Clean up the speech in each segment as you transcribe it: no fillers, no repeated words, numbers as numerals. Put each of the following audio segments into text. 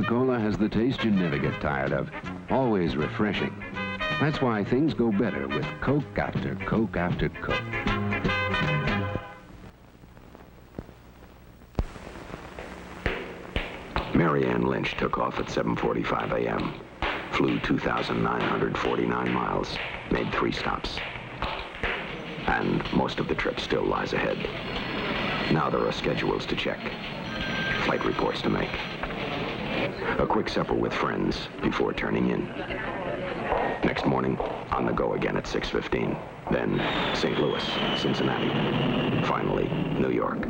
Coca-Cola has the taste you never get tired of. Always refreshing. That's why things go better with Coke after Coke after Coke. Mary Ann Lynch took off at 7:45 a.m., flew 2,949 miles, made 3 stops. And most of the trip still lies ahead. Now there are schedules to check, flight reports to make. A quick supper with friends before turning in. Next morning, on the go again at 6:15. Then St. Louis, Cincinnati. Finally, New York.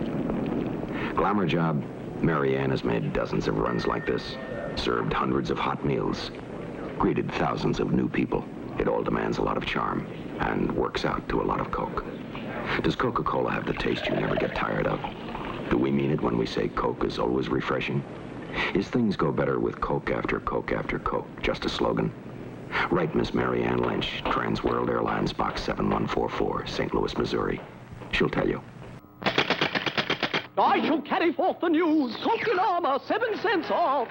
Glamour job, Mary Ann has made dozens of runs like this, served hundreds of hot meals, greeted thousands of new people. It all demands a lot of charm and works out to a lot of Coke. Does Coca-Cola have the taste you never get tired of? Do we mean it when we say Coke is always refreshing? Is things go better with Coke after Coke after Coke just a slogan? Write Miss Mary Ann Lynch, Trans World Airlines, Box 7144, St. Louis, Missouri. She'll tell you. I shall carry forth the news. Coke in armor, 7 cents off.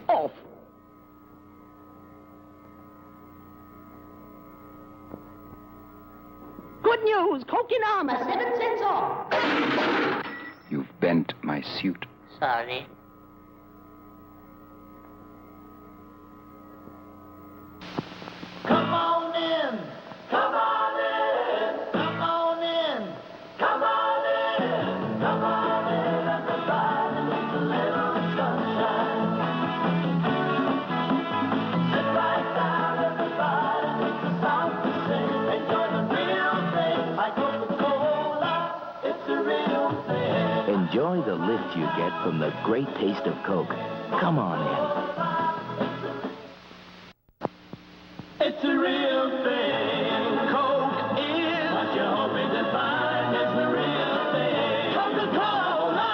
Off. Good news. Coke in armor, 7 cents off. You've bent my suit. Sorry. Come on in. Come on in. Come on in. Come on in. Come on in. Everybody needs a little sunshine. Sit right down. Everybody needs a song to sing. Enjoy the real thing. Like Coca-Cola. It's a real thing. Enjoy the lift you get from the great taste of Coke. Come on in. It's a real thing. Coke is what you're hoping to find. It's the real thing. Coca-Cola.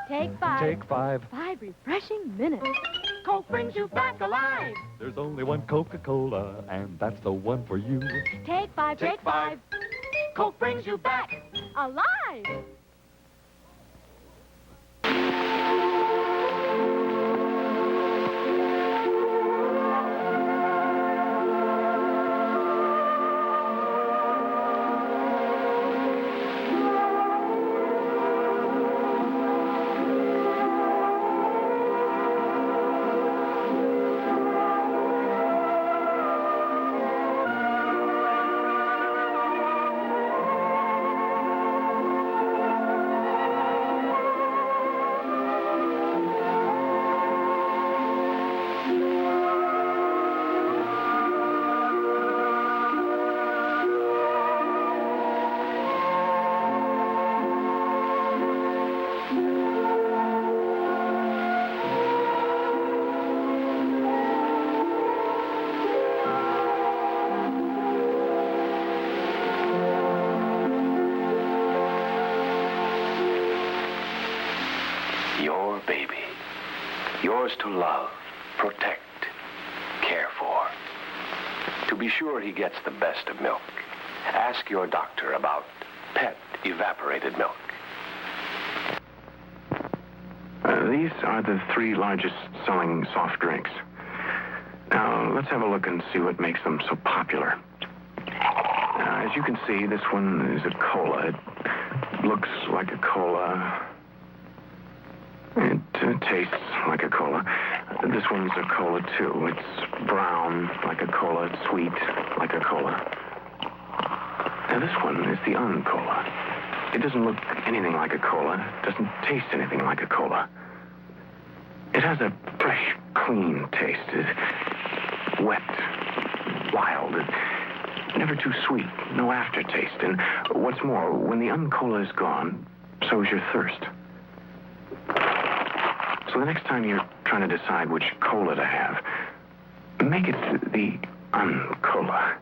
Take 5. Take 5. 5 refreshing minutes. Coke brings you back alive. There's only one Coca-Cola, and that's the one for you. Take 5. Take 5. Coke brings you back alive. Your baby. Yours to love, protect, care for. To be sure he gets the best of milk, ask your doctor about pet evaporated milk. These are the 3 largest selling soft drinks. Now, let's have a look and see what makes them so popular. As you can see, this one is a cola. It looks like a cola. It tastes like a cola. This one's a cola, too. It's brown like a cola. It's sweet like a cola. Now, this one is the un-cola. It doesn't look anything like a cola. It doesn't taste anything like a cola. It has a fresh, clean taste. It's wet, wild. It's never too sweet, no aftertaste. And what's more, when the un-cola is gone, so is your thirst. So the next time you're trying to decide which cola to have, make it the un-cola.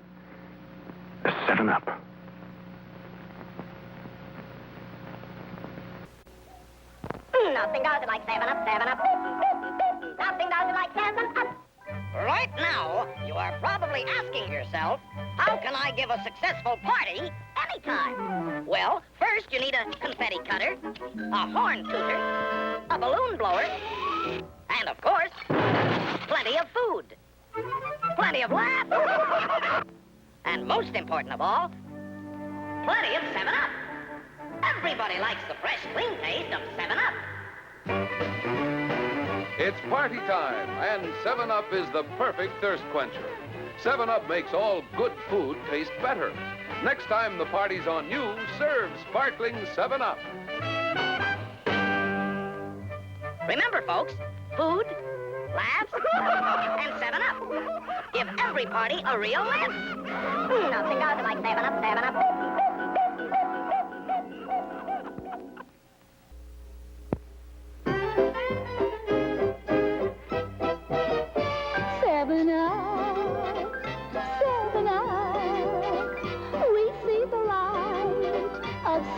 The 7-Up. Nothing does it like 7-Up, 7-Up. Nothing does it like 7-Up. Right now, you are probably asking yourself, how can I give a successful party an anytime. Well, first you need a confetti cutter, a horn tooter, a balloon blower, and of course, plenty of food. Plenty of laughs. And most important of all, plenty of 7-Up. Everybody likes the fresh, clean taste of 7-Up. It's party time, and 7-Up is the perfect thirst quencher. 7-Up makes all good food taste better. Next time the party's on you, serve sparkling 7-Up. Remember, folks, food, laughs, and 7-Up. Give every party a real lift. Nothing goes like 7-Up, 7-Up.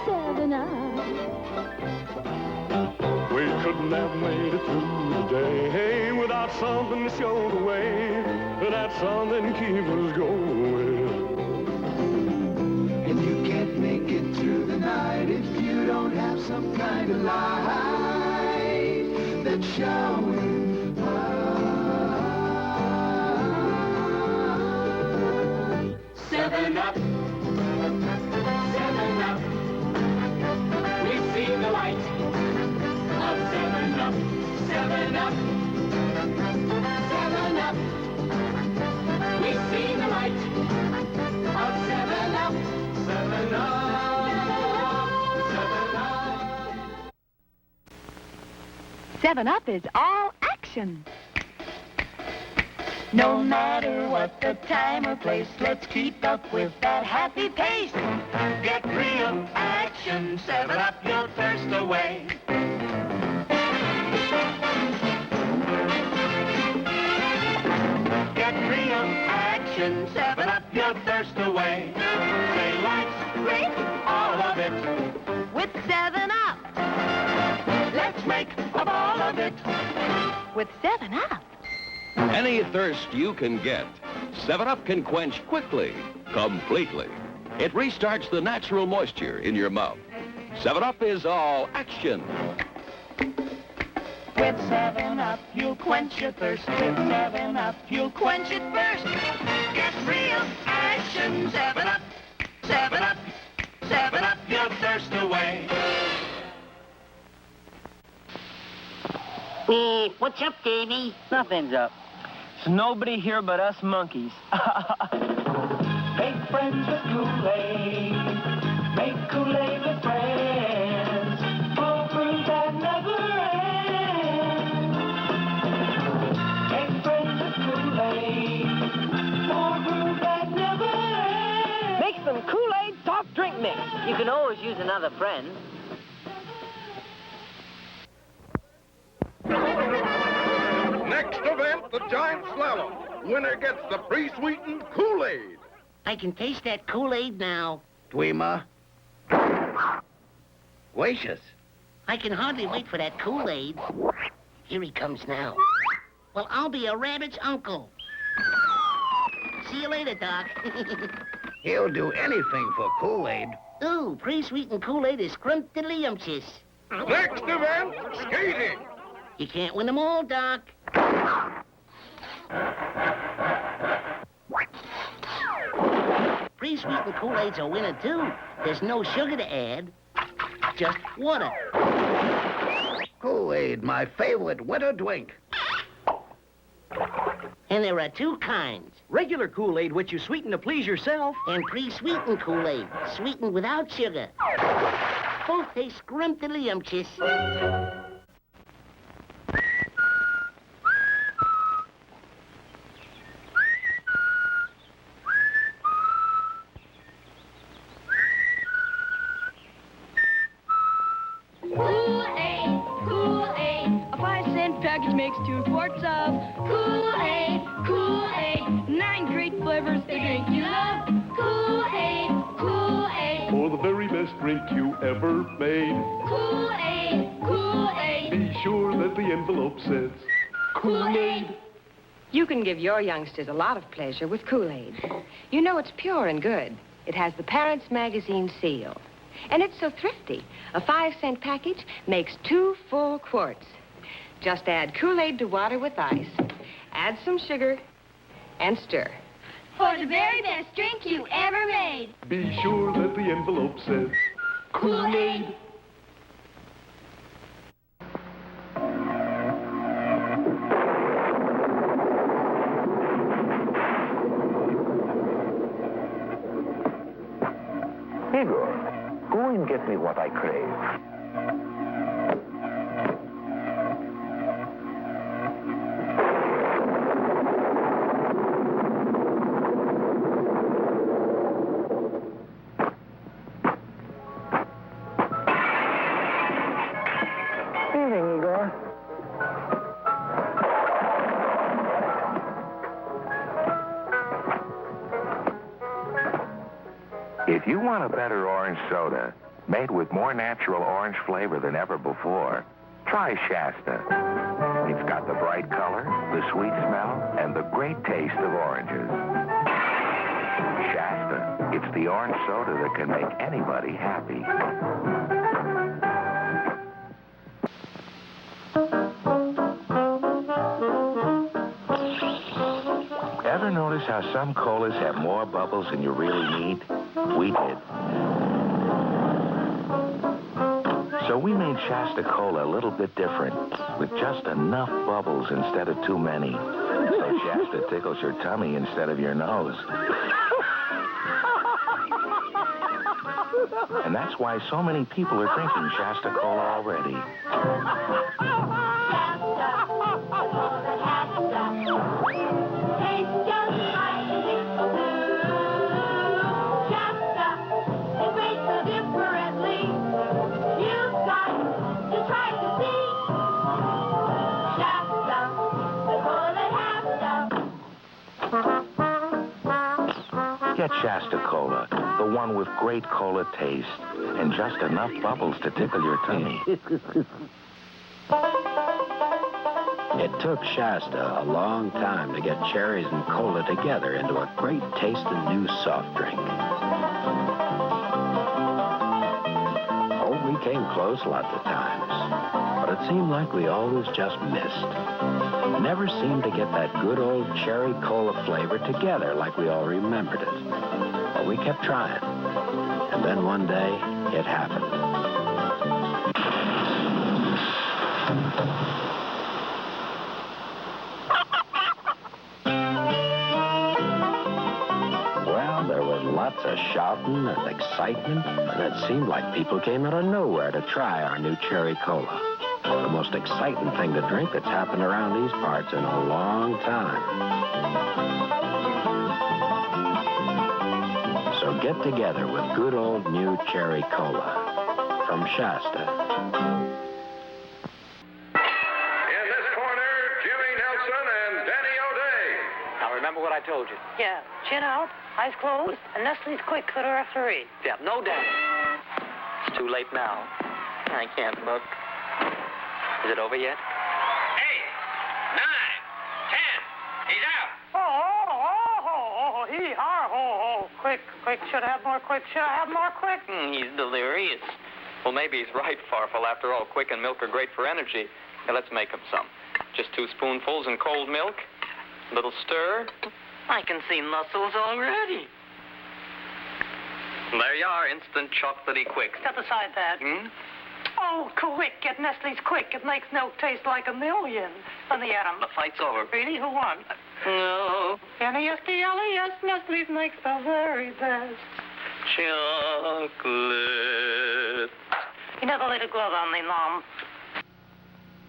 7-Up. We couldn't have made it through the day without something to show the way. That something keeps us going. And you can't make it through the night if you don't have some kind of light that's showing up. 7-Up. 7-Up. We've seen the light of 7-Up. 7-Up. 7-Up. We've seen the light of 7-Up. 7-Up. 7-Up. 7-Up is all action. No matter what the time or place, let's keep up with that happy pace. Get real action, 7-Up your thirst away. Get real action, 7-Up your thirst away. Say life's great, all of it. With 7-Up. Let's make a ball of it. With 7-Up. Any thirst you can get, 7-Up can quench quickly, completely. It restarts the natural moisture in your mouth. 7-Up is all action. With 7-Up, you'll quench your thirst. With 7-Up, you'll quench it first. Get real action, 7-Up. 7-Up. 7-Up your thirst away. What's up, Davy? Nothing's up. There's nobody here but us monkeys. Make friends with Kool-Aid. Make Kool-Aid with friends. For fruit that never ends. Make friends with Kool-Aid. For fruit that never ends. Make some Kool-Aid soft drink mix. You can always use another friend. Next event, the giant slalom. Winner gets the pre-sweetened Kool-Aid. I can taste that Kool-Aid now. Dweema. Gracious. I can hardly wait for that Kool-Aid. Here he comes now. Well, I'll be a rabbit's uncle. See you later, Doc. He'll do anything for Kool-Aid. Ooh, pre-sweetened Kool-Aid is scrumptious. Next event, skating. You can't win them all, Doc. Pre-sweetened Kool-Aid's a winner, too. There's no sugar to add, just water. Kool-Aid, my favorite winter drink. And there are two kinds. Regular Kool-Aid, which you sweeten to please yourself. And pre-sweetened Kool-Aid, sweetened without sugar. Both taste scrumptious. Kool-Aid, Kool-Aid. A 5-cent package makes 2 quarts of Kool-Aid, Kool-Aid. 9 great flavors, the drink you love. Kool-Aid, Kool-Aid. For the very best drink you ever made. Kool-Aid, Kool-Aid. Be sure that the envelope says Kool-Aid. You can give your youngsters a lot of pleasure with Kool-Aid. You know it's pure and good. It has the Parents Magazine seal. And it's so thrifty. A 5-cent package makes 2 full quarts. Just add Kool-Aid to water with ice. Add some sugar and stir. For the very best drink you ever made. Be sure that the envelope says Kool-Aid. Igor, go and get me what I crave. Evening, Igor. If you want a better orange soda, made with more natural orange flavor than ever before, try Shasta. It's got the bright color, the sweet smell, and the great taste of oranges. Shasta. It's the orange soda that can make anybody happy. Ever notice how some colas have more bubbles than you really need? We did. So we made Shasta Cola a little bit different, with just enough bubbles instead of too many. So Shasta tickles your tummy instead of your nose. And that's why so many people are drinking Shasta Cola already. Get Shasta Cola, the one with great cola taste and just enough bubbles to tickle your tummy. It took Shasta a long time to get cherries and cola together into a great tasting new soft drink. Oh, we came close lots of times, but it seemed like we always just missed. Never seemed to get that good old cherry cola flavor together like we all remembered it. But we kept trying. And then one day, it happened. Well, there was lots of shouting and excitement, and it seemed like people came out of nowhere to try our new cherry cola. The most exciting thing to drink that's happened around these parts in a long time. So get together with good old new cherry cola from Shasta. In this corner, Jimmy Nelson and Danny O'Day. Now remember what I told you. Yeah, chin out, eyes closed, and Nestle's quick for the referee. Yeah, no doubt. It's too late now. I can't look. Is it over yet? 8, 9, 10. He's out. Hee-haw, quick, should I have more quick, He's delirious. Well, maybe he's right, Farfel. After all, quick and milk are great for energy. Now, let's make him some. Just 2 spoonfuls in cold milk, a little stir. I can see muscles already. There you are, instant chocolatey quick. Step aside that. Oh, quick, get Nestle's quick. It makes milk taste like a million. Let me get 'em. The fight's over. Really, who won? No. N-E-S-T-L-E-S, Nestle's makes the very best. Chocolate. You never laid a glove on me, Mom.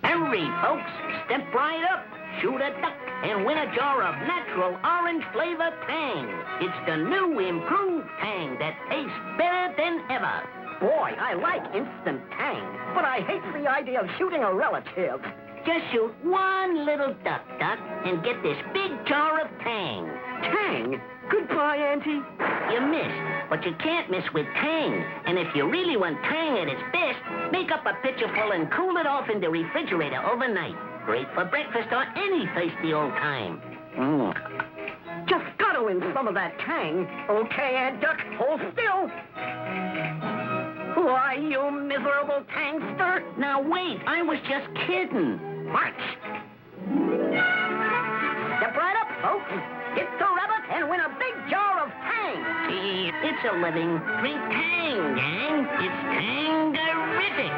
Hurry, folks. Step right up, shoot a duck, and win a jar of natural orange flavor Tang. It's the new improved Tang that tastes better than ever. Boy, I like instant Tang, but I hate the idea of shooting a relative. Just shoot one little duck, and get this big jar of Tang. Tang? Goodbye, Auntie. You missed, but you can't miss with Tang. And if you really want Tang at its best, make up a pitcher full and cool it off in the refrigerator overnight. Great for breakfast or any thirsty old time. Just gotta wallow in some of that tang. Okay, Ed Duck, hold still. Why, you miserable tangster. Now, wait, I was just kidding. March. Step right up, folks. Get the rabbit and win a big jar of tang. It's a living. Drink tang, gang. It's tang-terrific.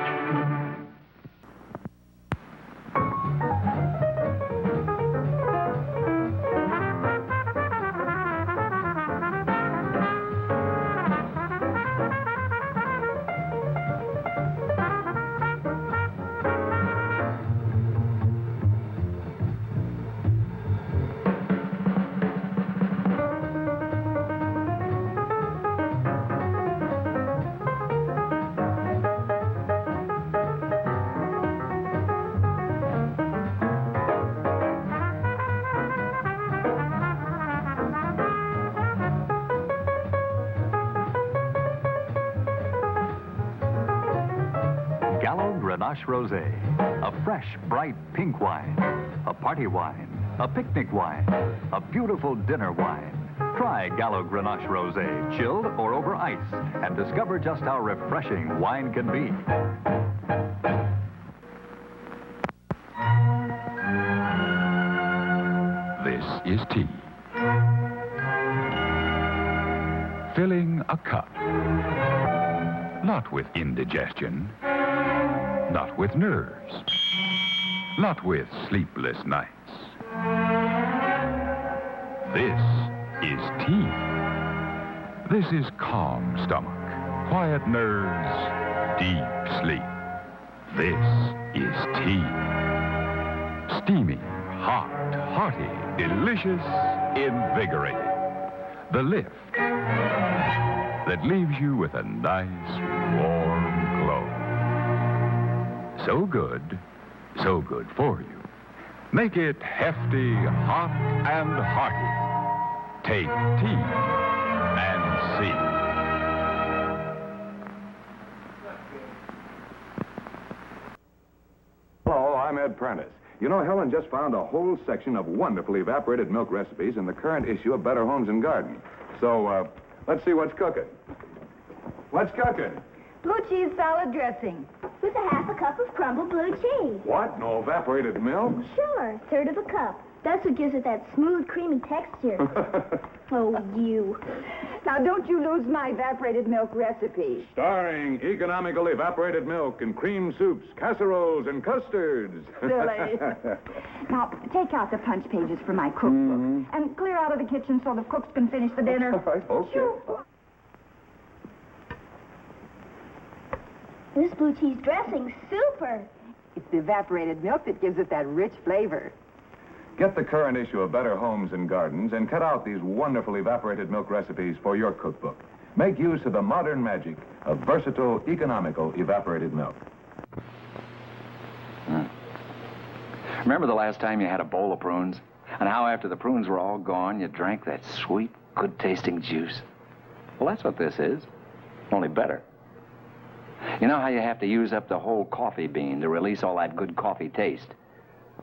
Grenache Rosé, a fresh, bright pink wine, a party wine, a picnic wine, a beautiful dinner wine. Try Gallo Grenache Rosé, chilled or over ice, and discover just how refreshing wine can be. This is tea. Filling a cup. Not with indigestion. Not with nerves. Not with sleepless nights. This is tea. This is calm stomach, quiet nerves, deep sleep. This is tea. Steamy, hot, hearty, delicious, invigorating. The lift that leaves you with a nice, warm glow. So good for you. Make it hefty, hot, and hearty. Take tea and see. Hello, I'm Ed Prentice. You know, Helen just found a whole section of wonderful evaporated milk recipes in the current issue of Better Homes and Garden. So, let's see what's cooking. What's cooking? Blue cheese salad dressing. With a half a cup of crumbled blue cheese. What? No evaporated milk? Sure, third of a cup. That's what gives it that smooth, creamy texture. Oh, you. Now, don't you lose my evaporated milk recipe. Starring economical evaporated milk and cream soups, casseroles, and custards. Silly. Now, take out the punch pages for my cookbook. And clear out of the kitchen so the cooks can finish the dinner. All right, okay. Sure. This blue cheese dressing's super. It's the evaporated milk that gives it that rich flavor. Get the current issue of Better Homes and Gardens and cut out these wonderful evaporated milk recipes for your cookbook. Make use of the modern magic of versatile, economical evaporated milk. Remember the last time you had a bowl of prunes? And how after the prunes were all gone, you drank that sweet, good-tasting juice? Well, that's what this is, only better. You know how you have to use up the whole coffee bean to release all that good coffee taste?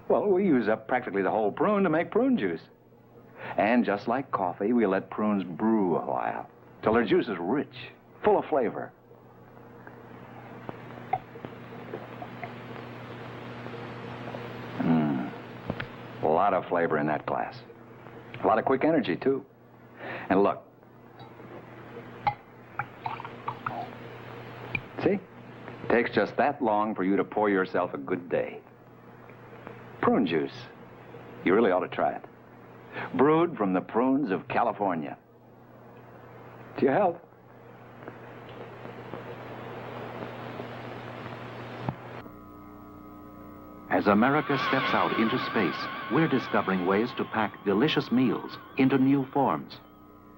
Well, we use up practically the whole prune to make prune juice. And just like coffee, we let prunes brew a while, till their juice is rich, full of flavor. A lot of flavor in that glass. A lot of quick energy, too. And look. See? It takes just that long for you to pour yourself a good day. Prune juice. You really ought to try it. Brewed from the prunes of California. To your health. As America steps out into space, we're discovering ways to pack delicious meals into new forms.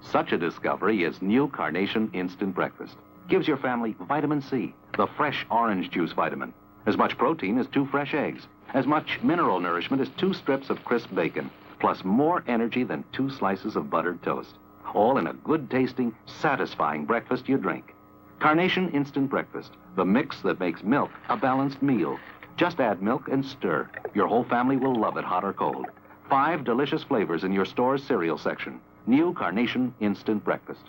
Such a discovery is new Carnation Instant Breakfast. Gives your family vitamin C, the fresh orange juice vitamin. As much protein as 2 fresh eggs. As much mineral nourishment as 2 strips of crisp bacon. Plus more energy than 2 slices of buttered toast. All in a good-tasting, satisfying breakfast you drink. Carnation Instant Breakfast, the mix that makes milk a balanced meal. Just add milk and stir. Your whole family will love it, hot or cold. 5 delicious flavors in your store's cereal section. New Carnation Instant Breakfast.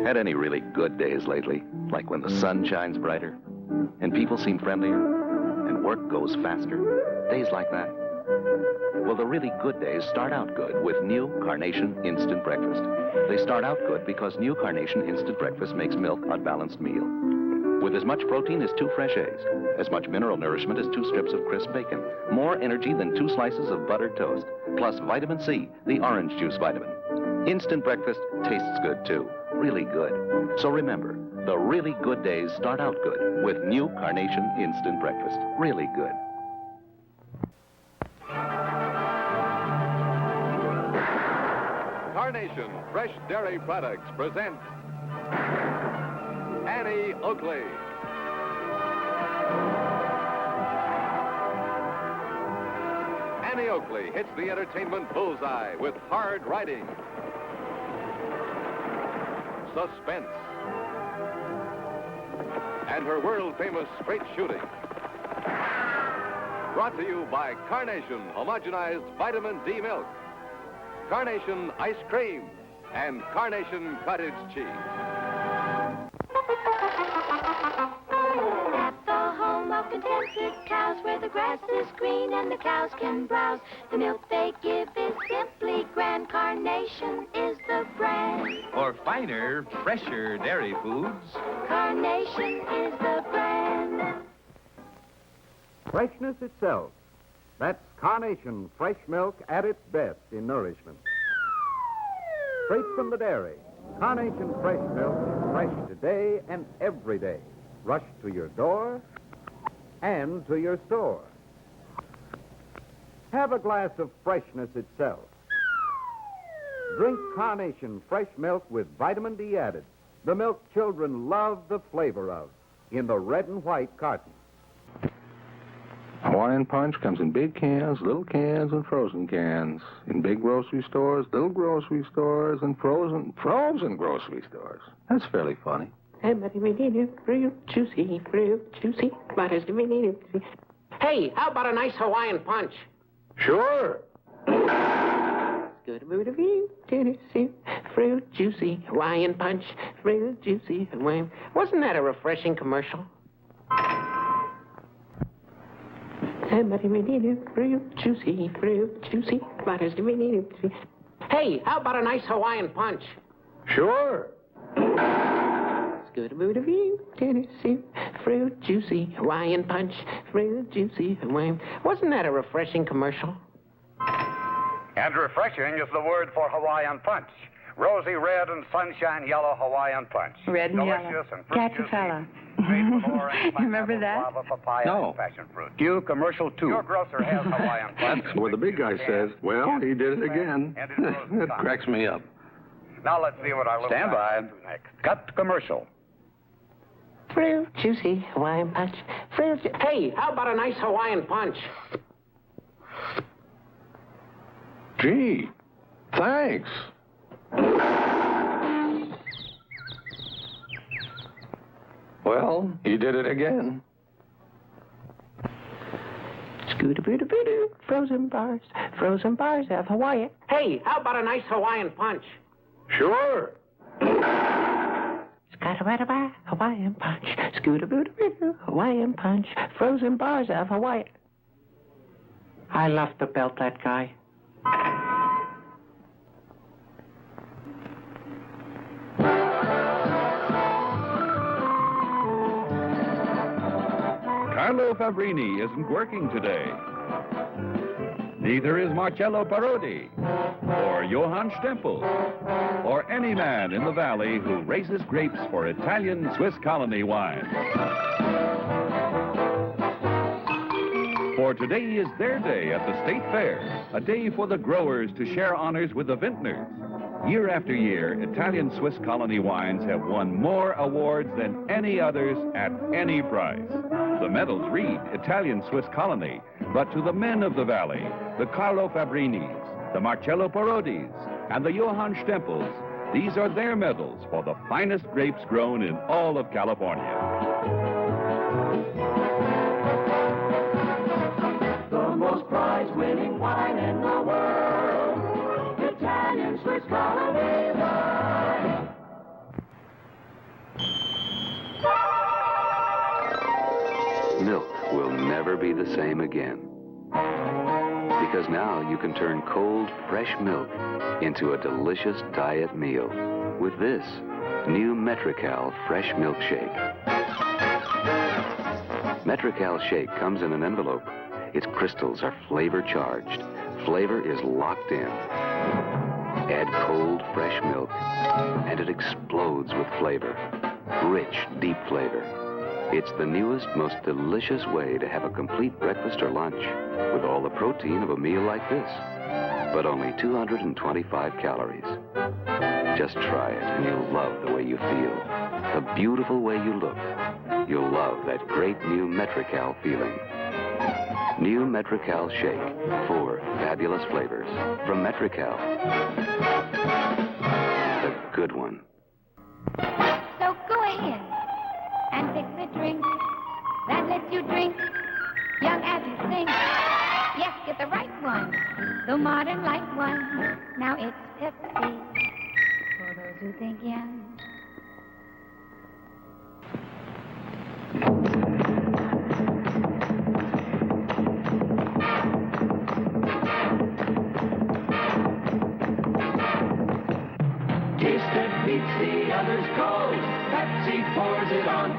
Had any really good days lately? Like when the sun shines brighter, and people seem friendlier, and work goes faster? Days like that? Well, the really good days start out good with New Carnation Instant Breakfast. They start out good because New Carnation Instant Breakfast makes milk a balanced meal. With as much protein as 2 fresh eggs, as much mineral nourishment as 2 strips of crisp bacon, more energy than 2 slices of buttered toast, plus vitamin C, the orange juice vitamin. Instant breakfast tastes good, too. Really good. So remember, the really good days start out good with New Carnation Instant Breakfast. Really good. Carnation Fresh Dairy Products present Annie Oakley. Annie Oakley hits the entertainment bullseye with hard riding, suspense, and her world-famous straight shooting. Brought to you by Carnation Homogenized Vitamin D Milk, Carnation Ice Cream, and Carnation Cottage Cheese. At the home of contented cows, where the grass is green and the cows can browse, the milk they give is simply grand. Carnation is the brand. For finer, fresher dairy foods, Carnation is the brand. Freshness itself. That's Carnation fresh milk at its best in nourishment. Straight from the dairy, Carnation fresh milk is fresh today and every day. Rushed to your door and to your store. Have a glass of freshness itself. Drink Carnation fresh milk with vitamin D added. The milk children love the flavor of in the red and white carton. Hawaiian Punch comes in big cans, little cans, and frozen cans. In big grocery stores, little grocery stores, and frozen grocery stores. That's fairly funny. Real juicy, but it's Hey, how about a nice Hawaiian Punch? Sure. Good mood of you, Tennessee. Fruit juicy, Hawaiian Punch. Fruit juicy, Hawaiian. Wasn't that a refreshing commercial? Fruit juicy, but it's Hey, how about a nice Hawaiian Punch? Sure. Good mood of you, Tennessee. Fruit juicy, Hawaiian Punch. Fruit juicy, Hawaiian. Wasn't that a refreshing commercial? And refreshing is the word for Hawaiian Punch. Rosy red and sunshine yellow Hawaiian Punch. Red and delicious yellow. And fruit Catchy juicy. fella. Made with orange, Remember that? guava, papaya, No. and passion fruit. Cue commercial 2. Your grocer has Hawaiian Punch. That's where the big guy says, well, he did it again. And it's frozen That cracks me up. Now let's see what our little Stand guy by. can do next. Cut to commercial. Fruit juicy, Hawaiian Punch. Hey, how about a nice Hawaiian Punch? Gee, thanks. Well, he did it again. Scooter-booter-booter, frozen bars of Hawaiian. Hey, how about a nice Hawaiian Punch? Sure. Scooter-booter-booter, Hawaiian Punch. Scooter-booter-booter, Hawaiian Punch. Frozen bars of Hawaiian. I love to belt that guy. Carlo Fabrini isn't working today. Neither is Marcello Parodi, or Johann Stempel, or any man in the valley who raises grapes for Italian Swiss colony wine. For today is their day at the State Fair, a day for the growers to share honors with the vintners. Year after year, Italian Swiss colony wines have won more awards than any others at any prize. The medals read Italian Swiss colony, but to the men of the valley, the Carlo Fabrinis, the Marcello Parodis, and the Johann Stempels, these are their medals for the finest grapes grown in all of California. The most prize-winning wine in the world. never be the same again. Because now you can turn cold, fresh milk into a delicious diet meal with this new Metrical Fresh Milk Shake. Metrical Shake comes in an envelope. Its crystals are flavor charged. Flavor is locked in. Add cold, fresh milk, and it explodes with flavor. Rich, deep flavor. It's the newest, most delicious way to have a complete breakfast or lunch with all the protein of a meal like this, but only 225 calories. Just try it and you'll love the way you feel, the beautiful way you look. You'll love that great new Metrical feeling. New Metrical Shake, 4 fabulous flavors from Metrical. The good one. So go ahead and pick the drink that lets you drink young as you think. Yes, get the right one, the modern light one. Now it's Pepsi for those who think young. Taste that beats the others cold. Pepsi pours it on.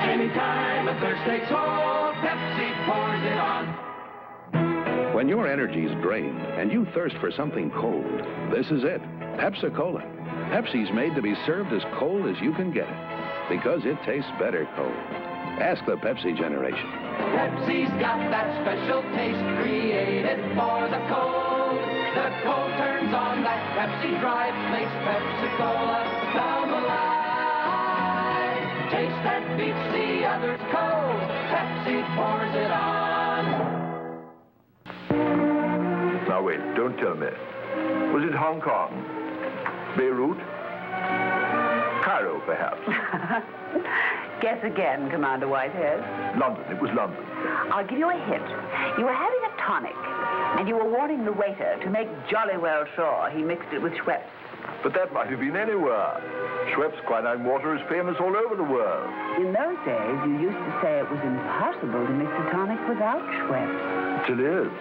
Anytime a thirst takes hold, Pepsi pours it on. When your energy's drained and you thirst for something cold, this is it. Pepsi-Cola. Pepsi's made to be served as cold as you can get it, because it tastes better cold. Ask the Pepsi generation. Pepsi's got that special taste created for the cold. The cold turns on that Pepsi drive, makes Pepsi-Cola come alive. Taste that beats the others cold. Pepsi pours it on. Now wait, don't tell me. Was it Hong Kong? Beirut? Cairo, perhaps? Guess again, Commander Whitehead. London. It was London. I'll give you a hint. You were having a tonic, and you were warning the waiter to make jolly well sure he mixed it with Schweppes. But that might have been anywhere. Schweppes quinine water is famous all over the world. In those days, you used to say it was impossible to mix a tonic without Schweppes. Still is.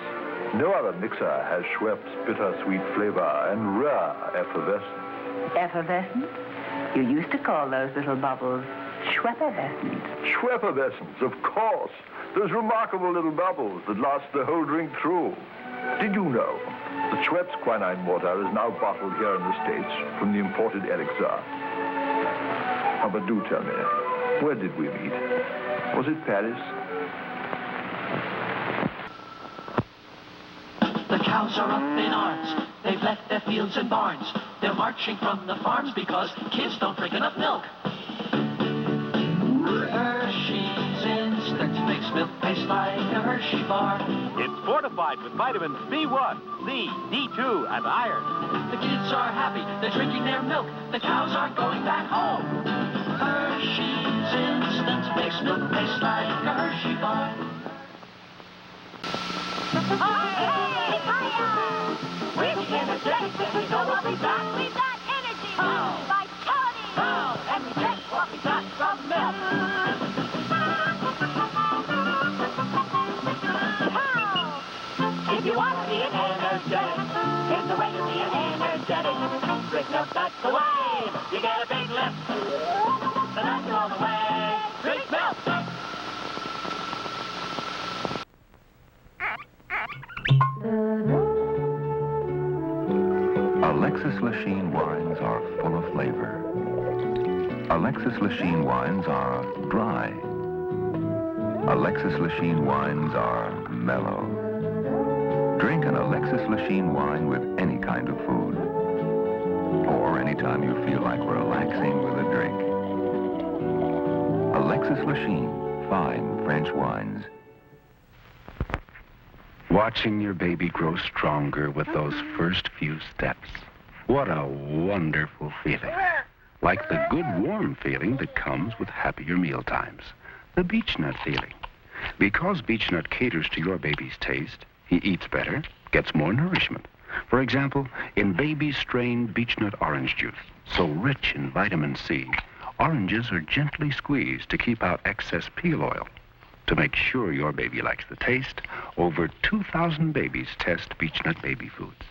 No other mixer has Schweppes' bittersweet flavor and rare effervescence. Effervescent? You used to call those little bubbles Schweppervescent. Schweppervescent, of course. Those remarkable little bubbles that last the whole drink through. Did you know that Schweppes quinine water is now bottled here in the States from the imported elixir? Oh, but do tell me, where did we meet? Was it Paris? The cows are up in arms. They've left their fields and barns. They're marching from the farms because kids don't drink enough milk. Hershey's Instant makes milk taste like a Hershey bar. It's fortified with vitamins B1, C, D2, and iron. The kids are happy. They're drinking their milk. The cows aren't going back home. Hershey's Instant makes milk taste like a Hershey bar. We're energetic when we know what we got. We've got energy, vitality, and we get what we got from milk. If you want to be an energetic, here's the way to be an energetic. Drink milk, that's the way. You get a big lift. So that's all the way. Drink milk. Alexis Lachine wines are full of flavor. Alexis Lachine wines are dry. Alexis Lachine wines are mellow. Drink an Alexis Lachine wine with any kind of food. Or anytime you feel like relaxing with a drink. Alexis Lachine, fine French wines. Watching your baby grow stronger with those first few steps. What a wonderful feeling. Like the good warm feeling that comes with happier meal times. The beech nut feeling. Because beech nut caters to your baby's taste, he eats better, gets more nourishment. For example, in baby strain beechnut orange juice, so rich in vitamin C, oranges are gently squeezed to keep out excess peel oil. To make sure your baby likes the taste, over 2,000 babies test beechnut baby foods.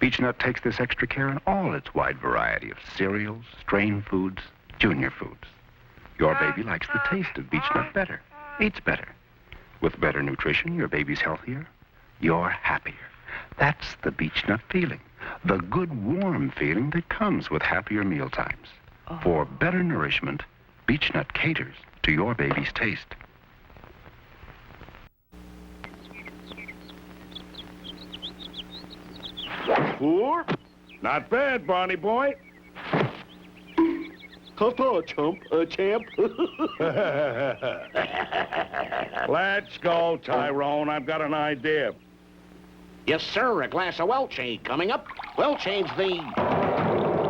Beechnut takes this extra care in all its wide variety of cereals, strain foods, junior foods. Your baby likes the taste of beechnut better, eats better. With better nutrition, your baby's healthier, you're happier. That's the beechnut feeling, the good, warm feeling that comes with happier meal times. For better nourishment, beechnut caters to your baby's taste. Four? Not bad, Barney boy. Champ. Let's go, Tyrone. I've got an idea. Yes, sir, a glass of Welchade coming up. Welchade's the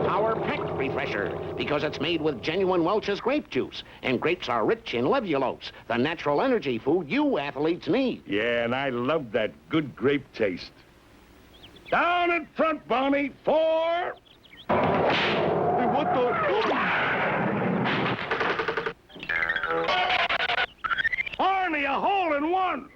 Power Pack Refresher because it's made with genuine Welch's grape juice. And grapes are rich in levulose, the natural energy food you athletes need. Yeah, and I love that good grape taste. Down in front, Barney. 4. What the... Barney, a hole-in-one!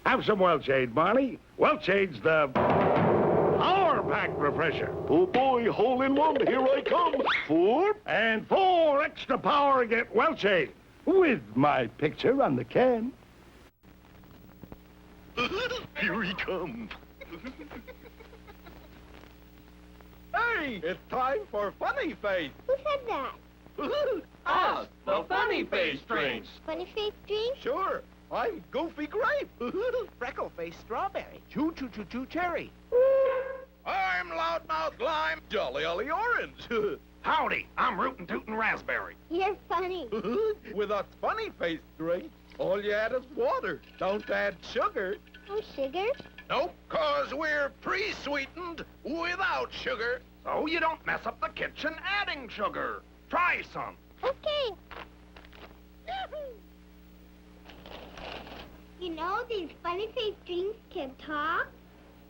Have some Welchade, Barney. Welchade's the Power Pack Refresher. Oh, boy, hole-in-one, here I come. 4. And 4 extra power get Welchade. With my picture on the can. Here he comes. Hey, it's time for Funny Face. Who said that? Us, the Funny Face drinks. Funny face drink? Sure. I'm Goofy Grape. Freckle Face Strawberry. Choo Cherry. I'm Loudmouth Lime. Jolly Ollie Orange. Howdy, I'm Rootin' Tootin' Raspberry. You're funny. With us Funny Face drink, all you add is water. Don't add sugar. No sugar? Nope, 'cause we're pre-sweetened without sugar. So you don't mess up the kitchen adding sugar. Try some. Okay. You know, these funny face drinks can talk?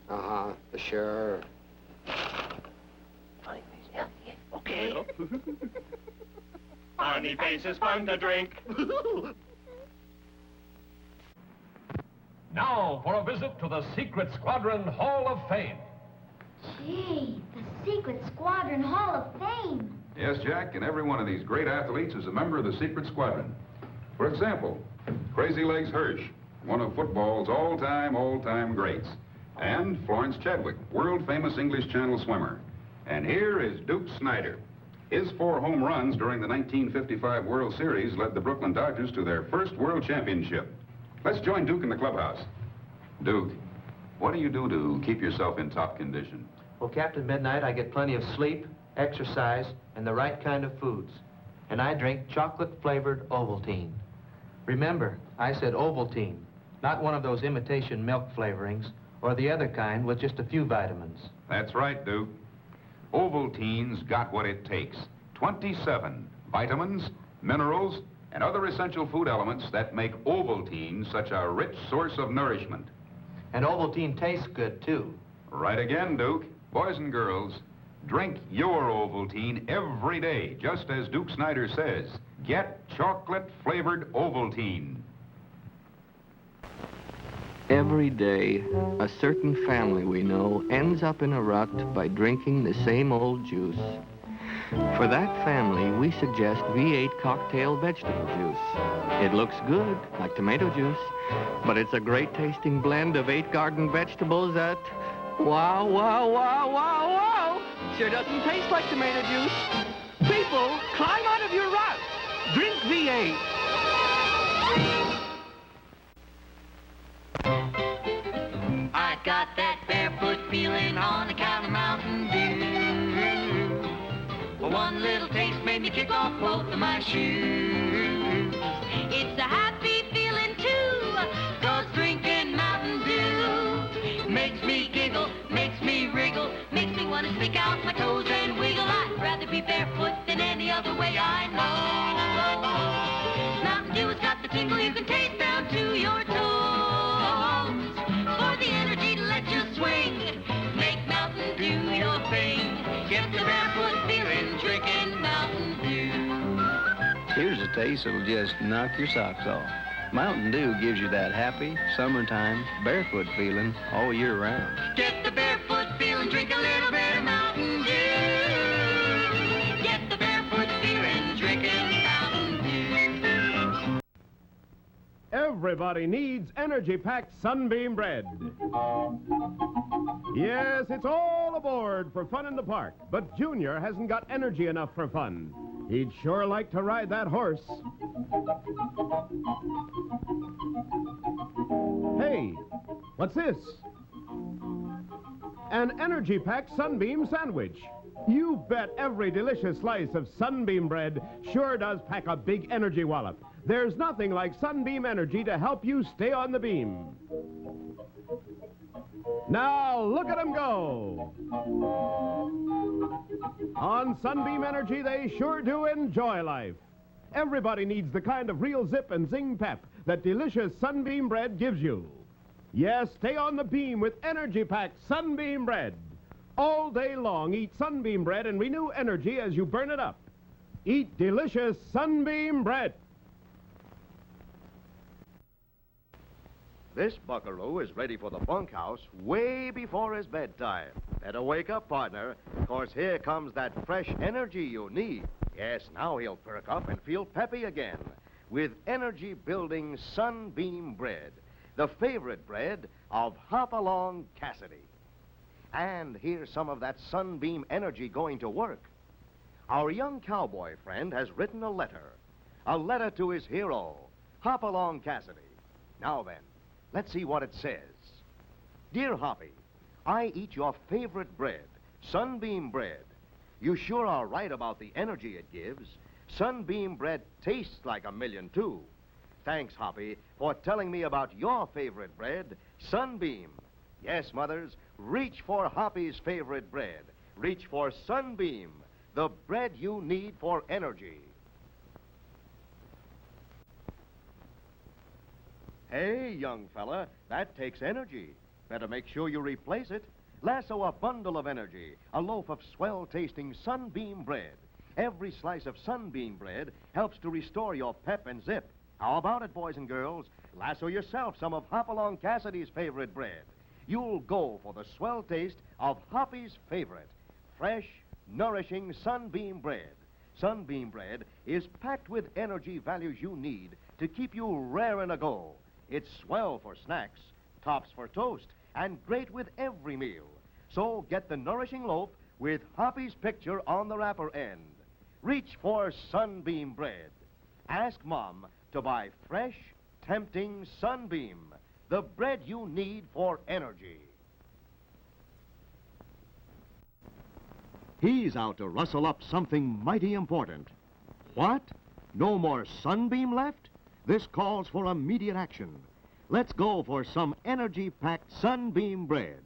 Uh-huh, sure. Okay. Funny Face is fun to drink. Now for a visit to the Secret Squadron Hall of Fame. Gee, the Secret Squadron Hall of Fame. Yes, Jack, and every one of these great athletes is a member of the Secret Squadron. For example, Crazy Legs Hirsch, one of football's all-time greats. And Florence Chadwick, world-famous English Channel swimmer. And here is Duke Snider. His 4 home runs during the 1955 World Series led the Brooklyn Dodgers to their first World Championship. Let's join Duke in the clubhouse. Duke, what do you do to keep yourself in top condition? Well, Captain Midnight, I get plenty of sleep, exercise, and the right kind of foods. And I drink chocolate-flavored Ovaltine. Remember, I said Ovaltine, not one of those imitation milk flavorings, or the other kind with just a few vitamins. That's right, Duke. Ovaltine's got what it takes. 27 vitamins, minerals, and other essential food elements that make Ovaltine such a rich source of nourishment. And Ovaltine tastes good, too. Right again, Duke. Boys and girls, drink your Ovaltine every day, just as Duke Snider says. Get chocolate-flavored Ovaltine. Every day, a certain family we know ends up in a rut by drinking the same old juice. For that family, we suggest V8 Cocktail Vegetable Juice. It looks good, like tomato juice, but it's a great-tasting blend of 8 garden vegetables that... Wow, wow, wow, wow, wow! Sure doesn't taste like tomato juice. People, climb out of your rut. Drink V8. I got that barefoot feeling on account of Mountain Dew. Well, one little taste made me kick off both of my shoes. It's a happy feeling too, 'cause drinking Mountain Dew makes me giggle, makes me wriggle, makes me want to stick out my toes and wiggle. I'd rather be barefoot than any other way I know. Mountain Dew has got the tingle you can taste down to your toes. For the energy to let you swing, Here's a taste that'll just knock your socks off. Mountain Dew gives you that happy, summertime, barefoot feeling all year round. Get the barefoot feeling, drink a little bit of Mountain Dew. Get the barefoot feeling, drinking Mountain Dew. Everybody needs energy-packed Sunbeam bread. Yes, it's all aboard for fun in the park, but Junior hasn't got energy enough for fun. He'd sure like to ride that horse. Hey, what's this? An energy-packed Sunbeam sandwich. You bet every delicious slice of Sunbeam bread sure does pack a big energy wallop. There's nothing like Sunbeam Energy to help you stay on the beam. Now, look at them go. On Sunbeam Energy, they sure do enjoy life. Everybody needs the kind of real zip and zing pep that delicious Sunbeam bread gives you. Yes, stay on the beam with energy-packed Sunbeam bread. All day long, eat Sunbeam bread and renew energy as you burn it up. Eat delicious Sunbeam bread. This buckaroo is ready for the bunkhouse way before his bedtime. Better wake up, partner, 'cause here comes that fresh energy you need. Yes, now he'll perk up and feel peppy again with energy-building Sunbeam bread, the favorite bread of Hopalong Cassidy. And here's some of that Sunbeam energy going to work. Our young cowboy friend has written a letter to his hero, Hopalong Cassidy. Now then, let's see what it says. Dear Hoppy, I eat your favorite bread, Sunbeam bread. You sure are right about the energy it gives. Sunbeam bread tastes like a million, too. Thanks, Hoppy, for telling me about your favorite bread, Sunbeam. Yes, mothers, reach for Hoppy's favorite bread. Reach for Sunbeam, the bread you need for energy. Hey, young fella, that takes energy. Better make sure you replace it. Lasso a bundle of energy, a loaf of swell-tasting Sunbeam bread. Every slice of Sunbeam bread helps to restore your pep and zip. How about it, boys and girls? Lasso yourself some of Hopalong Cassidy's favorite bread. You'll go for the swell taste of Hoppy's favorite, fresh, nourishing Sunbeam bread. Sunbeam bread is packed with energy values you need to keep you raring to go. It's swell for snacks, tops for toast, and great with every meal. So get the nourishing loaf with Hoppy's picture on the wrapper end. Reach for Sunbeam bread. Ask Mom to buy fresh, tempting Sunbeam, the bread you need for energy. He's out to rustle up something mighty important. What? No more Sunbeam left? This calls for immediate action. Let's go for some energy-packed Sunbeam bread.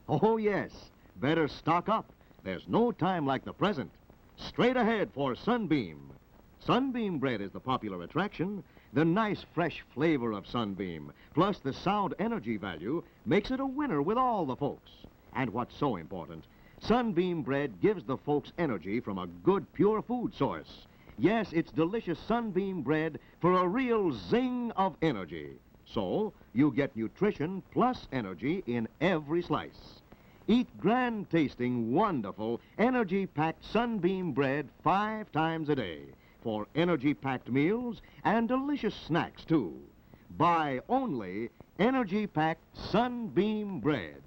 Oh, yes, better stock up. There's no time like the present. Straight ahead for Sunbeam. Sunbeam bread is the popular attraction. The nice, fresh flavor of Sunbeam, plus the sound energy value, makes it a winner with all the folks. And what's so important, Sunbeam bread gives the folks energy from a good, pure food source. Yes, it's delicious Sunbeam bread for a real zing of energy. So, you get nutrition plus energy in every slice. Eat grand-tasting, wonderful, energy-packed Sunbeam bread 5 times a day for energy-packed meals and delicious snacks, too. Buy only energy-packed Sunbeam bread.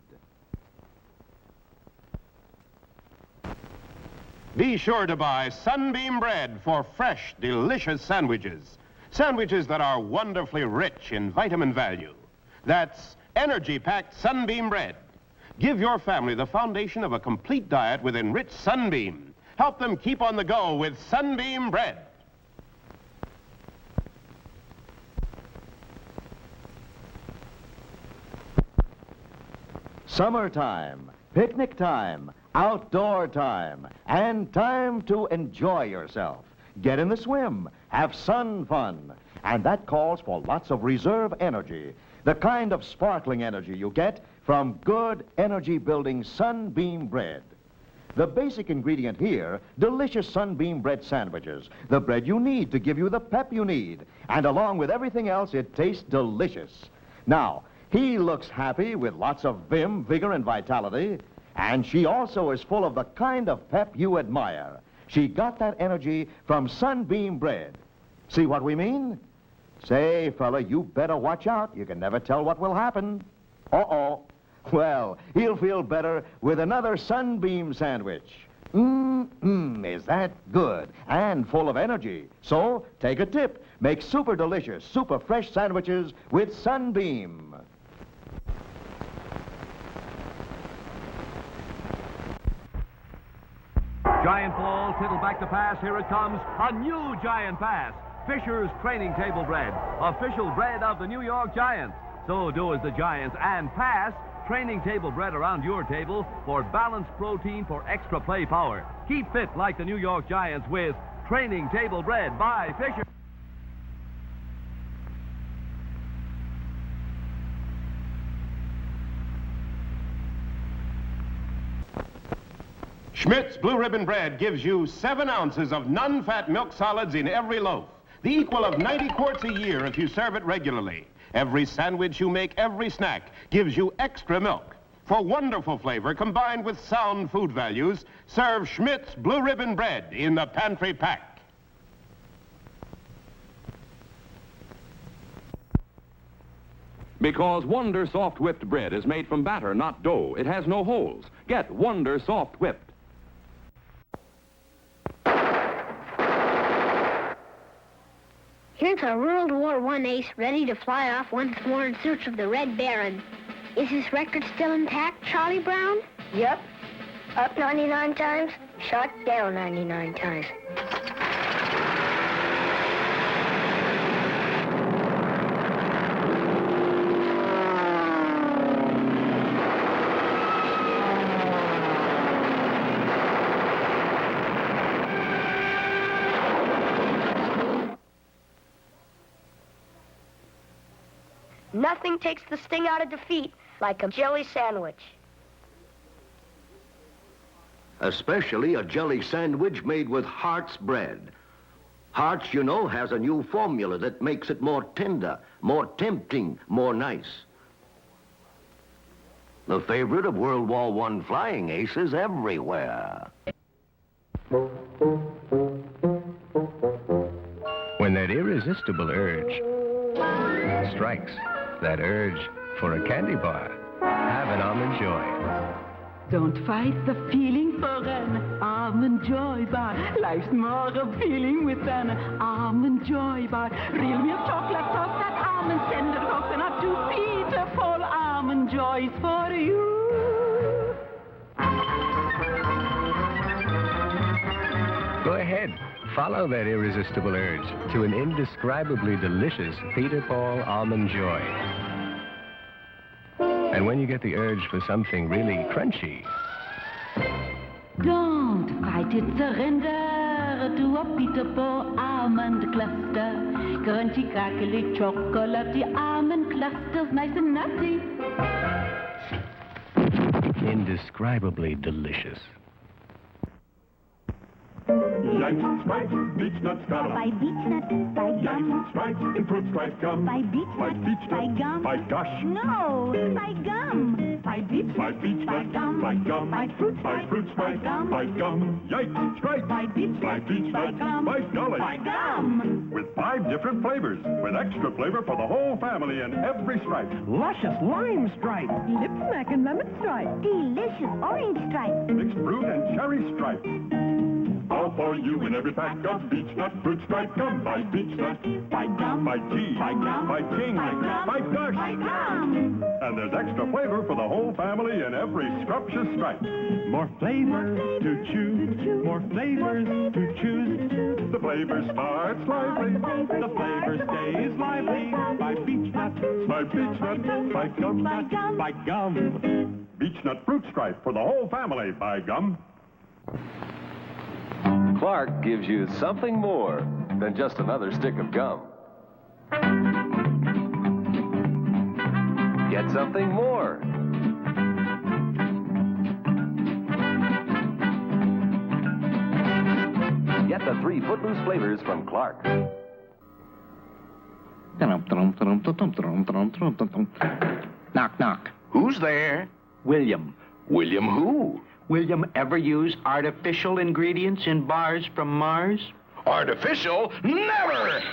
Be sure to buy Sunbeam bread for fresh, delicious sandwiches. Sandwiches that are wonderfully rich in vitamin value. That's energy-packed Sunbeam bread. Give your family the foundation of a complete diet with enriched Sunbeam. Help them keep on the go with Sunbeam bread. Summertime, picnic time, outdoor time, and time to enjoy yourself. Get in the swim, have sun fun, and that calls for lots of reserve energy, the kind of sparkling energy you get from good energy-building Sunbeam bread. The basic ingredient here, delicious Sunbeam bread sandwiches. The bread you need to give you the pep you need. And along with everything else, it tastes delicious. Now, he looks happy with lots of vim, vigor, and vitality. And she also is full of the kind of pep you admire. She got that energy from Sunbeam bread. See what we mean? Say, fella, you better watch out. You can never tell what will happen. Uh-oh. Well, he'll feel better with another Sunbeam sandwich. Is that good and full of energy? So, take a tip. Make super delicious, super fresh sandwiches with Sunbeam. Giant ball, Tittle back to pass. Here it comes. A new Giant pass. Fisher's Training Table Bread, official bread of the New York Giants. So do as the Giants and pass Training Table Bread around your table for balanced protein for extra play power. Keep fit like the New York Giants with Training Table Bread by Fisher. Schmidt's Blue Ribbon Bread gives you 7 ounces of non-fat milk solids in every loaf, the equal of 90 quarts a year if you serve it regularly. Every sandwich you make, every snack, gives you extra milk. For wonderful flavor combined with sound food values, serve Schmidt's Blue Ribbon Bread in the pantry pack. Because Wonder Soft Whipped bread is made from batter, not dough. It has no holes. Get Wonder Soft Whipped. Here's a World War I ace ready to fly off once more in search of the Red Baron. Is his record still intact, Charlie Brown? Yep. Up 99 times, shot down 99 times. Nothing takes the sting out of defeat like a jelly sandwich. Especially a jelly sandwich made with Hart's bread. Hart's, you know, has a new formula that makes it more tender, more tempting, more nice. The favorite of World War I flying aces everywhere. When that irresistible urge strikes, that urge for a candy bar, have an Almond Joy. Don't fight the feeling for an Almond Joy bar. Life's more appealing with an Almond Joy bar. Real milk chocolate sauce, that almond tender coconut, too beautiful Almond Joys for you. Go ahead, follow that irresistible urge to an indescribably delicious Peter Paul Almond Joy. And when you get the urge for something really crunchy, don't fight it, surrender to a Peter Paul almond cluster. Crunchy, crackly, chocolatey almond clusters, nice and nutty. indescribably delicious. Yankee Stripes, Beech Nut Scottum. By Beech Nut, by gum. Yankee Stripes, and Fruit Stripe Gum. By Beech Nut, by gum. By gosh. No, by gum. By Beech Nut, by Beech by Nut, gum. by gum. By Fruit By Stripe, Fruit Stripe, by gum. by gum. Yankee Stripes. By Beech By Nut, Beech by Nut, gum. by golly. By gum. With 5 different flavors, with extra flavor for the whole family in every stripe. Luscious lime stripe. Lip smack and lemon stripe. Delicious orange stripe. Mixed fruit and cherry stripe. All for you in every pack of Beech Nut Fruit Stripe Gum. By Beech Nut, by gum. by G, by gum. by King, by gum. by Gush. By gum. And there's extra flavor for the whole family in every scrumptious stripe. More flavor to choose, more flavors to choose. The flavor starts lively, the flavor stays lively. By Beech Nut, by Beech Nut, by Gum, By gum. by Gum. Beech Nut Fruit Stripe for the whole family. By Gum. Clark gives you something more than just another stick of gum. Get something more. Get the 3 Footloose flavors from Clark. Knock, knock. Who's there? William. William who? William ever use artificial ingredients in bars from Mars? Artificial? Never!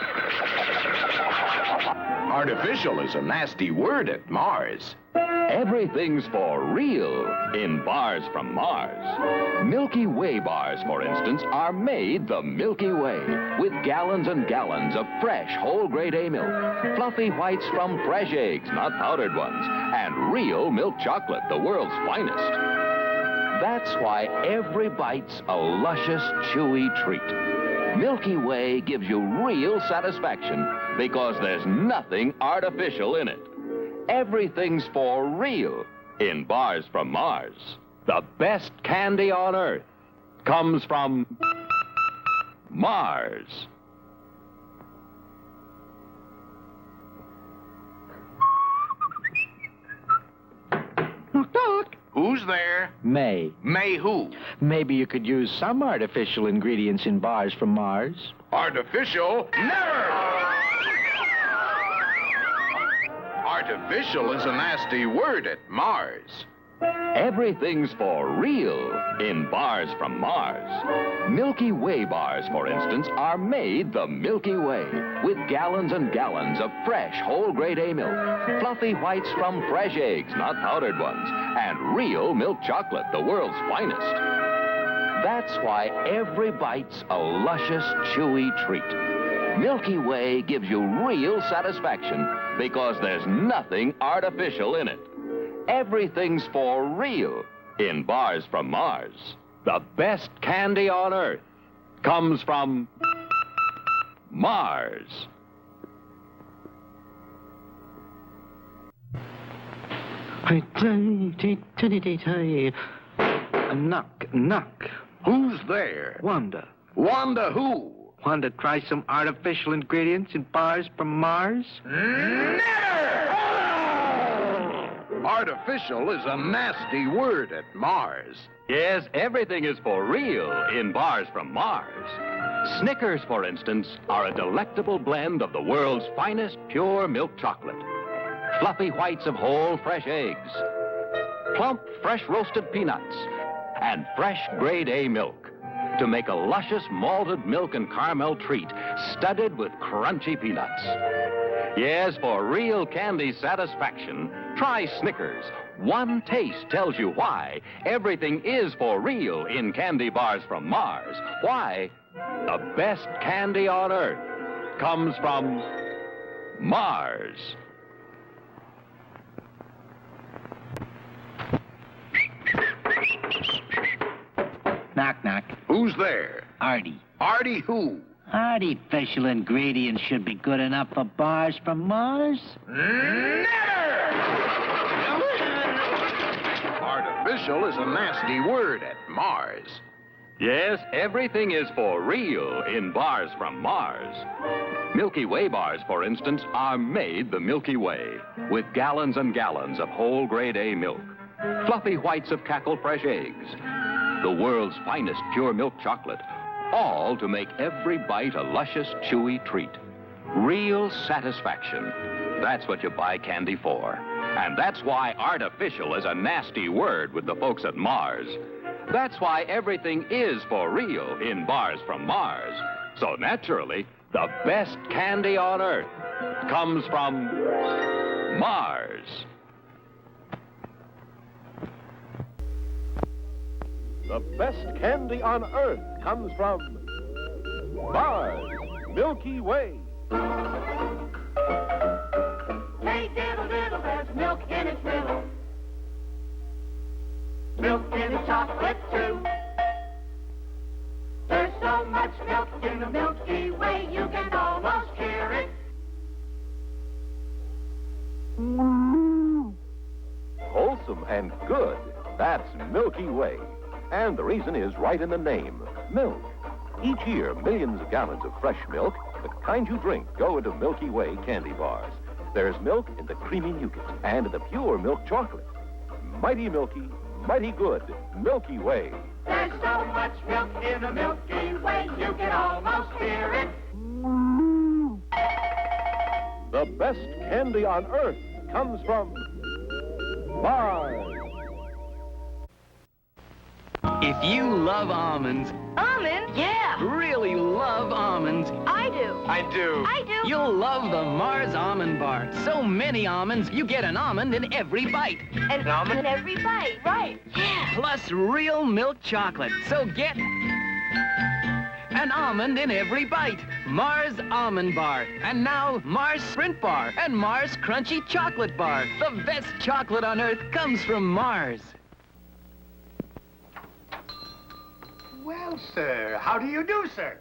Artificial is a nasty word at Mars. Everything's for real in bars from Mars. Milky Way bars, for instance, are made the Milky Way with gallons and gallons of fresh whole grade A milk, fluffy whites from fresh eggs, not powdered ones, and real milk chocolate, the world's finest. That's why every bite's a luscious, chewy treat. Milky Way gives you real satisfaction because there's nothing artificial in it. Everything's for real in bars from Mars. The best candy on Earth comes from Mars. Knock, knock. Who's there? May. May who? Maybe you could use some artificial ingredients in bars from Mars. Artificial? Never! Artificial is a nasty word at Mars. Everything's for real in bars from Mars. Milky Way bars, for instance, are made the Milky Way with gallons and gallons of fresh whole grade A milk, fluffy whites from fresh eggs, not powdered ones, and real milk chocolate, the world's finest. That's why every bite's a luscious, chewy treat. Milky Way gives you real satisfaction because there's nothing artificial in it. Everything's for real in bars from Mars. The best candy on Earth comes from Mars. Knock, knock. Who's there? Wanda. Wanda who? Want to try some artificial ingredients in bars from Mars? Never! Artificial is a nasty word at Mars. Yes, everything is for real in bars from Mars. Snickers, for instance, are a delectable blend of the world's finest pure milk chocolate. Fluffy whites of whole fresh eggs, plump fresh roasted peanuts, and fresh grade A milk to make a luscious malted milk and caramel treat studded with crunchy peanuts. Yes, for real candy satisfaction, try Snickers. One taste tells you why everything is for real in candy bars from Mars. Why the best candy on Earth comes from Mars. Knock, knock. Who's there? Artie. Artie who? Artificial ingredients should be good enough for bars from Mars. Never! Artificial is a nasty word at Mars. Yes, everything is for real in bars from Mars. Milky Way bars, for instance, are made the Milky Way with gallons and gallons of whole grade A milk, fluffy whites of Cackle fresh eggs, the world's finest pure milk chocolate, all to make every bite a luscious, chewy treat. Real satisfaction. That's what you buy candy for. And that's why artificial is a nasty word with the folks at Mars. That's why everything is for real in bars from Mars. So naturally, the best candy on Earth comes from Mars. The best candy on Earth comes from Mars, Milky Way. Hey, diddle, diddle, there's milk in its middle. Milk in the chocolate, too. There's so much milk in the Milky Way, you can almost hear it. Wholesome and good. That's Milky Way. And the reason is right in the name, milk. Each year, millions of gallons of fresh milk, the kind you drink, go into Milky Way candy bars. There's milk in the creamy nougat and in the pure milk chocolate. Mighty milky, mighty good, Milky Way. There's so much milk in the Milky Way, you can can almost hear it. The best candy on earth comes from Mars. If you love almonds, Almonds? Yeah. really love almonds, I do. I do. I do. You'll love the Mars Almond Bar. So many almonds, you get an almond in every bite. An almond in every bite, right. Yeah. Plus real milk chocolate. So get an almond in every bite. Mars Almond Bar. And now Mars Sprint Bar and Mars Crunchy Chocolate Bar. The best chocolate on earth comes from Mars. Well, sir, how do you do, sir?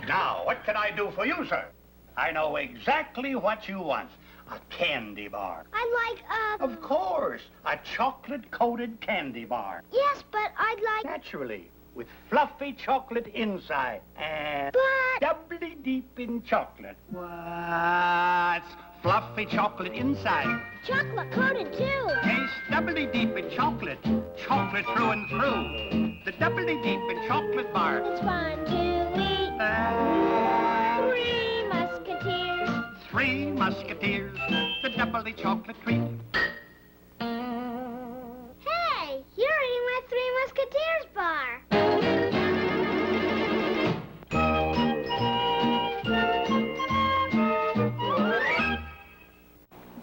Now, what can I do for you, sir? I know exactly what you want. A candy bar. I'd like, Of course, a chocolate-coated candy bar. Yes, but I'd like... Naturally, with fluffy chocolate inside and doubly deep in chocolate. What's fluffy chocolate inside? Chocolate coated, too. Taste doubly deep in chocolate. Chocolate through and through. The doubly deep in chocolate bar. It's fun to eat. Three Musketeers. Three Musketeers. The doubly chocolate treat. Hey, you're eating my Three Musketeers bar.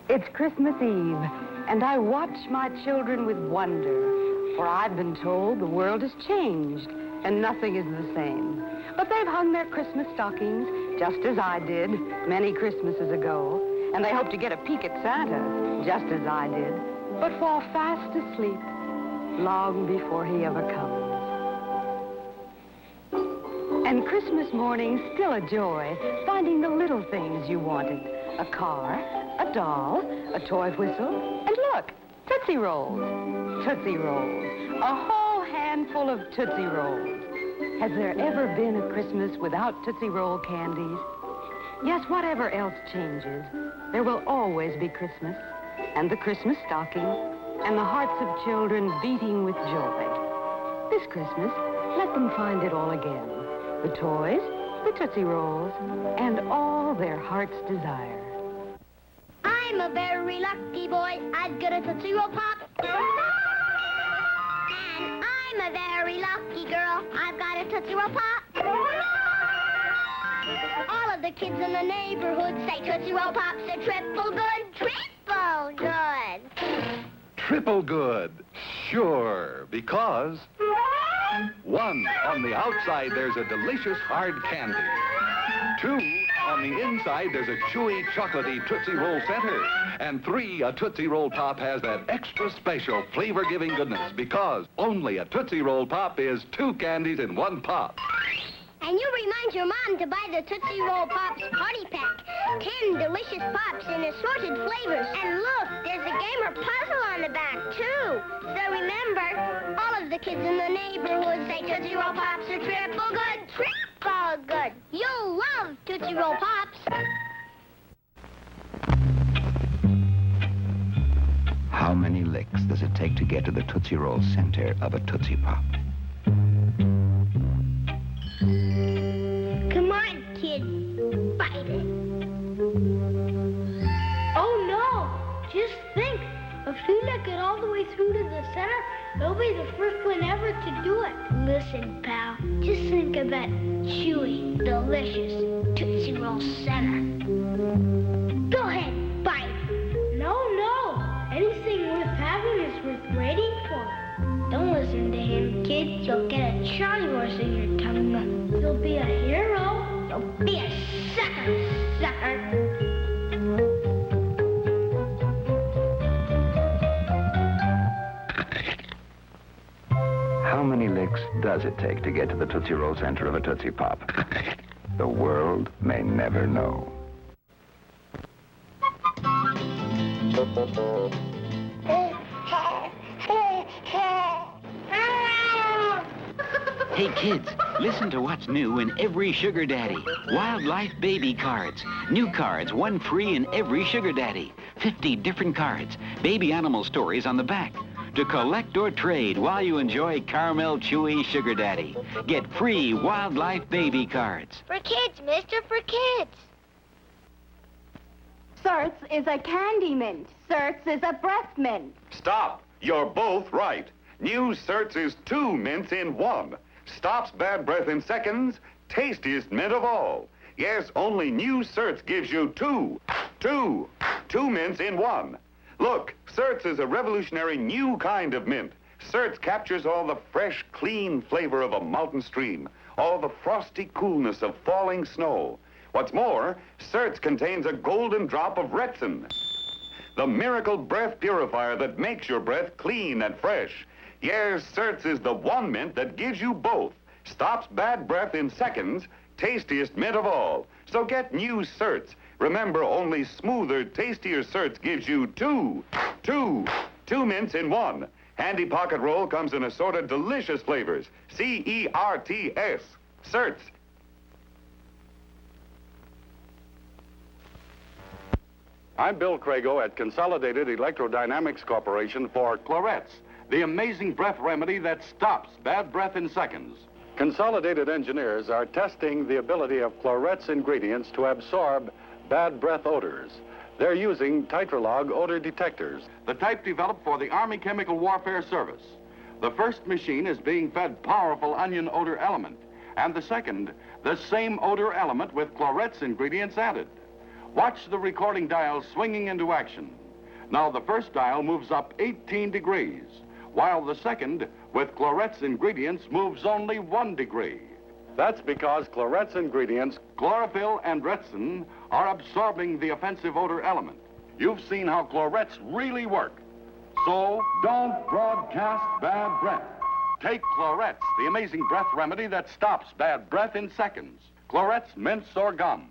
It's Christmas Eve, and I watch my children with wonder, for I've been told the world has changed, and nothing is the same. But they've hung their Christmas stockings, just as I did many Christmases ago, and they hope to get a peek at Santa, just as I did, but fall fast asleep long before he ever comes. And Christmas morning's still a joy, finding the little things you wanted. A car, a doll, a toy whistle, and look, Tootsie Rolls. Tootsie Rolls. A whole handful of Tootsie Rolls. Has there ever been a Christmas without Tootsie Roll candies? Yes, whatever else changes, there will always be Christmas, and the Christmas stocking, and the hearts of children beating with joy. This Christmas, let them find it all again. The toys, the Tootsie Rolls, and all their heart's desire. I'm a very lucky boy. I've got a Tootsie Roll Pop. And I'm a very lucky girl. I've got a Tootsie Roll Pop. All of the kids in the neighborhood say Tootsie Roll Pop's a triple good. Triple good. Triple good. Sure, because... 1, on the outside, there's a delicious hard candy. 2, on the inside, there's a chewy, chocolatey Tootsie Roll center. And 3, a Tootsie Roll Pop has that extra special flavor-giving goodness because only a Tootsie Roll Pop is 2 candies in 1 pop. And you remind your mom to buy the Tootsie Roll Pops Party Pack. 10 delicious pops in assorted flavors. And look, there's a game or puzzle on the back, too. So remember, all of the kids in the neighborhood say Tootsie Roll Pops are triple good. Triple good. You'll love Tootsie Roll Pops. How many licks does it take to get to the Tootsie Roll center of a Tootsie Pop? Come on, kid. Bite it. Oh, no. Just think. If you lick it all the way through to the center, you'll be the first one ever to do it. Listen, pal. Just think of that chewy, delicious Tootsie Roll center. Go ahead, bite. No. Anything worth having is worth waiting for. Don't listen to him, kid. You'll get a Charlie horse in your tongue. You'll be a hero. You'll be a sucker. How many licks does it take to get to the Tootsie Roll center of a Tootsie Pop? The world may never know. Hey, kids, listen to what's new in every Sugar Daddy. Wildlife baby cards. New cards, 1 free in every Sugar Daddy. 50 different cards. Baby animal stories on the back. to collect or trade while you enjoy Caramel Chewy Sugar Daddy. Get free Wildlife Baby cards. For kids, mister, for kids. Certs is a candy mint. Certs is a breath mint. Stop. You're both right. New Certs is 2 mints in 1. Stops bad breath in seconds. Tastiest mint of all. Yes, only New Certs gives you 2 mints in 1. Look, Certs is a revolutionary new kind of mint. Certs captures all the fresh, clean flavor of a mountain stream, all the frosty coolness of falling snow. What's more, Certs contains a golden drop of Retsin, the miracle breath purifier that makes your breath clean and fresh. Yes, Certs is the one mint that gives you both. Stops bad breath in seconds, tastiest mint of all. So get new Certs. Remember, only smoother, tastier Certs gives you 2 mints in 1. Handy pocket roll comes in assorted delicious flavors. C-E-R-T-S. Certs. I'm Bill Crago at Consolidated Electrodynamics Corporation for Chlorets, the amazing breath remedy that stops bad breath in seconds. Consolidated engineers are testing the ability of Chlorets ingredients to absorb bad breath odors. They're using Titralog odor detectors, the type developed for the Army Chemical Warfare Service. The first machine is being fed powerful onion odor element, and the second, the same odor element with Chlorets ingredients added. Watch the recording dial swinging into action. Now the first dial moves up 18 degrees, while the second, with Chlorets ingredients, moves only 1 degree. That's because Chlorets ingredients, chlorophyll and Retsin, are absorbing the offensive odor element. You've seen how Chlorets really work. So don't broadcast bad breath. Take Chlorets, the amazing breath remedy that stops bad breath in seconds. Chlorets, mints, or gum.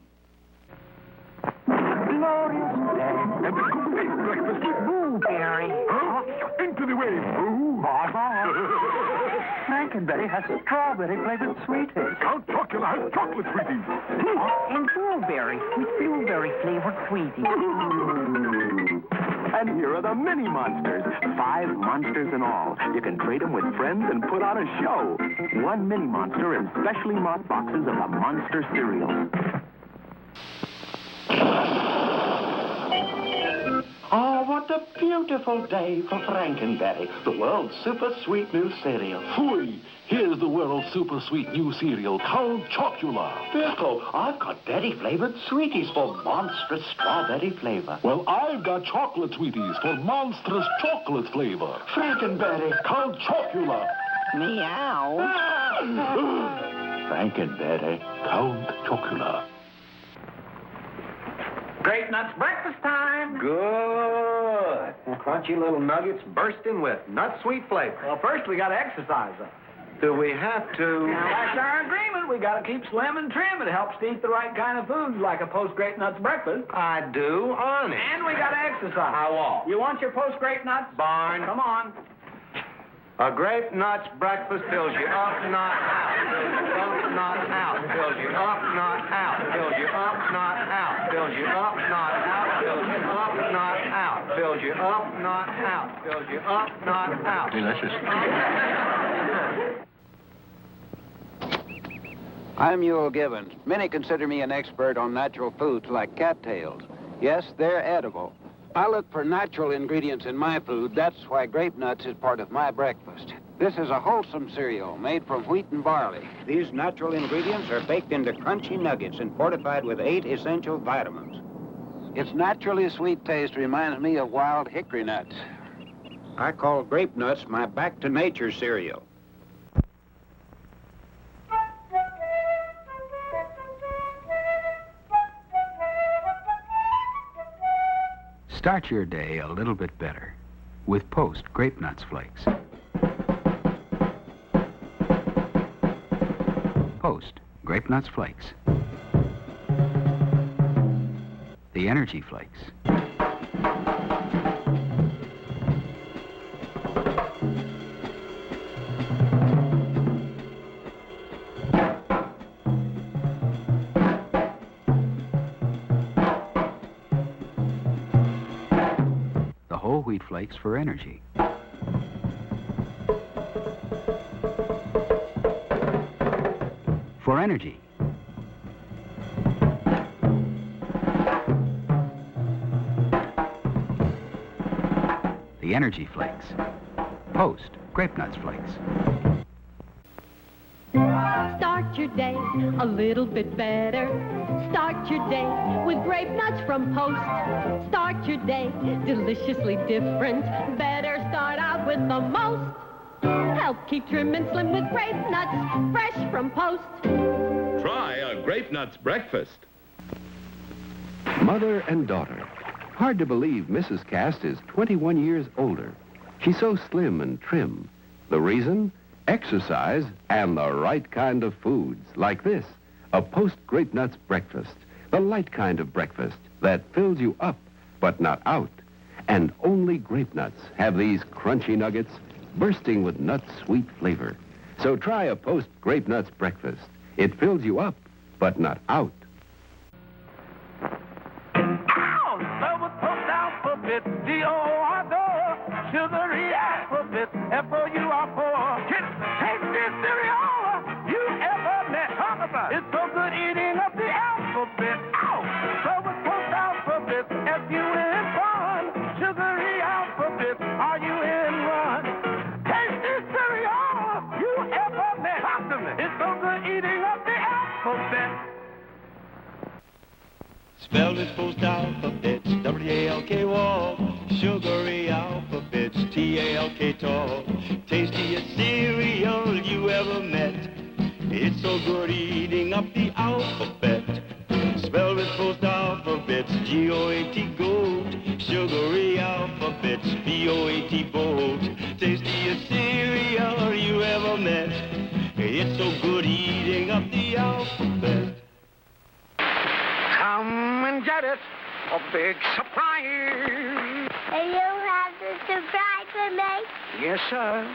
Glorious day. And the complete breakfast with Boo, Gary. Huh? Into the way, Boo. Bye-bye. Frankenberry has strawberry-flavored sweeties. Count Chocula has chocolate sweeties. And Blueberry with blueberry-flavored sweeties. And here are the mini monsters. 5 monsters in all. You can trade them with friends and put on a show. 1 mini monster in specially marked boxes of the Monster cereal. Oh, what a beautiful day for Frankenberry, the world's super sweet new cereal. Phooey! Here's the world's super sweet new cereal, Count Chocula. Bisco, I've got berry-flavored sweeties for monstrous strawberry flavor. Well, I've got chocolate sweeties for monstrous chocolate flavor. Frankenberry. Count Chocula. Meow. Frankenberry, Count Chocula. Grape Nuts breakfast time. Good. Crunchy little nuggets bursting with nut sweet flavor. Well, first we got to exercise them. Do we have to? Now, that's our agreement. We got to keep slim and trim. It helps to eat the right kind of food, like a post-Grape Nuts breakfast. I do, honest. And we got to exercise. How often? You want your post-Grape Nuts? Barn. Come on. A Grape Nuts breakfast fills you up, not out. Fills you up, not out. Fills you up, not out. Fills you up, not out. Fills you up, not out. Fills you up, not out. Fills you up, not out. Fills you up, not out. Delicious. I'm Ewell Gibbons. Many consider me an expert on natural foods like cattails. Yes, they're edible. I look for natural ingredients in my food. That's why Grape Nuts is part of my breakfast. This is a wholesome cereal made from wheat and barley. These natural ingredients are baked into crunchy nuggets and fortified with 8 essential vitamins. Its naturally sweet taste reminds me of wild hickory nuts. I call Grape Nuts my back-to-nature cereal. Start your day a little bit better with Post Grape Nuts Flakes. Post Grape Nuts Flakes. The Energy Flakes. Whole wheat flakes for energy. for energy. The Energy Flakes. Post Grape Nuts Flakes. Start your day a little bit better. Start your day with Grape Nuts from Post. Start your day deliciously different. Better start out with the most. Help keep trim and slim with Grape Nuts, fresh from Post. Try a Grape Nuts breakfast. Mother and daughter. Hard to believe Mrs. Cast is 21 years older. She's so slim and trim. The reason? Exercise and the right kind of foods, like this, a Post Grape Nuts breakfast, the light kind of breakfast that fills you up, but not out. And only Grape Nuts have these crunchy nuggets bursting with nut sweet flavor. So try a Post Grape Nuts breakfast. It fills you up, but not out. Sugary alphabet, F-O-U-R-4. Taste this cereal you ever met. Talk about it. It's so good eating up the alphabet. Ow! So it's post alphabet, F-U-N fun. Sugary alphabet, R-U-N run. Taste this cereal you ever met. Talk to me. It's so good eating up the alphabet. Spell this post alphabet, W-A-L-K-W-A-L. Sugary alphabets, T-A-L-K tall. Tastiest cereal you ever met. It's so good eating up the alphabet. Spell with post alphabets, G-O-A-T goat. Sugary alphabets, B-O-A-T boat. Tastiest cereal you ever met. It's so good eating up the alphabet. Come and get it. A big surprise. And you have the surprise for me? Yes, sir.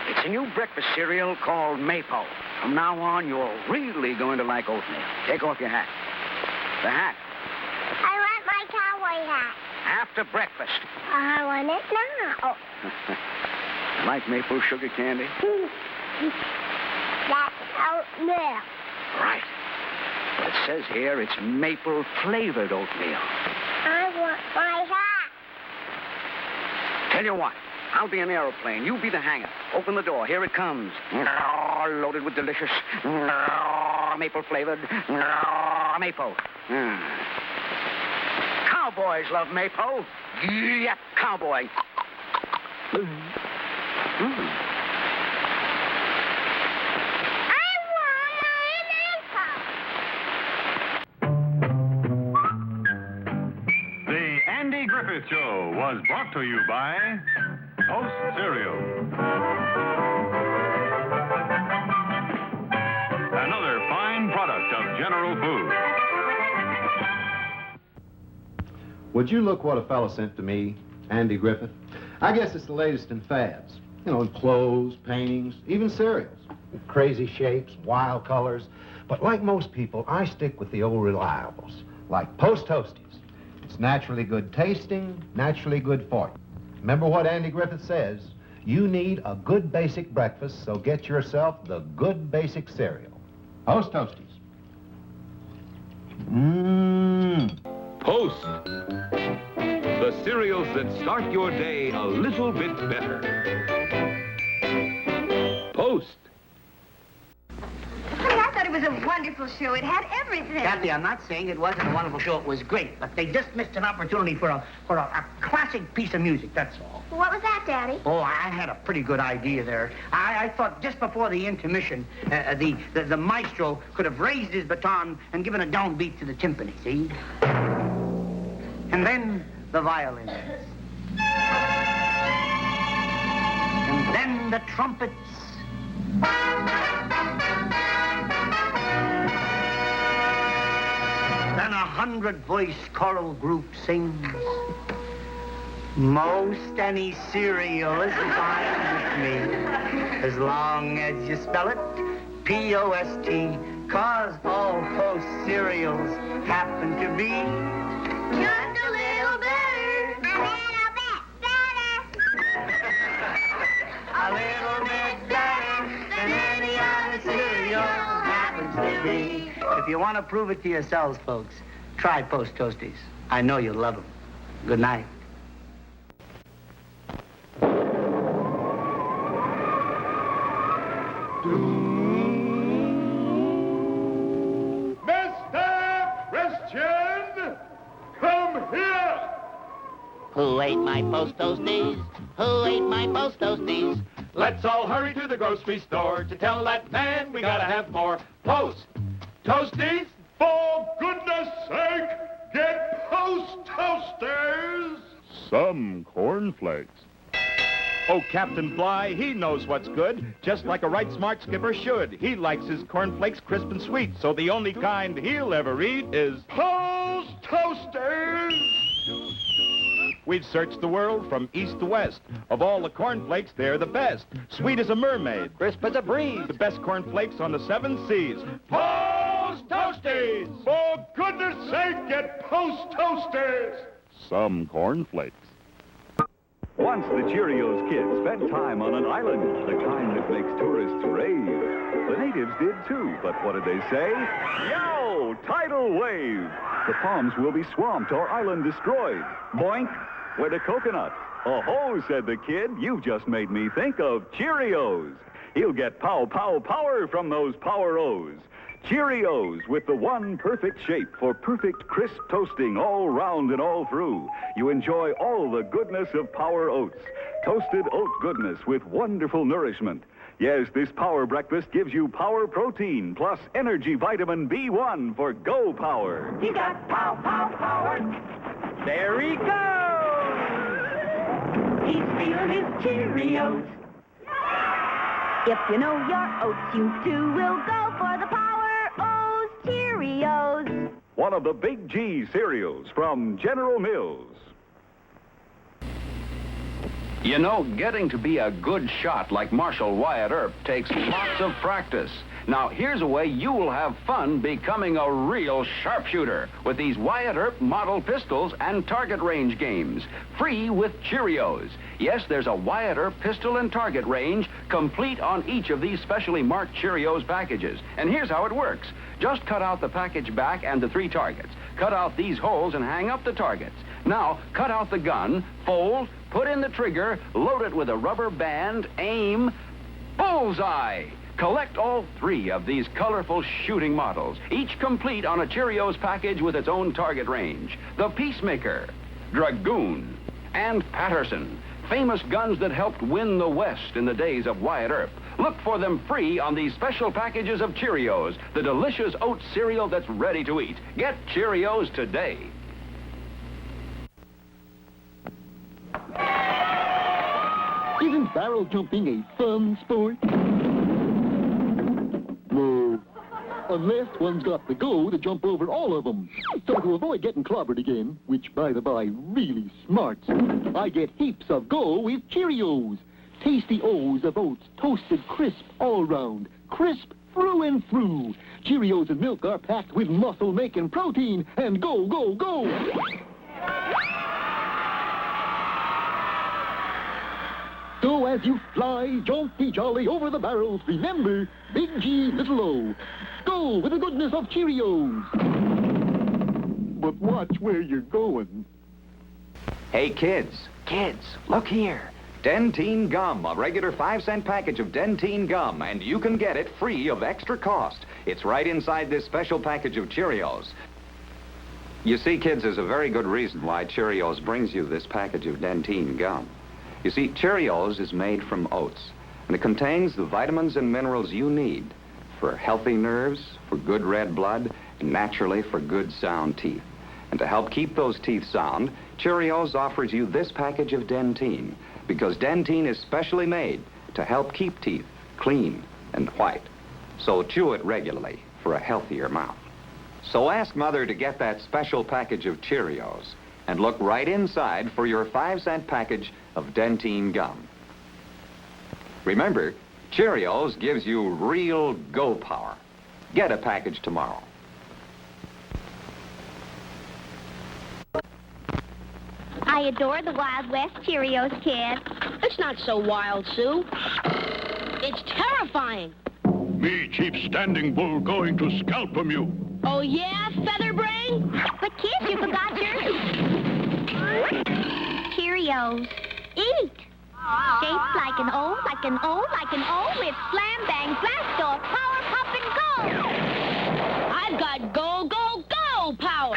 It's a new breakfast cereal called Maple. From now on, you're really going to like oatmeal. Take off your hat. The hat. I want my cowboy hat. After breakfast. I want it now. You like maple sugar candy? That's oatmeal. Right. But it says here it's maple-flavored oatmeal. I want my hat. Tell you what, I'll be an aeroplane. You be the hangar. Open the door. Here it comes. Loaded with delicious maple-flavored maple. Cowboys love maple. Yep, cowboy. Andy Griffith Show was brought to you by Post Cereal. Another fine product of General Foods. Would you look what a fella sent to me, Andy Griffith? I guess it's the latest in fads. You know, in clothes, paintings, even cereals. With crazy shapes, wild colors. But like most people, I stick with the old reliables, like Post Toasties. It's naturally good tasting, naturally good for you. Remember what Andy Griffith says, you need a good basic breakfast, so get yourself the good basic cereal. Post Toasties. Post. The cereals that start your day a little bit better. Post. I thought it was a wonderful show. It had everything. Kathy, I'm not saying it wasn't a wonderful show. It was great, but they just missed an opportunity for a classic piece of music, that's all. What was that, Daddy? Oh, I had a pretty good idea there. I thought just before the intermission, the maestro could have raised his baton and given a downbeat to the timpani, see? And then the violins. And then the trumpets. Then 100-voice choral group sings. Most any cereal is fine with me, as long as you spell it P-O-S-T, 'cause all Post cereals happen to be just a little better. A little bit better than any other cereal happens with me. If you want to prove it to yourselves, folks, try Post Toasties. I know you'll love them. Good night. Mr. Christian, come here. Who ate my Post Toasties? Who ate my Post Toasties? Let's all hurry to the grocery store to tell that man we gotta have more Post Toasties. For goodness sake, get Post Toasters. Some cornflakes. Oh, Captain Fly, he knows what's good, just like a right smart skipper should. He likes his cornflakes crisp and sweet, so the only kind he'll ever eat is Post Toasters. We've searched the world from east to west. Of all the cornflakes, they're the best. Sweet as a mermaid, crisp as a breeze. The best cornflakes on the 7 seas. Post Toasties. For goodness sake, get Post Toasters. Some cornflakes. Once the Cheerios kids spent time on an island, the kind that makes tourists rave. The natives did too, but what did they say? Yo! Tidal wave! The palms will be swamped or island destroyed. Boink! Went a coconut. Oh-ho, said the kid, you've just made me think of Cheerios. He'll get pow, pow, power from those Power-O's. Cheerios, with the one perfect shape for perfect crisp toasting all round and all through. You enjoy all the goodness of Power Oats. Toasted oat goodness with wonderful nourishment. Yes, this Power Breakfast gives you Power Protein plus Energy Vitamin B1 for Go Power. He got pow, pow, power. There he goes! He's feeling his Cheerios. If you know your oats, you too will go for the Power-O's Cheerios. One of the Big G cereals from General Mills. You know, getting to be a good shot like Marshal Wyatt Earp takes lots of practice. Now, here's a way you will have fun becoming a real sharpshooter with these Wyatt Earp model pistols and target range games. Free with Cheerios. Yes, there's a Wyatt Earp pistol and target range complete on each of these specially marked Cheerios packages. And here's how it works. Just cut out the package back and the 3 targets. Cut out these holes and hang up the targets. Now, cut out the gun, fold, put in the trigger, load it with a rubber band, aim, bullseye! Collect all 3 of these colorful shooting models, each complete on a Cheerios package with its own target range. The Peacemaker, Dragoon, and Patterson, famous guns that helped win the West in the days of Wyatt Earp. Look for them free on these special packages of Cheerios, the delicious oat cereal that's ready to eat. Get Cheerios today. Isn't barrel jumping a fun sport? No. Unless one's got the go to jump over all of them. So to avoid getting clobbered again, which, by the by, really smarts, I get heaps of go with Cheerios. Tasty O's of oats, toasted crisp all round. Crisp through and through. Cheerios and milk are packed with muscle-making protein. And go, go, go! So as you fly, jump, be jolly over the barrels, remember, Big G, little O. Go with the goodness of Cheerios. But watch where you're going. Hey, kids, look here. Dentyne Gum, a regular 5-cent package of Dentyne Gum, and you can get it free of extra cost. It's right inside this special package of Cheerios. You see, kids, there's a very good reason why Cheerios brings you this package of Dentyne Gum. You see, Cheerios is made from oats, and it contains the vitamins and minerals you need for healthy nerves, for good red blood, and naturally for good sound teeth. And to help keep those teeth sound, Cheerios offers you this package of Dentyne, because Dentyne is specially made to help keep teeth clean and white. So chew it regularly for a healthier mouth. So ask Mother to get that special package of Cheerios, and look right inside for your 5-cent package of Dentyne Gum. Remember, Cheerios gives you real go power. Get a package tomorrow. I adore the Wild West Cheerios, kid. It's not so wild, Sue. It's terrifying. Me, Chief Standing Bull, going to scalp 'em you. Oh, yeah, Featherbrain? But, kids, you forgot your... Cheerios. Eat. Shaped like an O, like an O, like an O, with slam, bang, blast off, power, pop, and go. I've got go, go, go power.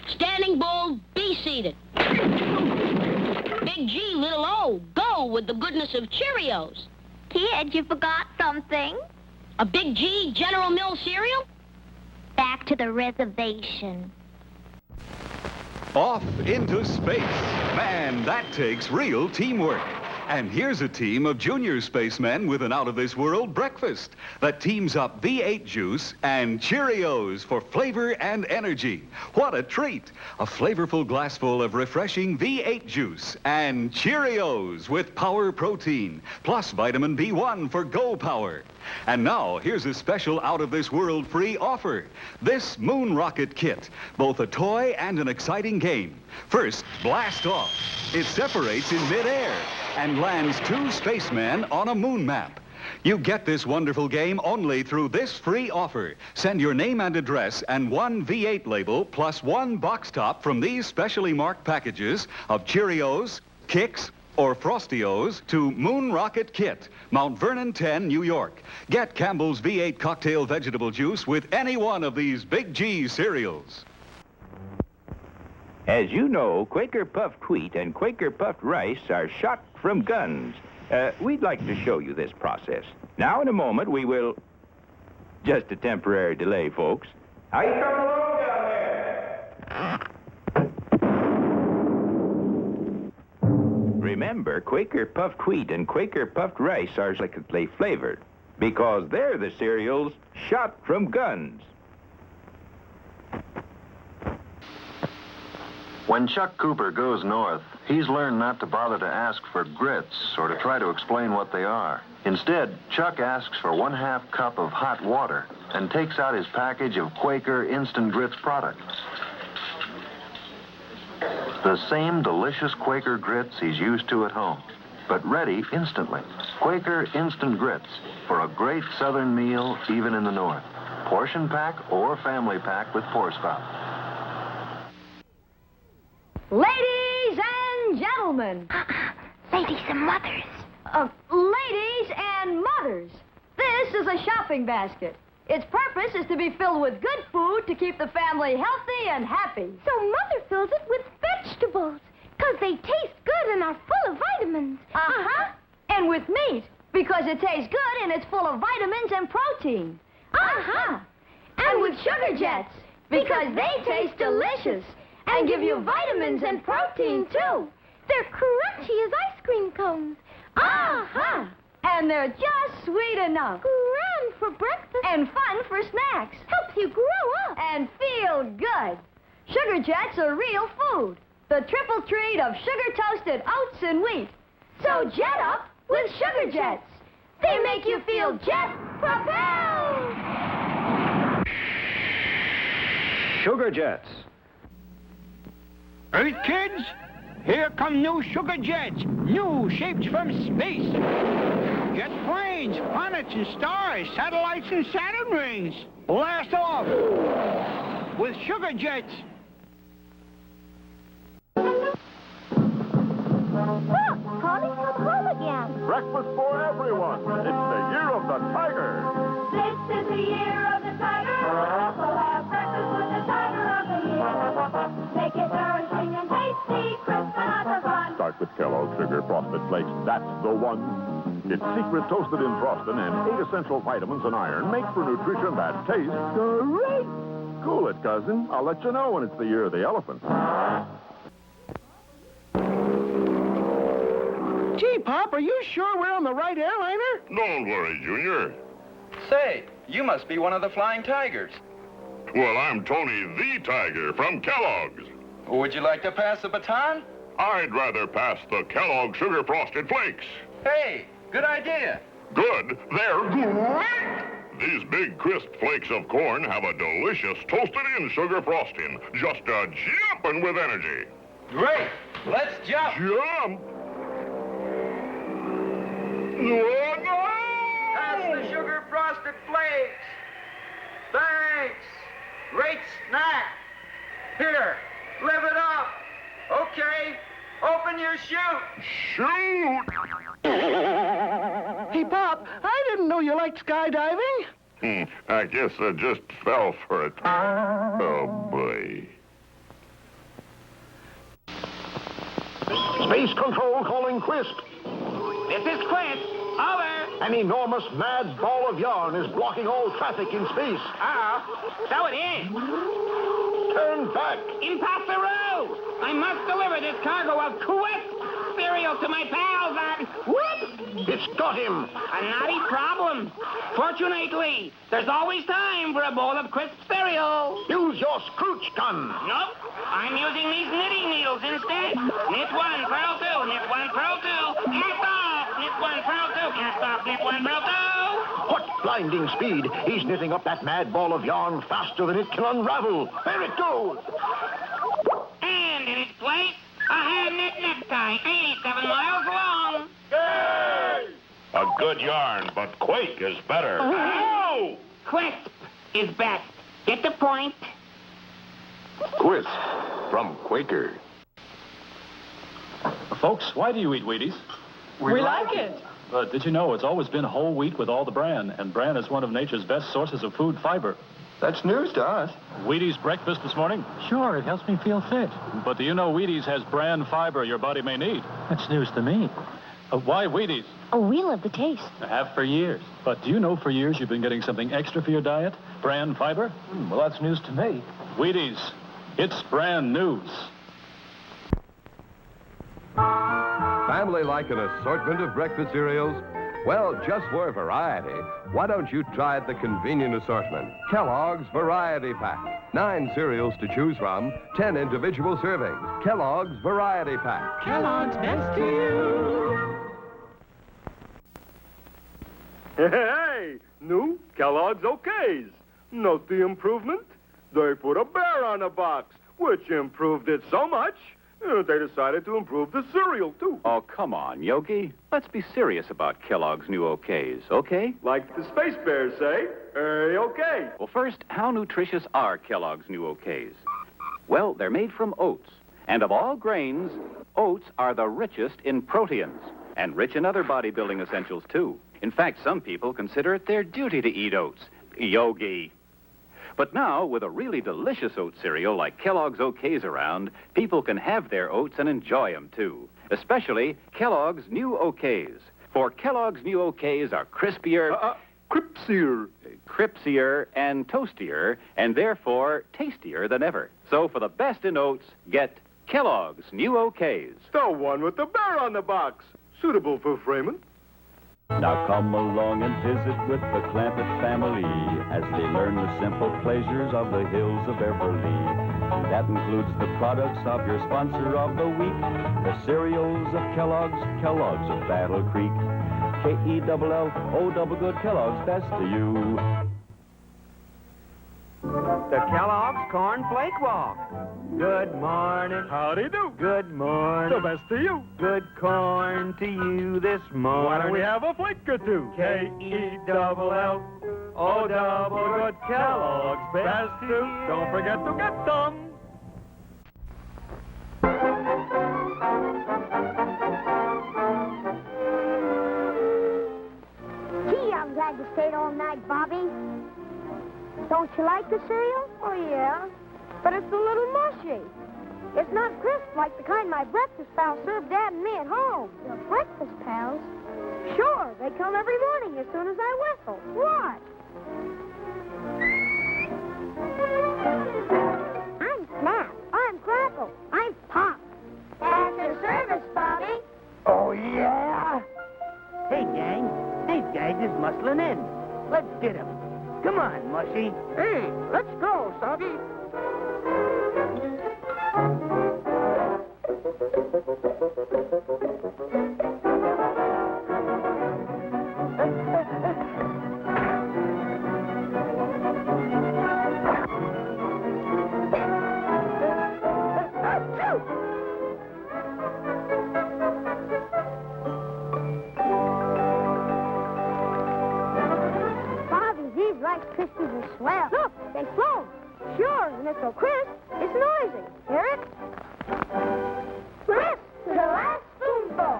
Standing Bull, be seated. Big G, little O, go with the goodness of Cheerios. Kid, you forgot something. A Big G General Mills cereal? Back to the reservation. Off into space. Man, that takes real teamwork. And here's a team of junior spacemen with an out-of-this-world breakfast that teams up V8 juice and Cheerios for flavor and energy. What a treat! A flavorful glassful of refreshing V8 juice and Cheerios with power protein, plus vitamin B1 for Go Power. And now, here's a special out-of-this-world free offer. This Moon Rocket Kit, both a toy and an exciting game. First, blast off. It separates in midair and lands 2 spacemen on a moon map. You get this wonderful game only through this free offer. Send your name and address and 1 V8 label plus 1 box top from these specially marked packages of Cheerios, Kix, or Frostios to Moon Rocket Kit, Mount Vernon 10, New York. Get Campbell's V8 cocktail vegetable juice with any one of these Big G cereals. As you know, Quaker puffed wheat and Quaker puffed rice are shot from guns. We'd like to show you this process. Now, in a moment, we will... Just a temporary delay, folks. How you coming along down there? Remember, Quaker puffed wheat and Quaker puffed rice are delicately flavored because they're the cereals shot from guns. When Chuck Cooper goes north, he's learned not to bother to ask for grits or to try to explain what they are. Instead, Chuck asks for 1/2 cup of hot water and takes out his package of Quaker Instant Grits products. The same delicious Quaker grits he's used to at home, but ready instantly. Quaker Instant Grits for a great southern meal even in the north. Portion pack or family pack with pour spout. Ladies and gentlemen. Ladies and mothers. Ladies and mothers. This is a shopping basket. Its purpose is to be filled with good food to keep the family healthy and happy. So Mother fills it with vegetables, because they taste good and are full of vitamins. Uh-huh. And with meat, because it tastes good and it's full of vitamins and protein. Uh-huh. And with sugar jets, because they taste delicious and give you vitamins and protein, too. They're crunchy as ice cream cones. Uh-huh. And they're just sweet enough. Grand for breakfast. And fun for snacks. Helps you grow up. And feel good. Sugar Jets are real food. The triple treat of sugar-toasted oats and wheat. So jet up with Sugar Jets. They make you feel jet propelled. Sugar Jets. Hey, kids, here come new Sugar Jets, new shapes from space. Jet planes, planets and stars, satellites and Saturn rings. Blast off with Sugar Jets. Look, Connie's come home again. Breakfast for everyone. It's the year of the tiger. This is the year of the tiger. We'll have breakfast with the tiger of the year. Make it nourishing and tasty, crisp and lots of fun. Start with Kellogg's Sugar Frosted Flakes. That's the one. It's secret toasted in frosting and 8 essential vitamins and iron make for nutrition that tastes great. Cool it, cousin. I'll let you know when it's the year of the elephant. Gee, Pop, are you sure we're on the right airliner? Don't worry, Junior. Say, you must be one of the Flying Tigers. Well, I'm Tony the Tiger from Kellogg's. Would you like to pass the baton? I'd rather pass the Kellogg Sugar Frosted Flakes. Hey, good idea. Good? They're great! These big crisp flakes of corn have a delicious toasted-in sugar frosting. Just a jumping with energy. Great. Let's jump. Jump! Pass the sugar frosting. snack. Here, live it up. Okay, open your chute. Shoot! Hey, Pop, I didn't know you liked skydiving. I guess I just fell for it. Oh, boy. Space Control calling Quisp. This is Quint. Over. An enormous mad ball of yarn is blocking all traffic in space. So it is. Turn back. Impossible! I must deliver this cargo of Quisp cereal to my pals on... Whoop! It's got him. A naughty problem. Fortunately, there's always time for a bowl of Quisp cereal. Use your Scrooge gun. Nope. I'm using these knitting needles instead. Knit one, purl two, knit one, purl two. Cast off! Knit one, purl two. Cast off, knit one, purl two. What blinding speed. He's knitting up that mad ball of yarn faster than it can unravel. There it goes. And in its place, a hand-knit necktie, 87 miles long. Hey! A good yarn, but Quake is better. Oh! Quisp is best. Get the point? Quisp from Quaker. Folks, why do you eat Wheaties? We like it. But did you know it's always been whole wheat with all the bran, and bran is one of nature's best sources of food fiber. That's news to us. Wheaties breakfast this morning? Sure, it helps me feel fit. But do you know Wheaties has bran fiber your body may need? That's news to me. Why Wheaties? Oh, we love the taste. I have for years. But do you know for years you've been getting something extra for your diet? Bran fiber? Well, that's news to me. Wheaties. It's brand news. Family like an assortment of breakfast cereals? Well, just for variety, why don't you try the convenient assortment? Kellogg's Variety Pack. 9 cereals to choose from, 10 individual servings. Kellogg's Variety Pack. Kellogg's best to you. Hey, new Kellogg's Okays. Note the improvement? They put a bear on the box, which improved it so much, they decided to improve the cereal, too. Oh, come on, Yogi. Let's be serious about Kellogg's new Okays, okay? Like the Space Bears say, okay. Well, first, how nutritious are Kellogg's new Okays? Well, they're made from oats. And of all grains, oats are the richest in proteins and rich in other bodybuilding essentials, too. In fact, some people consider it their duty to eat oats. Yogi. But now, with a really delicious oat cereal like Kellogg's Okays around, people can have their oats and enjoy them, too. Especially Kellogg's new Okays. For Kellogg's new Okays are crispier... Cripsier and toastier, and therefore tastier than ever. So for the best in oats, get Kellogg's new Okays. The one with the bear on the box. Suitable for Freeman. Now come along and visit with the Clampett family as they learn the simple pleasures of the hills of Everly. That includes the products of your sponsor of the week, the cereals of Kellogg's, Kellogg's of Battle Creek. K-E-L-L-O double good Kellogg's, best to you. The Kellogg's Corn Flake Walk. Good morning. Howdy do. Good morning. The best to you. Good corn to you this morning. Why don't we have a flake or two? K-E-L-L-O double good Kellogg's, best to you. Don't forget to get them. Gee, I'm glad you stayed all night, Bobby. Don't you like the cereal? Oh, yeah. But it's a little mushy. It's not crisp like the kind my breakfast pals serve Dad and me at home. Your breakfast pals? Sure, they come every morning as soon as I whistle. What? I'm Snap. I'm Crackle. I'm Pop. At your service, Bobby. Oh, yeah? Hey, gang. These guys is muscling in. Let's get them. Come on, Mushy. Hey, let's go, Soggy. Krispies are swell. Look, they float. Sure, and it's so crisp, it's noisy. Hear it? Crisp to the last spoonful.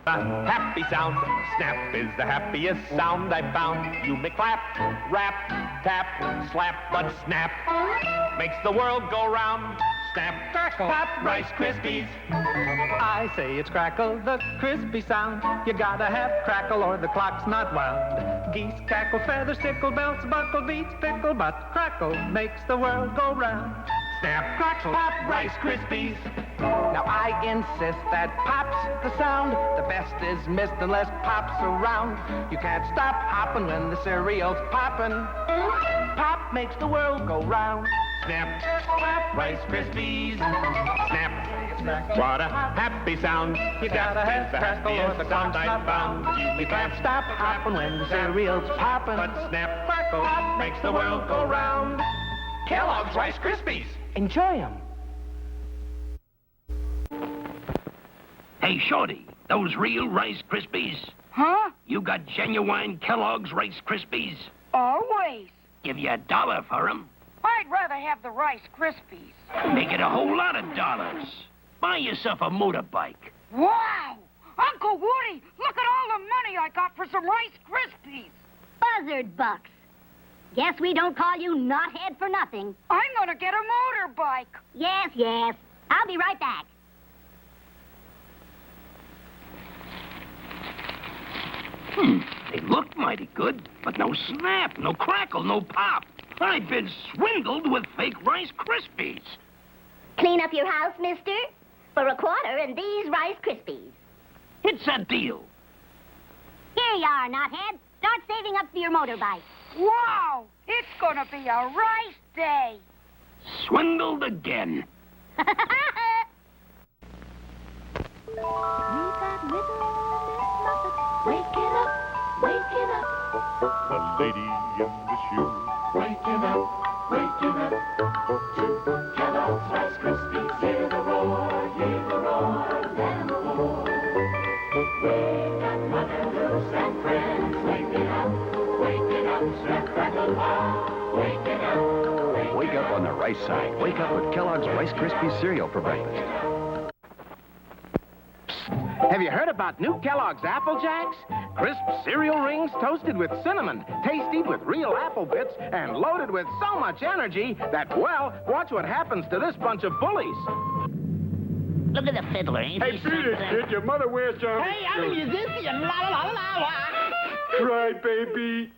A happy sound, snap is the happiest sound I've found. You may clap, rap, tap, slap, but snap makes the world go round. Snap, crackle, pop, Rice Krispies. I say it's crackle, the crispy sound. You gotta have crackle or the clock's not wound. Geese cackle, feathers tickle, belts buckle, beats pickle, but crackle makes the world go round. Snap, crackle, pop, Rice Krispies. Now I insist that pop's the sound. The best is missed unless pop's around. You can't stop hopping when the cereal's popping. Pop makes the world go round. Snap, pop, Rice Krispies. Snap, what a happy sound. You gotta have the crackle or happiest the sound clock's I've not found. You can't stop hopping when the cereal's popping. But snap, crackle, pop makes the world go round. Kellogg's Rice Krispies. Enjoy them. Hey, Shorty, those real Rice Krispies? Huh? You got genuine Kellogg's Rice Krispies? Always. Give you $1 for 'em. I'd rather have the Rice Krispies. Make it a whole lot of dollars. Buy yourself a motorbike. Wow! Uncle Woody, look at all the money I got for some Rice Krispies. Buzzard bucks. Guess we don't call you knothead for nothing. I'm gonna get a motorbike. Yes, yes. I'll be right back. They look mighty good, but no snap, no crackle, no pop. I've been swindled with fake Rice Krispies. Clean up your house, mister, for $1 and these Rice Krispies. It's a deal. Here you are, knothead. Start saving up for your motorbike. Wow! It's gonna be a rice day. Swindled again. Waking up, waking up. The lady in the shoe. Waking up to Kellogg's Rice Krispies. Hear the roar, then the roar. We've got Mother Goose and friends. Waking up, snap, crackle, pop. Waking up. Wake up on the right side. Wake up with Kellogg's Rice Krispies cereal for breakfast. Have you heard about new Kellogg's Apple Jacks? Crisp cereal rings toasted with cinnamon, tasty with real apple bits, and loaded with so much energy that, well, watch what happens to this bunch of bullies. Look at the fiddler, ain't Hey, he beat it, something? kid. Your mother wears some... Hey, I'm a musician. La la la la la. Cry, baby.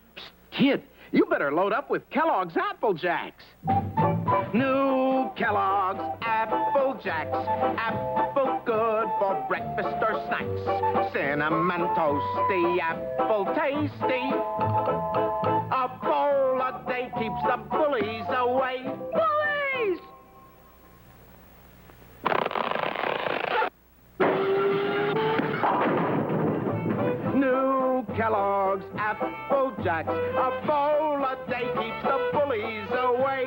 Kid, you better load up with Kellogg's Apple Jacks. New Kellogg's Apple Jacks. Apple good for breakfast or snacks. Cinnamon toasty, apple tasty. A bowl a day keeps the bullies away. Bullies! New Kellogg's Apple Jacks. A bowl a day keeps the bullies away.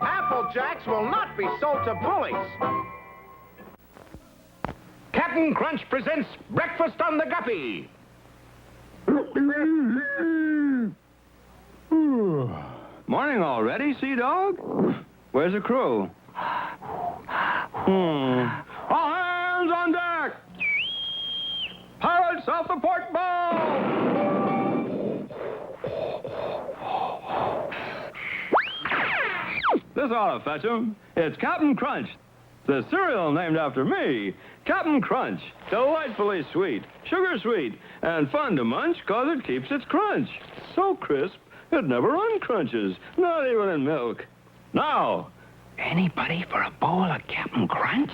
Apple Jacks will not be sold to bullies. Captain Crunch presents Breakfast on the Guppy. Morning already, Sea Dog? Where's the crew? All hands on deck! Pirates off the port bow! This ought to fetch 'em. It's Captain Crunch, the cereal named after me. Captain Crunch, delightfully sweet, sugar sweet, and fun to munch 'cause it keeps its crunch. So crisp, it never uncrunches, not even in milk. Now, Anybody for a bowl of Captain Crunch?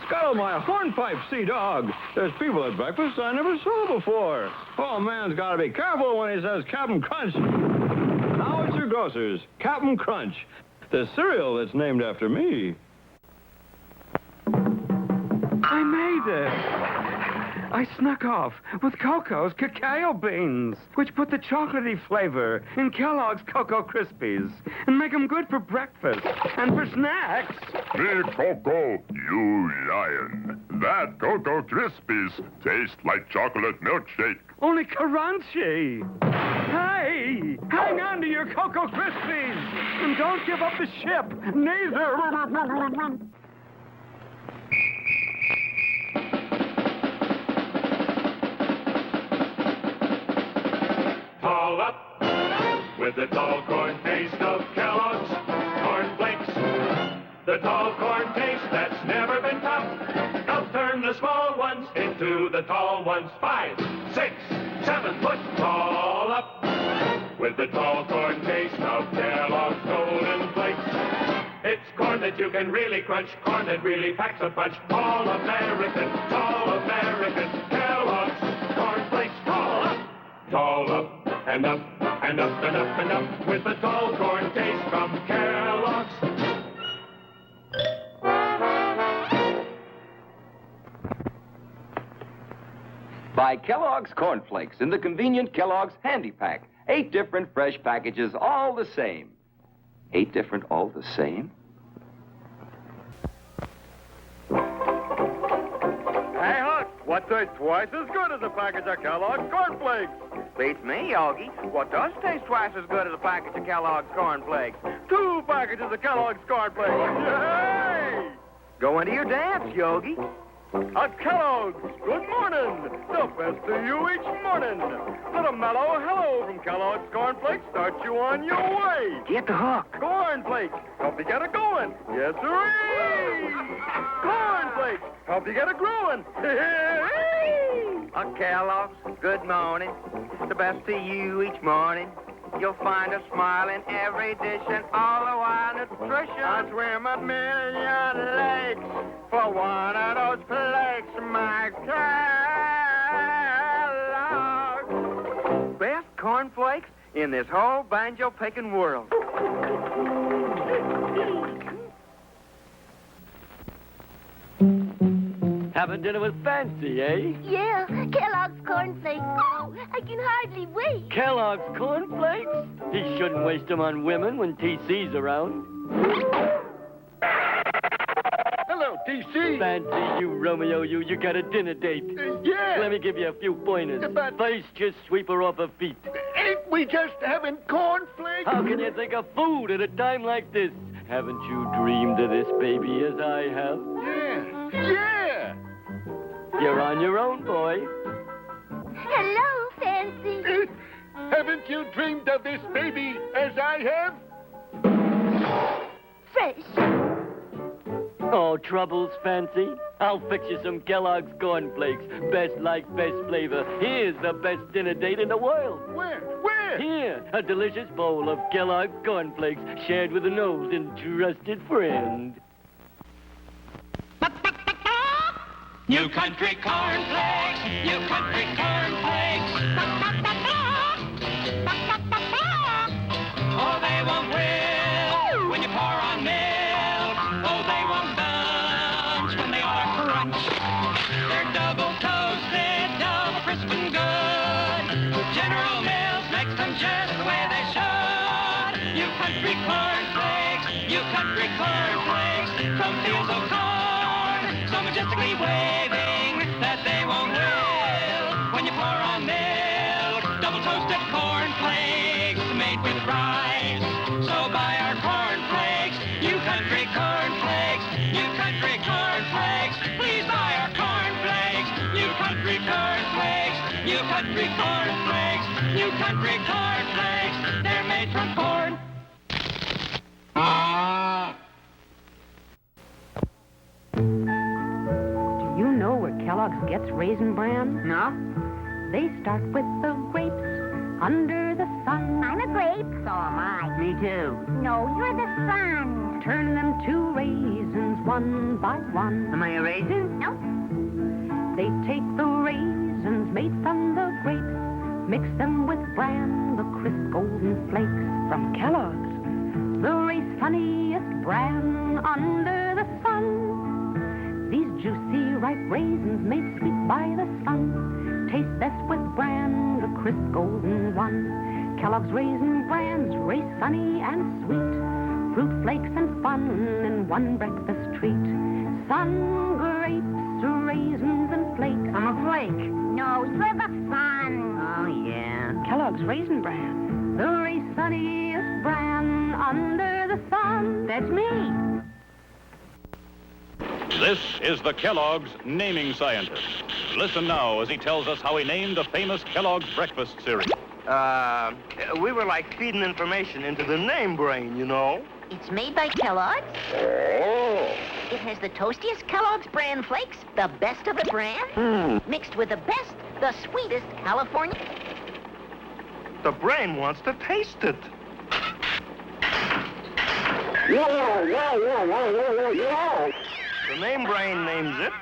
scuttle my hornpipe, Sea Dog. There's people at breakfast I never saw before. Oh, man's got to be careful when he says Captain Crunch. Now it's your grocer's, Captain Crunch, the cereal that's named after me. I made it. I snuck off with Coco's cacao beans, which put the chocolatey flavor in Kellogg's Cocoa Krispies and make them good for breakfast and for snacks. Big Coco, you lion. That Cocoa Krispies taste like chocolate milkshake. Only crunchy. Hey, hang on to your Cocoa Krispies and don't give up the ship, neither. Tall up with the tall corn taste of Kellogg's Corn Flakes. The tall corn taste that's never been topped. Help turn the small ones into the tall ones. 5, 6, 7 foot tall up with the tall corn taste of Kellogg's Golden Flakes. It's corn that you can really crunch, corn that really packs a punch. All American, Kellogg's Corn Flakes. Tall up and up and up and up and up with the tall corn taste from Kellogg's. Buy Kellogg's Corn Flakes in the convenient Kellogg's Handy Pack. 8 different fresh packages, all the same. 8 different, all the same? Hey, Huck, what tastes twice as good as a package of Kellogg's Corn Flakes? Beats me, Yogi. What does taste twice as good as a package of Kellogg's Corn Flakes? 2 packages of Kellogg's Corn Flakes. Yay! Go into your dance, Yogi. At Kellogg's, good morning. The best to you each morning. Let a mellow hello from Kellogg's Corn Flakes start you on your way. Get the hook. Corn Flakes, help you get it going. Yes, sirree. Corn Flakes, help you get it growing. Kellogg's, good morning. The best to you each morning. You'll find a smile in every dish and all the while nutrition. I swim a million lakes for one of those flakes, my Kellogg's. Best cornflakes in this whole banjo-picking world. Having dinner with Fancy, eh? Yeah, Kellogg's Corn Flakes. Oh, I can hardly wait. Kellogg's Corn Flakes? He shouldn't waste them on women when TC's around. Hello, TC. Fancy, you Romeo, you got a dinner date. Yeah. Let me give you a few pointers. But First, just sweep her off her feet. Ain't we just having corn flakes? How can you think of food at a time like this? Haven't you dreamed of this baby as I have? Yeah. You're on your own, boy. Hello, Fancy. Haven't you dreamed of this baby as I have? Fresh. Oh, troubles, Fancy? I'll fix you some Kellogg's Corn Flakes. Best like, best flavor. Here's the best dinner date in the world. Where? Here, a delicious bowl of Kellogg's Corn Flakes shared with an old and trusted friend. New Country Corn Flakes, New Country Corn Flakes. Oh, they won't will when you pour on milk. Oh, they won't bunch when they are crunched. They're double toasted, double crisp and good. General Mills makes them just the way they should. New Country Corn Flakes, New Country Corn Flakes. From fields of corn, so majestically waving that they won't will when you pour on milk. Double toasted corn flakes made with rice. So buy our corn flakes, New Country Corn Flakes, New Country Corn Flakes. Please buy our corn flakes, New Country Corn Flakes, New Country Corn Flakes, New Country Corn Flakes. They're made from corn. Do you know where Kellogg's gets Raisin Bran? No? They start with the grapes under the sun. I'm a grape. So am I. Me too. No, you're the sun. Turn them to raisins one by one. Am I a raisin? No. They take the raisins made from the grapes, mix them with bran, the crisp golden flakes from Kellogg's. The race funniest bran under the sun. These juicy, ripe raisins made sweet by the sun. Taste best with bran, the crisp golden one. Kellogg's Raisin Bran's race sunny and sweet. Fruit flakes and fun in one breakfast treat. Sun, grapes, raisins, and flakes. I'm a flake. No, Sliver Fun. Oh, yeah. Kellogg's Raisin Bran, the race sunniest bran under the sun. That's me. This is the Kellogg's naming scientist. Listen now as he tells us how he named a famous Kellogg's breakfast cereal. We were like feeding information into the name brain, you know. It's made by Kellogg's. Oh. It has the toastiest Kellogg's bran flakes, the best of the brand, mixed with the best, the sweetest California. The brain wants to taste it. The name brain names it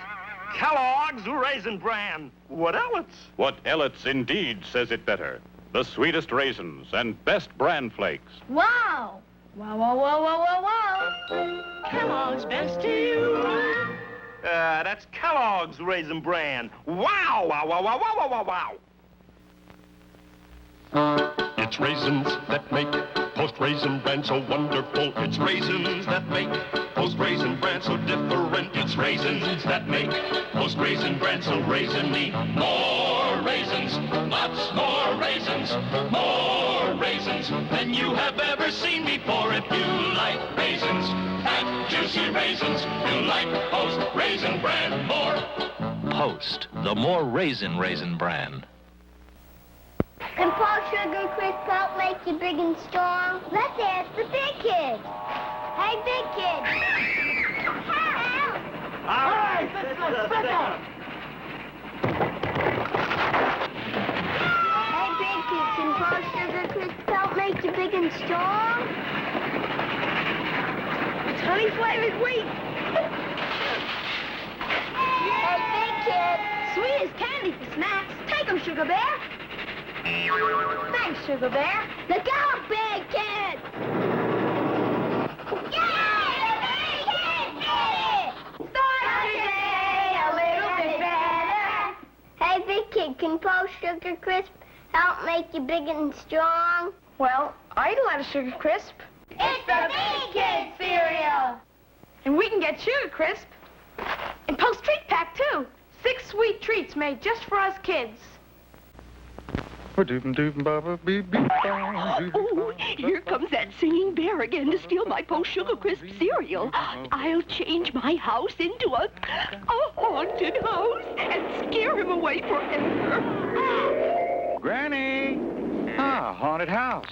Kellogg's Raisin Bran. What else? What else indeed says it better? The sweetest raisins and best bran flakes. Wow! Wow, wow, wow, wow, wow, wow. Kellogg's best to you. That's Kellogg's Raisin Bran. Wow, wow, wow, wow, wow, wow, wow, wow. It's raisins that make Post Raisin Bran so wonderful. It's raisins that make Post Raisin Bran so different. It's raisins that make Post Raisin Bran so raisiny. More raisins, lots more raisins, more raisins than you have ever seen before. If you like raisins, fat, juicy raisins, you like Post Raisin Bran more. Post, the more Raisin Bran. Can Paul Sugar Crisp help make you big and strong? Let's ask the big kid. Hey, big kid. Help! All right, sit down. Hey, big kid, can Paul Sugar Crisp help make you big and strong? It's honey-flavored wheat. Hey, big kid. Sweet as candy for snacks. Take 'em, Sugar Bear. Thanks, Sugar Bear. Look out, big kid! Hey, big kid, can Paul Sugar Crisp help make you big and strong? Well, I eat a lot of Sugar Crisp. It's the Big Kid cereal! And we can get Sugar Crisp. And Post Treat Pack, too. 6 sweet treats made just for us kids. Oh, here comes that singing bear again to steal my Post Sugar Crisp cereal. I'll change my house into a haunted house and scare him away forever. Granny! Ah, haunted house.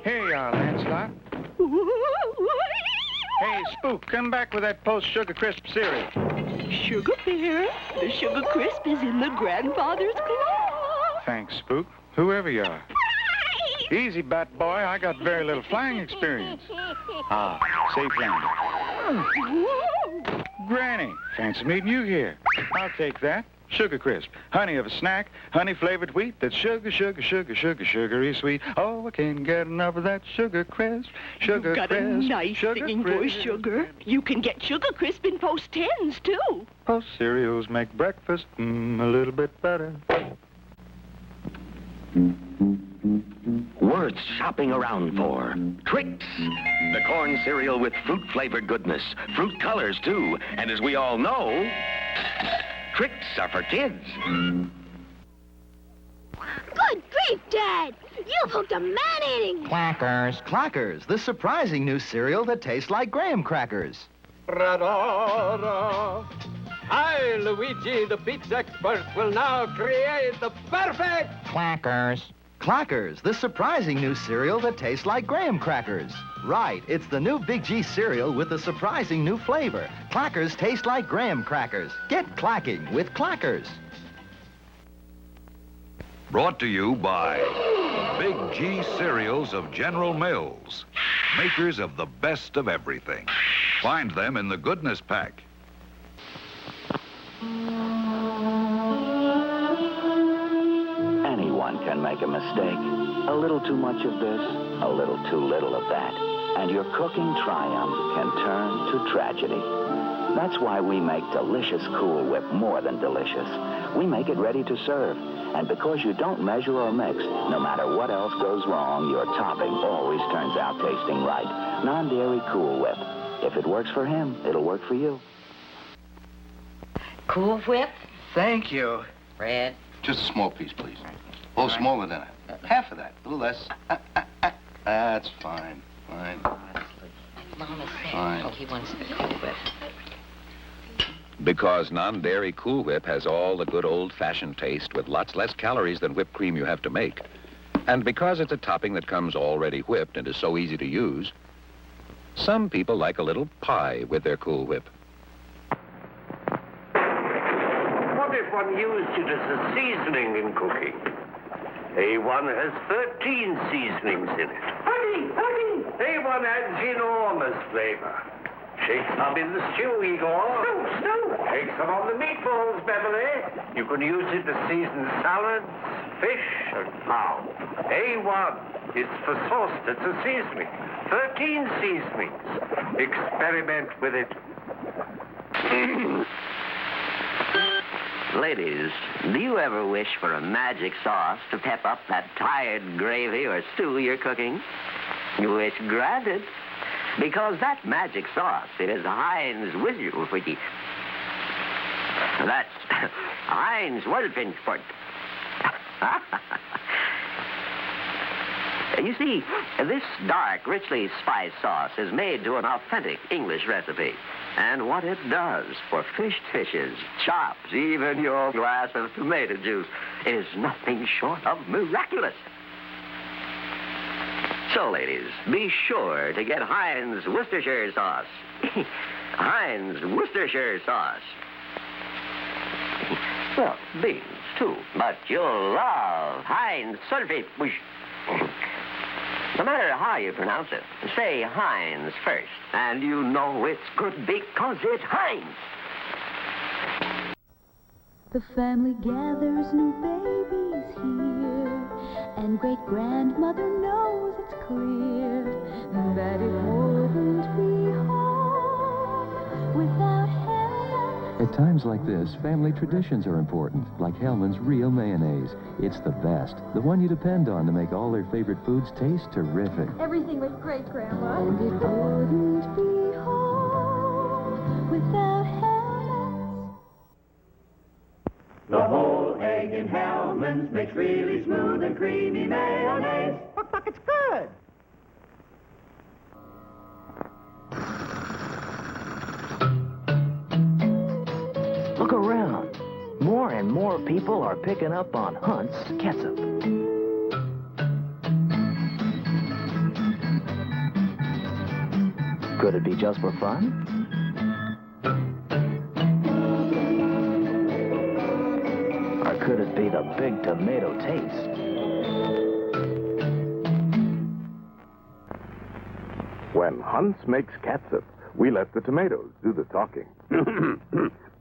Here you are, Lancelot. Hey, Spook, come back with that Post Sugar Crisp cereal. Sugar Bear, the Sugar Crisp is in the grandfather's claw. Thanks, Spook. Whoever you are. Easy, Bat Boy. I got very little flying experience. Ah, safe landing. Granny, fancy meeting you here. I'll take that. Sugar Crisp. Honey of a snack. Honey-flavored wheat that's sugary sweet. Oh, I can't get enough of that Sugar Crisp. Sugar You've got Crisp. a nice singing voice, Sugar. You can get Sugar Crisp in Post 10s, too. Post cereals make breakfast a little bit better. Worth shopping around for. Trix, the corn cereal with fruit-flavored goodness. Fruit colors, too. And as we all know, Trix are for kids. Good grief, Dad! You've hooked a man-eating... Clackers, the surprising new cereal that tastes like graham crackers. I, Luigi, the pizza expert, will now create the perfect... Clackers, the surprising new cereal that tastes like graham crackers. Right, it's the new Big G cereal with a surprising new flavor. Clackers taste like graham crackers. Get clacking with Clackers. Brought to you by Big G Cereals of General Mills, makers of the best of everything. Find them in the Goodness Pack. Anyone can make a mistake. A little too much of this, a little too little of that. And your cooking triumph can turn to tragedy. That's why we make delicious Cool Whip more than delicious. We make it ready to serve. And because you don't measure or mix, no matter what else goes wrong, your topping always turns out tasting right. Non-dairy Cool Whip. If it works for him, it'll work for you. Cool Whip? Thank you. Fred? Just a small piece, please. Oh, smaller than that. Half of that. A little less. That's fine. Fine. Mama said, Fine. oh, he wants the Cool Whip. Because non-dairy Cool Whip has all the good old-fashioned taste with lots less calories than whipped cream you have to make. And because it's a topping that comes already whipped and is so easy to use, some people like a little pie with their Cool Whip. What if one used it as a seasoning in cooking? A1 has 13 seasonings in it. Honey! A1 adds enormous flavor. Shake some in the stew, Igor. No. Shake some on the meatballs, Beverly. You can use it to season salads, fish, and fowl. A1 is for sauce that's a seasoning. 13 seasonings. Experiment with it. Ladies, do you ever wish for a magic sauce to pep up that tired gravy or stew you're cooking? You wish granted. Because that magic sauce, it is Heinz Wizarding. That's Heinz Wizarding. You see, this dark, richly spiced sauce is made to an authentic English recipe. And what it does for fished fishes, chops, even your glass of tomato juice is nothing short of miraculous. So, ladies, be sure to get Heinz Worcestershire sauce. Heinz Worcestershire sauce. Well, beans, too. But you'll love Heinz Sulfate. No matter how you pronounce it, say Heinz first, and you know it's good because it's Heinz. The family gathers, new babies here, and great-grandmother knows it's clear that it wouldn't be home without Hellmann's. At times like this, family traditions are important, like Hellmann's Real Mayonnaise. It's the best, the one you depend on to make all their favorite foods taste terrific. Everything was great, Grandma. And it wouldn't be home without Hellmann's. The whole egg in Hellmann's makes really smooth and creamy mayonnaise. Look, it's good. Look around. More and more people are picking up on Hunt's ketchup. Could it be just for fun? Or could it be the big tomato taste? When Hunt's makes catsup, we let the tomatoes do the talking.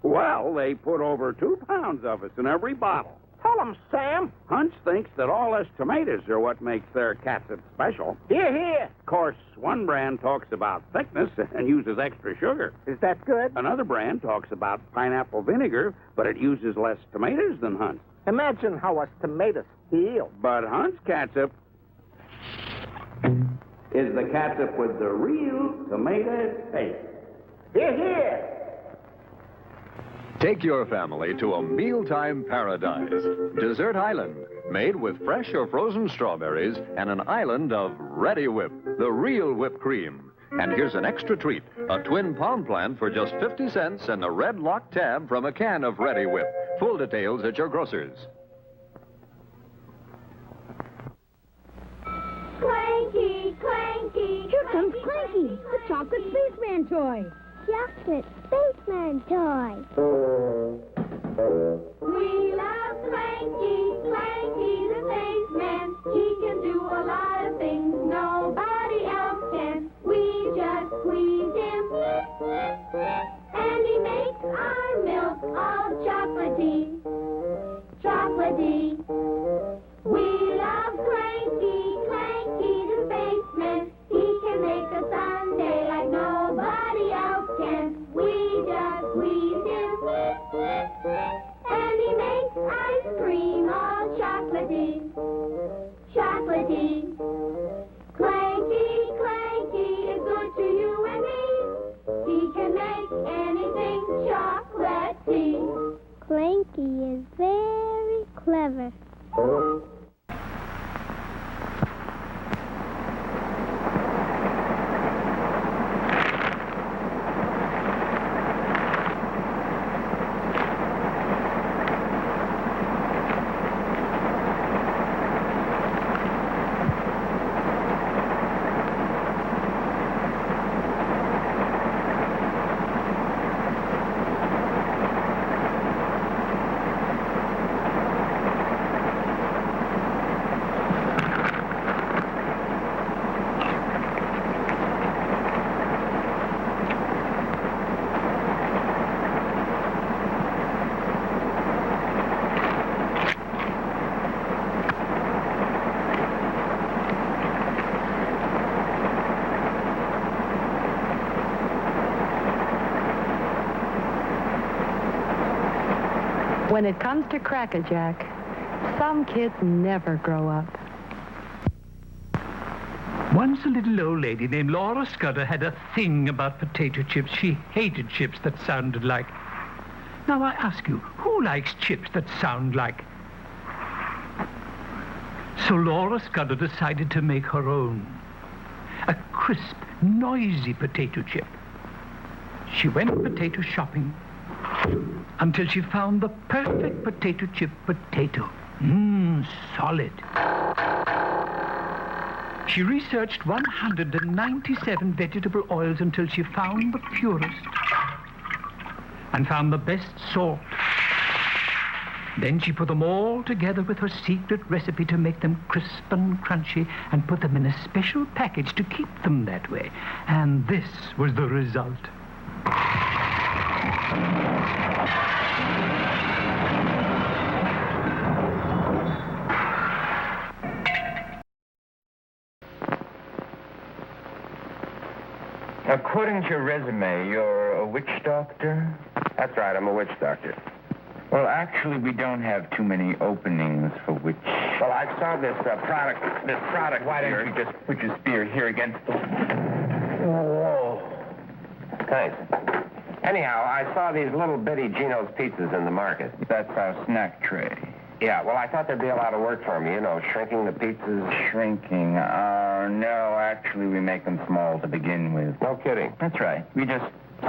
Well, they put over 2 pounds of us in every bottle. Tell them, Sam. Hunt's thinks that all us tomatoes are what makes their catsup special. Hear, hear. Of course, one brand talks about thickness and uses extra sugar. Is that good? Another brand talks about pineapple vinegar, but it uses less tomatoes than Hunt's. Imagine how us tomatoes feel. But Hunt's catsup is the catsup with the real tomato taste. Hear, hear. Take your family to a mealtime paradise. Dessert Island, made with fresh or frozen strawberries and an island of Ready Whip, the real whipped cream. And here's an extra treat, a twin palm plant for just 50 cents and a red lock tab from a can of Ready Whip. Full details at your grocer's. Clanky, Clanky. Here comes Clanky, the chocolate spaceman toy. Chocolate spaceman toy. We love Clanky, Clanky the spaceman. He can do a lot of things nobody else can. We just squeeze him, and he makes our milk all chocolatey, chocolatey. We love Clanky, Clanky the spaceman. He can make a sundae like nobody else can. We just chocolatey, chocolatey. Clanky, Clanky is good to you and me. He can make anything chocolatey. Clanky is very clever. When it comes to Cracker Jack, some kids never grow up. Once a little old lady named Laura Scudder had a thing about potato chips. She hated chips that sounded like... Now I ask you, who likes chips that sound like... So Laura Scudder decided to make her own. A crisp, noisy potato chip. She went potato shopping until she found the perfect potato chip potato. Solid. She researched 197 vegetable oils until she found the purest and found the best salt. Then she put them all together with her secret recipe to make them crisp and crunchy and put them in a special package to keep them that way. And this was the result. According to your resume, you're a witch doctor? That's right, I'm a witch doctor. Well, actually, we don't have too many openings for witch. Well, I saw this product. Why here. don't you just put your spear here against the... Whoa. Thanks. Anyhow, I saw these little bitty Gino's pizzas in the market. That's our snack tray. Yeah, well, I thought there'd be a lot of work for me, you know, shrinking the pizzas. Shrinking? No, actually, we make them small to begin with. No kidding. That's right. We just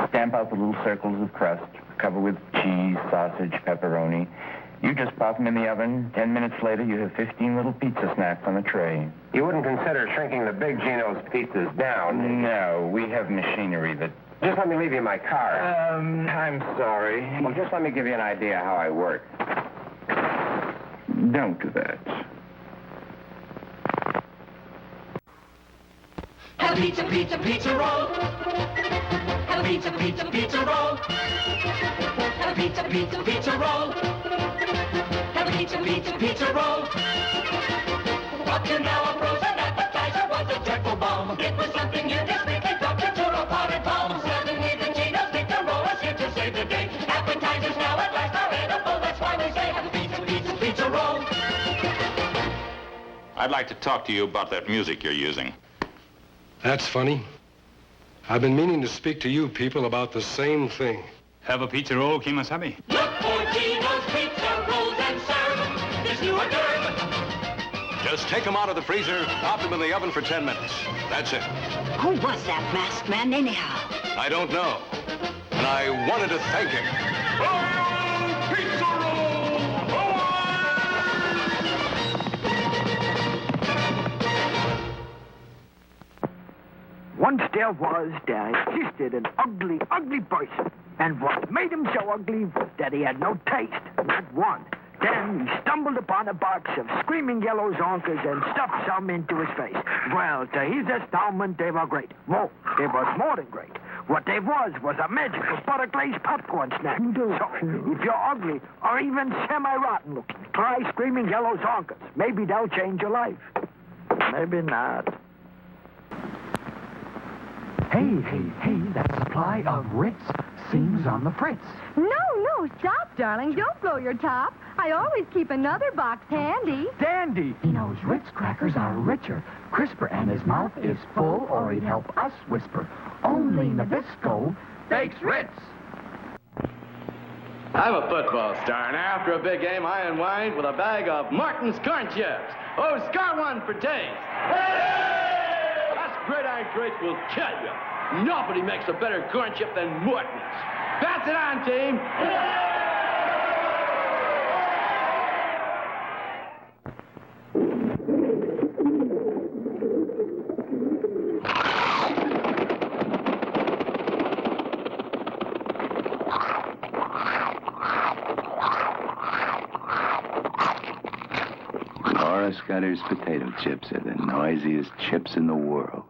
stamp out the little circles of crust, cover with cheese, sausage, pepperoni. You just pop them in the oven. 10 minutes later, you have 15 little pizza snacks on the tray. You wouldn't consider shrinking the big Gino's pizzas down? No, we have machinery that... Just let me leave you my car. I'm sorry. Well, just let me give you an idea how I work. Don't do that. Have a pizza, pizza, pizza roll. Have a pizza, pizza, pizza roll. Have a pizza, pizza, pizza roll. Have a pizza, pizza, pizza roll. Up to now, a frozen appetizer was a dreadful bomb. It was something you just make a doctor to a potted palm. Suddenly the Gino's pizza roll is here to save the day. Appetizers now at last are edible. That's why we say have a pizza, pizza, pizza roll. I'd like to talk to you about that music you're using. That's funny. I've been meaning to speak to you people about the same thing. Have a pizza roll, Kimasabi. Look for Gino's pizza rolls and serve this new hors d'oeuvre. Just take them out of the freezer, pop them in the oven for 10 minutes. That's it. Who was that masked man anyhow? I don't know. And I wanted to thank him. Pizza roll! Once there existed an ugly, ugly person. And what made him so ugly was that he had no taste, not one. Then he stumbled upon a box of screaming yellow zonkers and stuffed some into his face. Well, to his astoundment, they were great. Whoa, they was more than great. What they was a magical butter-glazed popcorn snack. So, if you're ugly or even semi-rotten looking, try screaming yellow zonkers. Maybe they'll change your life. Maybe not. Hey, that supply of Ritz sings on the Fritz. No, stop, darling. Don't blow your top. I always keep another box handy. Dandy! He knows Ritz crackers are richer, crisper, and his mouth is full, or he'd help us whisper. Only Nabisco bakes Ritz. I'm a football star, and after a big game, I unwind with a bag of Martin's corn chips. Oh, scar one for taste. Hey! Us gridiron greats will kill you. Nobody makes a better corn chip than Morton's. Pass it on, team. Laura Scudder's potato chips are the noisiest chips in the world.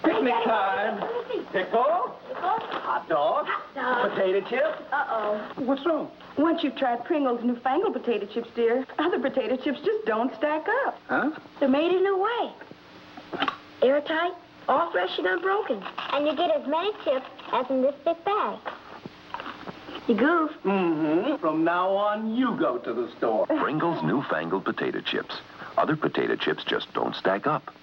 Picnic time. Pickle. Hot dog. Potato chips. Uh-oh. What's wrong? Once you've tried Pringles' newfangled potato chips, dear, other potato chips just don't stack up. Huh? They're made a new way. Airtight, all fresh and unbroken. And you get as many chips as in this big bag. You goof. Mm-hmm. From now on, you go to the store. Pringles newfangled potato chips. Other potato chips just don't stack up.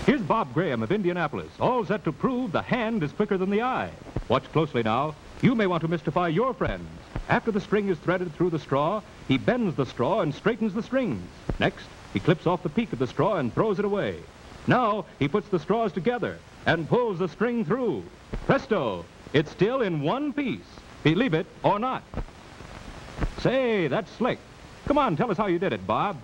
Here's Bob Graham of Indianapolis, all set to prove the hand is quicker than the eye. Watch closely now. You may want to mystify your friends. After the string is threaded through the straw, he bends the straw and straightens the strings. Next, he clips off the peak of the straw and throws it away. Now, he puts the straws together and pulls the string through. Presto! It's still in one piece. Believe it or not. Say, that's slick. Come on, tell us how you did it, Bob.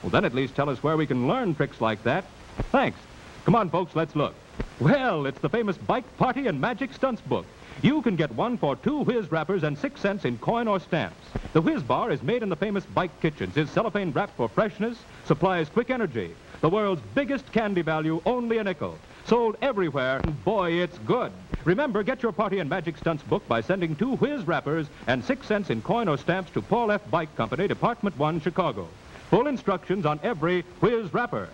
Well, then at least tell us where we can learn tricks like that. Thanks. Come on, folks, let's look. Well, it's the famous Bike Party and Magic Stunts book. You can get one for 2 whiz wrappers and 6 cents in coin or stamps. The whiz bar is made in the famous Bike Kitchens, is cellophane wrapped for freshness, supplies quick energy. The world's biggest candy value, only a nickel. Sold everywhere, and boy, it's good. Remember, get your Party and Magic Stunts book by sending 2 whiz wrappers and 6 cents in coin or stamps to Paul F. Bike Company, Department 1, Chicago. Full instructions on every whiz wrapper.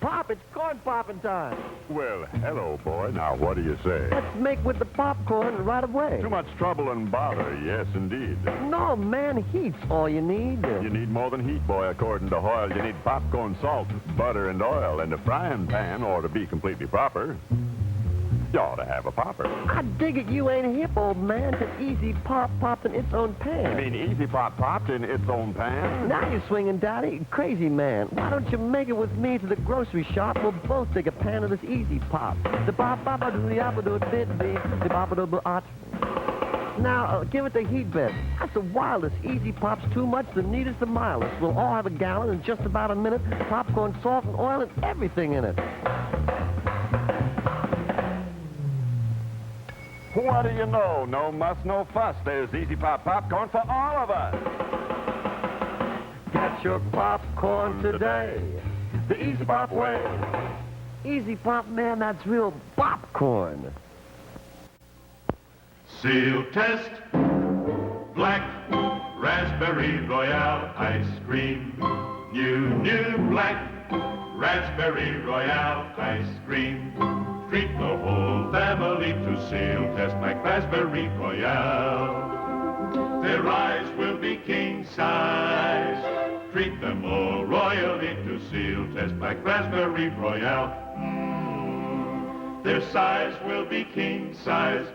Pop, it's corn popping time. Well, hello, boy. Now, what do you say? Let's make with the popcorn right away. Too much trouble and bother, yes, indeed. No, man, heat's all you need. You need more than heat, boy, according to Hoyle. You need popcorn, salt, butter, and oil, and the frying pan ought to be completely proper. You ought to have a popper. I dig it you ain't hip, old man, to Easy Pop popped in its own pan. You mean Easy Pop popped in its own pan? Now you're swinging, Daddy. Crazy man. Why don't you make it with me to the grocery shop? We'll both take a pan of this Easy Pop. The pop pop do the apple do bid be the pop do art. Now, give it the heat bed. That's the wildest. Easy Pop's too much, the neatest, the mildest. We'll all have a gallon in just about a minute. Popcorn, salt, and oil, and everything in it. What do you know? No muss, no fuss. There's Easy Pop popcorn for all of us. Get your popcorn today. The Easy Pop way. Easy Pop, man, that's real popcorn. Seal test. Black raspberry royale ice cream. New black raspberry royale ice cream. Treat the whole family to Seal Test Black Raspberry Royale. Their eyes will be king size. Treat them all royally to Seal Test Black Raspberry Royale. Their size will be king size.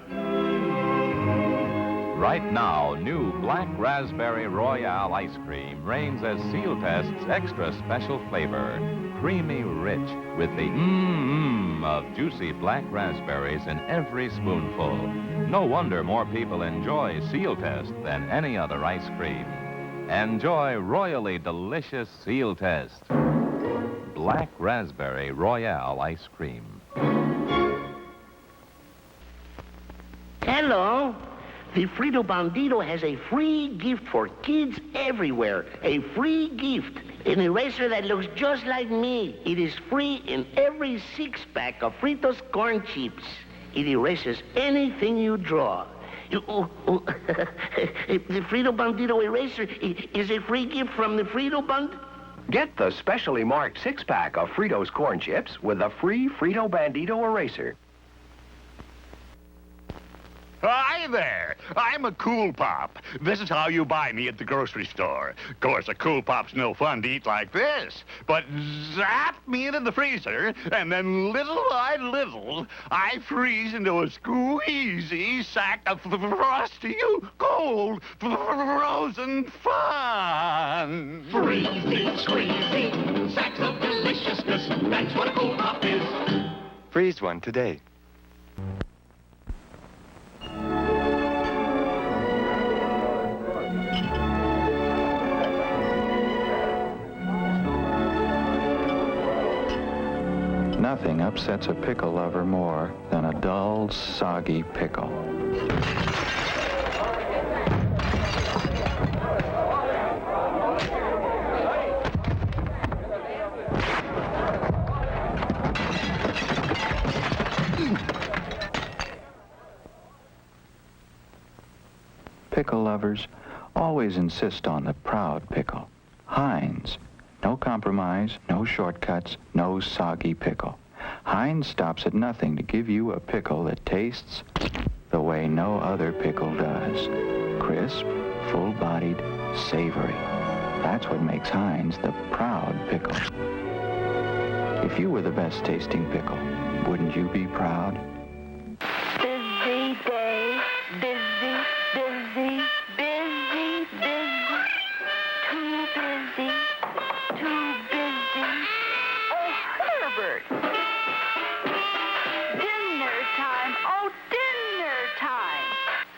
Right now, new Black Raspberry Royale ice cream reigns as Seal Test's extra special flavor. Creamy rich with the of juicy black raspberries in every spoonful. No wonder more people enjoy Seal Test than any other ice cream. Enjoy royally delicious Seal Test. Black Raspberry Royale ice cream. Hello. The Frito Bandito has a free gift for kids everywhere. A free gift. An eraser that looks just like me. It is free in every 6-pack of Fritos corn chips. It erases anything you draw. The Frito Bandito eraser is a free gift from the Frito Band... Get the specially marked 6-pack of Fritos corn chips with a free Frito Bandito eraser. Hi there. I'm a Cool Pop. This is how you buy me at the grocery store. Of course, a Cool Pop's no fun to eat like this. But zap me into the freezer, and then little by little, I freeze into a squeezy sack of frosty, cold, frozen fun. Freezy, squeezy, sacks of deliciousness. That's what a Cool Pop is. Freeze one today. Nothing upsets a pickle lover more than a dull, soggy pickle. Pickle lovers always insist on the proud pickle. Heinz. No compromise, no shortcuts, no soggy pickle. Heinz stops at nothing to give you a pickle that tastes the way no other pickle does. Crisp, full-bodied, savory. That's what makes Heinz the proud pickle. If you were the best tasting pickle, wouldn't you be proud? Busy day, busy, busy, busy, busy, too busy. Too busy. Oh, Herbert. Dinner time. Oh, dinner time.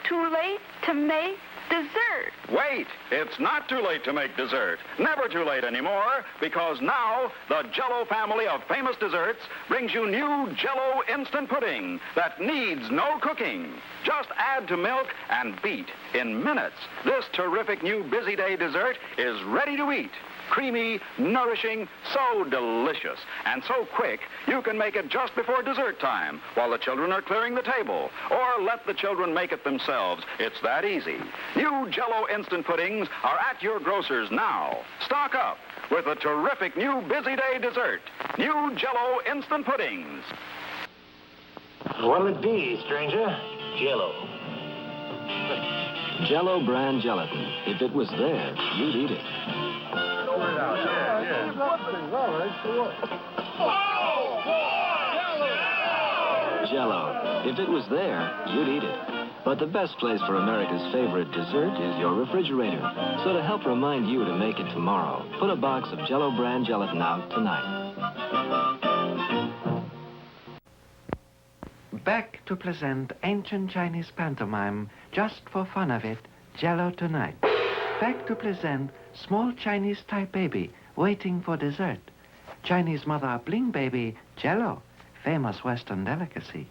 Too late to make dessert. Wait, it's not too late to make dessert. Never too late anymore, because now the Jell-O family of famous desserts brings you new Jell-O instant pudding that needs no cooking. Just add to milk and beat. In minutes, this terrific new busy day dessert is ready to eat. Creamy, nourishing, so delicious, and so quick, you can make it just before dessert time while the children are clearing the table. Or let the children make it themselves. It's that easy. New Jell-O instant puddings are at your grocer's now. Stock up with a terrific new busy day dessert. New Jell-O instant puddings. What'll it be, stranger? Jell-O. Jell-O brand gelatin. If it was there, you'd eat it. Jell-O. If it was there, you'd eat it. But the best place for America's favorite dessert is your refrigerator. So to help remind you to make it tomorrow, put a box of Jell-O brand gelatin out tonight. Back to present ancient Chinese pantomime, just for fun of it, Jell-O tonight. Back to present small Chinese type baby waiting for dessert. Chinese mother bling baby, Jell-O, famous Western delicacy.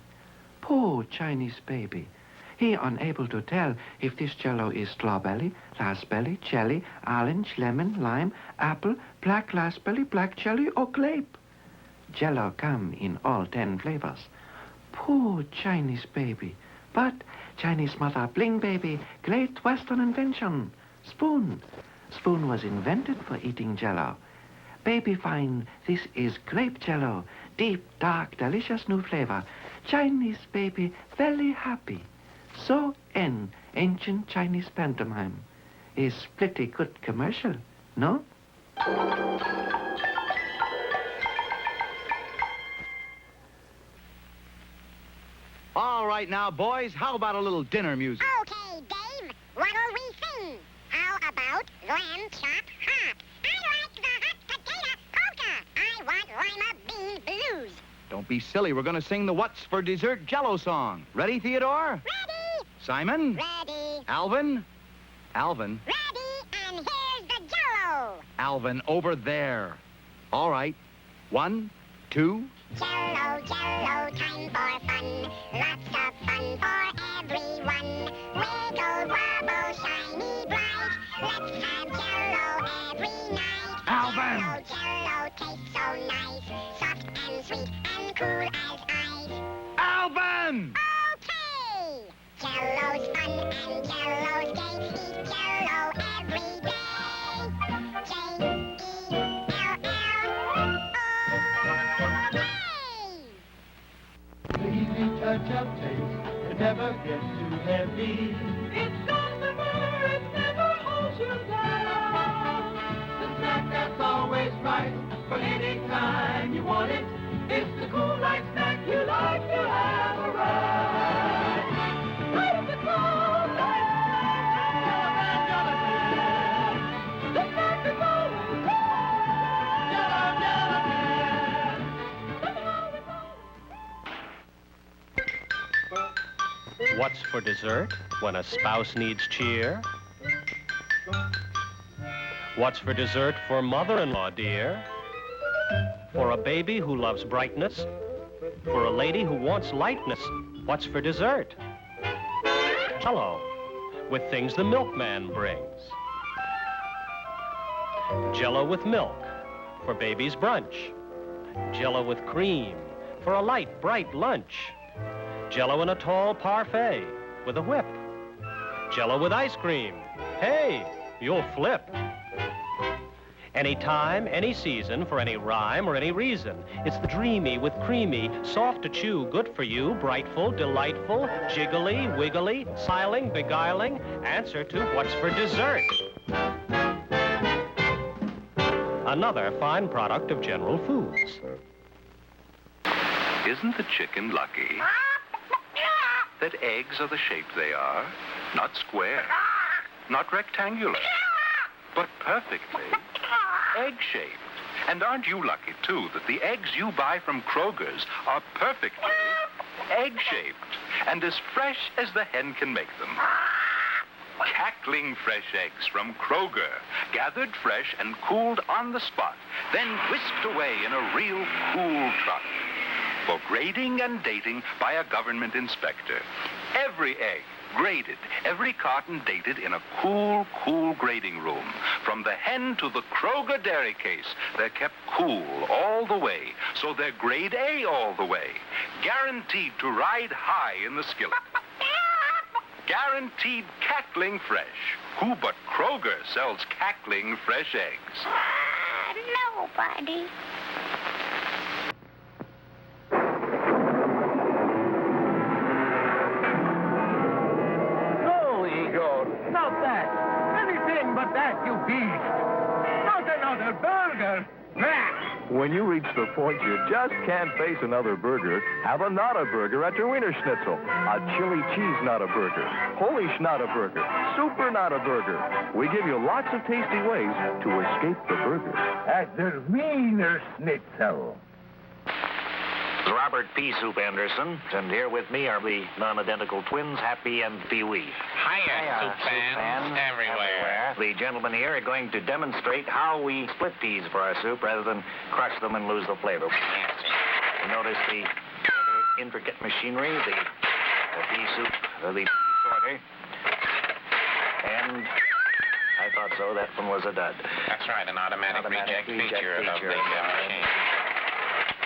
Poor Chinese baby. He unable to tell if this Jell-O is strawberry, raspberry, jelly, orange, lemon, lime, apple, black raspberry, black jelly, or grape. Jell-O come in all 10 flavors. Poor Chinese baby. But Chinese mother bling baby, great Western invention. Spoon. Spoon was invented for eating Jell-O. Baby find this is grape Jell-O. Deep, dark, delicious new flavor. Chinese baby very happy. So end ancient Chinese pantomime. Is pretty good commercial, no? All right now, boys, how about a little dinner music? Okay, Dave. What'll we sing? How about lamb chop hot? I like the hot potato polka. I want lima bean blues. Don't be silly. We're going to sing the What's for Dessert Jell-O song. Ready, Theodore? Ready. Simon? Ready. Alvin? Alvin? Ready, and here's the Jell-O. Alvin, over there. All right. 1, 2. Jell-O, Jell-O, time for fun. Lots of fun for everyone. Wiggle, wobble, shiny, bright. Let's have Jell-O every night. Alvin! Jell-O, tastes so nice. Soft and sweet and cool as ice. Alvin! Okay! Jell-O's fun and Jell-O's gay. Eat Jell-O every day. J-E-L-L-O. melody. It's gossamer, it never holds you down. The snack that's always right for any time you want it. It's the cool light snack you like to have around. It's the cool light snack, Jello, the snack that's always right. Jello, What's for dessert when a spouse needs cheer? What's for dessert for mother-in-law, dear? For a baby who loves brightness? For a lady who wants lightness? What's for dessert? Jello, with things the milkman brings. Jello with milk for baby's brunch. Jello with cream for a light, bright lunch. Jello in a tall parfait with a whip. Jello with ice cream. Hey, you'll flip. Any time, any season, for any rhyme or any reason. It's the dreamy with creamy, soft to chew, good for you, brightful, delightful, jiggly, wiggly, siling, beguiling, answer to what's for dessert. Another fine product of General Foods. Isn't the chicken lucky that eggs are the shape they are? Not square, not rectangular, but perfectly egg-shaped. And aren't you lucky, too, that the eggs you buy from Kroger's are perfectly egg-shaped and as fresh as the hen can make them? Cackling fresh eggs from Kroger, gathered fresh and cooled on the spot, then whisked away in a real cool truck for grading and dating by a government inspector. Every egg graded, every carton dated in a cool, cool grading room. From the hen to the Kroger dairy case, they're kept cool all the way, so they're grade A all the way. Guaranteed to ride high in the skillet. Guaranteed cackling fresh. Who but Kroger sells cackling fresh eggs? Nobody. Not that. Anything but that, you beast. Not another burger. When you reach the point you just can't face another burger, have a Nada Burger at your Wiener Schnitzel. A chili cheese Nada Burger, Polish Nada Burger, Super Nada Burger. We give you lots of tasty ways to escape the burger. At the Wiener Schnitzel. Robert P. Soup Anderson, and here with me are the non-identical twins, Happy and Pee-wee. Hiya, soup fans everywhere. The gentlemen here are going to demonstrate how we split peas for our soup rather than crush them and lose the flavor. You notice the rather intricate machinery, the pea soup, the pea sorter. And I thought so, that one was a dud. That's right, an automatic reject feature of the machine.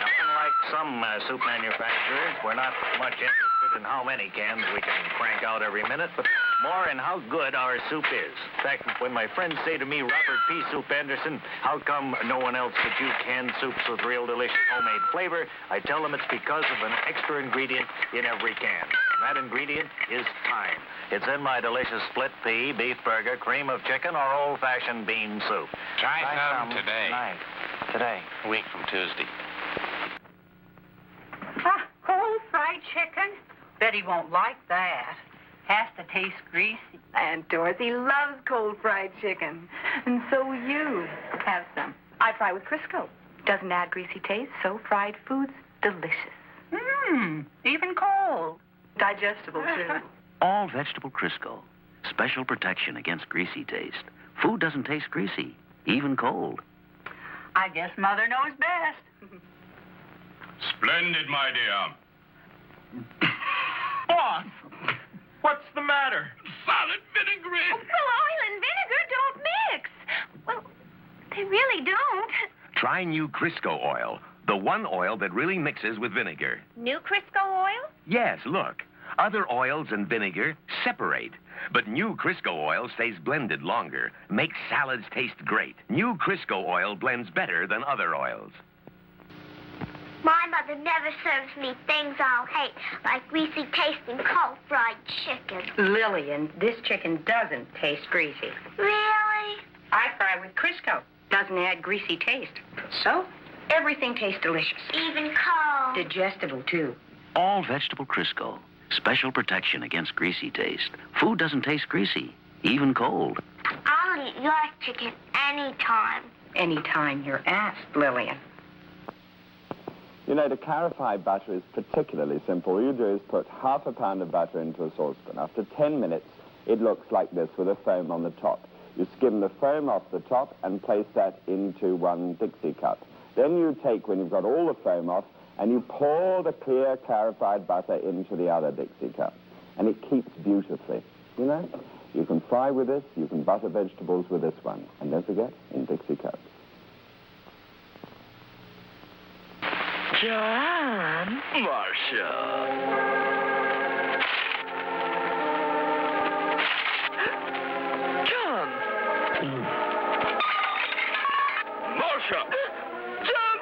Unlike some soup manufacturers, we're not much interested in how many cans we can crank out every minute, but more in how good our soup is. In fact, when my friends say to me, Robert P. Soup Anderson, how come no one else but you canned soups with real delicious homemade flavor, I tell them it's because of an extra ingredient in every can. And that ingredient is time. It's in my delicious split pea, beef burger, cream of chicken, or old-fashioned bean soup. Try some today. Tonight. Today. A week from Tuesday. Cold fried chicken? Betty won't like that. Has to taste greasy. Aunt Dorothy loves cold fried chicken. And so will you. Have some. I fry with Crisco. Doesn't add greasy taste, so fried food's delicious. Even cold. Digestible, too. All vegetable Crisco. Special protection against greasy taste. Food doesn't taste greasy, even cold. I guess Mother knows best. Splendid, my dear. Boss, what's the matter? Solid vinaigrette. Oh, oil and vinegar don't mix. Well, they really don't. Try new Crisco oil, the one oil that really mixes with vinegar. New Crisco oil? Yes, look. Other oils and vinegar separate. But new Crisco oil stays blended longer, makes salads taste great. New Crisco oil blends better than other oils. My mother never serves me things I'll hate, like greasy tasting cold fried chicken. Lillian, this chicken doesn't taste greasy. Really? I fry with Crisco. Doesn't add greasy taste. So, everything tastes delicious. Even cold. Digestible, too. All vegetable Crisco. Special protection against greasy taste. Food doesn't taste greasy, even cold. I'll eat your chicken anytime. Anytime you're asked, Lillian. You know, to clarify butter is particularly simple. All you do is put half a pound of butter into a saucepan. After 10 minutes, it looks like this with a foam on the top. You skim the foam off the top and place that into one Dixie cup. Then you take, when you've got all the foam off, and you pour the clear, clarified butter into the other Dixie cup. And it keeps beautifully, you know? You can fry with this, you can butter vegetables with this one. And don't forget, in Dixie cups. John. Marcia. John. Marcia. John.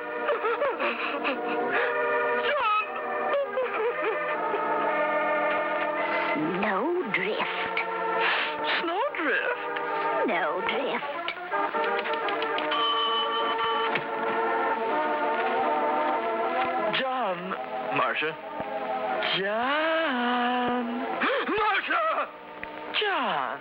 John. Snowdrift. Snowdrift? Snowdrift. John. Marcia. John. Marcia! John.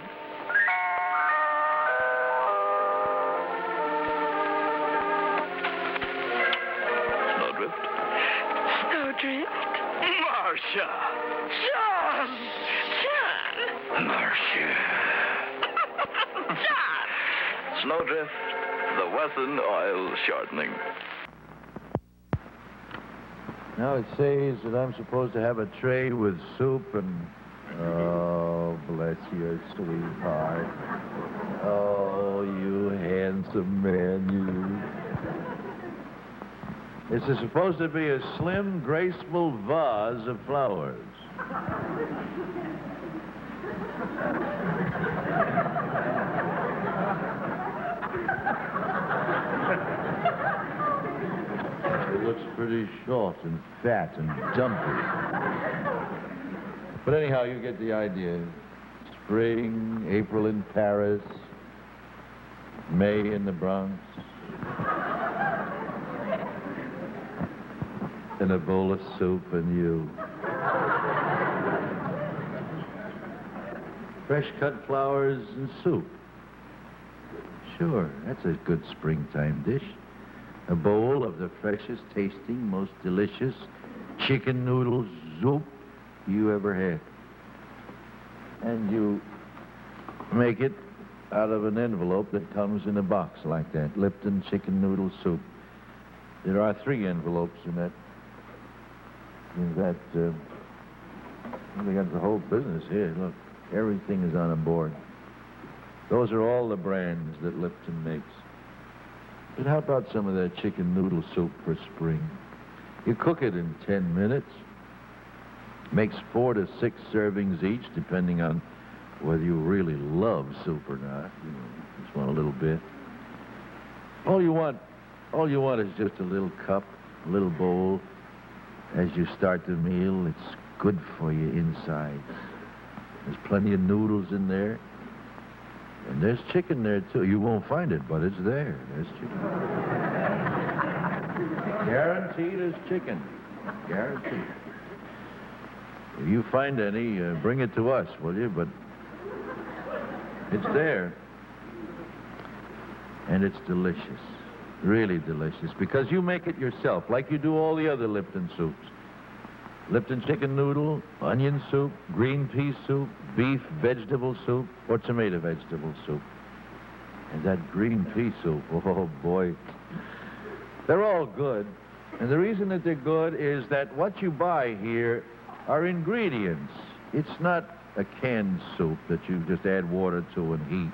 Snowdrift. Snowdrift. Marcia. John. John. Marcia. John. Snowdrift, the Wesson oil shortening. Now it says that I'm supposed to have a tray with soup and... Oh, bless your sweetheart. Oh, you handsome man, you. This is supposed to be a slim, graceful vase of flowers. It looks pretty short and fat and dumpy. But anyhow, you get the idea. Spring, April in Paris, May in the Bronx. And a bowl of soup and you. Fresh cut flowers and soup. Sure, that's a good springtime dish. A bowl of the freshest tasting, most delicious chicken noodle soup you ever had. And you make it out of an envelope that comes in a box like that, Lipton chicken noodle soup. There are 3 envelopes in that. They got the whole business here. Look, everything is on a board. Those are all the brands that Lipton makes. But how about some of that chicken noodle soup for spring? You cook it in 10 minutes. Makes 4 to 6 servings each, depending on whether you really love soup or not. You know, just want a little bit. All you want is just a little cup, a little bowl. As you start the meal, it's good for you inside. There's plenty of noodles in there. And there's chicken there, too. You won't find it, but it's there. There's chicken. Guaranteed there's chicken. Guaranteed. If you find any, bring it to us, will you? But it's there. And it's delicious. Really delicious. Because you make it yourself, like you do all the other Lipton soups. Lipton chicken noodle, onion soup, green pea soup, beef vegetable soup, or tomato vegetable soup. And that green pea soup, oh boy. They're all good. And the reason that they're good is that what you buy here are ingredients. It's not a canned soup that you just add water to and heat.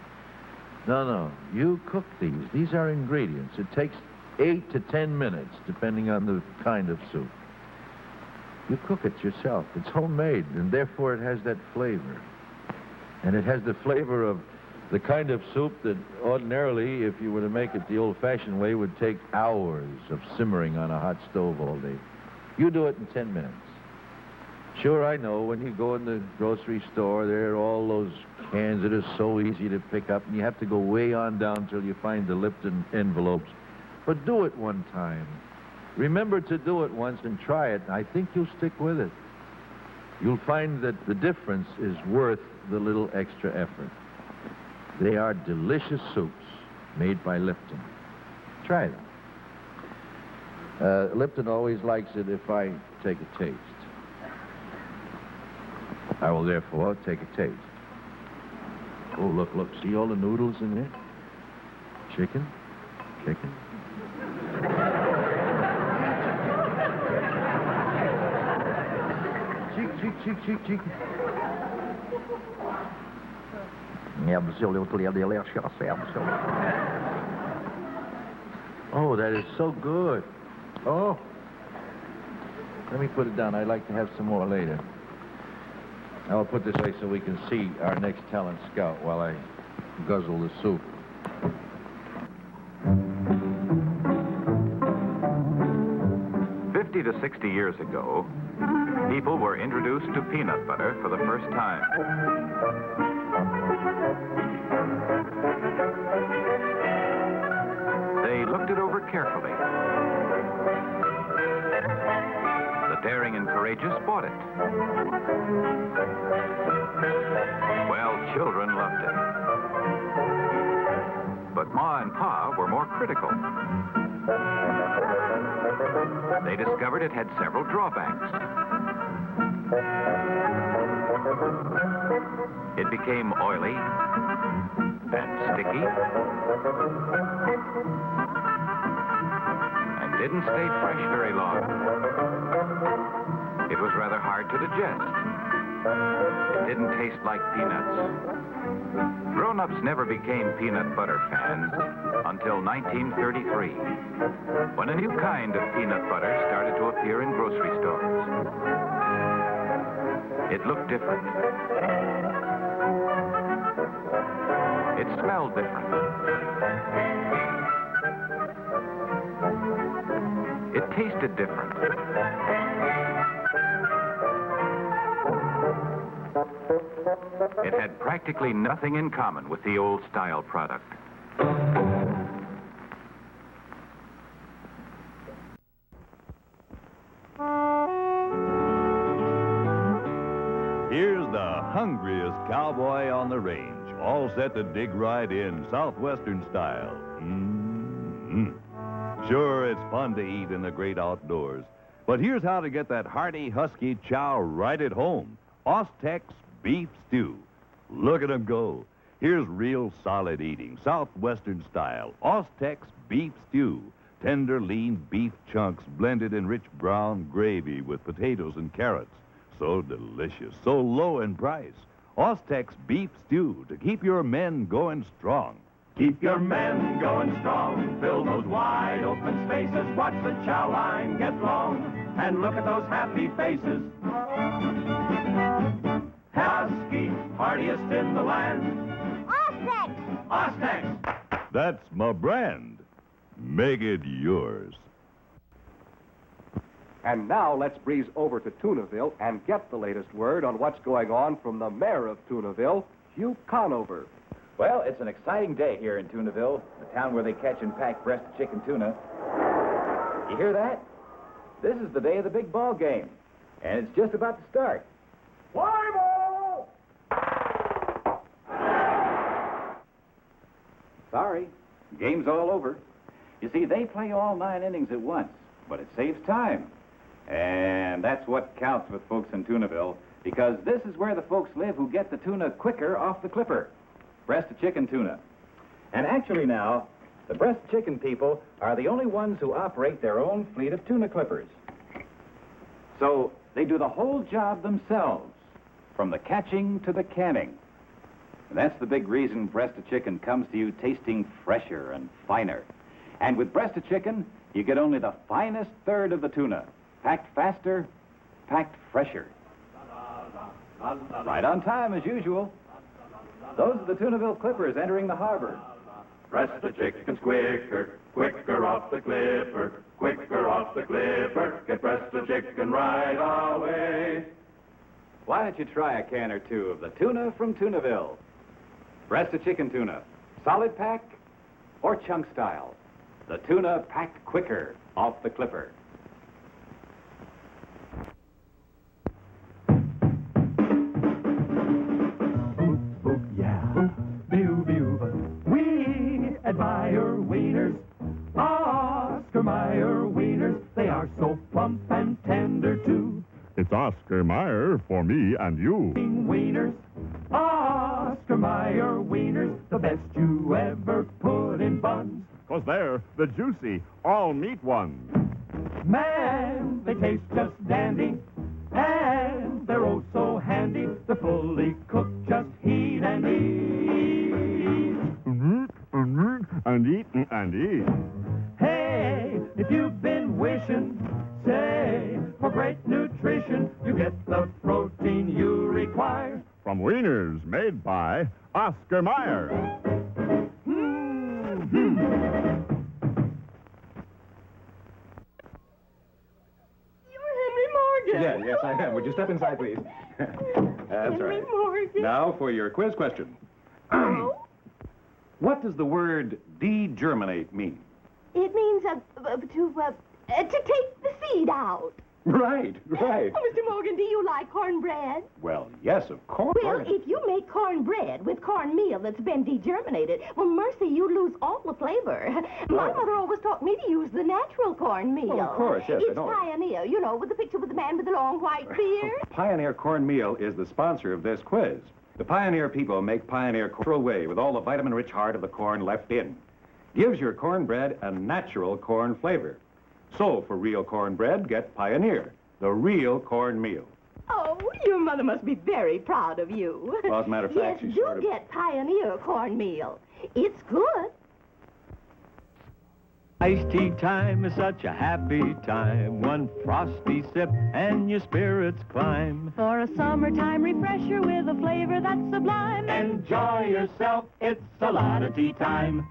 No. You cook these. These are ingredients. It takes 8 to 10 minutes, depending on the kind of soup. You cook it yourself. It's homemade, and therefore it has that flavor. And it has the flavor of The kind of soup that ordinarily, if you were to make it the old-fashioned way, would take hours of simmering on a hot stove all day. You do it in 10 minutes. Sure, I know, when you go in the grocery store, there are all those cans that are so easy to pick up, and you have to go way on down till you find the Lipton envelopes. But do it one time. Remember to do it once and try it. I think you'll stick with it. You'll find that the difference is worth the little extra effort. They are delicious soups made by Lipton. Try them. Lipton always likes it if I take a taste. I will therefore take a taste. Oh, look, see all the noodles in there? Chicken. Cheek. Oh, that is so good. Oh. Let me put it down. I'd like to have some more later. I'll put this way so we can see our next talent scout while I guzzle the soup. To 60 years ago, people were introduced to peanut butter for the first time. They looked it over carefully. The daring and courageous bought it. Well, children loved it. But Ma and Pa were more critical. They discovered it had several drawbacks. It became oily and sticky and didn't stay fresh very long. It was rather hard to digest. It didn't taste like peanuts. Grown-ups never became peanut butter fans until 1933, when a new kind of peanut butter started to appear in grocery stores. It looked different. It smelled different. It tasted different. It had practically nothing in common with the old-style product. Here's the hungriest cowboy on the range, all set to dig right in, Southwestern style. Sure, it's fun to eat in the great outdoors, but here's how to get that hearty, husky chow right at home. Ostex beef stew. Look at them go. Here's real solid eating, Southwestern style. Ostex beef stew. Tender, lean beef chunks blended in rich brown gravy with potatoes and carrots. So delicious, so low in price. Ostex beef stew to keep your men going strong. Keep your men going strong. Fill those wide open spaces. Watch the chow line get long. And look at those happy faces. Husky, hardiest in the land. Ostex! Ostex! That's my brand. Make it yours. And now let's breeze over to Tunaville and get the latest word on what's going on from the mayor of Tunaville, Hugh Conover. Well, it's an exciting day here in Tunaville, the town where they catch and pack breast chicken tuna. You hear that? This is the day of the big ball game, and it's just about to start. Fly ball! Sorry, game's all over. You see, they play all 9 innings at once, but it saves time. And that's what counts with folks in Tunaville, because this is where the folks live who get the tuna quicker off the clipper. Breast chicken tuna. And actually now, the breast chicken people are the only ones who operate their own fleet of tuna clippers. So they do the whole job themselves, from the catching to the canning. And that's the big reason breast chicken comes to you tasting fresher and finer. And with breast chicken, you get only the finest third of the tuna. Packed faster, packed fresher. Right on time, as usual. Those are the Tunaville Clippers entering the harbor. Press the chickens quicker, quicker off the clipper, quicker off the clipper. Get Press the Chicken right away. Why don't you try a can or two of the tuna from Tunaville? Press the chicken tuna, solid pack or chunk style. The tuna packed quicker off the clipper. We admire wieners, Oscar Mayer wieners. They are so plump and tender too. It's Oscar Mayer for me and you. Wieners, Oscar Mayer wieners, the best you ever put in buns. 'Cause they're the juicy, all-meat ones. Man, they taste just dandy, and they're oh so handy. They're fully cooked, just heat and eat. And eat and eat. Hey, if you've been wishing, say, for great nutrition, you get the protein you require. From wieners made by Oscar Mayer. Yes, I am. Would you step inside, please? That's right. Morgan. Now for your quiz question. What does the word degerminate mean? It means to take the seed out. Right. Oh, Mr. Morgan, do you like cornbread? Well, yes, of course. Well, if you make cornbread with cornmeal that's been degerminated, well, mercy, you lose all the flavor. My mother always taught me to use the natural cornmeal. Oh, of course, yes, I It's know. Pioneer, you know, with the picture with the man with the long white beard. Pioneer Cornmeal is the sponsor of this quiz. The Pioneer people make Pioneer corn away with all the vitamin-rich heart of the corn left in. Gives your cornbread a natural corn flavor. So, for real cornbread, get Pioneer, the real cornmeal. Oh, your mother must be very proud of you. Well, as a matter of fact, yes, she's do sort of... get Pioneer cornmeal. It's good. Iced tea time is such a happy time. One frosty sip and your spirits climb. For a summertime refresher with a flavor that's sublime. Enjoy yourself, it's a lot of tea time.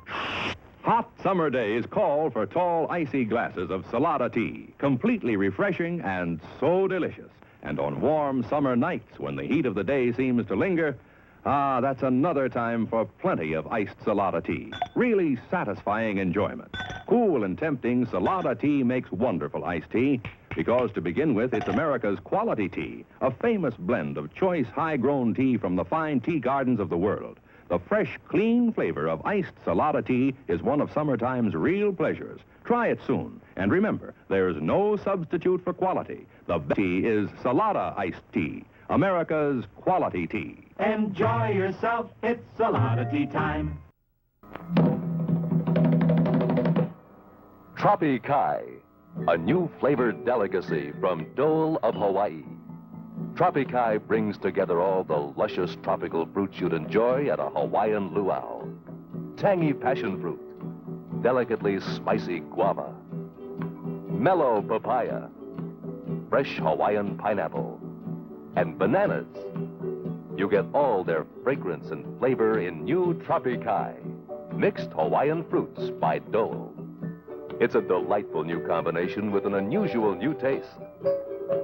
Hot summer days call for tall, icy glasses of Salada tea, completely refreshing and so delicious. And on warm summer nights when the heat of the day seems to linger, that's another time for plenty of iced Salada tea. Really satisfying enjoyment. Cool and tempting, Salada tea makes wonderful iced tea because, to begin with, it's America's quality tea, a famous blend of choice, high-grown tea from the fine tea gardens of the world. The fresh, clean flavor of iced Salada tea is one of summertime's real pleasures. Try it soon. And remember, there's no substitute for quality. The best tea is Salada iced tea, America's quality tea. Enjoy yourself, it's a lot of tea time. Tropi-Kai, a new flavored delicacy from Dole of Hawaii. Tropi-Kai brings together all the luscious tropical fruits you'd enjoy at a Hawaiian luau. Tangy passion fruit, delicately spicy guava, mellow papaya, fresh Hawaiian pineapple, and bananas. You get all their fragrance and flavor in new Tropi-Kai, mixed Hawaiian fruits by Dole. It's a delightful new combination with an unusual new taste.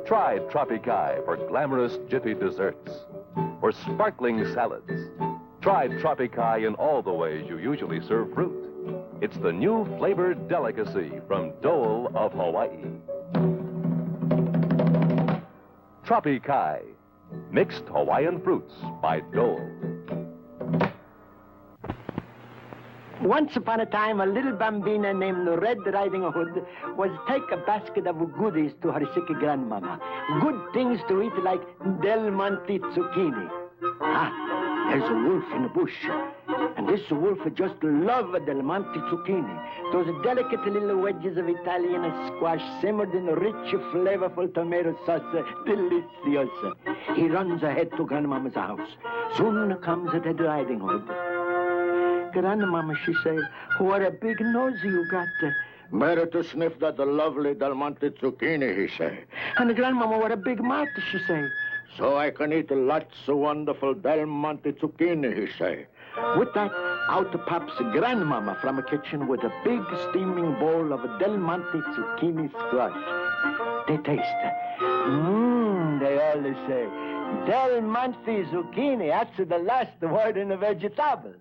Try Tropi-Kai for glamorous jiffy desserts, for sparkling salads. Try Tropi-Kai in all the ways you usually serve fruit. It's the new flavored delicacy from Dole of Hawaii. Tropi-Kai, mixed Hawaiian fruits by Dole. Once upon a time, a little bambina named Red Riding Hood was take a basket of goodies to her sick grandmama. Good things to eat like Del Monte zucchini. There's a wolf in the bush. And this wolf just loved Del Monte zucchini. Those delicate little wedges of Italian squash simmered in rich, flavorful tomato sauce. Delicious. He runs ahead to grandmama's house. Soon comes Red Riding Hood. Grandmama, she say, what a big nose you got. Better to sniff that lovely Del Monte zucchini, he say. And Grandmama, what a big mouth, she say. so I can eat lots of wonderful Del Monte zucchini, he say. With that, out pops Grandmama from the kitchen with a big steaming bowl of Del Monte zucchini squash. They taste. They always say, Del Monte zucchini, that's the last word in a vegetable.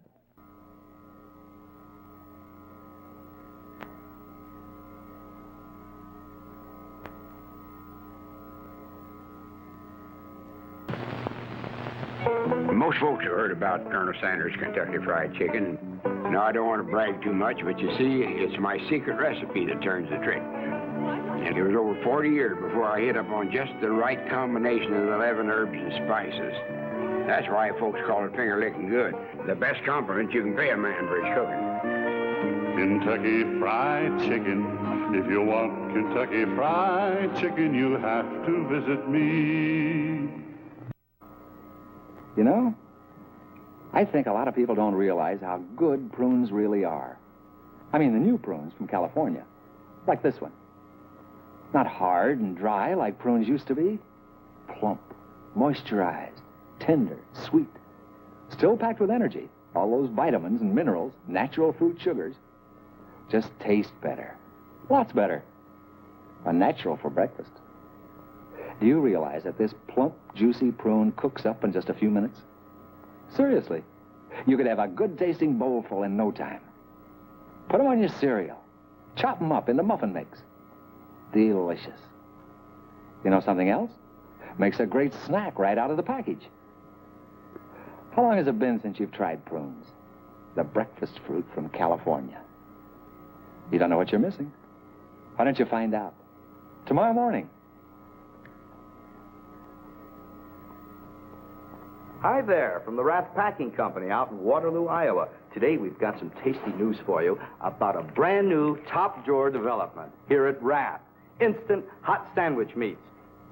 Most folks have heard about Colonel Sanders' Kentucky Fried Chicken. Now, I don't want to brag too much, but you see, it's my secret recipe that turns the trick. And it was over 40 years before I hit up on just the right combination of 11 herbs and spices. That's why folks call it finger-licking good. The best compliment you can pay a man for his cooking. Kentucky Fried Chicken. If you want Kentucky Fried Chicken, you have to visit me. You know, I think a lot of people don't realize how good prunes really are. I mean, the new prunes from California, like this one. Not hard and dry like prunes used to be. Plump, moisturized, tender, sweet. Still packed with energy. All those vitamins and minerals, natural fruit sugars. Just taste better. Lots better. Unnatural for breakfast. Do you realize that this plump, juicy prune cooks up in just a few minutes? Seriously. You could have a good-tasting bowlful in no time. Put them on your cereal. Chop them up into muffin mix. Delicious. You know something else? Makes a great snack right out of the package. How long has it been since you've tried prunes? The breakfast fruit from California. You don't know what you're missing. Why don't you find out? Tomorrow morning. Hi there, from the Rath Packing Company out in Waterloo, Iowa. Today we've got some tasty news for you about a brand new top drawer development here at Rath. Instant hot sandwich meats.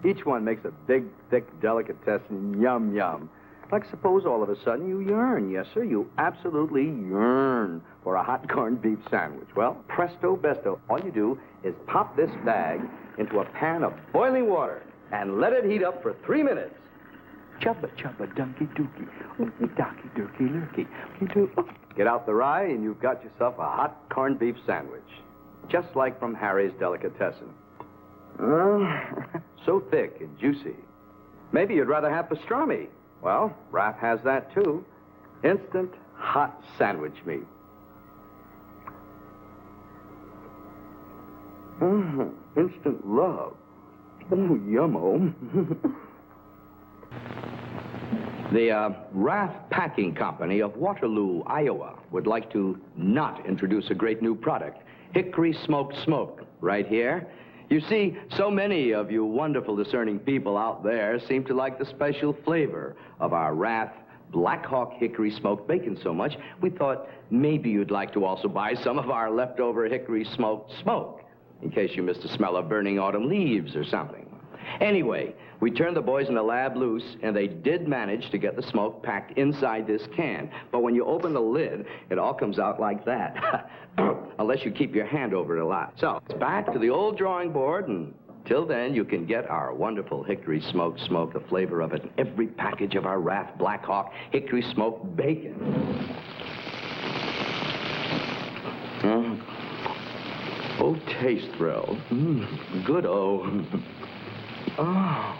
Each one makes a big, thick delicatessen, yum, yum. Like suppose all of a sudden you yearn, yes sir, you absolutely yearn for a hot corned beef sandwich. Well, presto besto, all you do is pop this bag into a pan of boiling water and let it heat up for 3 minutes. Chubba, chubba, dunky, dookie, ookie, docky, durky, lurky. Get out the rye, and you've got yourself a hot corned beef sandwich. Just like from Harry's Delicatessen. So thick and juicy. Maybe you'd rather have pastrami. Well, Rath has that, too. Instant hot sandwich meat. Instant love. Oh, yummo. The Rath Packing Company of Waterloo, Iowa, would like to not introduce a great new product, Hickory Smoked Smoke, right here. You see, so many of you wonderful discerning people out there seem to like the special flavor of our Rath Black Hawk Hickory Smoked Bacon so much, we thought maybe you'd like to also buy some of our leftover Hickory Smoked Smoke, in case you missed the smell of burning autumn leaves or something. Anyway, we turned the boys in the lab loose, and they did manage to get the smoke packed inside this can. But when you open the lid, it all comes out like that. Unless you keep your hand over it a lot. So, it's back to the old drawing board, and till then, you can get our wonderful Hickory Smoked Smoke, the flavor of it in every package of our Rath Black Hawk Hickory Smoked Bacon. Oh, taste thrill. Good-o. Oh.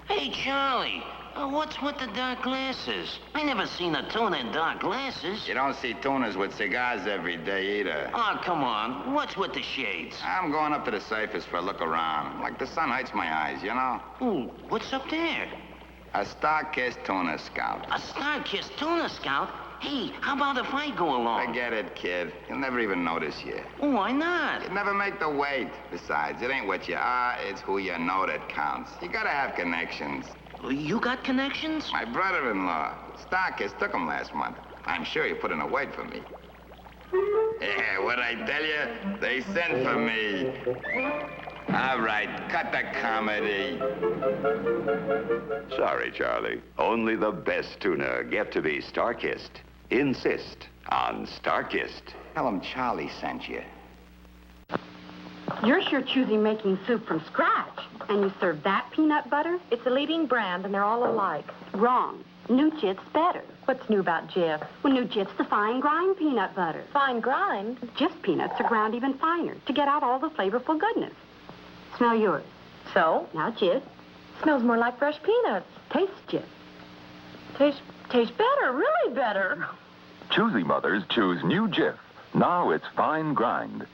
Hey, Charlie. What's with the dark glasses? I never seen a tuna in dark glasses. You don't see tunas with cigars every day either. Oh, come on. What's with the shades? I'm going up to the surface for a look around. Like the sun hurts my eyes, you know? Ooh, what's up there? A star-kissed tuna scout. A star-kissed tuna scout? Hey, how about if I go along? Forget it, kid. You'll never even notice you. Why not? You'd never make the weight. Besides, it ain't what you are, it's who you know that counts. You gotta have connections. You got connections? My brother-in-law, Starkiss, took him last month. I'm sure he put in a word for me. Yeah, what'd I tell you? They sent for me. All right, cut the comedy. Sorry, Charlie. Only the best tuna get to be Star-Kissed. Insist on Star-Kissed. Tell him Charlie sent you. You're sure choosing making soup from scratch. And you serve that peanut butter? It's a leading brand, and they're all alike. Wrong. New Jif's better. What's new about Jif? Well, New Jif's the fine grind peanut butter. Fine grind? Jif peanuts are ground even finer to get out all the flavorful goodness. Smell yours. So? Now Jif. Smells more like fresh peanuts. Taste Jif. Tastes better, really better. Choosy mothers choose new Jif. Now it's fine grind.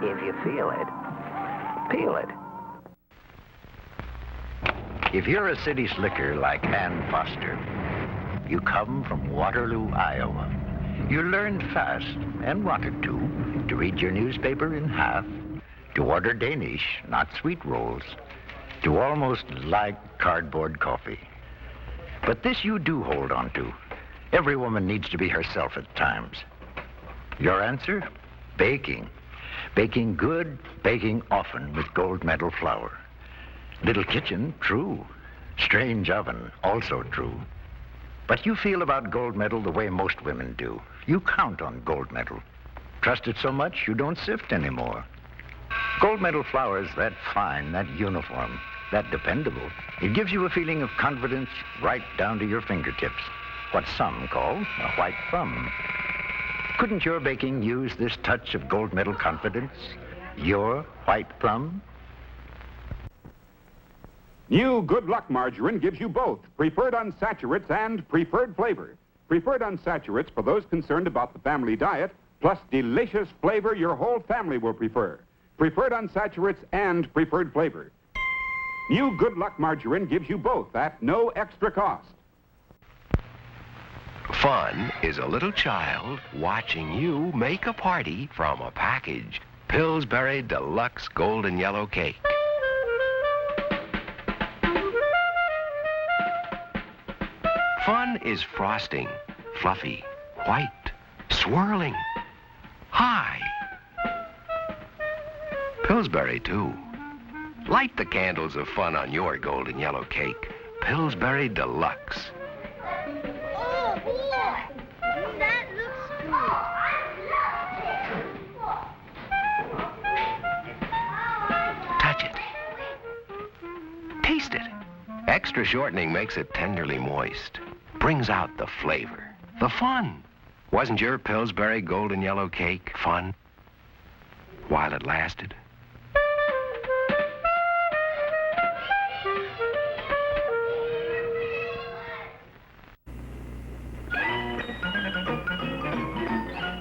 If you feel it, peel it. If you're a city slicker like Ann Foster, you come from Waterloo, Iowa. You learned fast and wanted to read your newspaper in half, to order Danish, not sweet rolls, to almost like cardboard coffee. But this you do hold on to. Every woman needs to be herself at times. Your answer? Baking. Baking good, baking often with Gold Medal flour. Little kitchen, true. Strange oven, also true. But you feel about Gold Medal the way most women do. You count on Gold Medal. Trust it so much you don't sift anymore. Gold Medal flour is that fine, that uniform, that dependable. It gives you a feeling of confidence right down to your fingertips. What some call a white thumb. Couldn't your baking use this touch of Gold Medal confidence? Your white thumb? New Good Luck Margarine gives you both preferred unsaturates and preferred flavor. Preferred unsaturates for those concerned about the family diet, plus delicious flavor your whole family will prefer. Preferred unsaturates and preferred flavor. New Good Luck Margarine gives you both at no extra cost. Fun is a little child watching you make a party from a package. Pillsbury Deluxe Golden Yellow Cake. Fun is frosting, fluffy, white, swirling, high. Pillsbury, too. Light the candles of fun on your golden yellow cake. Pillsbury Deluxe. Oh, boy! That looks good. Touch it. Taste it. Extra shortening makes it tenderly moist. Brings out the flavor, the fun. Wasn't your Pillsbury golden yellow cake fun while it lasted?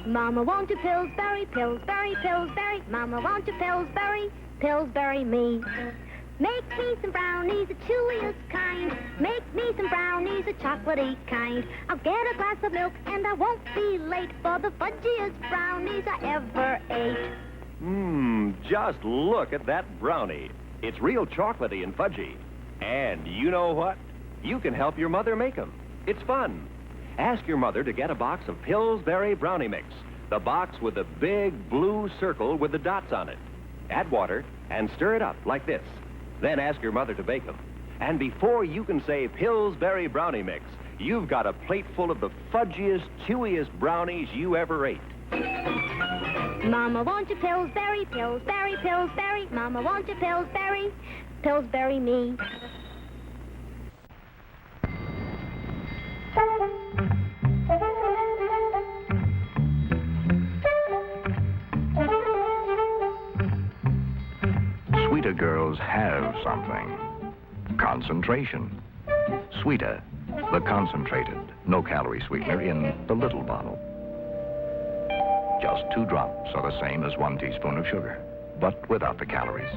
Mama, won't you Pillsbury, Pillsbury, Pillsbury? Mama, won't you Pillsbury, Pillsbury me? Make me some brownies, the chewiest kind. Make me some brownies, the chocolatey kind. I'll get a glass of milk and I won't be late for the fudgiest brownies I ever ate. Just look at that brownie. It's real chocolatey and fudgy. And you know what? You can help your mother make them. It's fun. Ask your mother to get a box of Pillsbury Brownie Mix, the box with the big blue circle with the dots on it. Add water and stir it up like this. Then ask your mother to bake them. And before you can say Pillsbury Brownie Mix, you've got a plate full of the fudgiest, chewiest brownies you ever ate. Mama, won't you Pillsbury, Pillsbury, Pillsbury? Mama, won't you Pillsbury, Pillsbury me? Sweeter girls have something. Concentration. Sweeter, the concentrated, no-calorie sweetener in the little bottle. Just 2 drops are the same as 1 teaspoon of sugar, but without the calories.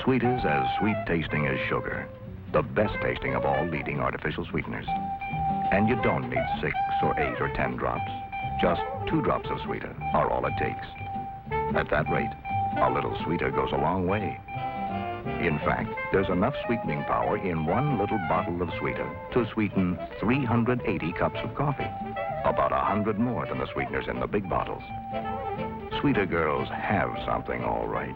Sweet is as sweet tasting as sugar. The best tasting of all leading artificial sweeteners. And you don't need 6 or 8 or 10 drops. Just 2 drops of Sweeter are all it takes. At that rate, a little Sweeter goes a long way. In fact, there's enough sweetening power in 1 little bottle of Sweeter to sweeten 380 cups of coffee. About 100 more than the sweeteners in the big bottles. Sweeter girls have something all right.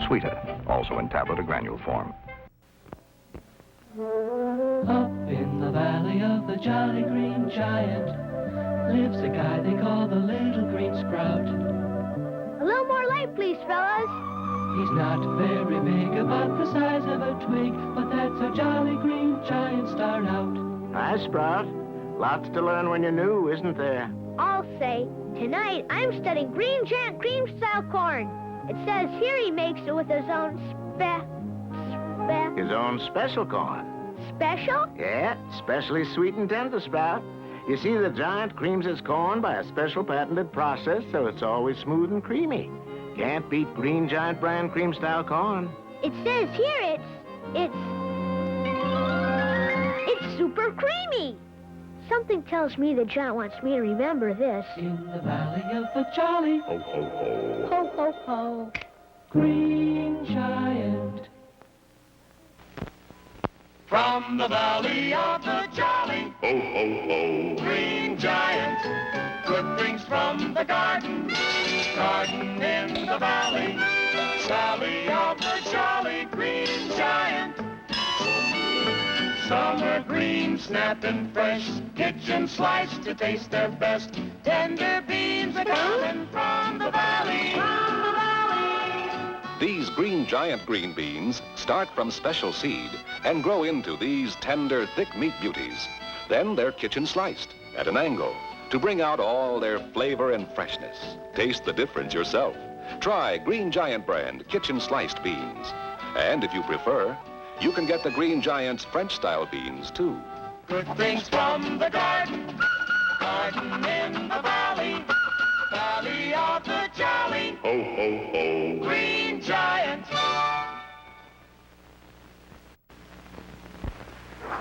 Sweeter, also in tablet or granule form. Up in the valley of the Jolly Green Giant lives a guy they call the Little Green Sprout. A little more light, please, fellas. He's not very big, about the size of a twig, but that's a Jolly Green Giant start out. Hi, Sprout. Lots to learn when you're new, isn't there? I'll say, tonight I'm studying Green Giant cream-style corn. It says here he makes it with his own His own special corn. Special? Yeah, specially sweet and tender, Sprout. You see, the Giant creams his corn by a special patented process, so it's always smooth and creamy. Can't beat Green Giant brand cream-style corn. It says here it's super creamy. Something tells me the Giant wants me to remember this. In the valley of the Jolly, ho, ho, ho, ho, ho, ho, Green Giant. From the valley of the Jolly, ho, ho, ho, Green Giant, good things from the garden in the valley of the Jolly Green Giant. Summer green, snapping fresh, kitchen sliced to taste their best. Tender beans are coming from the valley. These Green Giant green beans start from special seed and grow into these tender, thick meat beauties. Then they're kitchen sliced at an angle to bring out all their flavor and freshness. Taste the difference yourself. Try Green Giant brand kitchen sliced beans. And if you prefer, you can get the Green Giant's French-style beans, too. Good things from the garden in the valley of the Jolly. ho, ho, ho. Green Giant.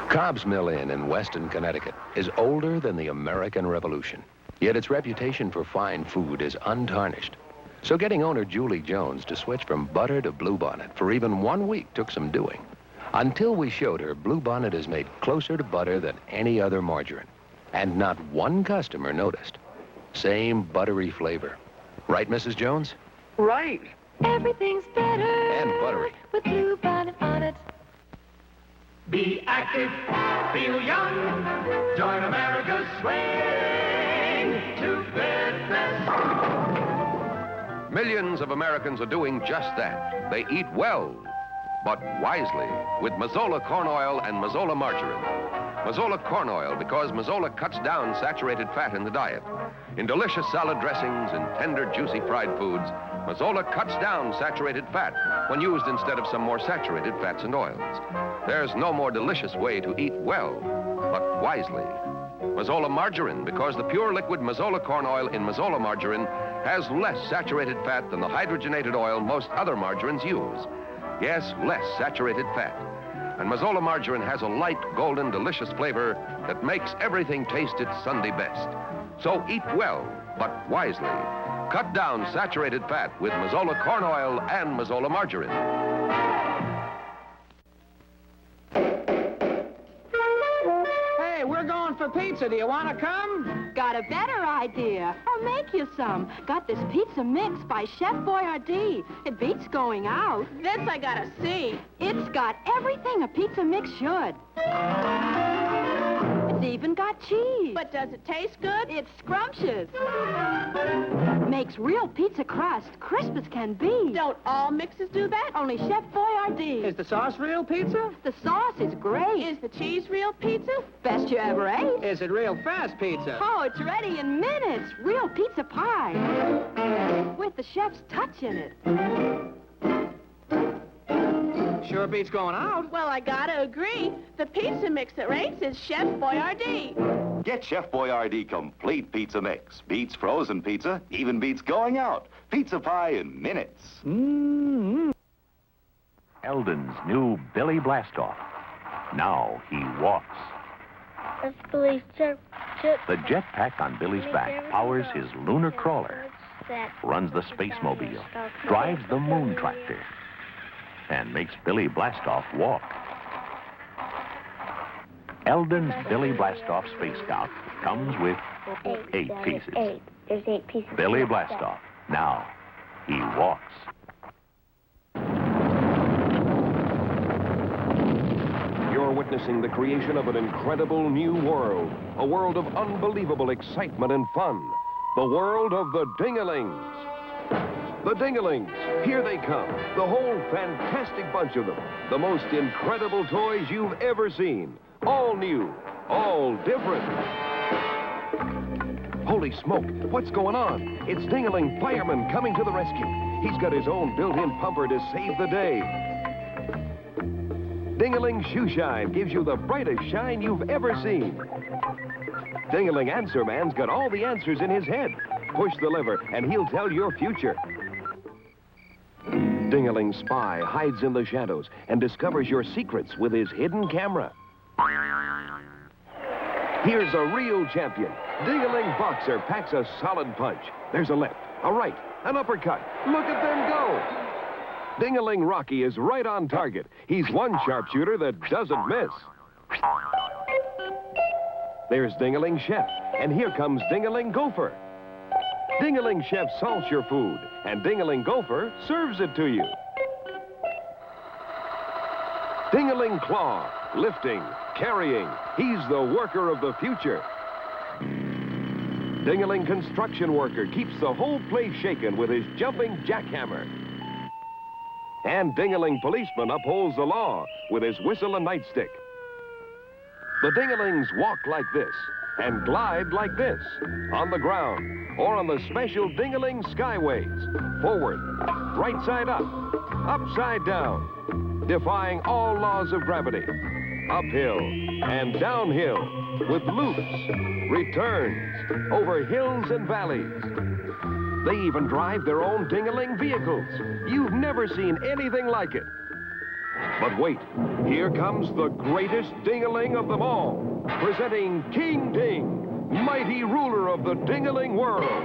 Cobb's Mill Inn in Weston, Connecticut is older than the American Revolution. Yet its reputation for fine food is untarnished. So getting owner Julie Jones to switch from butter to Bluebonnet for even 1 week took some doing. Until we showed her Bluebonnet is made closer to butter than any other margarine. And not one customer noticed. Same buttery flavor. Right, Mrs. Jones? Right. Everything's better. And buttery. With Bluebonnet on it. Be active, feel young, join America's swing to fitness. Millions of Americans are doing just that. They eat well, but wisely, with Mazola corn oil and Mazola margarine. Mazola corn oil because Mazola cuts down saturated fat in the diet. In delicious salad dressings and tender, juicy fried foods, Mazola cuts down saturated fat when used instead of some more saturated fats and oils. There's no more delicious way to eat well, but wisely. Mazola margarine because the pure liquid Mazola corn oil in Mazola margarine has less saturated fat than the hydrogenated oil most other margarines use. Yes, less saturated fat. And Mazola margarine has a light, golden, delicious flavor that makes everything taste its Sunday best. So eat well, but wisely. Cut down saturated fat with Mazola corn oil and Mazola margarine. Hey, we're going for pizza. Do you want to come? Got a better idea. I'll make you some. Got this pizza mix by Chef Boyardee. It beats going out. This I gotta see. It's got everything a pizza mix should. It's even got cheese. But does it taste good? It's scrumptious. Makes real pizza crust crisp as can be. Don't all mixes do that? Only Chef Boyardee. Is the sauce real pizza? The sauce is great. Is the cheese real pizza? Best you ever ate. Is it real fast pizza? Oh, it's ready in minutes. Real pizza pie. With the chef's touch in it. Sure beats going out. Well, I gotta agree. The pizza mix that rates is Chef Boyardee. Get Chef Boyardee Complete Pizza Mix. Beats frozen pizza, even beats going out. Pizza pie in minutes. Eldon's new Billy Blastoff. Now he walks. That's Billy's jet. The jetpack on Billy's back powers his lunar crawler, runs the space mobile, drives the moon tractor, and makes Billy Blastoff walk. Eldon's Billy Blastoff Space Scout comes with 8 pieces. There's 8 pieces. Billy Blastoff. Now he walks. You're witnessing the creation of an incredible new world. A world of unbelievable excitement and fun. The world of the Dingalings. The Dingalings, here they come. The whole fantastic bunch of them. The most incredible toys you've ever seen. All new, all different. Holy smoke, what's going on? It's Dingaling Fireman coming to the rescue. He's got his own built-in pumper to save the day. Dingaling Shoe Shine gives you the brightest shine you've ever seen. Dingaling Answer Man's got all the answers in his head. Push the lever and he'll tell your future. Dingaling Spy hides in the shadows and discovers your secrets with his hidden camera. Here's a real champion. Dingaling Boxer packs a solid punch. There's a left, a right, an uppercut. Look at them go. Dingaling Rocky is right on target. He's one sharpshooter that doesn't miss. There's Dingaling Chef, and here comes Dingaling Gopher. Dingaling Chef salts your food, and Dingaling Gopher serves it to you. Dingaling Claw, lifting, carrying. He's the worker of the future. Dingaling Construction Worker keeps the whole place shaken with his jumping jackhammer. And Dingaling Policeman upholds the law with his whistle and nightstick. The Dingalings walk like this and glide like this on the ground or on the special Dingaling Skyways. Forward, right side up, upside down, defying all laws of gravity. Uphill and downhill with loops, returns, over hills and valleys. They even drive their own Dingaling vehicles. You've never seen anything like it. But wait, here comes the greatest Dingaling of them all, presenting King Ding, mighty ruler of the Dingaling world.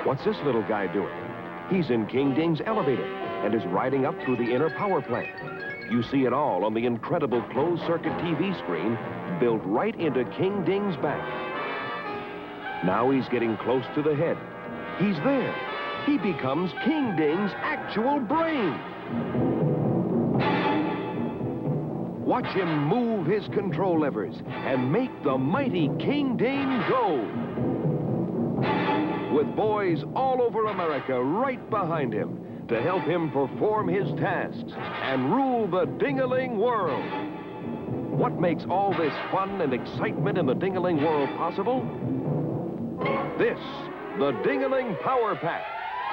What's this little guy doing? He's in King Ding's elevator and is riding up through the inner power plant. You see it all on the incredible closed-circuit TV screen built right into King Ding's back. Now he's getting close to the head. He's there. He becomes King Ding's actual brain. Watch him move his control levers and make the mighty King Ding go. With boys all over America right behind him to help him perform his tasks and rule the Dingaling world. What makes all this fun and excitement in the Dingaling world possible? This, the Dingaling Power Pack.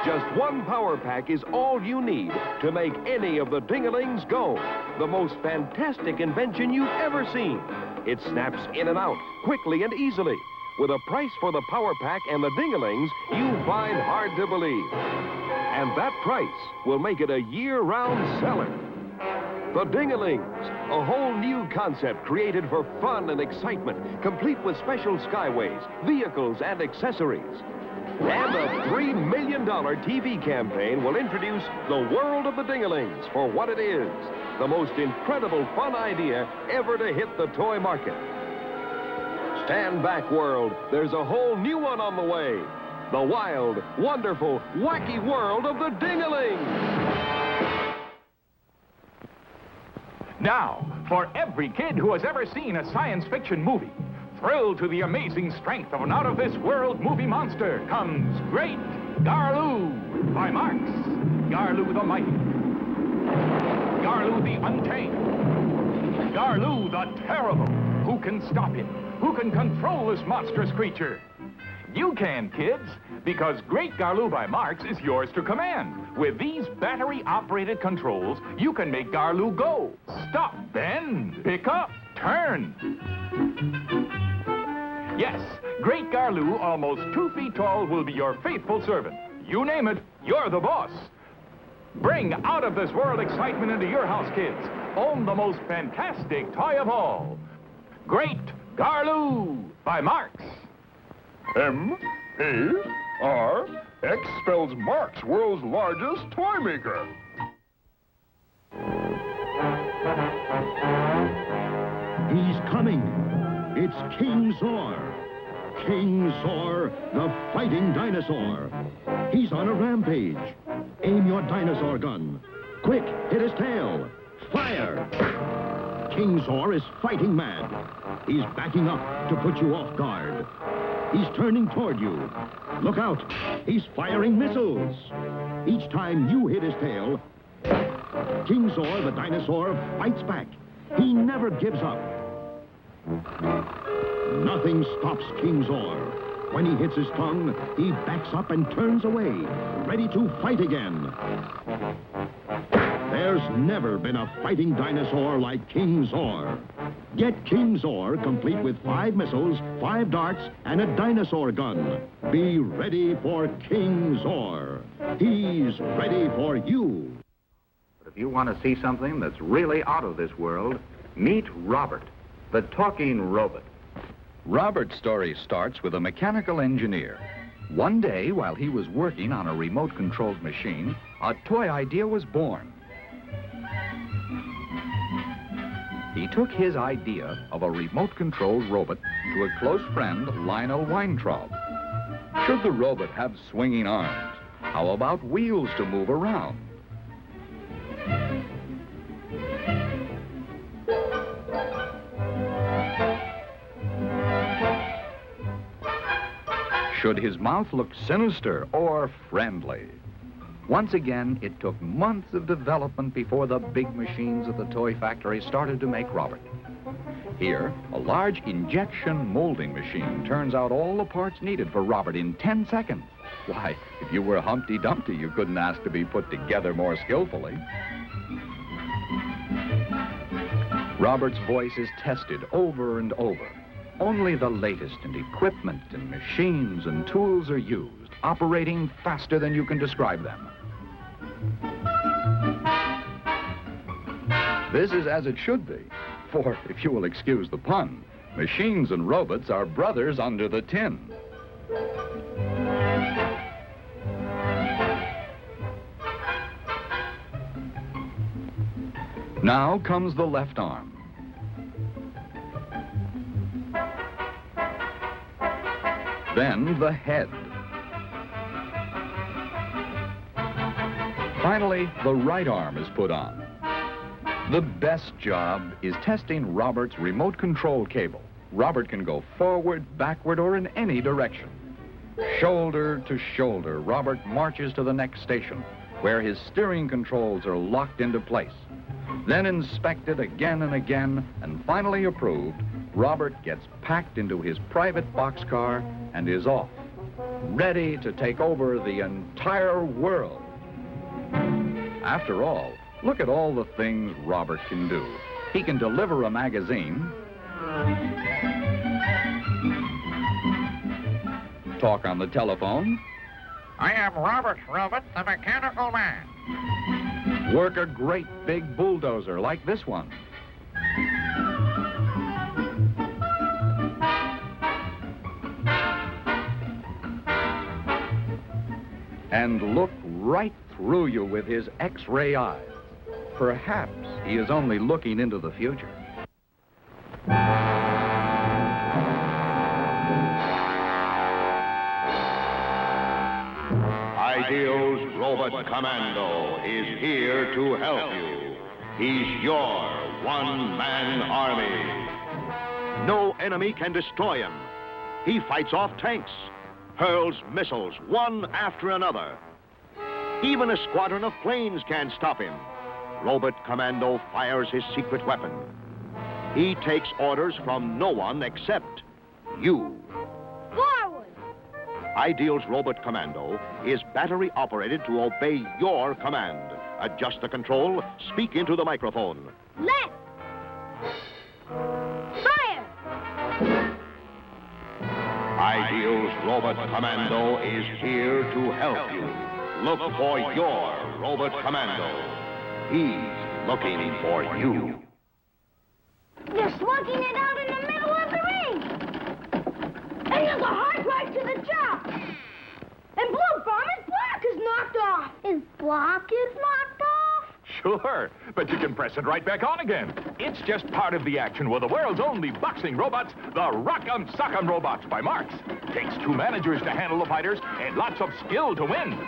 Just one power pack is all you need to make any of the Dingalings go. The most fantastic invention you've ever seen. It snaps in and out quickly and easily. With a price for the power pack and the Dingalings you find hard to believe. And that price will make it a year-round seller. The Dingalings, a whole new concept created for fun and excitement, complete with special skyways, vehicles, and accessories. And a $3 million TV campaign will introduce the world of the Dingalings for what it is, the most incredible fun idea ever to hit the toy market. Stand back, world. There's a whole new one on the way. The wild, wonderful, wacky world of the Dingalings. Now, for every kid who has ever seen a science fiction movie, thrilled to the amazing strength of an out-of-this-world movie monster, comes Great Garloo by Marx. Garloo the Mighty. Garloo the Untamed. Garloo the Terrible. Who can stop him? Who can control this monstrous creature? You can, kids, because Great Garloo by Marx is yours to command. With these battery-operated controls, you can make Garloo go, stop, bend, pick up, turn. Yes, Great Garloo, almost 2 feet tall, will be your faithful servant. You name it, you're the boss. Bring out-of-this-world excitement into your house, kids. Own the most fantastic toy of all. Great Garloo by Marx. M-A-R-X spells Marx, world's largest toy maker. He's coming. It's King Zor. King Zor, the fighting dinosaur. He's on a rampage. Aim your dinosaur gun. Quick, hit his tail. Fire! King Zor is fighting mad. He's backing up to put you off guard. He's turning toward you. Look out. He's firing missiles. Each time you hit his tail, King Zor, the dinosaur, fights back. He never gives up. Nothing stops King Zor. When he hits his tongue, he backs up and turns away, ready to fight again. There's never been a fighting dinosaur like King Zor. Get King Zor, complete with 5 missiles, 5 darts, and a dinosaur gun. Be ready for King Zor. He's ready for you. But if you want to see something that's really out of this world, meet Robert, the talking robot. Robert's story starts with a mechanical engineer. One day, while he was working on a remote-controlled machine, a toy idea was born. He took his idea of a remote-controlled robot to a close friend, Lionel Weintraub. Should the robot have swinging arms? How about wheels to move around? Should his mouth look sinister or friendly? Once again, it took months of development before the big machines at the toy factory started to make Robert. Here, a large injection molding machine turns out all the parts needed for Robert in 10 seconds. Why, if you were Humpty Dumpty, you couldn't ask to be put together more skillfully. Robert's voice is tested over and over. Only the latest in equipment and machines and tools are used, operating faster than you can describe them. This is as it should be, for, if you will excuse the pun, machines and robots are brothers under the tin. Now comes the left arm. Then the head. Finally, the right arm is put on. The best job is testing Robert's remote control cable. Robert can go forward, backward, or in any direction. Shoulder to shoulder, Robert marches to the next station, where his steering controls are locked into place. Then inspected again and again, and finally approved, Robert gets packed into his private boxcar and is off, ready to take over the entire world. After all, look at all the things Robert can do. He can deliver a magazine, talk on the telephone. I am Robert Robot, the mechanical man. Work a great big bulldozer like this one. And look right through you with his X-ray eyes. Perhaps he is only looking into the future. Ideal's Robot Commando is here to help you. He's your one-man army. No enemy can destroy him. He fights off tanks, hurls missiles one after another. Even a squadron of planes can't stop him. Robot Commando fires his secret weapon. He takes orders from no one except you. Forward! Ideal's Robot Commando is battery operated to obey your command. Adjust the control, speak into the microphone. Left! Fire! Ideal's Robot Commando is here to help you. look for your Robot Commando. He's looking for you. They're slugging it out in the middle of the ring. And there's a hard drive to the top. And Blue Bomber's block is knocked off. His block is knocked off? Sure, but you can press it right back on again. It's just part of the action with the world's only boxing robots, the Rock'em Sock'em Robots by Marx. Takes 2 managers to handle the fighters and lots of skill to win.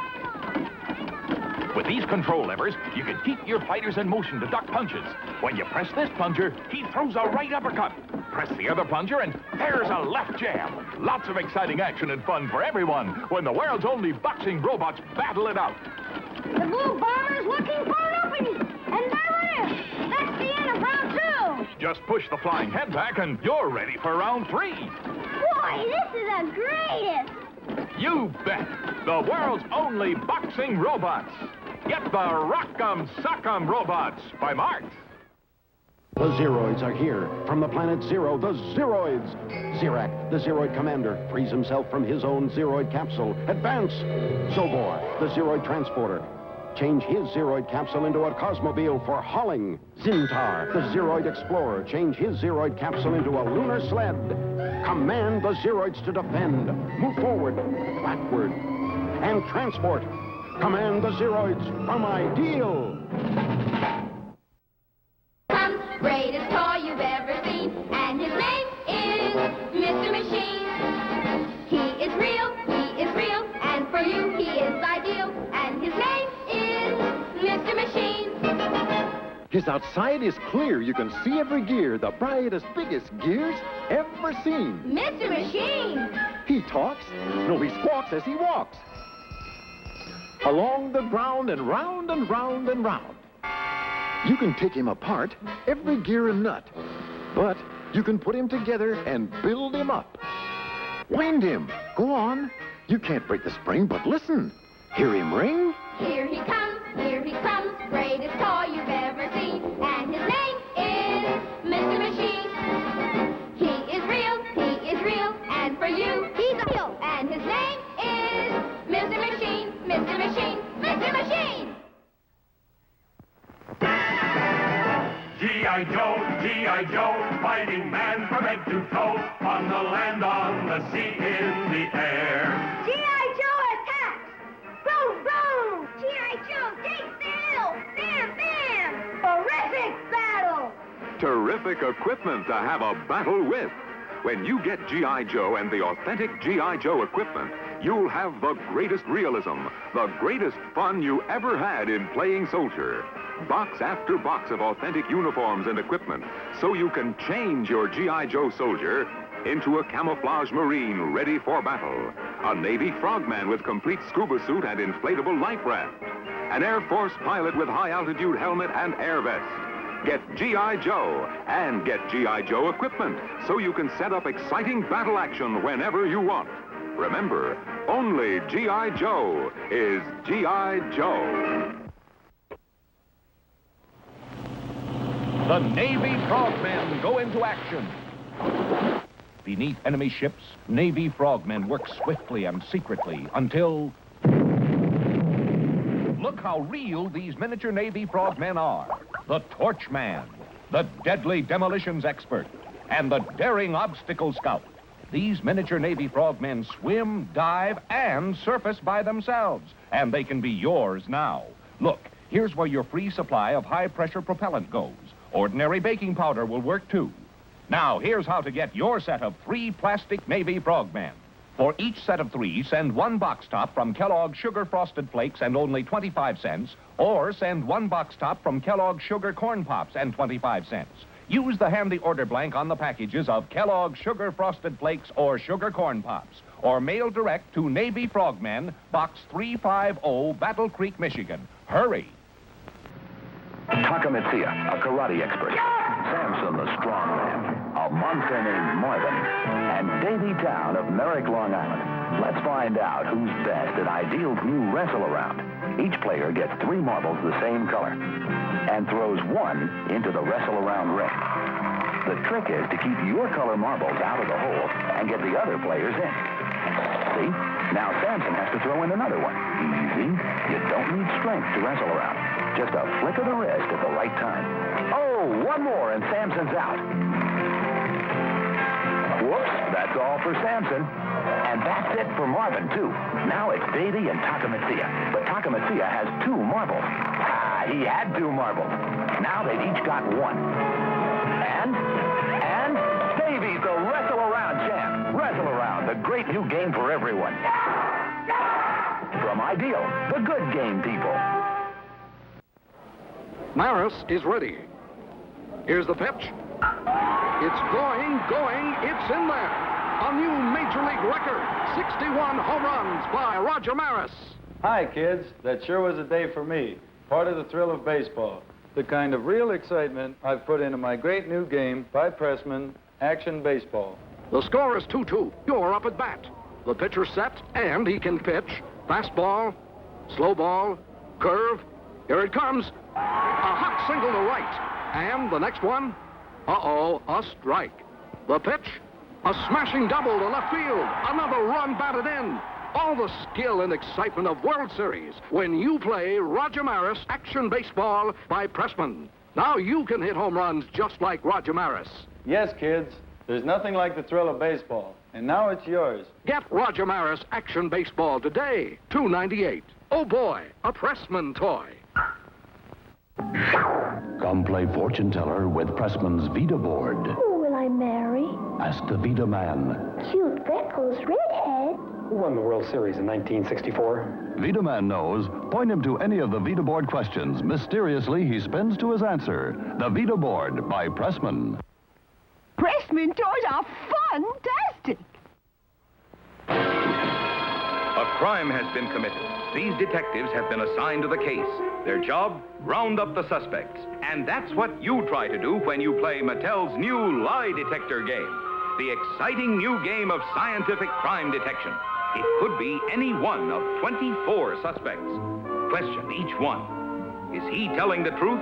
With these control levers, you can keep your fighters in motion to duck punches. When you press this plunger, he throws a right uppercut. Press the other plunger, and there's a left jab. Lots of exciting action and fun for everyone when the world's only boxing robots battle it out. The Blue Bomber's looking for an opening, and there it is. That's the end of round 2. Just push the flying head back, and you're ready for round 3. Boy, this is the greatest. You bet. The world's only boxing robots. Get the Rock'em Sock'em Robots by Marx. The Zeroids are here. From the planet Zero, the Zeroids. Zirak, the Zeroid commander, frees himself from his own Zeroid capsule. Advance! Zobor, the Zeroid transporter. Change his Zeroid capsule into a Cosmobile for hauling. Zintar, the Zeroid explorer, change his Zeroid capsule into a lunar sled. Command the Zeroids to defend. Move forward, backward, and transport. Command the Zeroids from Ideal. Greatest toy you've ever seen, and his name is Mr. Machine. He is real, and for you he is ideal, and his name is Mr. Machine. His outside is clear. You can see every gear, the brightest, biggest gears ever seen. Mr. Machine! He talks. No, he squawks as he walks. Along the ground and round and round and round. You can take him apart, every gear and nut. But you can put him together and build him up. Wind him. Go on. You can't break the spring, but listen. Hear him ring? Here he comes, greatest toy you've ever seen, and his name is Mr. Machine. He is real, and for you he's real, and his name is Mr. Machine, Mr. Machine, Mr. Machine! G.I. Joe, G.I. Joe, fighting man from head to toe, on the land, on the sea, in the air. G.I. Joe attacks! Boom, boom! G.I. Joe takes the hill! Bam, bam! Horrific battle! Terrific equipment to have a battle with. When you get G.I. Joe and the authentic G.I. Joe equipment, you'll have the greatest realism, the greatest fun you ever had in playing soldier. Box after box of authentic uniforms and equipment, so you can change your G.I. Joe soldier into a camouflage Marine ready for battle, a Navy frogman with complete scuba suit and inflatable life raft, an Air Force pilot with high-altitude helmet and air vest. Get G.I. Joe and get G.I. Joe equipment, so you can set up exciting battle action whenever you want. Remember, only G.I. Joe is G.I. Joe. The Navy frogmen go into action. Beneath enemy ships, Navy frogmen work swiftly and secretly until... Look how real these miniature Navy frogmen are. The Torchman, the deadly demolitions expert, and the daring obstacle scout. These miniature Navy frogmen swim, dive, and surface by themselves, and they can be yours now. Look, here's where your free supply of high-pressure propellant goes. Ordinary baking powder will work, too. Now, here's how to get your set of 3 plastic Navy frogmen. For each set of 3, send 1 box top from Kellogg's Sugar Frosted Flakes and only 25 cents, or send 1 box top from Kellogg's Sugar Corn Pops and 25 cents. Use the handy order blank on the packages of Kellogg's Sugar Frosted Flakes or Sugar Corn Pops, or mail direct to Navy Frogmen, Box 350, Battle Creek, Michigan. Hurry! Takamitsuya, a karate expert. Samson, the strong man. A monster named Marvin. And Davy Town of Merrick, Long Island. Let's find out who's best at Ideal's new wrestle-around. Each player gets 3 marbles the same color and throws 1 into the wrestle-around ring. The trick is to keep your color marbles out of the hole and get the other players in. See? Now Samson has to throw in another one. Easy. You don't need strength to wrestle around. Just a flick of the wrist at the right time. Oh, one more and Samson's out. Whoops, that's all for Samson. And that's it for Marvin, too. Now it's Davy and Takamasia. But Takamasia has 2 marbles. Ah, he had 2 marbles. Now they've each got 1. And Davy's the Wrestle Around champ. Wrestle Around, the great new game for everyone. From Ideal, the good game people. Maris is ready. Here's the pitch. It's going, it's in there. A new Major League record, 61 home runs by Roger Maris. Hi, kids. That sure was a day for me. Part of the thrill of baseball. The kind of real excitement I've put into my great new game by Pressman, Action Baseball. The score is 2-2. You're up at bat. The pitcher's set, and he can pitch. Fastball, slow ball, curve. Here it comes. A hot single to right. And the next one, a strike. The pitch, a smashing double to left field. Another run batted in. All the skill and excitement of World Series when you play Roger Maris Action Baseball by Pressman. Now you can hit home runs just like Roger Maris. Yes, kids. There's nothing like the thrill of baseball. And now it's yours. Get Roger Maris Action Baseball today, $2.98. Oh boy, a Pressman toy. Come play fortune teller with Pressman's Vita board. Who will I marry? Ask the Vita man. Cute freckles, redhead. Who won the World Series in 1964? Vita man knows. Point him to any of the Vita board questions. Mysteriously, he spins to his answer. The Vita board by Pressman. Pressman toys are fantastic. A crime has been committed. These detectives have been assigned to the case. Their job, round up the suspects. And that's what you try to do when you play Mattel's new lie detector game. The exciting new game of scientific crime detection. It could be any one of 24 suspects. Question each one. Is he telling the truth?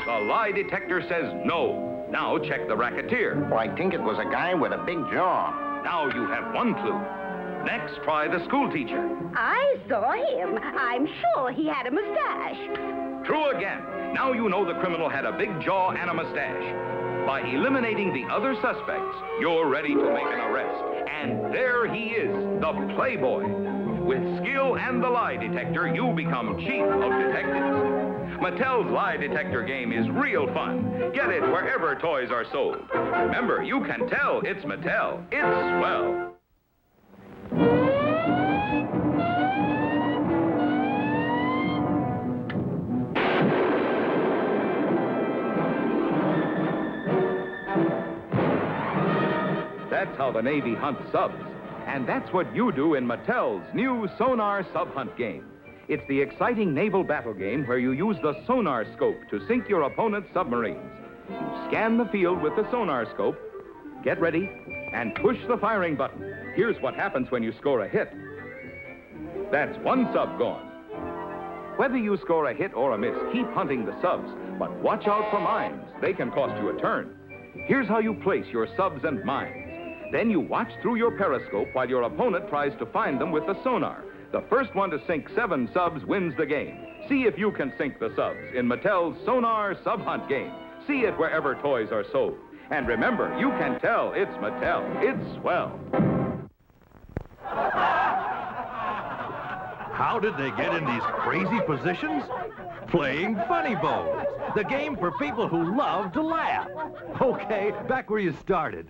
The lie detector says no. Now check the racketeer. Well, I think it was a guy with a big jaw. Now you have one clue. Next, try the school teacher. I saw him. I'm sure he had a mustache. True again. Now you know the criminal had a big jaw and a mustache. By eliminating the other suspects, you're ready to make an arrest. And there he is, the Playboy. With skill and the lie detector, you become chief of detectives. Mattel's lie detector game is real fun. Get it wherever toys are sold. Remember, you can tell it's Mattel. It's swell. That's how the Navy hunts subs. And that's what you do in Mattel's new Sonar Sub Hunt game. It's the exciting naval battle game where you use the sonar scope to sink your opponent's submarines. You scan the field with the sonar scope, get ready, and push the firing button. Here's what happens when you score a hit. That's one sub gone. Whether you score a hit or a miss, keep hunting the subs, but watch out for mines. They can cost you a turn. Here's how you place your subs and mines. Then you watch through your periscope while your opponent tries to find them with the sonar. The first one to sink 7 subs wins the game. See if you can sink the subs in Mattel's Sonar Sub Hunt game. See it wherever toys are sold. And remember, you can tell it's Mattel. It's swell. How did they get in these crazy positions? Playing Funny Bones, the game for people who love to laugh. Okay, back where you started.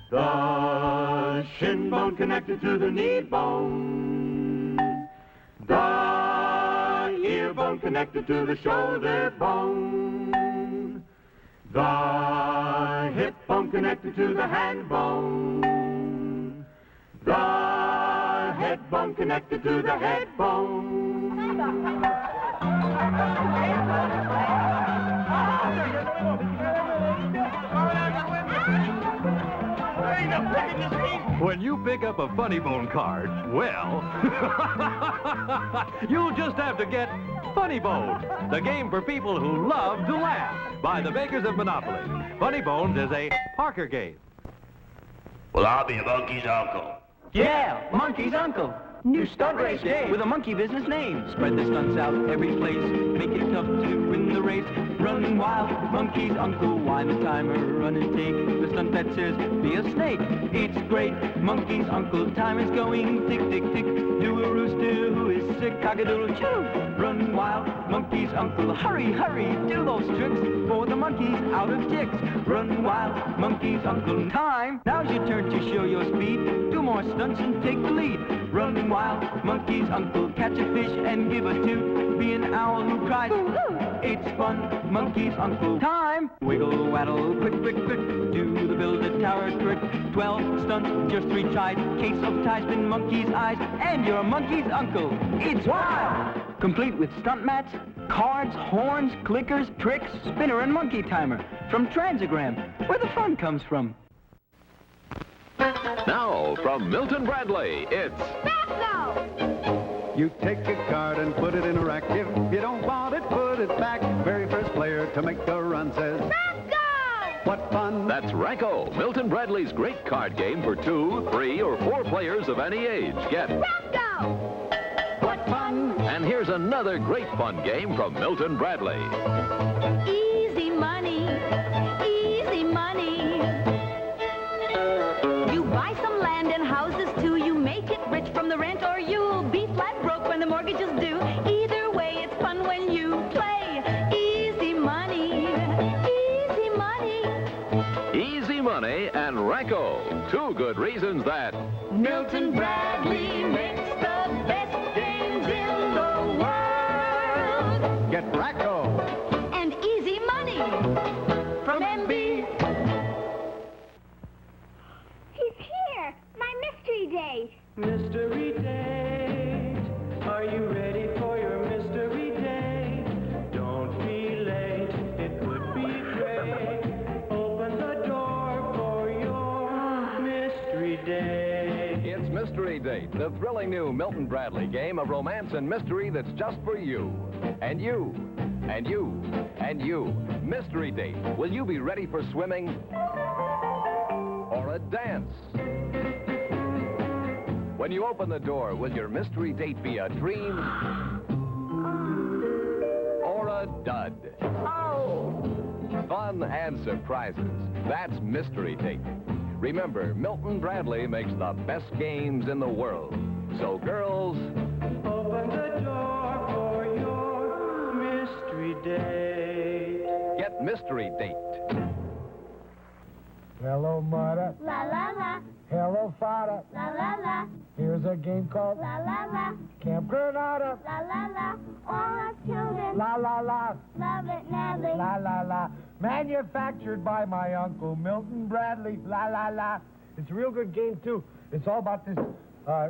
The shin bone connected to the knee bone. The ear bone connected to the shoulder bone. The hip bone connected to the hand bone. The head bone connected to the head bone. When you pick up a Funny Bone card, well, you'll just have to get Funny Bones, the game for people who love to laugh, by the makers of Monopoly. Funny Bones is a Parker game. Well, I'll be a monkey's uncle. Yeah, monkey's uncle. New stunt race game with a monkey business name. Spread the stunts out every place. Make it tough to win the race. Run wild, monkey's uncle. Wind the timer, run and take the stunt that says be a snake. It's great, monkey's uncle. Time is going tick, tick, tick. Do a rooster who is sick. Cock-a-doodle choo. Run wild, monkey's uncle. Hurry, hurry, do those tricks for the monkeys out of ticks. Run wild, monkey's uncle. Time, now's your turn to show your speed. Do more stunts and take the lead. Run wild, monkey's uncle. Catch a fish and give a toot. Be an owl who cries. It's fun, monkey's uncle. Time! Wiggle, waddle, quick, quick, quick. Do the build-a-tower trick. 12 stunts, just 3 tries. Case of tie-spin, monkey's eyes. And you're a monkey's uncle. It's wild! Complete with stunt mats, cards, horns, clickers, tricks, spinner, and monkey timer. From Transagram, where the fun comes from. Now, from Milton Bradley, it's... You take a card and put it in a rack. If you don't want it, put it back. Very first player to make a run says... What fun! That's Racco, Milton Bradley's great card game for 2, 3, or 4 players of any age. Get... Racco! What fun! And here's another great fun game from Milton Bradley. Easy money, easy money. You buy some land and houses too. You make it rich from the rent, or you'll be flat broke when the mortgage is due. Either way, it's fun when you play. Easy money, easy money. Easy Money and Racco, 2 good reasons that... Milton Bradley makes the best games in the world. Get Racco. And easy money from MB. He's here! My mystery date! Mystery date. Are you ready for your mystery date? Don't be late. It would be great. Open the door for your mystery date. It's Mystery Date, the thrilling new Milton Bradley game of romance and mystery that's just for you. And you. And you. And you. Mystery Date. Will you be ready for swimming? Or a dance? When you open the door, will your mystery date be a dream? Or a dud? Fun and surprises. That's Mystery Date. Remember, Milton Bradley makes the best games in the world. So, girls... Open the door for your mystery date. Get Mystery Date. Hello, Mother. La la la, Hello, Father. la la la, Here's a game called la la la, Camp Granada. la la la. All our children La la la, love it madly. la la la. Manufactured by my uncle Milton Bradley. La la la. It's a real good game too. It's all about this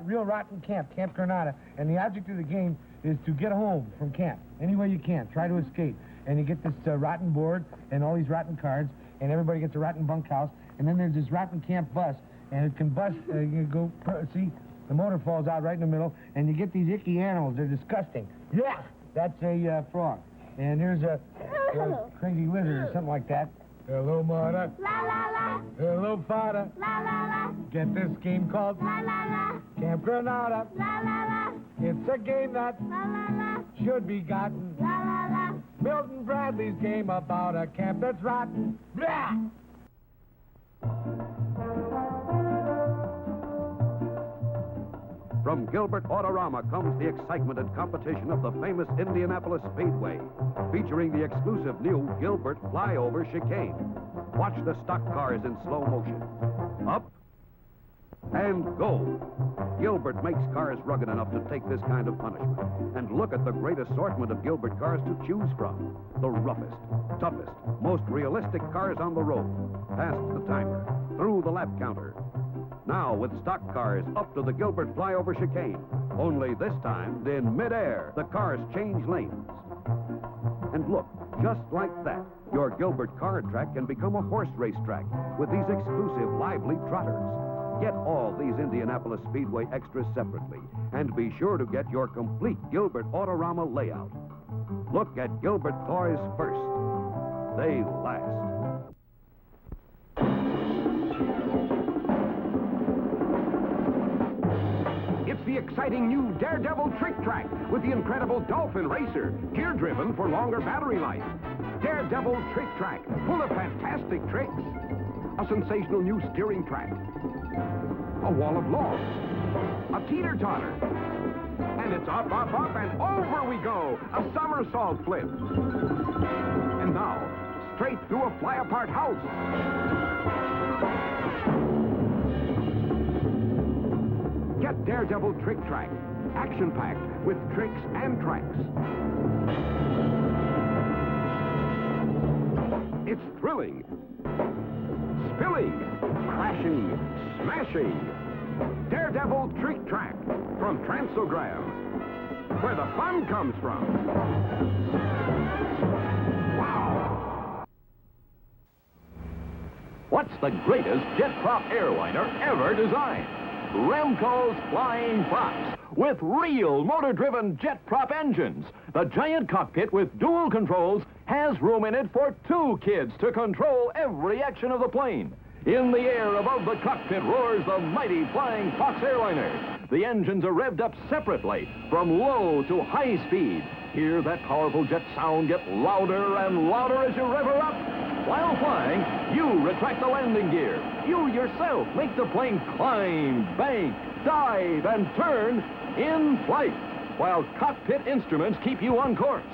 real rotten camp, Camp Granada. And the object of the game is to get home from camp any way you can. Try to escape. And you get this rotten board and all these rotten cards, and everybody gets a rotten bunkhouse. And then there's this rotten camp bus, and it can bust. You go see. The motor falls out right in the middle, and you get these icky animals. They're disgusting. Yeah, that's a frog. And here's a crazy lizard or something like that. Hello, Mother. La la la, Hello, Father. la la la, Get this game called la la la, Camp Granada. la la la, It's a game that la la la, should be gotten. la la la. Milton Bradley's game about a camp that's rotten. Blah! From Gilbert Autorama comes the excitement and competition of the famous Indianapolis Speedway, featuring the exclusive new Gilbert Flyover Chicane. Watch the stock cars in slow motion. Up and go. Gilbert makes cars rugged enough to take this kind of punishment. And look at the great assortment of Gilbert cars to choose from. The roughest, toughest, most realistic cars on the road. Past the timer, through the lap counter. Now with stock cars up to the Gilbert Flyover Chicane. Only this time, in midair, the cars change lanes. And look, just like that, your Gilbert car track can become a horse race track with these exclusive lively trotters. Get all these Indianapolis Speedway extras separately, and be sure to get your complete Gilbert Autorama layout. Look at Gilbert toys first. They last. exciting new Daredevil Trick Track with the incredible Dolphin Racer, gear-driven for longer battery life. Daredevil Trick Track, full of fantastic tricks. A sensational new steering track. A wall of logs. A teeter-totter. And it's up, up, up, and over we go. A somersault flip. And now, straight through a fly-apart house. Get Daredevil Trick Track, action-packed with tricks and tracks. It's thrilling, spilling, crashing, smashing. Daredevil Trick Track from Transogram, where the fun comes from. Wow! What's the greatest jet prop airliner ever designed? Remco's Flying Fox, with real motor-driven jet prop engines. The giant cockpit with dual controls has room in it for 2 kids to control every action of the plane. In the air above the cockpit roars the mighty Flying Fox airliner. The engines are revved up separately from low to high speed. Hear that powerful jet sound get louder and louder as you rev her up. While flying, you retract the landing gear. You yourself make the plane climb, bank, dive, and turn in flight, while cockpit instruments keep you on course.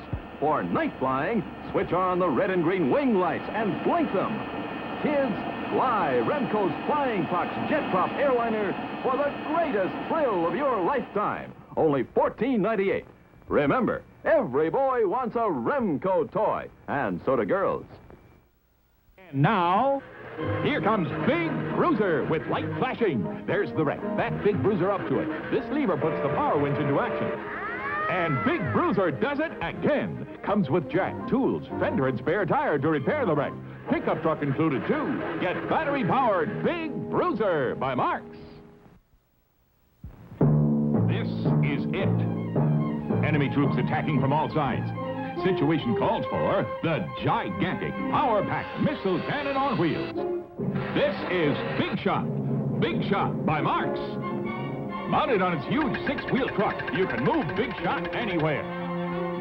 For night flying, switch on the red and green wing lights and blink them. Kids, fly Remco's Flying Fox jet prop airliner for the greatest thrill of your lifetime. Only $14.98. Remember, every boy wants a Remco toy, and so do girls. Now, here comes Big Bruiser with light flashing. There's the wreck. That Big Bruiser up to it. This lever puts the power winch into action. And Big Bruiser does it again. Comes with jack, tools, fender, and spare tire to repair the wreck. Pickup truck included, too. Get battery-powered Big Bruiser by Marx. This is it. Enemy troops attacking from all sides. Situation calls for the gigantic power-packed missile cannon on wheels. This is Big Shot by Marx. Mounted on its huge 6-wheel truck, you can move Big Shot anywhere.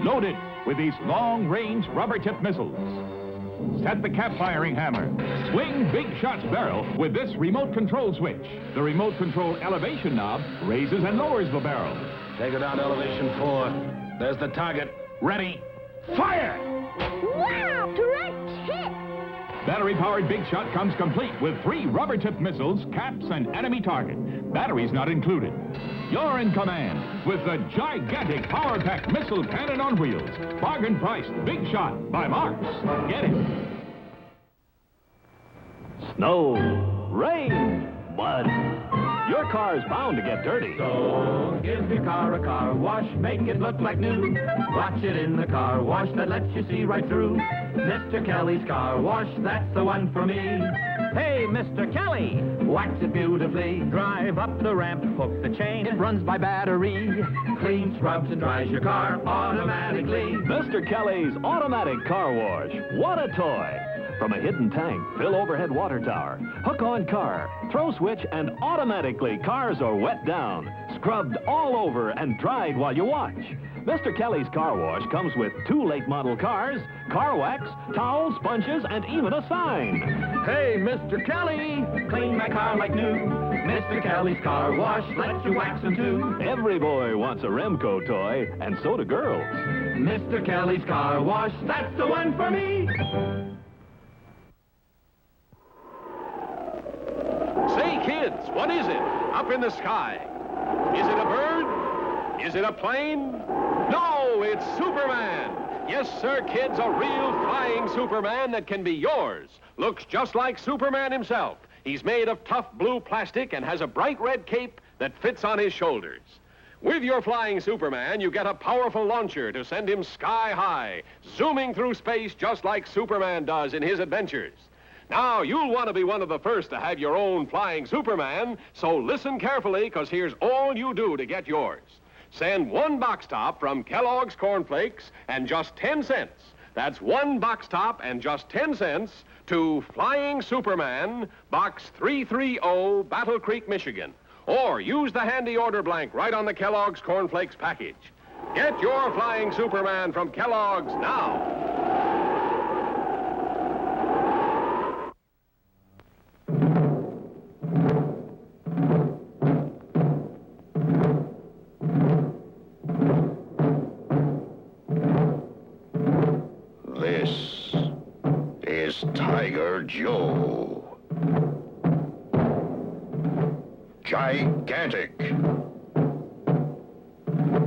Loaded with these long-range rubber-tipped missiles. Set the cap-firing hammer. Swing Big Shot's barrel with this remote control switch. The remote control elevation knob raises and lowers the barrel. Take it out elevation 4. There's the target. Ready. Fire! Wow! Direct hit! Battery-powered Big Shot comes complete with 3 rubber-tipped missiles, caps, and enemy target. Batteries not included. You're in command with the gigantic power-packed missile cannon on wheels. Bargain-priced Big Shot by Marx. Get it. Snow, rain, mud. Your car's bound to get dirty. So give your car a car wash, make it look like new. Watch it in the car wash that lets you see right through. Mr. Kelly's Car Wash, that's the one for me. Hey, Mr. Kelly, wax it beautifully. Drive up the ramp, hook the chain, it runs by battery. Clean, scrubs, and dries your car automatically. Mr. Kelly's Automatic Car Wash. What a toy. From a hidden tank, fill overhead water tower, hook on car, throw switch, and automatically cars are wet down, scrubbed all over, and dried while you watch. Mr. Kelly's Car Wash comes with 2 late model cars, car wax, towels, sponges, and even a sign. Hey, Mr. Kelly, clean my car like new. Mr. Kelly's Car Wash lets you wax them too. Every boy wants a Remco toy, and so do girls. Mr. Kelly's Car Wash, that's the one for me. Say, kids, what is it up in the sky? Is it a bird? Is it a plane? No, it's Superman. Yes, sir, kids, a real flying Superman that can be yours. Looks just like Superman himself. He's made of tough blue plastic and has a bright red cape that fits on his shoulders. With your flying Superman, you get a powerful launcher to send him sky high, zooming through space just like Superman does in his adventures. Now, you'll want to be one of the first to have your own flying Superman, so listen carefully, because here's all you do to get yours. Send 1 box top from Kellogg's Corn Flakes and just 10 cents. That's 1 box top and just 10 cents to Flying Superman, Box 330, Battle Creek, Michigan. or use the handy order blank right on the Kellogg's Corn Flakes package. Get your Flying Superman from Kellogg's now. This is Tiger Joe. Gigantic.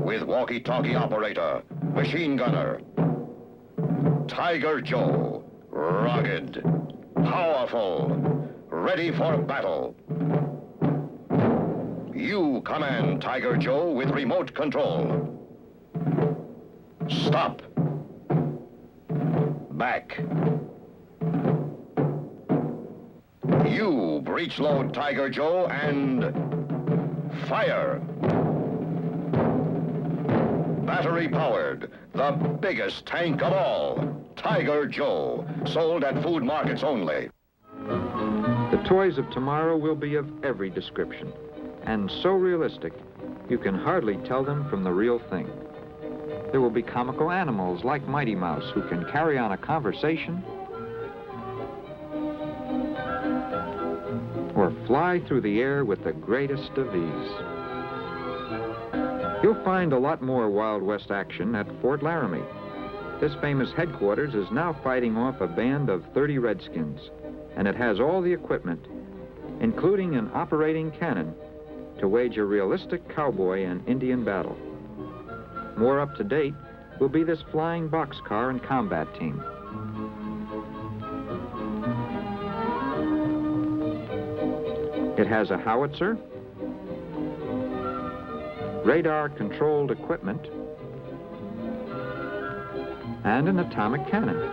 With walkie-talkie operator, machine gunner. Tiger Joe. Rugged. Powerful. Ready for battle. You command Tiger Joe with remote control. Stop. Back. You breech load Tiger Joe and fire. Battery powered, the biggest tank of all. Tiger Joe, sold at food markets only. The toys of tomorrow will be of every description, and so realistic, you can hardly tell them from the real thing. There will be comical animals like Mighty Mouse who can carry on a conversation or fly through the air with the greatest of ease. You'll find a lot more Wild West action at Fort Laramie. This famous headquarters is now fighting off a band of 30 Redskins, and it has all the equipment, including an operating cannon, to wage a realistic cowboy and Indian battle. More up to date will be this flying boxcar and combat team. It has a howitzer, radar-controlled equipment, and an atomic cannon.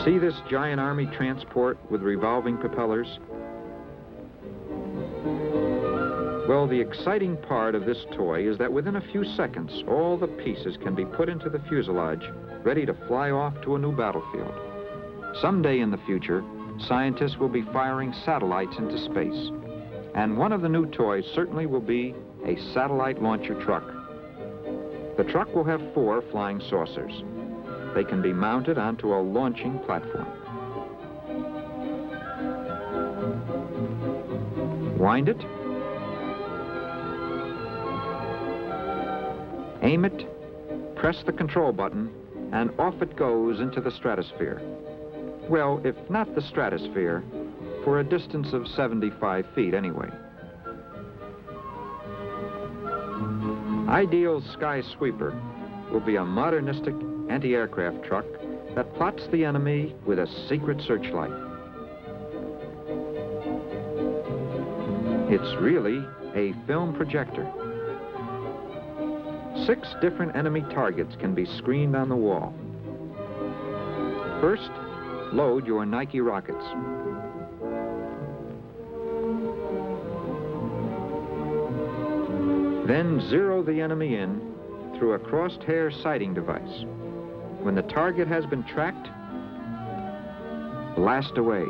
See this giant Army transport with revolving propellers? Well, the exciting part of this toy is that within a few seconds, all the pieces can be put into the fuselage, ready to fly off to a new battlefield. Someday in the future, scientists will be firing satellites into space. And one of the new toys certainly will be a satellite launcher truck. The truck will have 4 flying saucers. They can be mounted onto a launching platform. Wind it. Aim it, press the control button, and off it goes into the stratosphere. Well, if not the stratosphere, for a distance of 75 feet anyway. Ideal's Sky Sweeper will be a modernistic anti-aircraft truck that plots the enemy with a secret searchlight. It's really a film projector. 6 different enemy targets can be screened on the wall. First, load your Nike rockets. Then zero the enemy in through a crosshair sighting device. When the target has been tracked, blast away.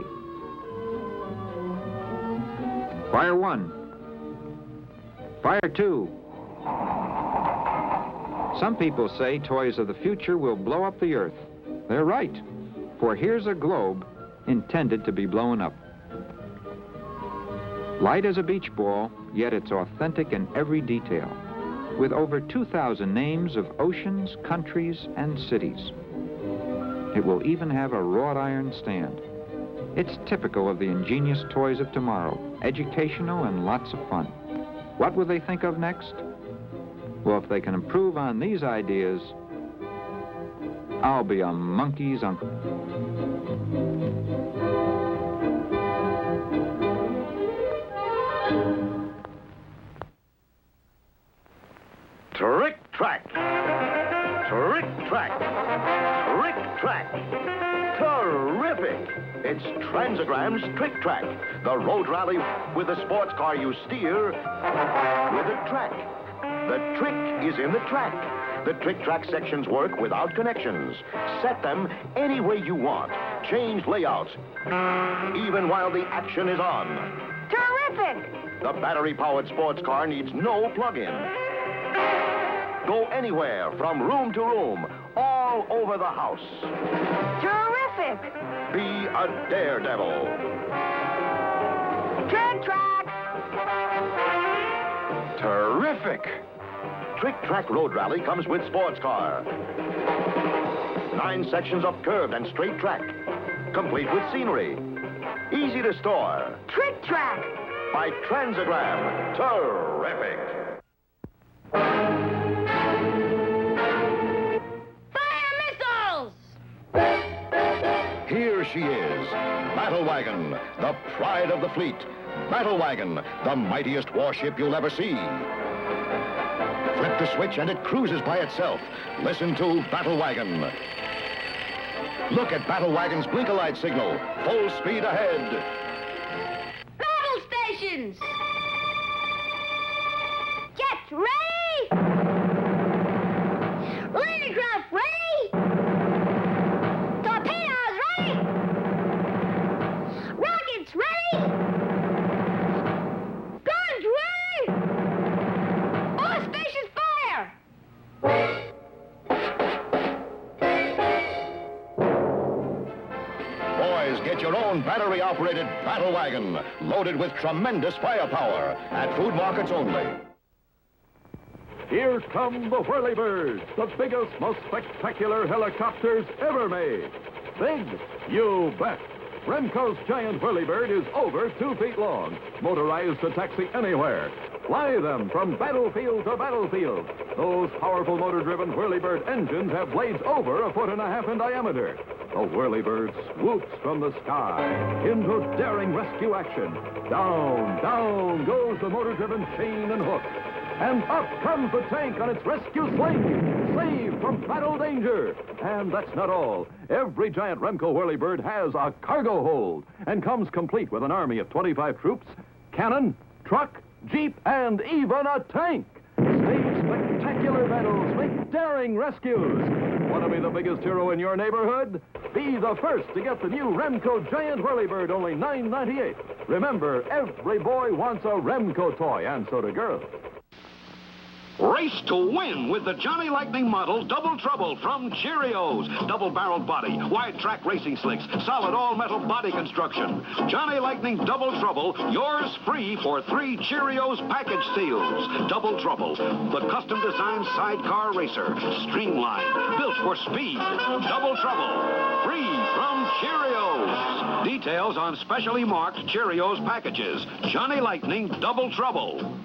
Fire 1. Fire 2. Some people say toys of the future will blow up the Earth. They're right, for here's a globe intended to be blown up. Light as a beach ball, yet it's authentic in every detail, with over 2,000 names of oceans, countries, and cities. It will even have a wrought iron stand. It's typical of the ingenious toys of tomorrow, educational and lots of fun. What will they think of next? Well, if they can improve on these ideas, I'll be a monkey's uncle. Trick Track. Trick Track. Trick Track. Terrific! It's Transagram's Trick Track, the road rally with the sports car you steer with a track. The trick is in the track. The Trick Track sections work without connections. Set them any way you want. change layouts, even while the action is on. Terrific! The battery-powered sports car needs no plug-in. Go anywhere, from room to room, all over the house. Terrific! Be a daredevil. Trick Track! Terrific! Trick Track Road Rally comes with sports car. 9 sections of curved and straight track, complete with scenery. Easy to store. Trick Track! By Transagram. Terrific! Fire missiles! Here she is, Battle Wagon, the pride of the fleet. Battle Wagon, the mightiest warship you'll ever see. Flip the switch and it cruises by itself. Listen to Battle Wagon. Look at Battle Wagon's blink-a-light signal. Full speed ahead. Battle stations! Jets ready! Landing craft ready! Torpedoes ready! Rockets ready! Guns ready! All stations fire! Boys, get your own battery-operated Battle Wagon, loaded with tremendous firepower, at food markets only. Here come the Whirlybirds, the biggest, most spectacular helicopters ever made. Big? You bet. Remco's giant Whirlybird is over 2 feet long, motorized to taxi anywhere. Fly them from battlefield to battlefield. Those powerful motor-driven Whirlybird engines have blades over 1.5 feet in diameter. The Whirlybird swoops from the sky into daring rescue action. Down, down goes the motor-driven chain and hook. And up comes the tank on its rescue sling, saved from battle danger. And that's not all. Every giant Remco Whirlybird has a cargo hold and comes complete with an army of 25 troops, cannon, truck, jeep, and even a tank. Stage spectacular battles, make daring rescues. Want to be the biggest hero in your neighborhood? Be the first to get the new Remco Giant Whirlybird, only $9.98. Remember, every boy wants a Remco toy, and so do girls. Race to win with the Johnny Lightning model Double Trouble from Cheerios. Double-barreled body, wide track racing slicks, solid all-metal body construction. Johnny Lightning Double Trouble, yours free for 3 Cheerios package steals. Double Trouble, the custom-designed sidecar racer. Streamlined, built for speed. Double Trouble, free from Cheerios. Details on specially marked Cheerios packages. Johnny Lightning Double Trouble.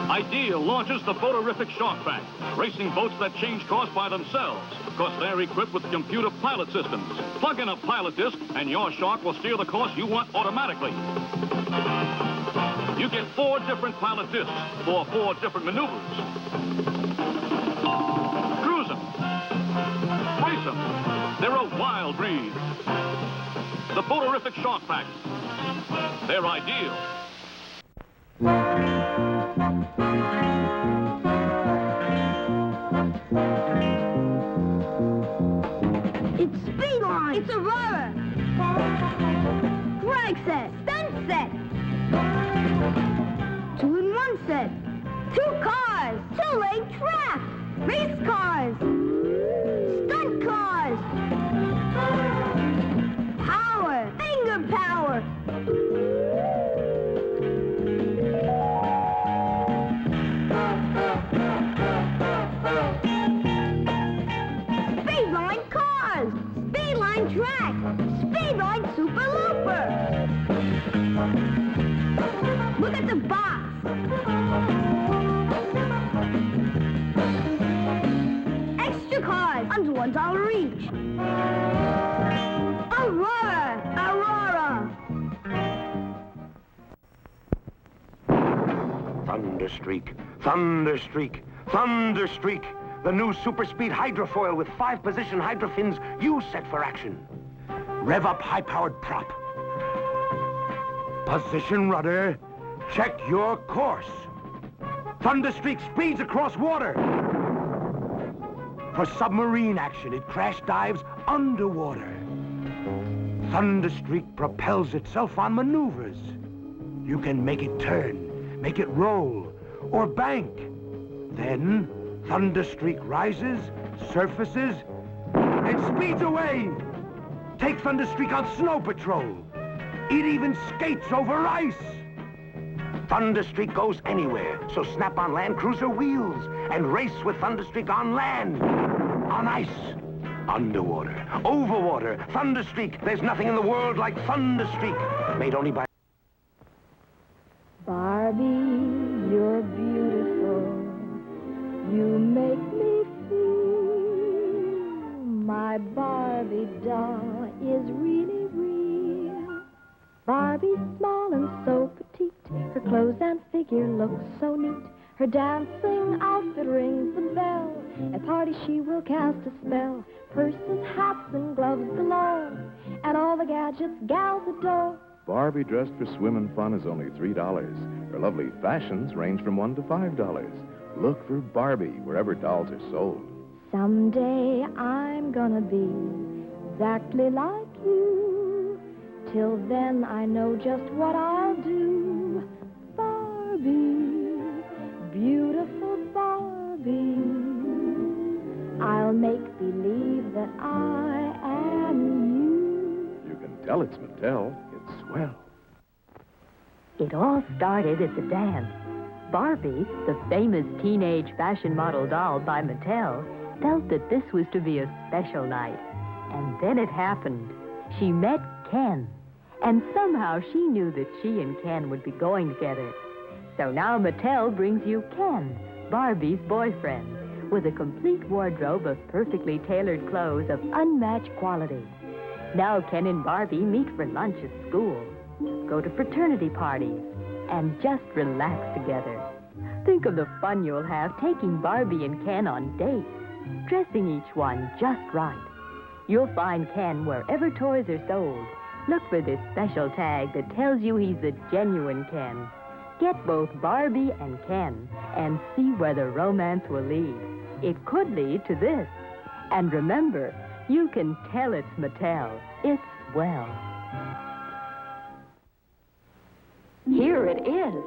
Ideal launches the Boaterific Shark Track, racing boats that change course by themselves, because they're equipped with computer pilot systems. Plug in a pilot disc, and your shark will steer the course you want automatically. You get 4 different pilot discs for 4 different maneuvers. Cruise them. Race them. They're a wild breed. The Boaterific Shark Track. They're ideal. It's Speedline! It's Aurora! Drag set! Stunt set! 2-in-1 set! 2 cars! 2-leg track! Race cars! Stunt cars! Power! Finger power! Speedline cars! Speedline track! Speedline Super Looper! Look at the box! Extra cars under $1 each. Aurora! Aurora! Thunderstreak, Thunderstreak, Thunderstreak. The new super speed hydrofoil with 5-position hydro fins you set for action. Rev up high-powered prop. Position rudder. Check your course. Thunderstreak speeds across water. For submarine action, it crash dives underwater. Thunderstreak propels itself on maneuvers. You can make it turn, make it roll, or bank. Then, Thunderstreak rises, surfaces, and speeds away. Take Thunderstreak on snow patrol. It even skates over ice. Thunderstreak goes anywhere, so snap on Land Cruiser wheels and race with Thunderstreak on land, on ice, underwater, overwater. Thunderstreak, there's nothing in the world like Thunderstreak. Made only by... Barbie, you're beautiful. You make me feel my Barbie doll is really real. Barbie's small and so petite. Her clothes and figure look so neat. Her dancing outfit rings the bell. At parties she will cast a spell. Purses, hats, and gloves galore. And all the gadgets gals adore. Barbie dressed for swim and fun is only $3. Her lovely fashions range from $1 to $5. Look for Barbie wherever dolls are sold. Someday I'm gonna be exactly like you. Till then I know just what I'll do. Barbie, beautiful Barbie, I'll make believe that I am you. You can tell it's Mattel. It's swell. It all started at the dance. Barbie, the famous teenage fashion model doll by Mattel, felt that this was to be a special night. And then it happened. She met Ken. And somehow she knew that she and Ken would be going together. So now Mattel brings you Ken, Barbie's boyfriend, with a complete wardrobe of perfectly tailored clothes of unmatched quality. Now Ken and Barbie meet for lunch at school, go to fraternity parties, and just relax together. Think of the fun you'll have taking Barbie and Ken on dates, dressing each one just right. You'll find Ken wherever toys are sold. Look for this special tag that tells you he's the genuine Ken. Get both Barbie and Ken and see where the romance will lead. It could lead to this. And remember, you can tell it's Mattel. It's swell. Here it is,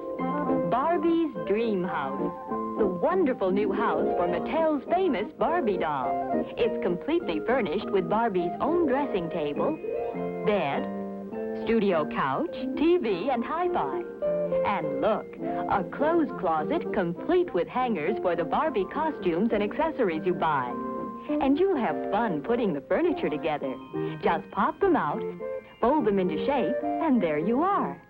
Barbie's Dream House. The wonderful new house for Mattel's famous Barbie doll. It's completely furnished with Barbie's own dressing table, bed, studio couch, TV, and hi-fi. And look, a clothes closet complete with hangers for the Barbie costumes and accessories you buy. And you'll have fun putting the furniture together. Just pop them out, fold them into shape, and there you are.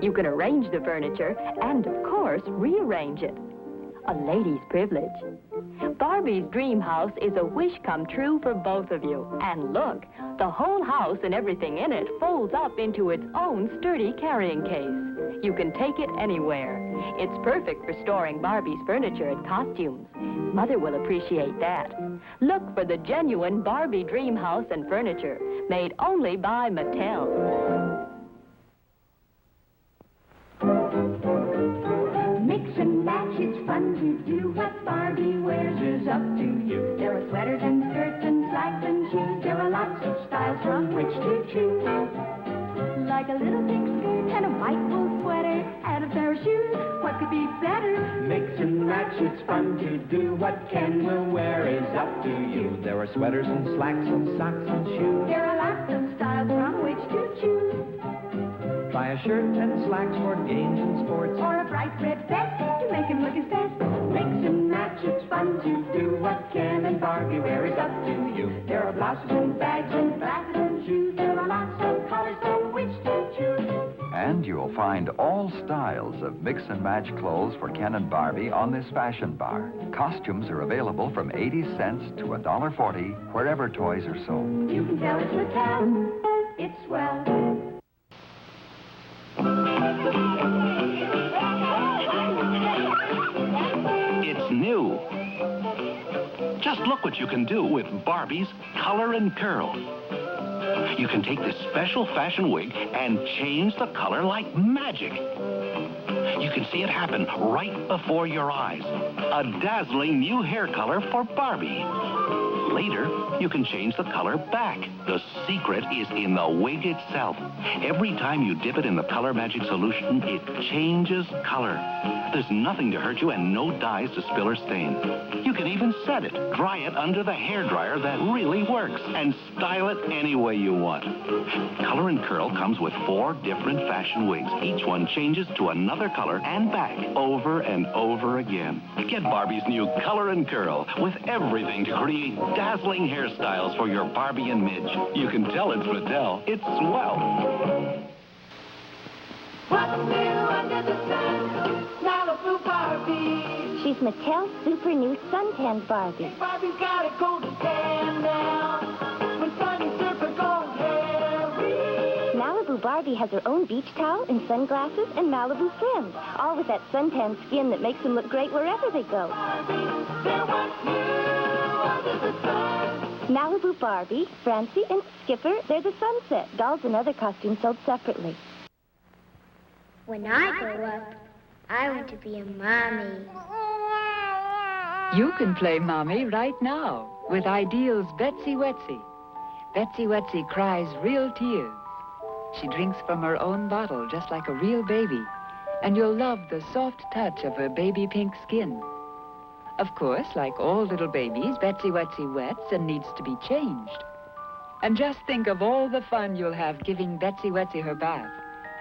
You can arrange the furniture and, of course, rearrange it. A lady's privilege. Barbie's Dream House is a wish come true for both of you. And look, the whole house and everything in it folds up into its own sturdy carrying case. You can take it anywhere. It's perfect for storing Barbie's furniture and costumes. Mother will appreciate that. Look for the genuine Barbie Dream House and furniture, made only by Mattel. Mix and match, it's fun to do. What Barbie wears is up to you. There are sweaters and skirts and slacks and shoes. There are lots of styles from which to choose. Like a little pink skirt and a white wool sweater and a pair of shoes. What could be better? Mix and match, it's fun to do. What Ken will wear is up to you. There are sweaters and slacks and socks and shoes. There are lots of styles from which to choose. Try a shirt and slacks for games and sports. Or a bright red vest to make him look his best. Mix and match, it's fun to do. What Ken and Barbie wear is up to you. There are blouses and bags and glasses and shoes. There are lots of colors from which to choose. And you'll find all styles of mix and match clothes for Ken and Barbie on this fashion bar. Costumes are available from 80 cents to $1.40 wherever toys are sold. You can tell it's Mattel. It's swell. It's new. Just look what you can do with Barbie's Color and Curl. You can take this special fashion wig and change the color like magic. You can see it happen right before your eyes. A dazzling new hair color for Barbie. Later, you can change the color back. The secret is in the wig itself. Every time you dip it in the Color Magic solution, it changes color. There's nothing to hurt you and no dyes to spill or stain. You can even set it, dry it under the hairdryer that really works, and style it any way you want. Color and Curl comes with 4 different fashion wigs. Each one changes to another color and back over and over again. Get Barbie's new Color and Curl with everything to create dazzling hairstyles for your Barbie and Midge. You can tell it's Mattel. It's swell. What's new under the sun? Malibu Barbie. She's Mattel's super new suntanned Barbie. Barbie's got a golden tan now. With sunny surfer gold hair. Malibu Barbie has her own beach towel and sunglasses and Malibu Friends, all with that suntan skin that makes them look great wherever they go. They're what's new under the sun. Malibu Barbie, Francie, and Skipper, they're the Sunset. Dolls and other costumes sold separately. When I grow up, I want to be a mommy. You can play mommy right now with Ideal's Betsy Wetsy. Betsy Wetsy cries real tears. She drinks from her own bottle just like a real baby, and you'll love the soft touch of her baby pink skin. Of course, like all little babies, Betsy Wetsy wets and needs to be changed. And just think of all the fun you'll have giving Betsy Wetsy her bath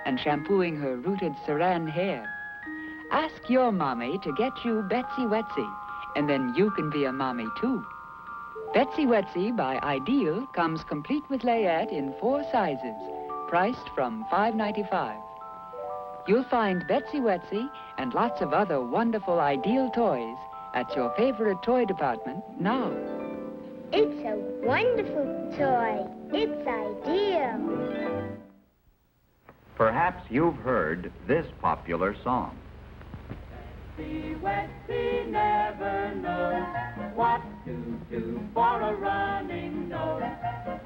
and shampooing her rooted saran hair. Ask your mommy to get you Betsy Wetsy, and then you can be a mommy too. Betsy Wetsy by Ideal comes complete with layette in 4 sizes, priced from $5.95. You'll find Betsy Wetsy and lots of other wonderful Ideal toys at your favorite toy department now. It's a wonderful toy. It's Ideal. Perhaps you've heard this popular song. Betsy Wetsy never knows what to do for a running nose.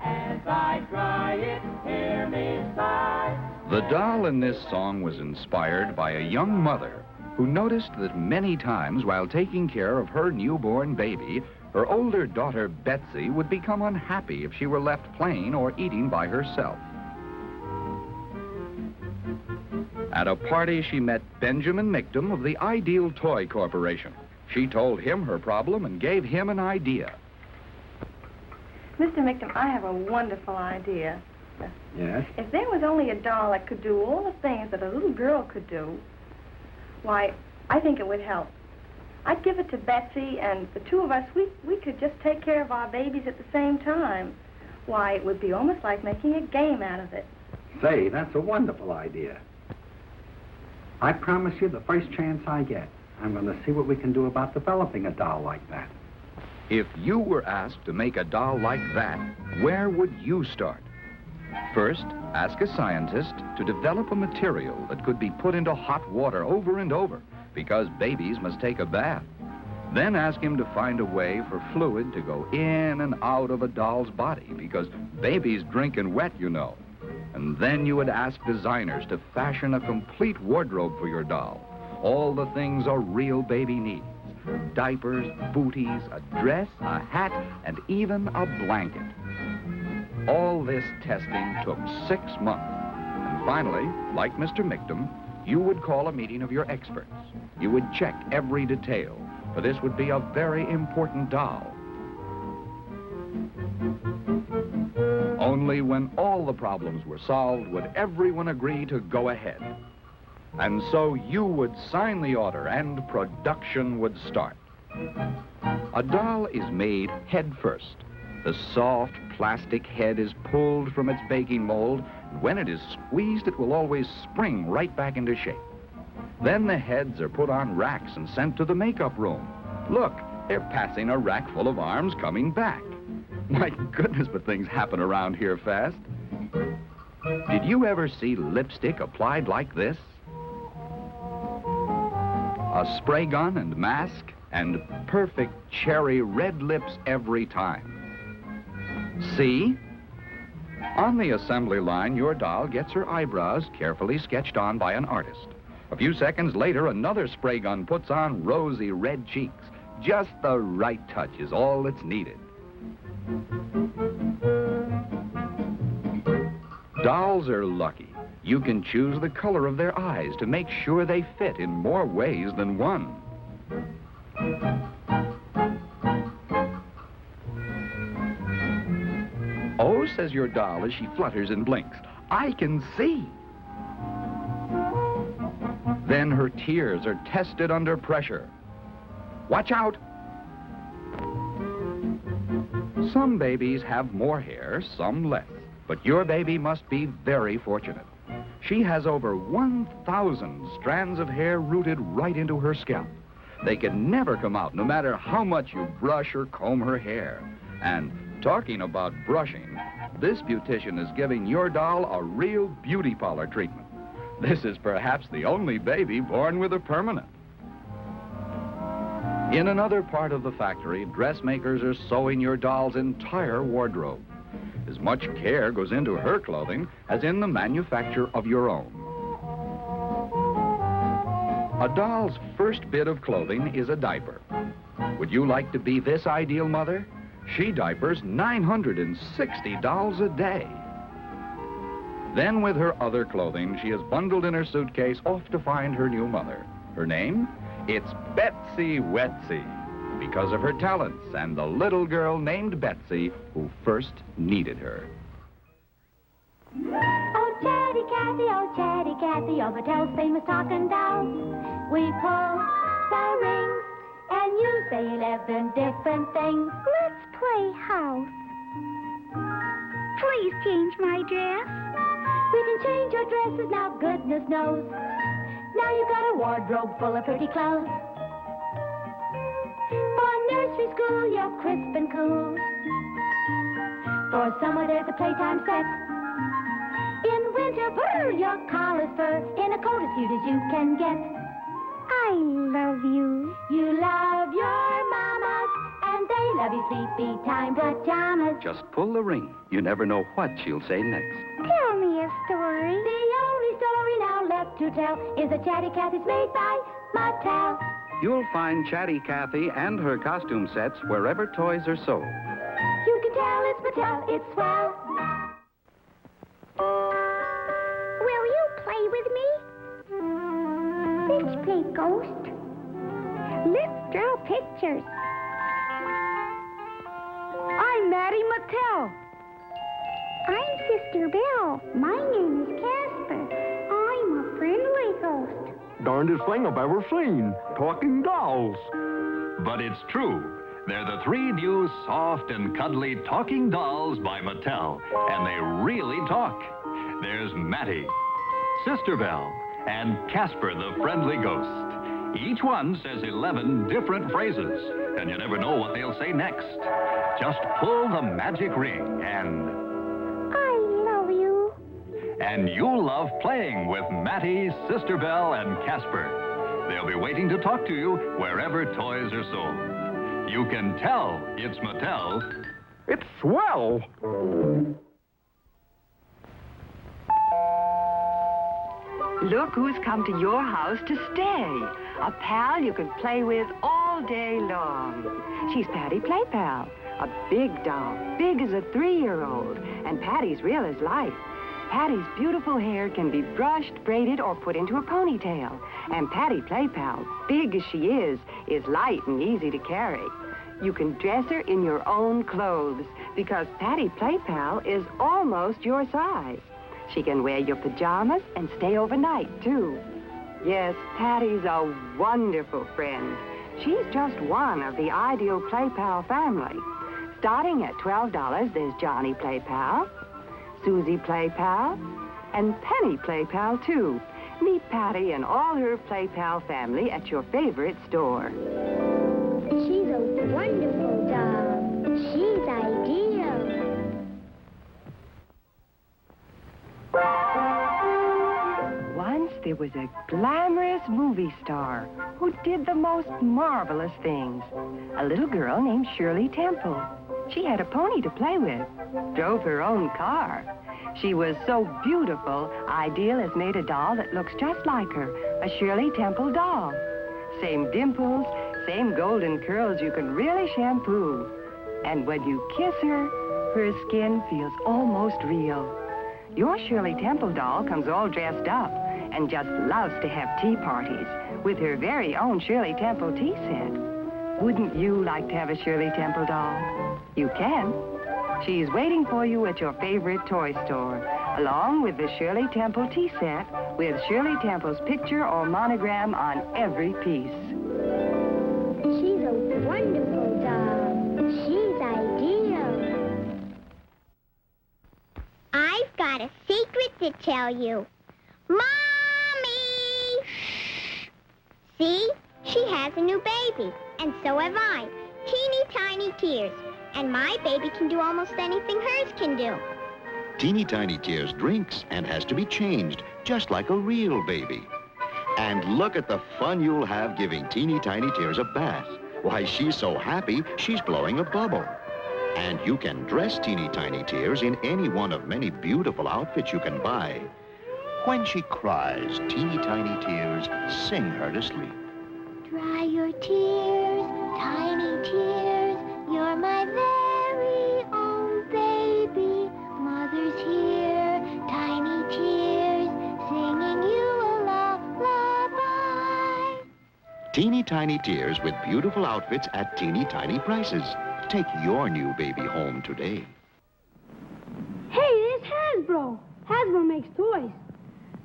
As I dry it, hear me sigh. The doll in this song was inspired by a young mother who noticed that many times while taking care of her newborn baby, her older daughter Betsy would become unhappy if she were left playing or eating by herself. At a party, she met Benjamin Michtom of the Ideal Toy Corporation. She told him her problem and gave him an idea. Mr. Michtom, I have a wonderful idea. Yes? If there was only a doll that could do all the things that a little girl could do, why, I think it would help. I'd give it to Betsy, and the two of us, we could just take care of our babies at the same time. Why, it would be almost like making a game out of it. Say, that's a wonderful idea. I promise you the first chance I get, I'm going to see what we can do about developing a doll like that. If you were asked to make a doll like that, where would you start? First, ask a scientist to develop a material that could be put into hot water over and over, because babies must take a bath. Then ask him to find a way for fluid to go in and out of a doll's body, because babies drink in wet, you know. And then you would ask designers to fashion a complete wardrobe for your doll. All the things a real baby needs. Diapers, booties, a dress, a hat, and even a blanket. All this testing took 6 months. And finally, like Mr. Michtom, you would call a meeting of your experts. You would check every detail, for this would be a very important doll. Only when all the problems were solved would everyone agree to go ahead. And so you would sign the order and production would start. A doll is made head first. The soft plastic head is pulled from its baking mold, and when it is squeezed, it will always spring right back into shape. Then the heads are put on racks and sent to the makeup room. Look, they're passing a rack full of arms coming back. My goodness, but things happen around here fast. Did you ever see lipstick applied like this? A spray gun and mask, and perfect cherry red lips every time. See? On the assembly line, your doll gets her eyebrows carefully sketched on by an artist. A few seconds later, another spray gun puts on rosy red cheeks. Just the right touch is all that's needed. Dolls are lucky. You can choose the color of their eyes to make sure they fit in more ways than one. Oh, says your doll as she flutters and blinks, I can see. Then her tears are tested under pressure. Watch out! Some babies have more hair, some less. But your baby must be very fortunate. She has over 1,000 strands of hair rooted right into her scalp. They can never come out no matter how much you brush or comb her hair. And talking about brushing, this beautician is giving your doll a real beauty parlor treatment. This is perhaps the only baby born with a permanent. In another part of the factory, dressmakers are sewing your doll's entire wardrobe. As much care goes into her clothing as in the manufacture of your own. A doll's first bit of clothing is a diaper. Would you like to be this ideal mother? She diapers 960 dolls a day. Then with her other clothing, she is bundled in her suitcase off to find her new mother. Her name? It's Betsy Wetsy, because of her talents and the little girl named Betsy who first needed her. Oh, Chatty Cathy, oh, Mattel's famous talking doll. We pull the rings, and you say 11 different things. Let's play house. Please change my dress. We can change your dresses now, goodness knows. Now you've got a wardrobe full of pretty clothes. For nursery school, you're crisp and cool. For summer, there's a playtime set. In winter, brr, your collar's fur. In a coat as cute as you can get. I love you. You love your mamas, and they love your sleepy time pajamas. Just pull the ring. You never know what she'll say next. Tell me a story. The only story now left to tell is that Chatty Cathy's made by Mattel. You'll find Chatty Cathy and her costume sets wherever toys are sold. You can tell it's Mattel, it's swell. Will you play with me? Let's play ghost. Let's draw pictures. I'm Maddie Mattel. I'm Sister Belle. My name is Casper. I'm a friendly ghost. Darndest thing I've ever seen. Talking dolls. But it's true. They're the three new soft and cuddly talking dolls by Mattel, and they really talk. There's Mattie, Sister Belle, and Casper the friendly ghost. Each one says 11 different phrases, and you never know what they'll say next. Just pull the magic ring and you'll love playing with Mattie, Sister Belle, and Casper. They'll be waiting to talk to you wherever toys are sold. You can tell it's Mattel. It's swell. Look who's come to your house to stay. A pal you can play with all day long. She's Patty Play Pal, a big doll, big as a 3-year-old, and Patty's real as life. Patty's beautiful hair can be brushed, braided, or put into a ponytail. And Patty Play Pal, big as she is light and easy to carry. You can dress her in your own clothes because Patty Play Pal is almost your size. She can wear your pajamas and stay overnight, too. Yes, Patty's a wonderful friend. She's just one of the ideal Play Pal family. Starting at $12, there's Johnny Play Pal, Susie Play Pal, and Penny Play Pal, too. Meet Patty and all her Play Pal family at your favorite store. She's a wonderful doll. She's ideal. Once there was a glamorous movie star who did the most marvelous things. A little girl named Shirley Temple. She had a pony to play with, drove her own car. She was so beautiful, Ideal has made a doll that looks just like her, a Shirley Temple doll. Same dimples, same golden curls you can really shampoo. And when you kiss her, her skin feels almost real. Your Shirley Temple doll comes all dressed up and just loves to have tea parties with her very own Shirley Temple tea set. Wouldn't you like to have a Shirley Temple doll? You can. She's waiting for you at your favorite toy store, along with the Shirley Temple tea set with Shirley Temple's picture or monogram on every piece. She's a wonderful doll. She's ideal. I've got a secret to tell you. Mommy! Shh! See? She has a new baby, and so have I. Teeny tiny tears. And my baby can do almost anything hers can do. Teeny Tiny Tears drinks and has to be changed, just like a real baby. And look at the fun you'll have giving Teeny Tiny Tears a bath. Why, she's so happy, she's blowing a bubble. And you can dress Teeny Tiny Tears in any one of many beautiful outfits you can buy. When she cries, Teeny Tiny Tears sing her to sleep. Dry your tears, tiny tears. You're my very own baby. Mother's here, tiny tears, singing you a lullaby. Teeny Tiny Tears with beautiful outfits at teeny tiny prices. Take your new baby home today. Hey, it's Hasbro. Hasbro makes toys.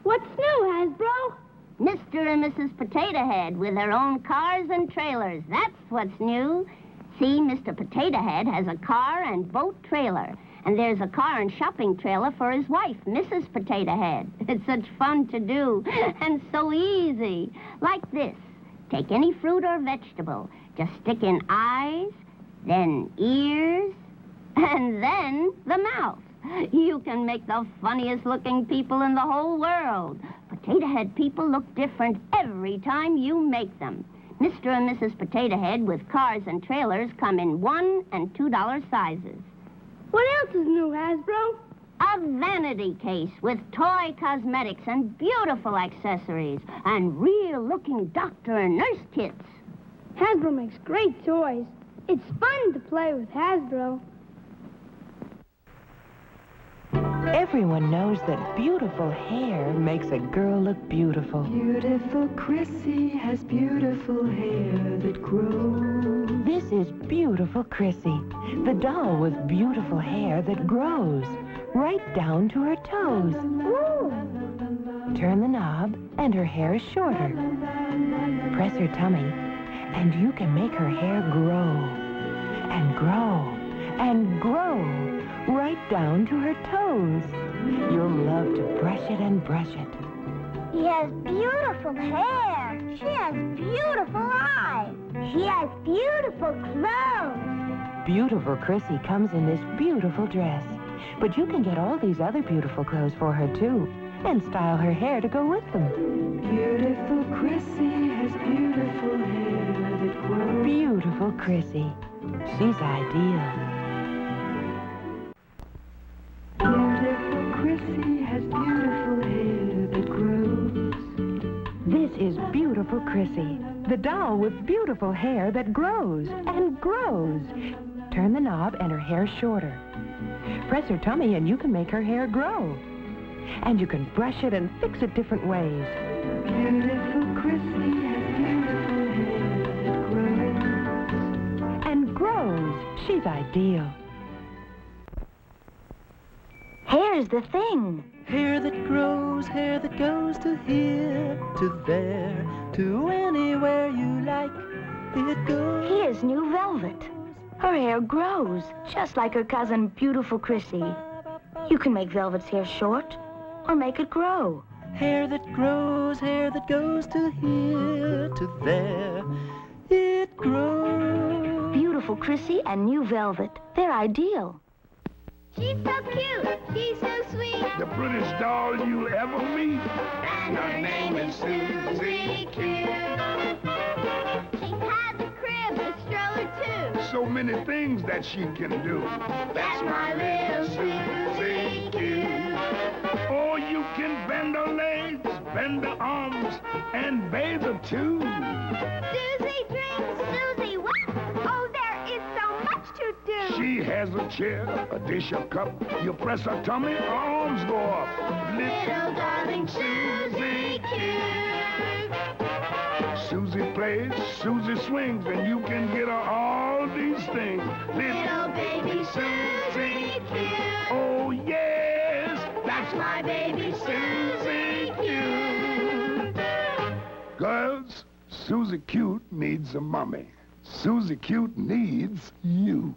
What's new, Hasbro? Mr. and Mrs. Potato Head with their own cars and trailers. That's what's new. See, Mr. Potato Head has a car and boat trailer. And there's a car and shopping trailer for his wife, Mrs. Potato Head. It's such fun to do and so easy. Like this. Take any fruit or vegetable. Just stick in eyes, then ears, and then the mouth. You can make the funniest looking people in the whole world. Potato Head people look different every time you make them. Mr. and Mrs. Potato Head with cars and trailers come in $1 and $2 sizes. What else is new, Hasbro? A vanity case with toy cosmetics and beautiful accessories and real-looking doctor and nurse kits. Hasbro makes great toys. It's fun to play with Hasbro. Everyone knows that beautiful hair makes a girl look beautiful. Beautiful Chrissy has beautiful hair that grows. This is beautiful Chrissy, the doll with beautiful hair that grows right down to her toes. Ooh. Turn the knob and her hair is shorter. Press her tummy and you can make her hair grow and grow and grow right down to her toes. You'll love to brush it and brush it. She has beautiful hair. She has beautiful eyes. She has beautiful clothes. Beautiful Chrissy comes in this beautiful dress. But you can get all these other beautiful clothes for her, too, and style her hair to go with them. Beautiful Chrissy has beautiful hair that grows. Beautiful Chrissy. She's ideal. Beautiful Chrissy has beautiful hair that grows. This is beautiful Chrissy, the doll with beautiful hair that grows and grows. Turn the knob and her hair's shorter. Press her tummy and you can make her hair grow. And you can brush it and fix it different ways. Beautiful Chrissy has beautiful hair that grows. And grows. She's ideal. Here's the thing. Hair that grows, hair that goes to here, to there, to anywhere you like. It goes. Here's new Velvet. Her hair grows, just like her cousin, Beautiful Chrissy. You can make Velvet's hair short or make it grow. Hair that grows, hair that goes to here, to there. It grows. Beautiful Chrissy and new Velvet. They're ideal. She's so cute. She's so sweet. The prettiest doll you'll ever meet. And her name is Susie Q. She has a crib, a stroller too. So many things that she can do. That's my little Susie Q. Oh, you can bend her legs, bend her arms, and bathe her too. Susie drinks, Susie what? Oh, there is so much to do. has a chair, a dish, a cup. You press her tummy, her arms go up. Little darling Susie Q. Susie plays, Susie swings, and you can get her all these things. Little baby Susie Q. Oh, yes, that's my baby Susie Q. Girls, Susie Cute needs a mommy. Susie Cute needs you.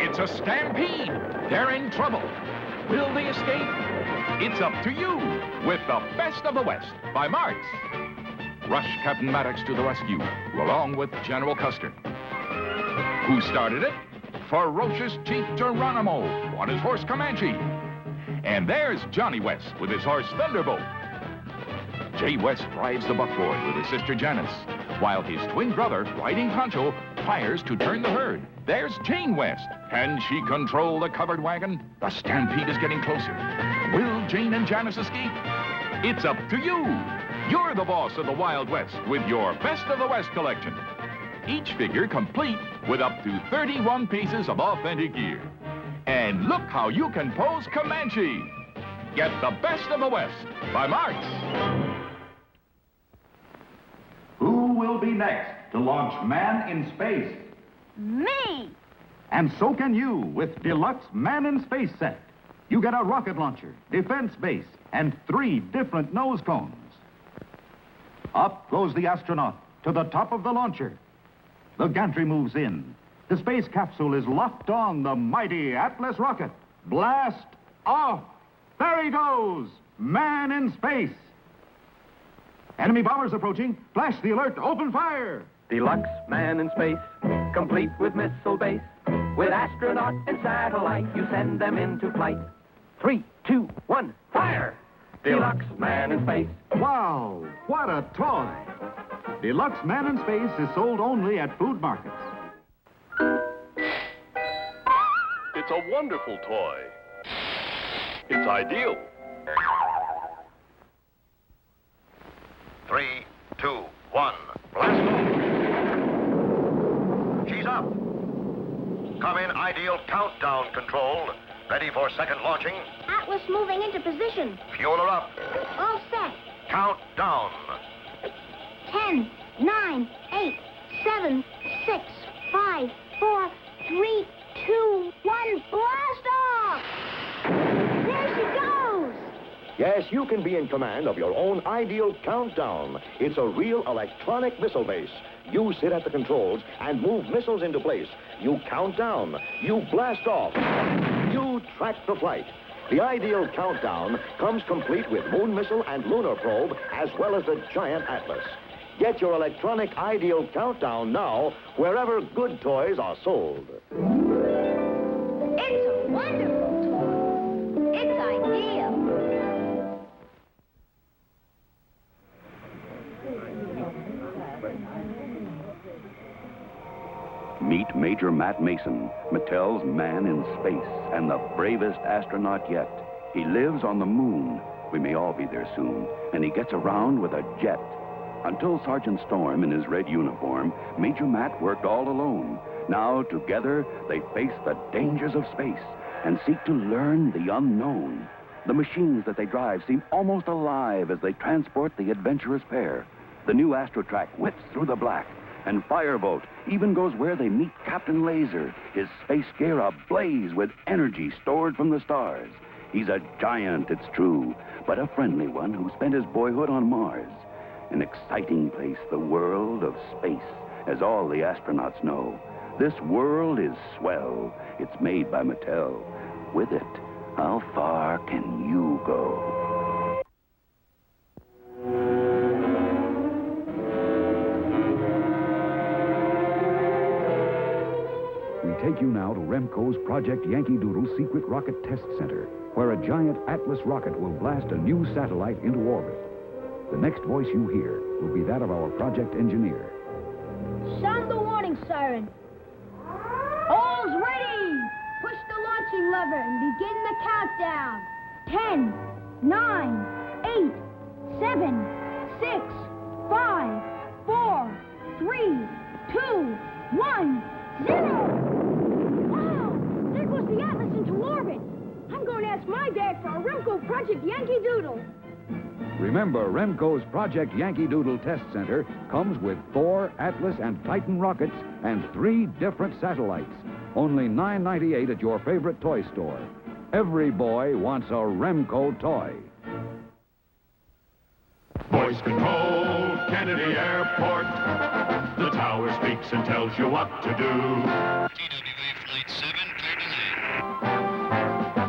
It's a stampede. They're in trouble. Will they escape? It's up to you with The Best of the West by Martz. Rush Captain Maddox to the rescue, along with General Custer. Who started it? Ferocious Chief Geronimo on his horse Comanche. And there's Johnny West with his horse Thunderbolt. Jay West drives the buckboard with his sister Janice, while his twin brother, riding Pancho, fires to turn the herd. There's Jane West. Can she control the covered wagon? The stampede is getting closer. Will Jane and Janice escape? It's up to you. You're the boss of the Wild West with your Best of the West collection. Each figure complete with up to 31 pieces of authentic gear. And look how you can pose Comanche. Get The Best of the West by Martz. Who will be next to launch Man in Space? Me! And so can you with Deluxe Man in Space set. You get a rocket launcher, defense base, and 3 different nose cones. Up goes the astronaut to the top of the launcher. The gantry moves in. The space capsule is locked on the mighty Atlas rocket. Blast off! There he goes! Man in space! Enemy bombers approaching. Flash the alert. Open fire! Deluxe Man in Space, complete with missile base. With astronaut and satellite, you send them into flight. 3, 2, 1, fire! Deluxe Man in Space. Wow, what a toy! Deluxe Man in Space is sold only at food markets. It's a wonderful toy. It's ideal. 3, 2, 1, blast off. She's up. Come in ideal countdown control. Ready for second launching. Atlas moving into position. Fuel her up. All set. Count down. 10, 9, 8, 7, 6, 5, 4, 3, 2, 1, blast off! There she goes! Yes, you can be in command of your own ideal countdown. It's a real electronic missile base. You sit at the controls and move missiles into place. You count down. You blast off. You track the flight. The ideal countdown comes complete with moon missile and lunar probe, as well as the giant Atlas. Get your electronic ideal countdown now, wherever good toys are sold. It's a wonderful toy. It's ideal. Meet Major Matt Mason, Mattel's Man in Space and the bravest astronaut yet. He lives on the moon. We may all be there soon. And he gets around with a jet. Until Sergeant Storm in his red uniform, Major Matt worked all alone. Now, together, they face the dangers of space and seek to learn the unknown. The machines that they drive seem almost alive as they transport the adventurous pair. The new Astrotrack whips through the black, and Firebolt even goes where they meet Captain Laser, his space gear ablaze with energy stored from the stars. He's a giant, it's true, but a friendly one who spent his boyhood on Mars. An exciting place, the world of space, as all the astronauts know. This world is swell. It's made by Mattel. With it, how far can you go? We take you now to Remco's Project Yankee Doodle Secret Rocket Test Center, where a giant Atlas rocket will blast a new satellite into orbit. The next voice you hear will be that of our project engineer. Sound the warning siren. All's ready! Push the launching lever and begin the countdown. 10, 9, 8, 7, 6, 5, 4, 3, 2, 1, 0. Wow! There goes the Atlas into orbit. I'm going to ask my dad for a Remco Project Yankee Doodle. Remember, Remco's Project Yankee Doodle Test Center comes with 4 Atlas and Titan rockets and 3 different satellites. Only $9.98 at your favorite toy store. Every boy wants a Remco toy. Voice control, Kennedy Airport. The tower speaks and tells you what to do. TWA Flight 7, clear to land.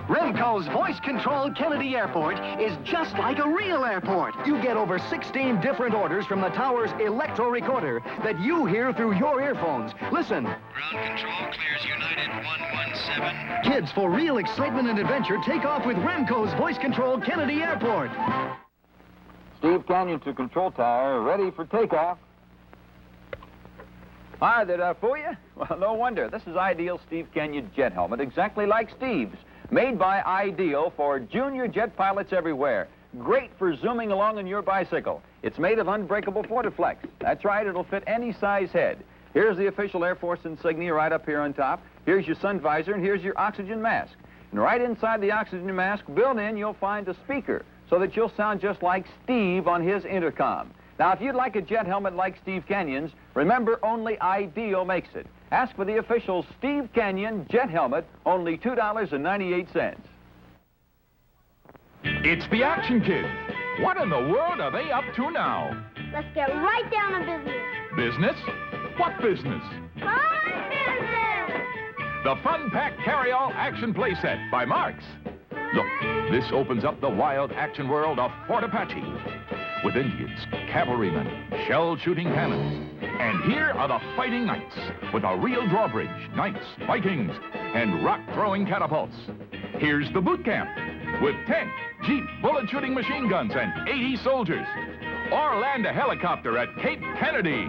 Remco's voice-controlled Kennedy Airport is just like a real airport. You get over 16 different orders from the tower's electro recorder that you hear through your earphones. Listen. Ground control clears United 117. Kids, for real excitement and adventure, take off with Remco's voice-controlled Kennedy Airport. Steve Canyon to control tower, ready for takeoff. Hi, did I fool you? Well, no wonder. This is Ideal Steve Canyon jet helmet, exactly like Steve's. Made by Ideal for junior jet pilots everywhere. Great for zooming along on your bicycle. It's made of unbreakable Fortiflex. That's right, it'll fit any size head. Here's the official Air Force insignia right up here on top. Here's your sun visor, and here's your oxygen mask. And right inside the oxygen mask, built in, you'll find a speaker, so that you'll sound just like Steve on his intercom. Now, if you'd like a jet helmet like Steve Canyon's, remember only Ideal makes it. Ask for the official Steve Canyon jet helmet, only $2.98. It's the Action Kids. What in the world are they up to now? Let's get right down to business. Business? What business? Fun business! The Fun Pack Carry-All Action Playset by Marx. Look, this opens up the wild action world of Fort Apache. With Indians, cavalrymen, shell-shooting cannons. And here are the Fighting Knights, with a real drawbridge, knights, Vikings, and rock-throwing catapults. Here's the boot camp, with 10 Jeep bullet-shooting machine guns and 80 soldiers. Or land a helicopter at Cape Kennedy.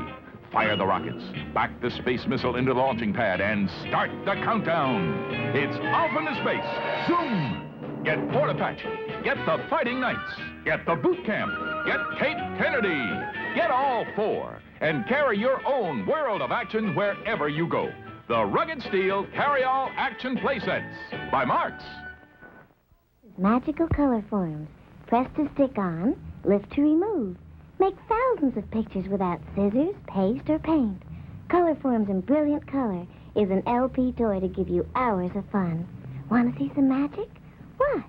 Fire the rockets, back the space missile into the launching pad, and start the countdown. It's off into space. Zoom! Get Fort Apache, get the Fighting Knights, get the boot camp, get Cape Kennedy. Get all 4 and carry your own world of action wherever you go. The Rugged Steel Carry-All Action Playsets by Marx. Magical color forms. Press to stick on, lift to remove. Make thousands of pictures without scissors, paste, or paint. Color Forms in brilliant color is an LP toy to give you hours of fun. Want to see some magic? Watch.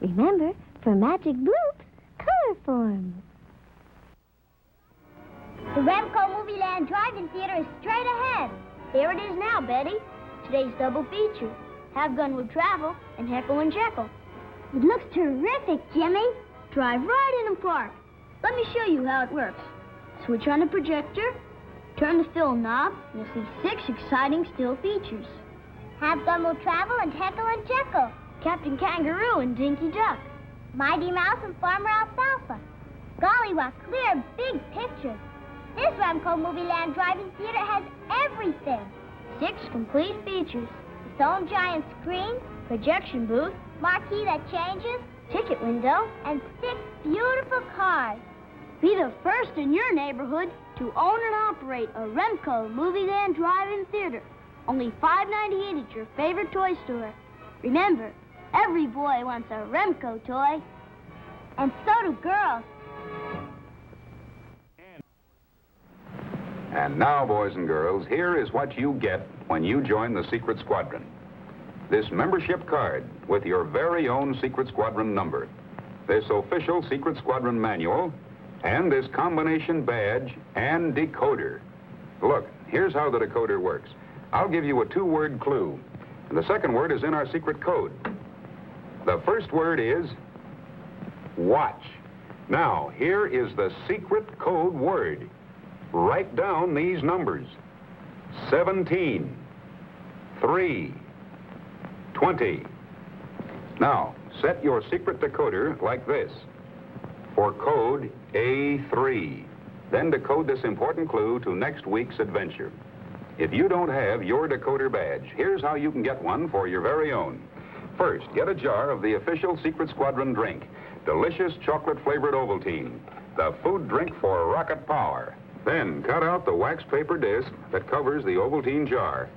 Remember, for magic bloops, Color Forms. The Remco Movie Land Drive-In Theater is straight ahead. Here it is now, Betty. Today's double feature. Have Gun Will Travel and Heckle and Jekyll. It looks terrific, Jimmy. Drive right in and park. Let me show you how it works. Switch on the projector, turn the film knob, and you'll see 6 exciting still features. Have Gun Will Travel and Heckle and Jekyll. Captain Kangaroo and Dinky Duck. Mighty Mouse and Farmer Alfalfa. Golly, what clear, big pictures. This Remco Movie Land Drive-In Theater has everything. 6 complete features. Its own giant screen, projection booth, marquee that changes, ticket window, and 6 beautiful cars. Be the first in your neighborhood to own and operate a Remco Movie Land Drive-In Theater. Only $5.98 at your favorite toy store. Remember, every boy wants a Remco toy. And so do girls. And now, boys and girls, here is what you get when you join the Secret Squadron. This membership card with your very own Secret Squadron number, this official Secret Squadron manual, and this combination badge and decoder. Look, here's how the decoder works. I'll give you a 2-word clue, and the second word is in our secret code. The first word is watch. Now, here is the secret code word. Write down these numbers: 17, 3, 20. Now, set your secret decoder like this. For code A3. Then decode this important clue to next week's adventure. If you don't have your decoder badge, here's how you can get one for your very own. First, get a jar of the official Secret Squadron drink, delicious chocolate-flavored Ovaltine, the food drink for rocket power. Then cut out the wax paper disc that covers the Ovaltine jar.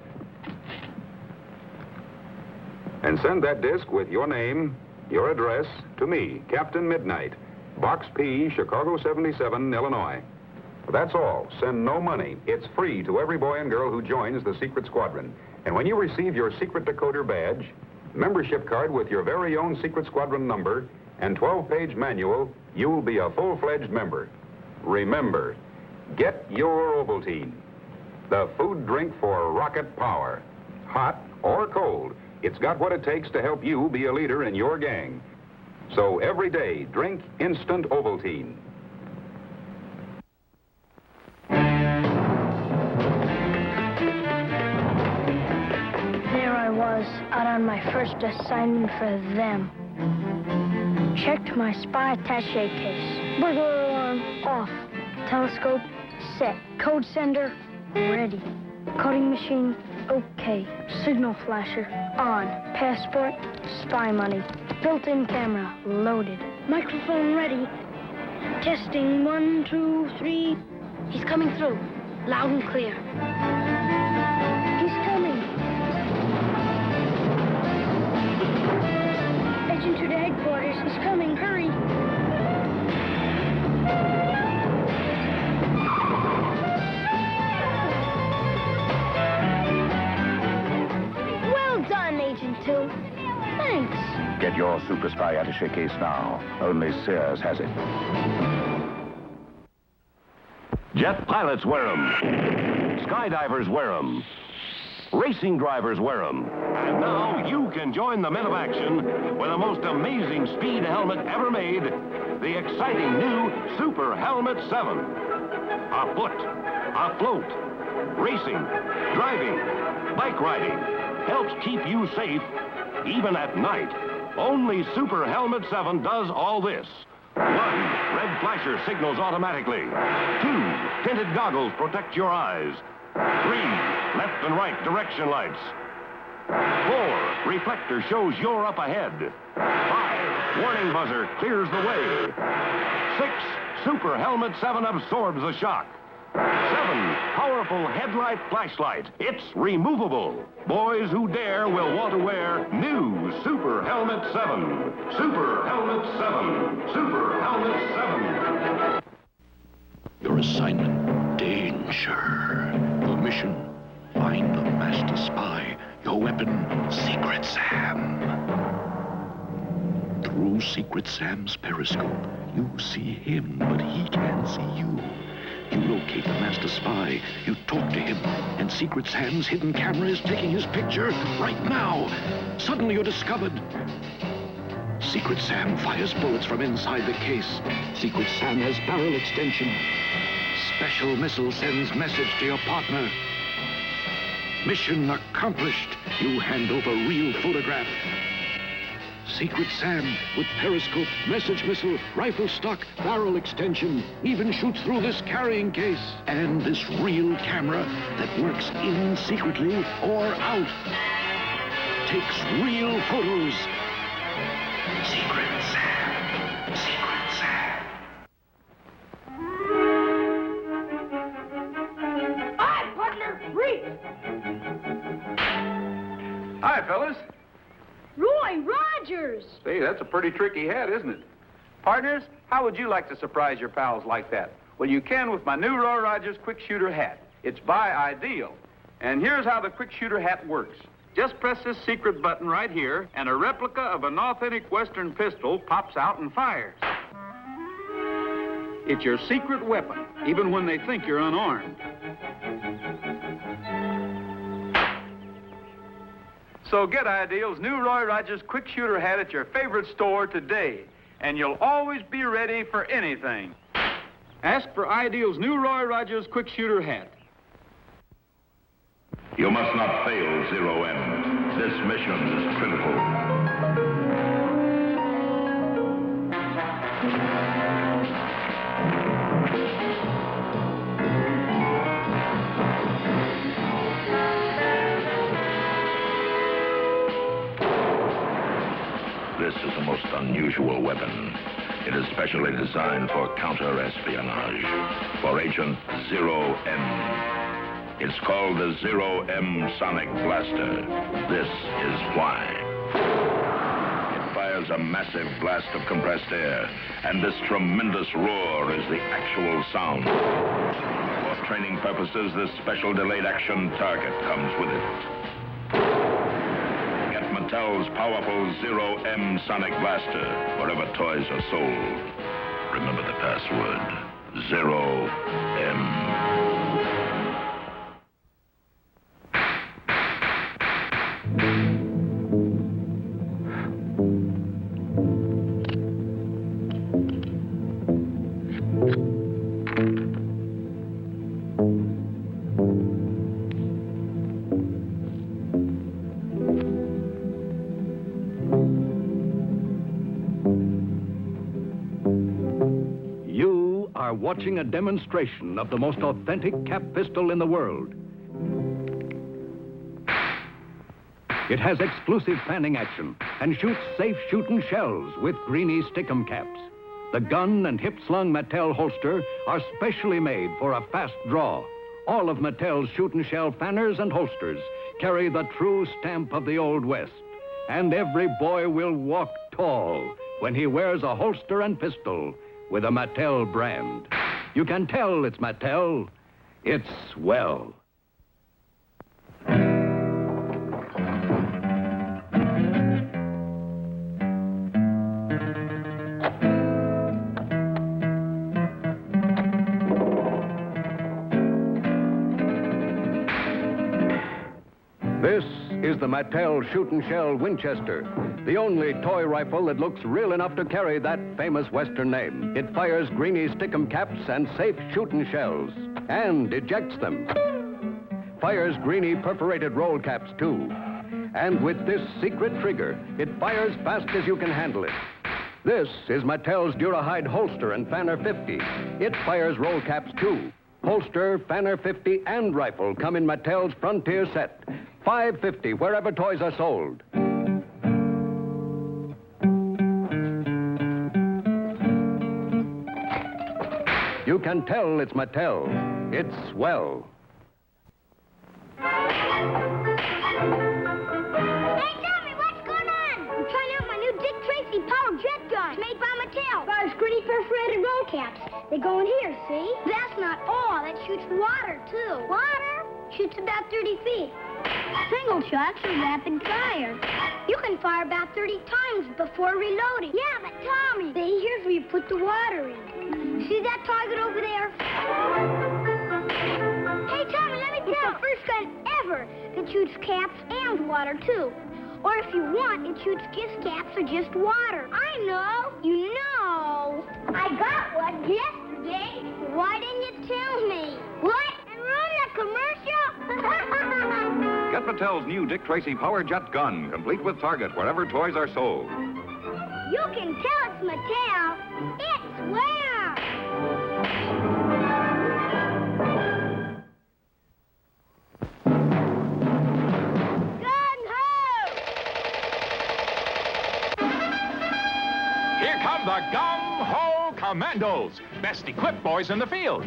And send that disc with your name, your address, to me, Captain Midnight, Box P, Chicago 77, Illinois. That's all. Send no money. It's free to every boy and girl who joins the Secret Squadron. And when you receive your secret decoder badge, membership card with your very own Secret Squadron number, and 12-page manual, you'll be a full-fledged member. Remember, get your Ovaltine, the food drink for rocket power. Hot or cold, it's got what it takes to help you be a leader in your gang. So every day, drink instant Ovaltine. There I was, out on my first assignment for them. Checked my spy attaché case. Burglar alarm off. Telescope set. Code sender ready. Coding machine okay. Signal flasher on. Passport, spy money. Built-in camera loaded. Microphone ready. Testing 1, 2, 3. He's coming through. Loud and clear. He's coming. Agent to the headquarters. He's coming. Hurry. Well done, Agent 2. Thanks. Get your Super Spy attaché case now. Only Sears has it. Jet pilots wear them. Skydivers wear them. Racing drivers wear them. And now you can join the men of action with the most amazing speed helmet ever made, the exciting new Super Helmet 7. Afoot, afloat, racing, driving, bike riding, helps keep you safe even at night. Only Super Helmet 7 does all this. 1, red flasher signals automatically. 2, tinted goggles protect your eyes. 3, left and right direction lights. 4, reflector shows you're up ahead. 5, warning buzzer clears the way. 6, Super Helmet 7 absorbs the shock. 7, powerful headlight flashlight. It's removable. Boys who dare will want to wear new Super Helmet 7. Super Helmet 7. Super Helmet 7. Your assignment, danger. Your mission, find the master spy. Your weapon, Secret Sam. Through Secret Sam's periscope, you see him, but he can't see you. You locate the master spy, you talk to him, and Secret Sam's hidden camera is taking his picture right now. Suddenly you're discovered. Secret Sam fires bullets from inside the case. Secret Sam has barrel extension. Special missile sends message to your partner. Mission accomplished. You hand over real photograph. Secret Sam with periscope, message missile, rifle stock, barrel extension, even shoots through this carrying case. And this real camera that works in secretly or out. Takes real photos. Secret Sam. Secret Sam. Hi, partner. Reach. Hi, fellas. Roy Rogers. Say, that's a pretty tricky hat, isn't it? Partners, how would you like to surprise your pals like that? Well, you can with my new Roy Rogers Quick Shooter hat. It's by Ideal. And here's how the Quick Shooter hat works. Just press this secret button right here, and a replica of an authentic Western pistol pops out and fires. It's your secret weapon, even when they think you're unarmed. So get Ideal's new Roy Rogers Quick Shooter hat at your favorite store today, and you'll always be ready for anything. Ask for Ideal's new Roy Rogers Quick Shooter hat. You must not fail Zero M. This mission is critical. This is a most unusual weapon. It is specially designed for counter-espionage, for Agent Zero M. It's called the Zero M Sonic Blaster. This is why. It fires a massive blast of compressed air, and this tremendous roar is the actual sound. For training purposes, this special delayed action target comes with it. Mattel's powerful Zero M Sonic Blaster wherever toys are sold. Remember the password, Zero M. Watching a demonstration of the most authentic cap pistol in the world. It has exclusive fanning action and shoots safe shooting shells with Greenie Stickum caps. The gun and hip-slung Mattel holster are specially made for a fast draw. All of Mattel's shooting shell fanners and holsters carry the true stamp of the Old West. And every boy will walk tall when he wears a holster and pistol with a Mattel brand. You can tell it's Mattel. It's swell. This is the Mattel Shootin' Shell Winchester, the only toy rifle that looks real enough to carry that famous Western name. It fires Greenie Stickum caps and safe shootin' shells, and ejects them. Fires Greenie perforated roll caps, too. And with this secret trigger, it fires fast as you can handle it. This is Mattel's Durahide holster and Fanner 50. It fires roll caps, too. Holster, Fanner 50, and rifle come in Mattel's Frontier set. $5.50 wherever toys are sold. You can tell it's Mattel. It's swell. Hey, Tommy, what's going on? I'm trying out my new Dick Tracy Power Jet gun. It's made by Mattel. Fires Greenie perforated roll caps. They go in here, see? That's not all. That shoots water, too. Water? Shoots about 30 feet. Single shots are rapid fire. You can fire about 30 times before reloading. Yeah, but Tommy, here's where you put the water in. See that target over there? Hey, Tommy, let me tell you. It's the first gun ever that shoots caps and water, too. Or if you want, it shoots just caps or just water. I know. You know. I got one yesterday. Why didn't you tell me? What? And ruin the commercial? Get Mattel's new Dick Tracy Power Jet gun, complete with target wherever toys are sold. You can tell it's Mattel. It's where? Here come the Gung-Ho Commandos, best equipped boys in the field.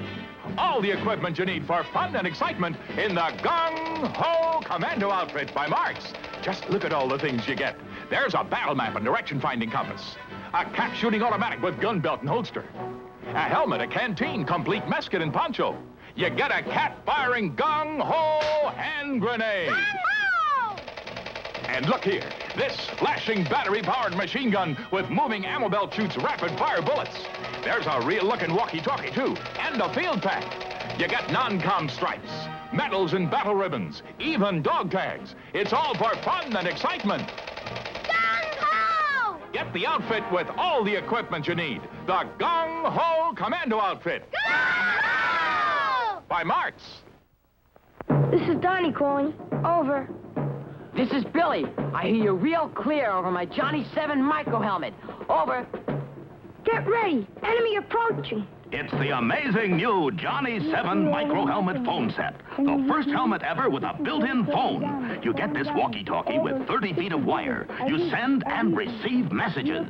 All the equipment you need for fun and excitement in the Gung-Ho Commando outfit by Marx. Just look at all the things you get. There's a battle map and direction-finding compass, a cap-shooting automatic with gun belt and holster, a helmet, a canteen, complete mess kit and poncho. You get a cat-firing Gung-Ho hand grenade. Gung-Ho! And look here, this flashing battery-powered machine gun with moving ammo belt shoots rapid-fire bullets. There's a real-looking walkie-talkie, too, and a field pack. You get non-com stripes, medals and battle ribbons, even dog tags. It's all for fun and excitement. Gung-Ho! Get the outfit with all the equipment you need. The Gung-Ho Commando outfit. Gung-Ho! By Marx. This is Donnie calling. Over. This is Billy. I hear you real clear over my Johnny 7 micro helmet. Over. Get ready. Enemy approaching. It's the amazing new Johnny 7 micro helmet phone set. The first helmet ever with a built-in phone. You get this walkie-talkie with 30 feet of wire. You send and receive messages.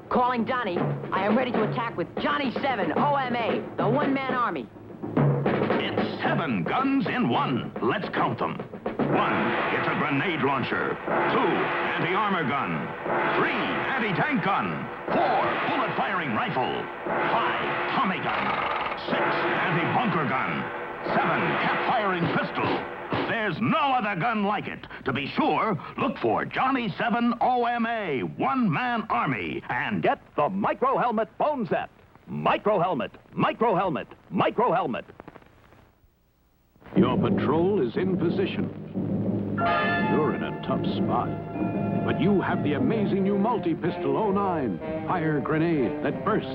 Calling Donnie. I am ready to attack with Johnny 7 OMA, the one-man army. It's 7 guns in one. Let's count them. 1, it's a grenade launcher. 2, anti-armor gun. 3, anti-tank gun. 4, bullet-firing rifle. 5, Tommy gun. 6, anti-bunker gun. 7, cap-firing pistol. There's no other gun like it. To be sure, look for Johnny 7 OMA, one-man army, and get the micro helmet phone set. Micro helmet, micro helmet, micro helmet. Your patrol is in position. You're in a tough spot. But you have the amazing new multi-pistol 09 fire grenade that bursts.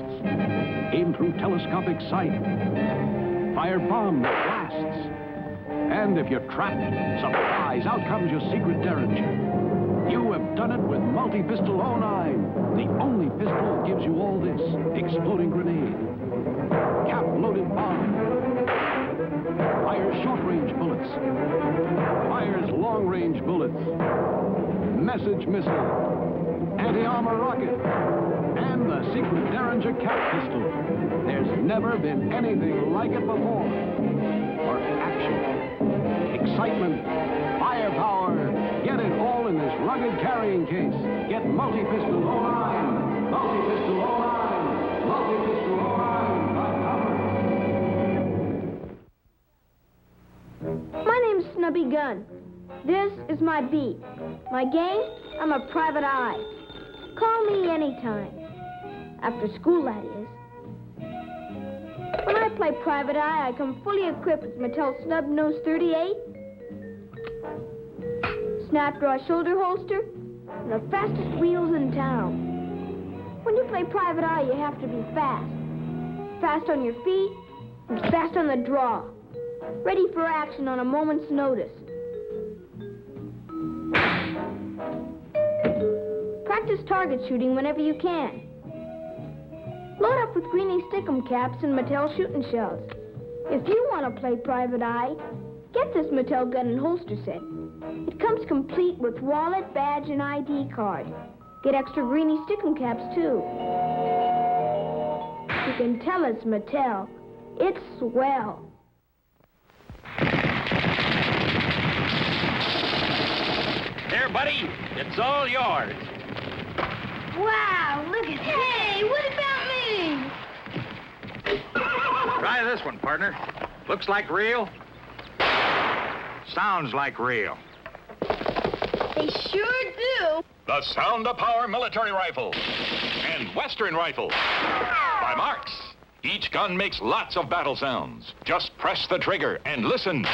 Aim through telescopic sight. Fire bomb that blasts. And if you're trapped, surprise, out comes your secret Derringer. You have done it with multi-pistol 09. The only pistol that gives you all this. Exploding grenade. Cap-loaded bomb. Fires short-range bullets. Fires long-range bullets. Message missile. Anti-armor rocket. And the secret Derringer cap pistol. There's never been anything like it before. For action, excitement, firepower. Get it all in this rugged carrying case. Get multi-pistol 09. Multi-pistol 09. Multi-pistol 09 by Howard. My name's Snubby Gun. This is my beat. My game, I'm a private eye. Call me anytime. After school, that is. When I play private eye, I come fully equipped with Mattel Snub Nose 38, snap draw shoulder holster, and the fastest wheels in town. When you play private eye, you have to be fast. Fast on your feet, and fast on the draw. Ready for action on a moment's notice. Practice target shooting whenever you can. Load up with Greenie Stickum caps and Mattel shooting shells. If you want to play private eye, get this Mattel gun and holster set. It comes complete with wallet, badge, and ID card. Get extra Greenie Stickum caps, too. You can tell it's Mattel. It's swell. Here, buddy, it's all yours. Wow, look at that. Hey, what about me? Try this one, partner. Looks like real. Sounds like real. They sure do. The Sound of Power military rifle and Western rifle by Marks. Each gun makes lots of battle sounds. Just press the trigger and listen.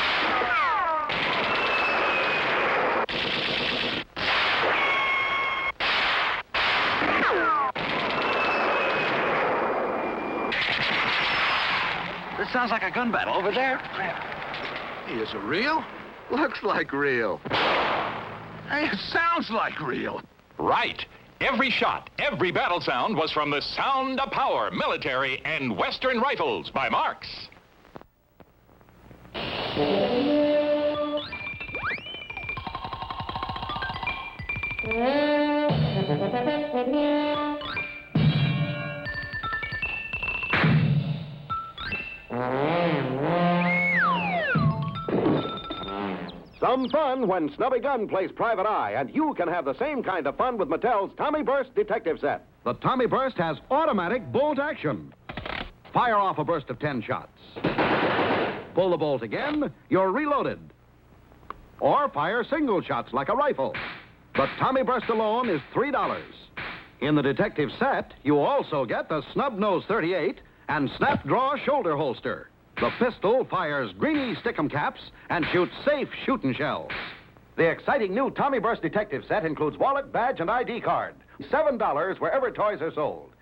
This sounds like a gun battle over there. Hey, is it real? Looks like real. Hey, it sounds like real. Right. Every shot, every battle sound was from the Sound of Power military and Western rifles by Marks. Some fun when Snubby Gun plays private eye, and you can have the same kind of fun with Mattel's Tommy Burst detective set. The Tommy Burst has automatic bolt action. Fire off a burst of 10 shots. Pull the bolt again, you're reloaded. Or fire single shots like a rifle. The Tommy Burst alone is $3. In the detective set, you also get the Snub Nose 38 and Snap Draw shoulder holster. The pistol fires Greenie Stickum caps and shoots safe shooting shells. The exciting new Tommy Burst detective set includes wallet, badge, and ID card. $7 wherever toys are sold.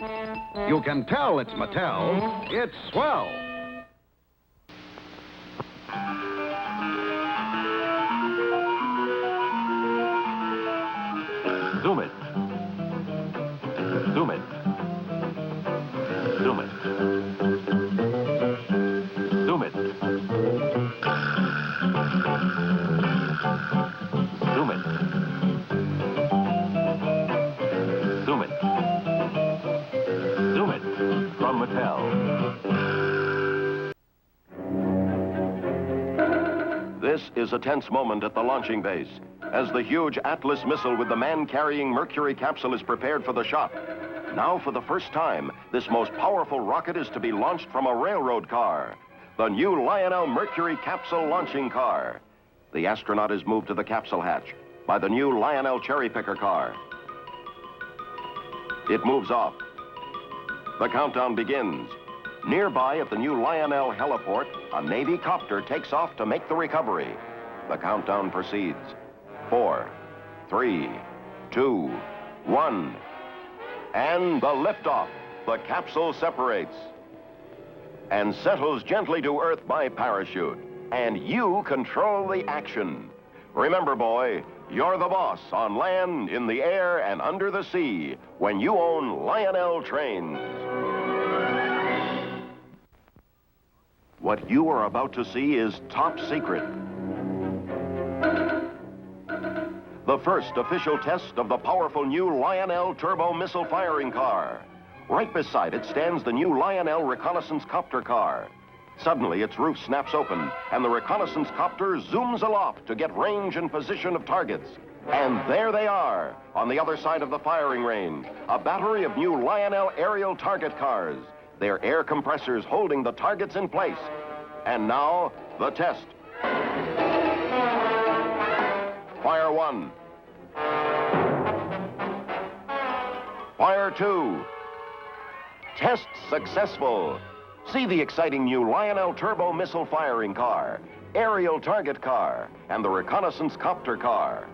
You can tell it's Mattel. It's swell. Zoom it. Zoom it. Zoom it. Zoom it. Zoom it. Zoom it. Zoom it. From Mattel. This is a tense moment at the launching base as the huge Atlas missile with the man-carrying Mercury capsule is prepared for the shot. Now, for the first time, this most powerful rocket is to be launched from a railroad car, the new Lionel Mercury capsule launching car. The astronaut is moved to the capsule hatch by the new Lionel cherry picker car. It moves off. The countdown begins. Nearby at the new Lionel heliport, a Navy copter takes off to make the recovery. The countdown proceeds. 4, 3, 2, 1. And the liftoff. The capsule separates and settles gently to Earth by parachute. And you control the action. Remember, boy, you're the boss on land, in the air, and under the sea when you own Lionel Trains. What you are about to see is top secret. The first official test of the powerful new Lionel turbo missile firing car. Right beside it stands the new Lionel reconnaissance copter car. Suddenly, its roof snaps open, and the reconnaissance copter zooms aloft to get range and position of targets. And there they are, on the other side of the firing range, a battery of new Lionel aerial target cars, their air compressors holding the targets in place. And now, the test. Fire 1. Fire 2. Test successful. See the exciting new Lionel turbo missile firing car, aerial target car, and the reconnaissance copter car.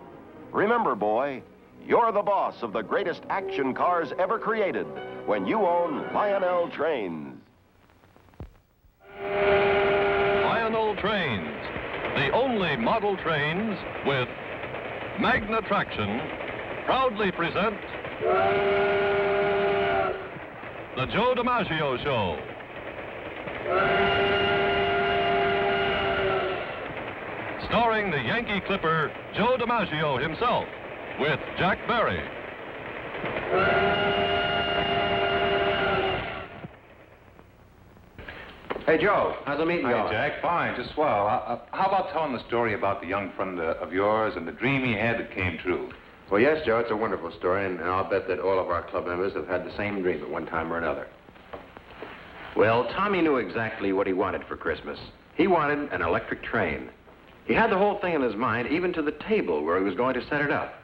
Remember, boy, you're the boss of the greatest action cars ever created when you own Lionel Trains. Lionel Trains, the only model trains with Magna Traction, proudly present the Joe DiMaggio Show. Starring the Yankee Clipper, Joe DiMaggio himself, with Jack Barry. Hey, Joe, how's the meeting going? Hi, Jack. Fine, just swell. How about telling the story about the young friend of yours and the dream he had that came true? Well, yes, Joe, it's a wonderful story, and I'll bet that all of our club members have had the same dream at one time or another. Well, Tommy knew exactly what he wanted for Christmas. He wanted an electric train. He had the whole thing in his mind, even to the table where he was going to set it up.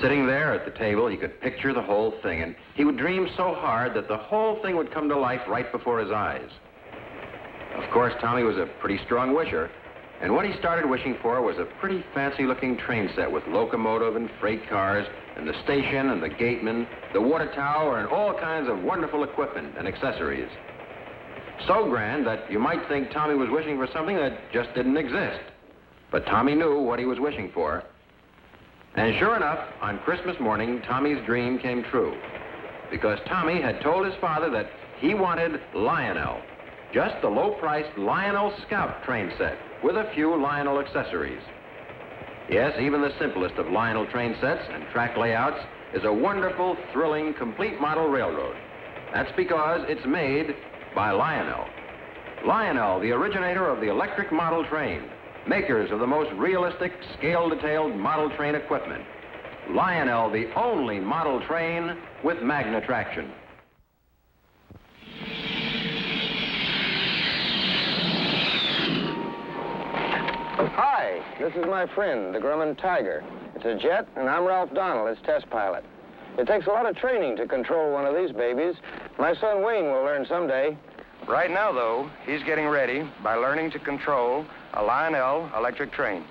Sitting there at the table, he could picture the whole thing, and he would dream so hard that the whole thing would come to life right before his eyes. Of course, Tommy was a pretty strong wisher, and what he started wishing for was a pretty fancy-looking train set with locomotive and freight cars, and the station and the gateman, the water tower, and all kinds of wonderful equipment and accessories. So grand that you might think Tommy was wishing for something that just didn't exist. But Tommy knew what he was wishing for. And sure enough, on Christmas morning, Tommy's dream came true. Because Tommy had told his father that he wanted Lionel. Just the low-priced Lionel Scout train set with a few Lionel accessories. Yes, even the simplest of Lionel train sets and track layouts is a wonderful, thrilling, complete model railroad. That's because it's made by Lionel. Lionel, the originator of the electric model train, makers of the most realistic, scale-detailed model train equipment. Lionel, the only model train with Magna Traction. Hi, this is my friend, the Grumman Tiger. It's a jet, and I'm Ralph Donald, its test pilot. It takes a lot of training to control one of these babies. My son Wayne will learn someday. Right now, though, he's getting ready by learning to control a Lionel electric train.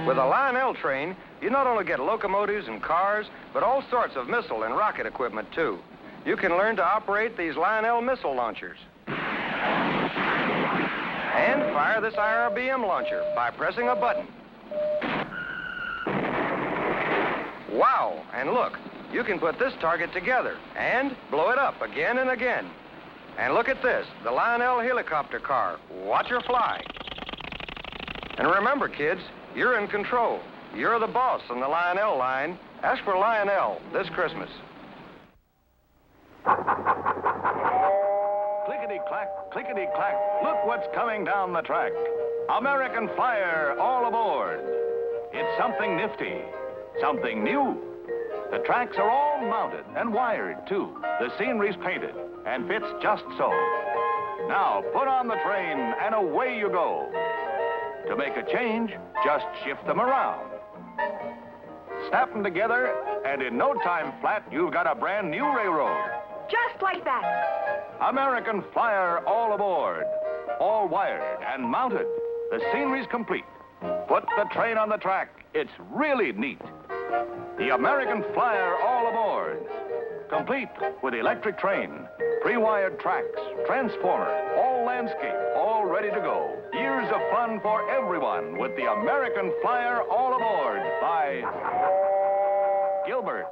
With a Lionel train, you not only get locomotives and cars, but all sorts of missile and rocket equipment, too. You can learn to operate these Lionel missile launchers. And fire this IRBM launcher by pressing a button. Wow, and look, you can put this target together and blow it up again and again. And look at this, the Lionel helicopter car. Watch her fly. And remember, kids, you're in control. You're the boss on the Lionel line. Ask for Lionel this Christmas. Clickety-clack, clickety-clack. Look what's coming down the track. American Flyer, all aboard. It's something nifty, something new. The tracks are all mounted and wired, too. The scenery's painted and fits just so. Now, put on the train and away you go. To make a change, just shift them around. Snap them together, and in no time flat, you've got a brand new railroad. Just like that. American Flyer, all aboard. All wired and mounted. The scenery's complete. Put the train on the track. It's really neat. The American Flyer, all aboard. Complete with electric train, pre-wired tracks, transformer, all landscape, all ready to go. Years of fun for everyone with the American Flyer, all aboard by Gilbert.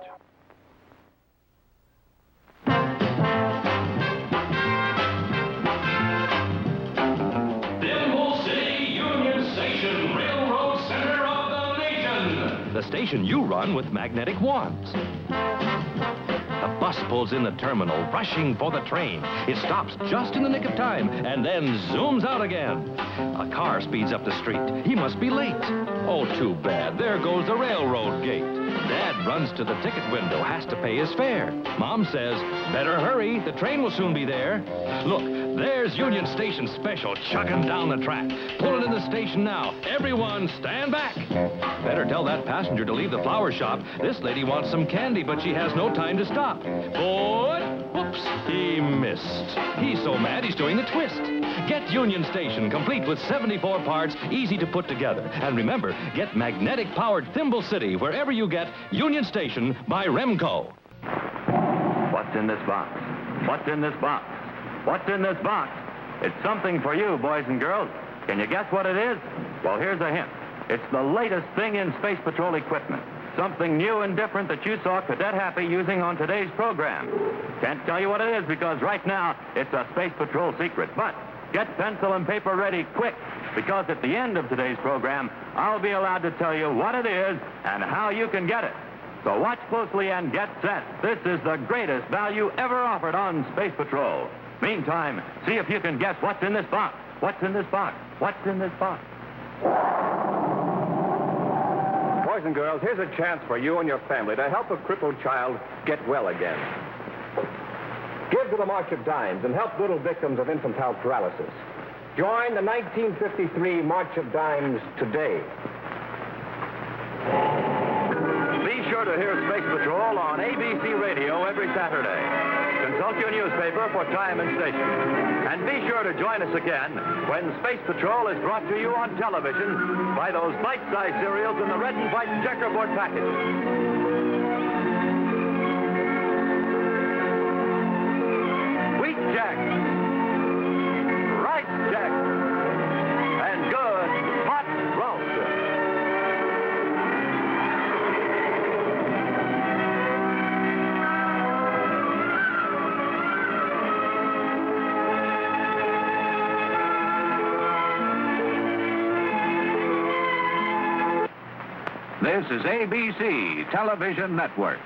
The station you run with magnetic wands. The bus pulls in the terminal, rushing for the train. It stops just in the nick of time and then zooms out again. A car speeds up the street. He must be late. Oh, too bad. There goes the railroad gate. Dad runs to the ticket window, has to pay his fare. Mom says, better hurry, the train will soon be there. Look, there's Union Station Special chugging down the track. Pulling in the station now. Everyone, stand back. Better tell that passenger to leave the flower shop. This lady wants some candy, but she has no time to stop. Boy, whoops, he missed. He's so mad he's doing the twist. Get Union Station, complete with 74 parts, easy to put together. And remember, get magnetic-powered Thimble City wherever you get Union Station by Remco. What's in this box? What's in this box? What's in this box? It's something for you, boys and girls. Can you guess what it is? Well, here's a hint. It's the latest thing in Space Patrol equipment. Something new and different that you saw Cadet Happy using on today's program. Can't tell you what it is because right now it's a Space Patrol secret. But get pencil and paper ready quick because at the end of today's program, I'll be allowed to tell you what it is and how you can get it. So watch closely and get set. This is the greatest value ever offered on Space Patrol. Meantime, see if you can guess what's in this box. What's in this box? What's in this box? Boys and girls, here's a chance for you and your family to help a crippled child get well again. Give to the March of Dimes and help little victims of infantile paralysis. Join the 1953 March of Dimes today. Be sure to hear Space Patrol on ABC Radio every Saturday. Consult your newspaper for time and station. And be sure to join us again when Space Patrol is brought to you on television by those bite-sized cereals in the red and white checkerboard packages. Wheat Jack, Rice Jack, and good hot roast. This is ABC Television Network.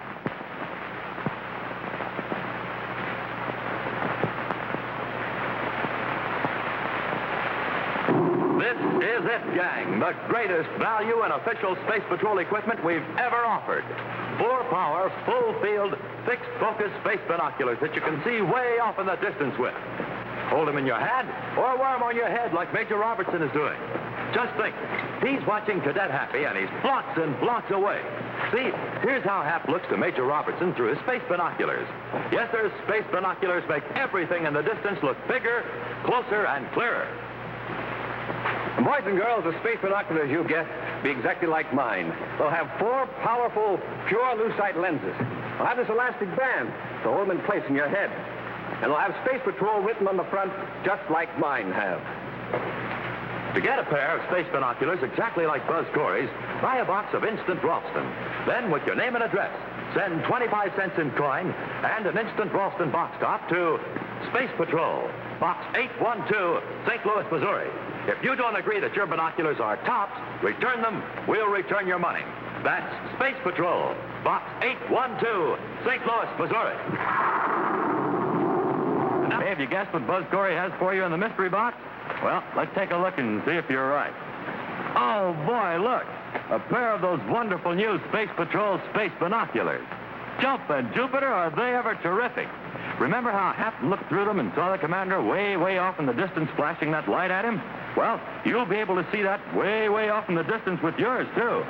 This is it, gang. The greatest value in official Space Patrol equipment we've ever offered. 4-power, full-field, fixed-focus space binoculars that you can see way off in the distance with. Hold them in your hand or wear them on your head like Major Robertson is doing. Just think, he's watching Cadet Happy and he's blocks and blocks away. See, here's how Hap looks to Major Robertson through his space binoculars. Yes, sir, space binoculars make everything in the distance look bigger, closer, and clearer. And boys and girls, the space binoculars you get be exactly like mine. They'll have 4 powerful, pure lucite lenses. They'll have this elastic band to hold them in place in your head. And they'll have Space Patrol written on the front just like mine have. To get a pair of space binoculars exactly like Buzz Corey's, buy a box of Instant Ralston. Then, with your name and address, send 25 cents in coin and an Instant Ralston box top to Space Patrol, Box 812, St. Louis, Missouri. If you don't agree that your binoculars are tops, return them. We'll return your money. That's Space Patrol, Box 812, St. Louis, Missouri. Hey, have you guessed what Buzz Corey has for you in the mystery box? Well, let's take a look and see if you're right. Oh, boy, look. A pair of those wonderful new Space Patrol space binoculars. Jumpin' Jupiter, are they ever terrific? Remember how Hap looked through them and saw the commander way, way off in the distance flashing that light at him? Well, you'll be able to see that way, way off in the distance with yours, too.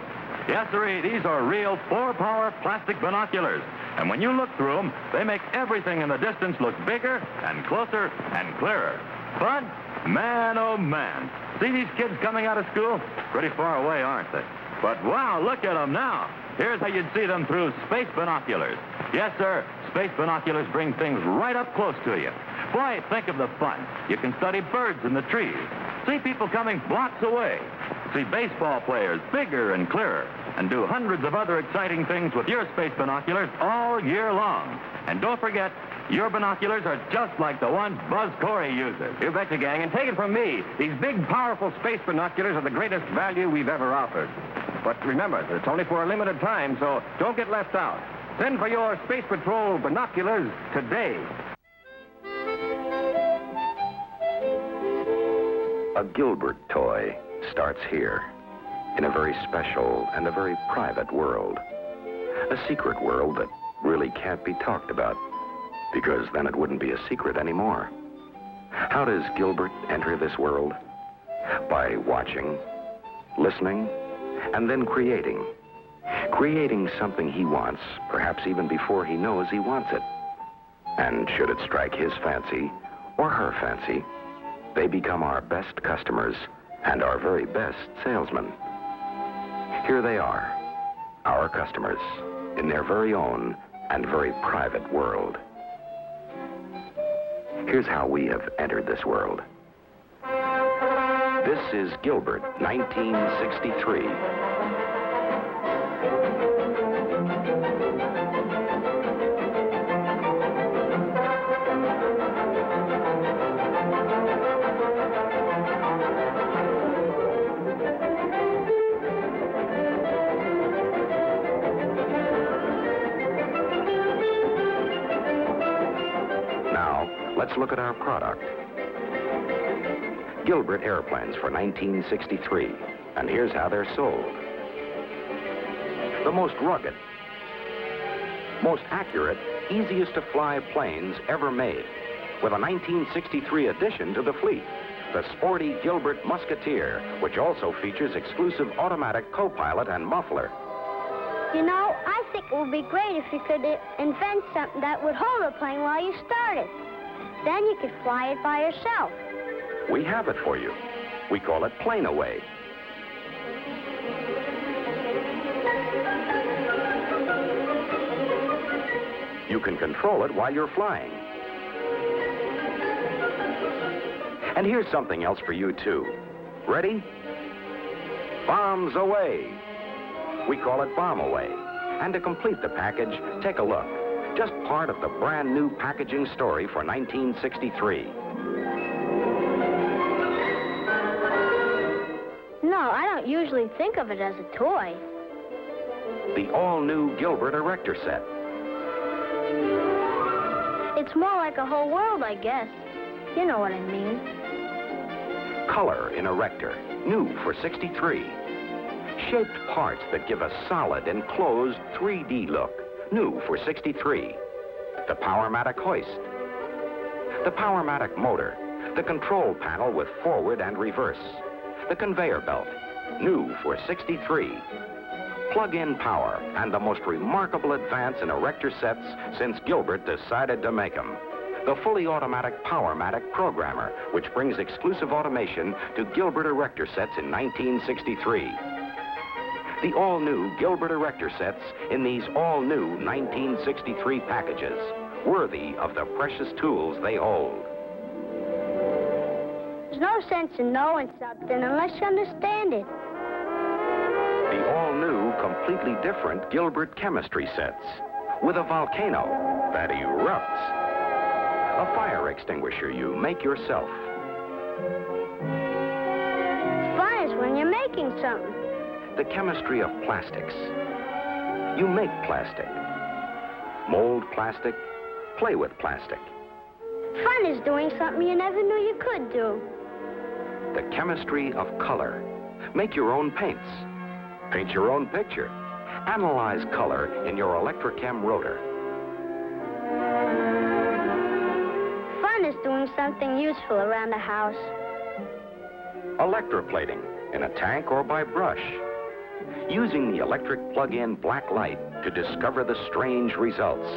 Yes, sirree, these are real 4-power plastic binoculars. And when you look through them, they make everything in the distance look bigger and closer and clearer. Fun? Man, oh, man. See these kids coming out of school? Pretty far away, aren't they? But, wow, look at them now. Here's how you'd see them through space binoculars. Yes, sir, space binoculars bring things right up close to you. Boy, think of the fun. You can study birds in the trees. See people coming blocks away. See baseball players bigger and clearer. And do hundreds of other exciting things with your space binoculars all year long. And don't forget, your binoculars are just like the ones Buzz Corey uses. You betcha, gang. And take it from me, these big, powerful space binoculars are the greatest value we've ever offered. But remember, it's only for a limited time, so don't get left out. Send for your Space Patrol binoculars today. A Gilbert toy starts here, in a very special and a very private world. A secret world that really can't be talked about, because then it wouldn't be a secret anymore. How does Gilbert enter this world? By watching, listening, and then creating. Creating something he wants, perhaps even before he knows he wants it. And should it strike his fancy, or her fancy, they become our best customers and our very best salesmen. Here they are, our customers, in their very own and very private world. Here's how we have entered this world. This is Gilbert, 1963. Let's look at our product. Gilbert airplanes for 1963. And here's how they're sold. The most rugged, most accurate, easiest to fly planes ever made, with a 1963 addition to the fleet, the sporty Gilbert Musketeer, which also features exclusive automatic co-pilot and muffler. You know, I think it would be great if you could invent something that would hold a plane while you started. Then you could fly it by yourself. We have it for you. We call it Plane Away. You can control it while you're flying. And here's something else for you, too. Ready? Bombs away. We call it Bomb Away. And to complete the package, take a look. Just part of the brand new packaging story for 1963. No, I don't usually think of it as a toy. The all-new Gilbert Erector Set. It's more like a whole world, I guess. You know what I mean. Color in Erector, new for 63. Shaped parts that give a solid, enclosed 3D look. New for 63. The Powermatic hoist. The Powermatic motor. The control panel with forward and reverse. The conveyor belt. New for 63. Plug-in power and the most remarkable advance in erector sets since Gilbert decided to make them. The fully automatic Powermatic programmer, which brings exclusive automation to Gilbert erector sets in 1963. The all-new Gilbert erector sets in these all-new 1963 packages, worthy of the precious tools they hold. no sense in knowing something unless you understand it. The all-new, completely different Gilbert chemistry sets with a volcano that erupts, a fire extinguisher you make yourself. Fun is when you're making something. The chemistry of plastics. You make plastic, mold plastic, play with plastic. Fun is doing something you never knew you could do. The chemistry of color. Make your own paints. Paint your own picture. Analyze color in your Electrochem rotor. Fun is doing something useful around the house. Electroplating in a tank or by brush. Using the electric plug-in black light to discover the strange results.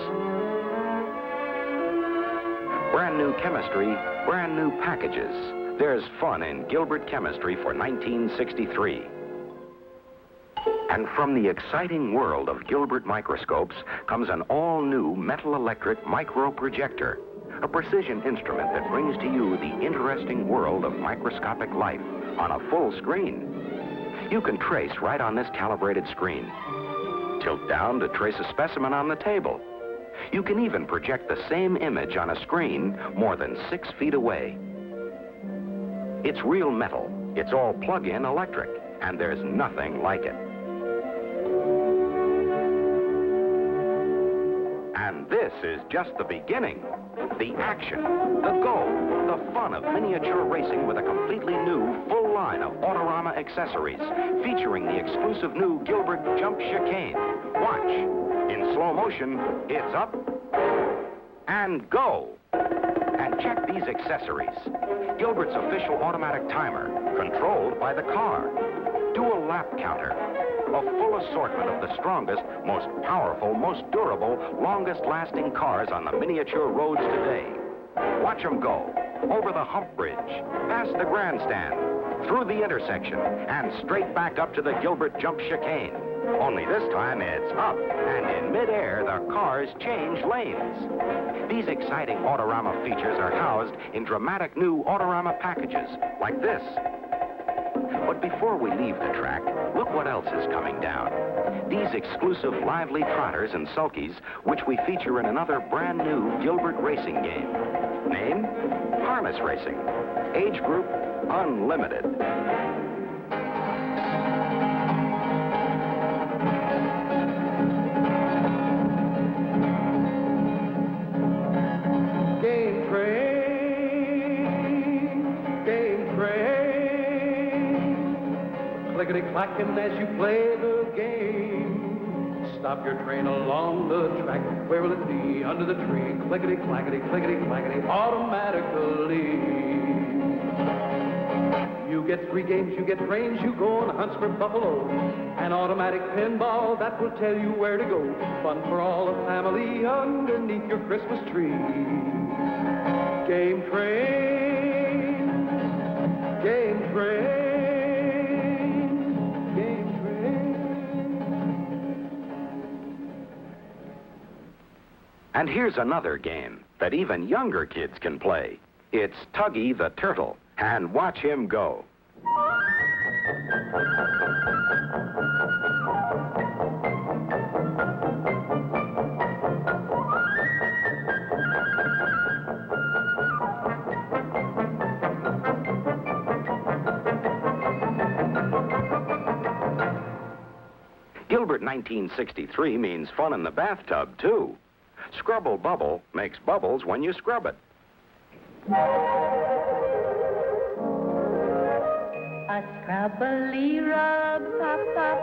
Brand new chemistry, brand new packages. There's fun in Gilbert chemistry for 1963. And from the exciting world of Gilbert microscopes comes an all-new metal-electric microprojector, a precision instrument that brings to you the interesting world of microscopic life on a full screen. You can trace right on this calibrated screen. Tilt down to trace a specimen on the table. You can even project the same image on a screen more than 6 feet away. It's real metal. It's all plug-in electric, and there's nothing like it. And this is just the beginning. The action, the go, the fun of miniature racing with a completely new, full line of Autorama accessories, featuring the exclusive new Gilbert Jump Chicane. Watch. In slow motion, it's up and go. And check these accessories. Gilbert's official automatic timer, controlled by the car. Dual lap counter. A full assortment of the strongest, most powerful, most durable, longest-lasting cars on the miniature roads today. Watch them go. Over the hump bridge, past the grandstand, through the intersection, and straight back up to the Gilbert Jump Chicane. Only this time it's up, and in midair, the cars change lanes. These exciting Autorama features are housed in dramatic new Autorama packages, like this. But before we leave the track, look what else is coming down. These exclusive lively trotters and sulkies, which we feature in another brand new Gilbert racing game. Name? Harness Racing. Age group? Unlimited. Game train, clickety-clacking as you play the game. Stop your train along the track. Where will it be? Under the tree. Clickety-clackety, clickety-clackety, automatically. You get 3 games, you get trains, you go on hunts for buffalo. An automatic pinball that will tell you where to go. Fun for all the family underneath your Christmas tree. Game train, game train, game train. And here's another game that even younger kids can play. It's Tuggy the Turtle, and watch him go. Gilbert 1963 means fun in the bathtub, too. Scrubble Bubble makes bubbles when you scrub it. A scrubbly rub, pop, pop,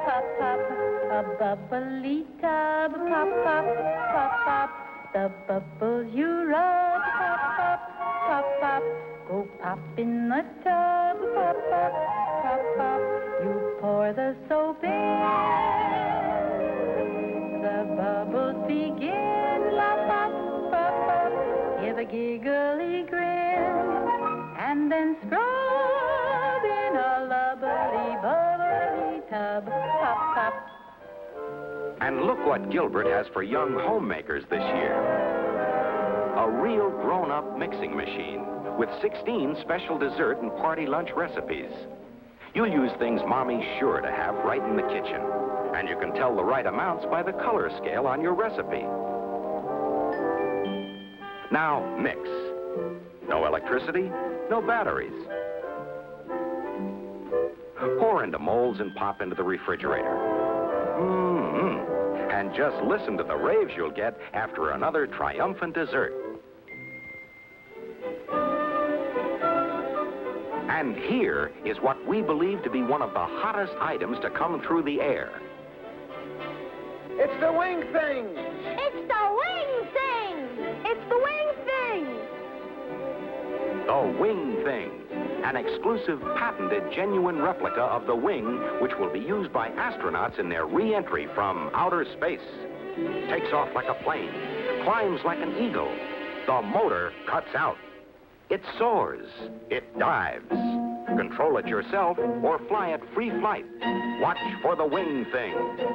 pop, pop. A bubbly tub, pop, pop, pop, pop. The bubbles you rub, pop, pop, pop, pop. Go pop in the tub, pop, pop, pop, pop. You pour the soap in. The bubbles begin, la, pop, pop, pop. Give a giggly grin, and then scrub in a lubbly, bubbly tub, pop, pop. And look what Gilbert has for young homemakers this year. A real grown-up mixing machine with 16 special dessert and party lunch recipes. You'll use things Mommy's sure to have right in the kitchen. And you can tell the right amounts by the color scale on your recipe. Now, mix. No electricity, no batteries. Pour into molds and pop into the refrigerator. And just listen to the raves you'll get after another triumphant dessert. And here is what we believe to be one of the hottest items to come through the air. It's the wing thing! It's the wing thing! It's the wing thing! The Wing Thing, an exclusive, patented, genuine replica of the wing which will be used by astronauts in their re-entry from outer space. Takes off like a plane, climbs like an eagle. The motor cuts out. It soars. It dives. Control it yourself or fly it free flight. Watch for the Wing Thing.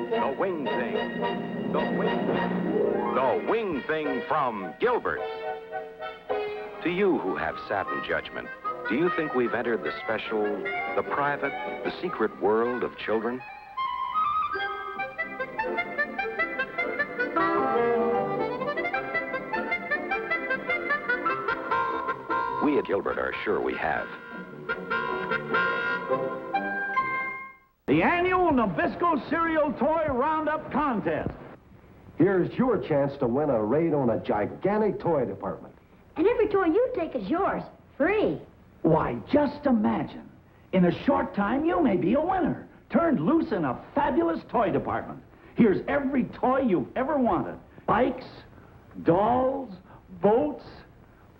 The Wing Thing. The Wing Thing from Gilbert. To you who have saddened judgment, do you think we've entered the special, the private, the secret world of children? We at Gilbert are sure we have. The annual Nabisco Cereal Toy Roundup Contest. Here's your chance to win a raid on a gigantic toy department. And every toy you take is yours, free. Why, just imagine. In a short time, you may be a winner, turned loose in a fabulous toy department. Here's every toy you've ever wanted. Bikes, dolls, boats,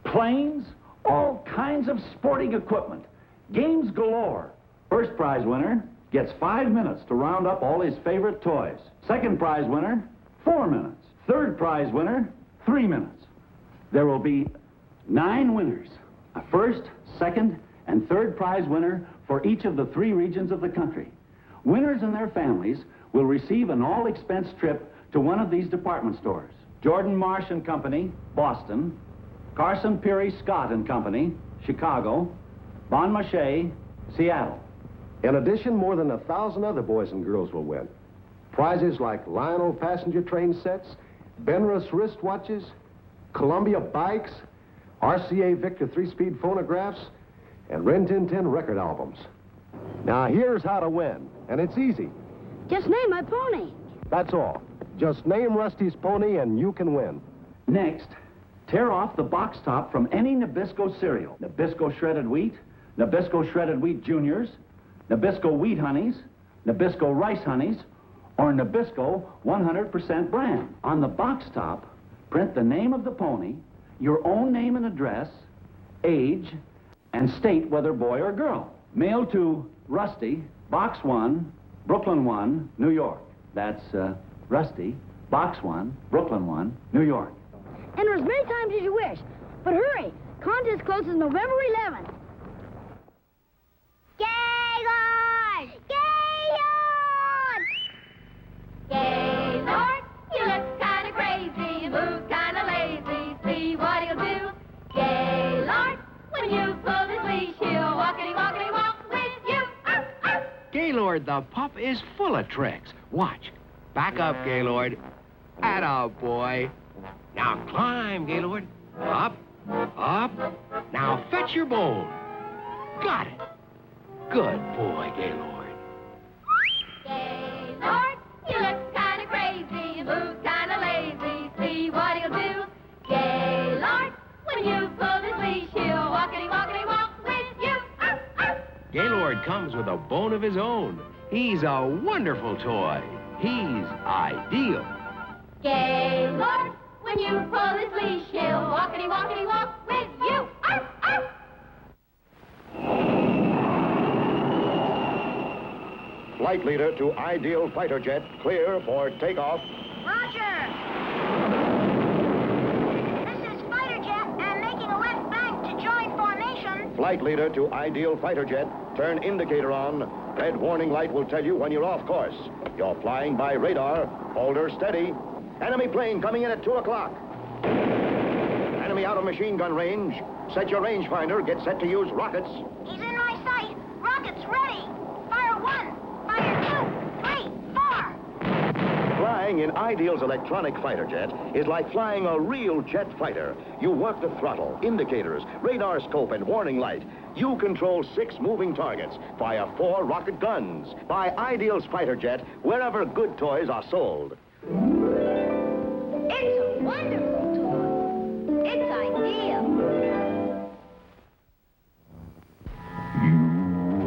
planes, all kinds of sporting equipment. Games galore. First prize winner gets 5 minutes to round up all his favorite toys. Second prize winner, 4 minutes. Third prize winner, 3 minutes. There will be 9 winners. A first, second, and third prize winner for each of the 3 regions of the country. Winners and their families will receive an all-expense trip to one of these department stores. Jordan Marsh and Company, Boston. Carson Peary Scott and Company, Chicago. Bon Marché, Seattle. In addition, more than 1,000 other boys and girls will win. Prizes like Lionel passenger train sets, Benrus wristwatches, Columbia bikes, RCA Victor 3-speed phonographs, and Rin Tin Tin record albums. Now, here's how to win, and it's easy. Just name my pony. That's all. Just name Rusty's pony and you can win. Next, tear off the box top from any Nabisco cereal. Nabisco Shredded Wheat, Nabisco Shredded Wheat Juniors, Nabisco Wheat Honeys, Nabisco Rice Honeys, or Nabisco 100% brand. On the box top, print the name of the pony, your own name and address, age, and state whether boy or girl. Mail to Rusty, Box 1, Brooklyn 1, New York. That's Rusty, Box 1, Brooklyn 1, New York. Enter as many times as you wish. But hurry, contest closes November 11th. Gaylord! Gaylord! Gaylord, you look kind of crazy, you move kind of lazy. See what he'll do. Gaylord, when you pull his leash, he'll walkity walk with you. Arf, arf. Gaylord the pup is full of tricks. Watch. Back up, Gaylord. Atta boy. Now climb, Gaylord. Up, up. Now fetch your bone. Got it. Good boy, Gaylord. Gaylord, you look kind of crazy, you move kind of lazy. See what he'll do. Gaylord, when you pull his leash, he'll walkity walk with you. Arf, arf. Gaylord comes with a bone of his own. He's a wonderful toy. He's ideal. Gaylord, when you pull his leash, he'll walkity walk with you. Arf, arf. Flight leader to Ideal Fighter Jet, clear for takeoff. Roger! This is Fighter Jet. I'm making a left bank to join formation. Flight leader to Ideal Fighter Jet, turn indicator on. Red warning light will tell you when you're off course. You're flying by radar. Hold her steady. Enemy plane coming in at 2 o'clock. Enemy enemy out of machine gun range. Set your rangefinder. Get set to use rockets. He's in my sight. Rockets ready. Fire 1, fire 2, 3, 4. Flying in Ideal's electronic fighter jet is like flying a real jet fighter. You work the throttle, indicators, radar scope, and warning light. You control 6 moving targets via 4 rocket guns. Buy Ideal's fighter jet wherever good toys are sold. It's a wonderful toy. It's Ideal. You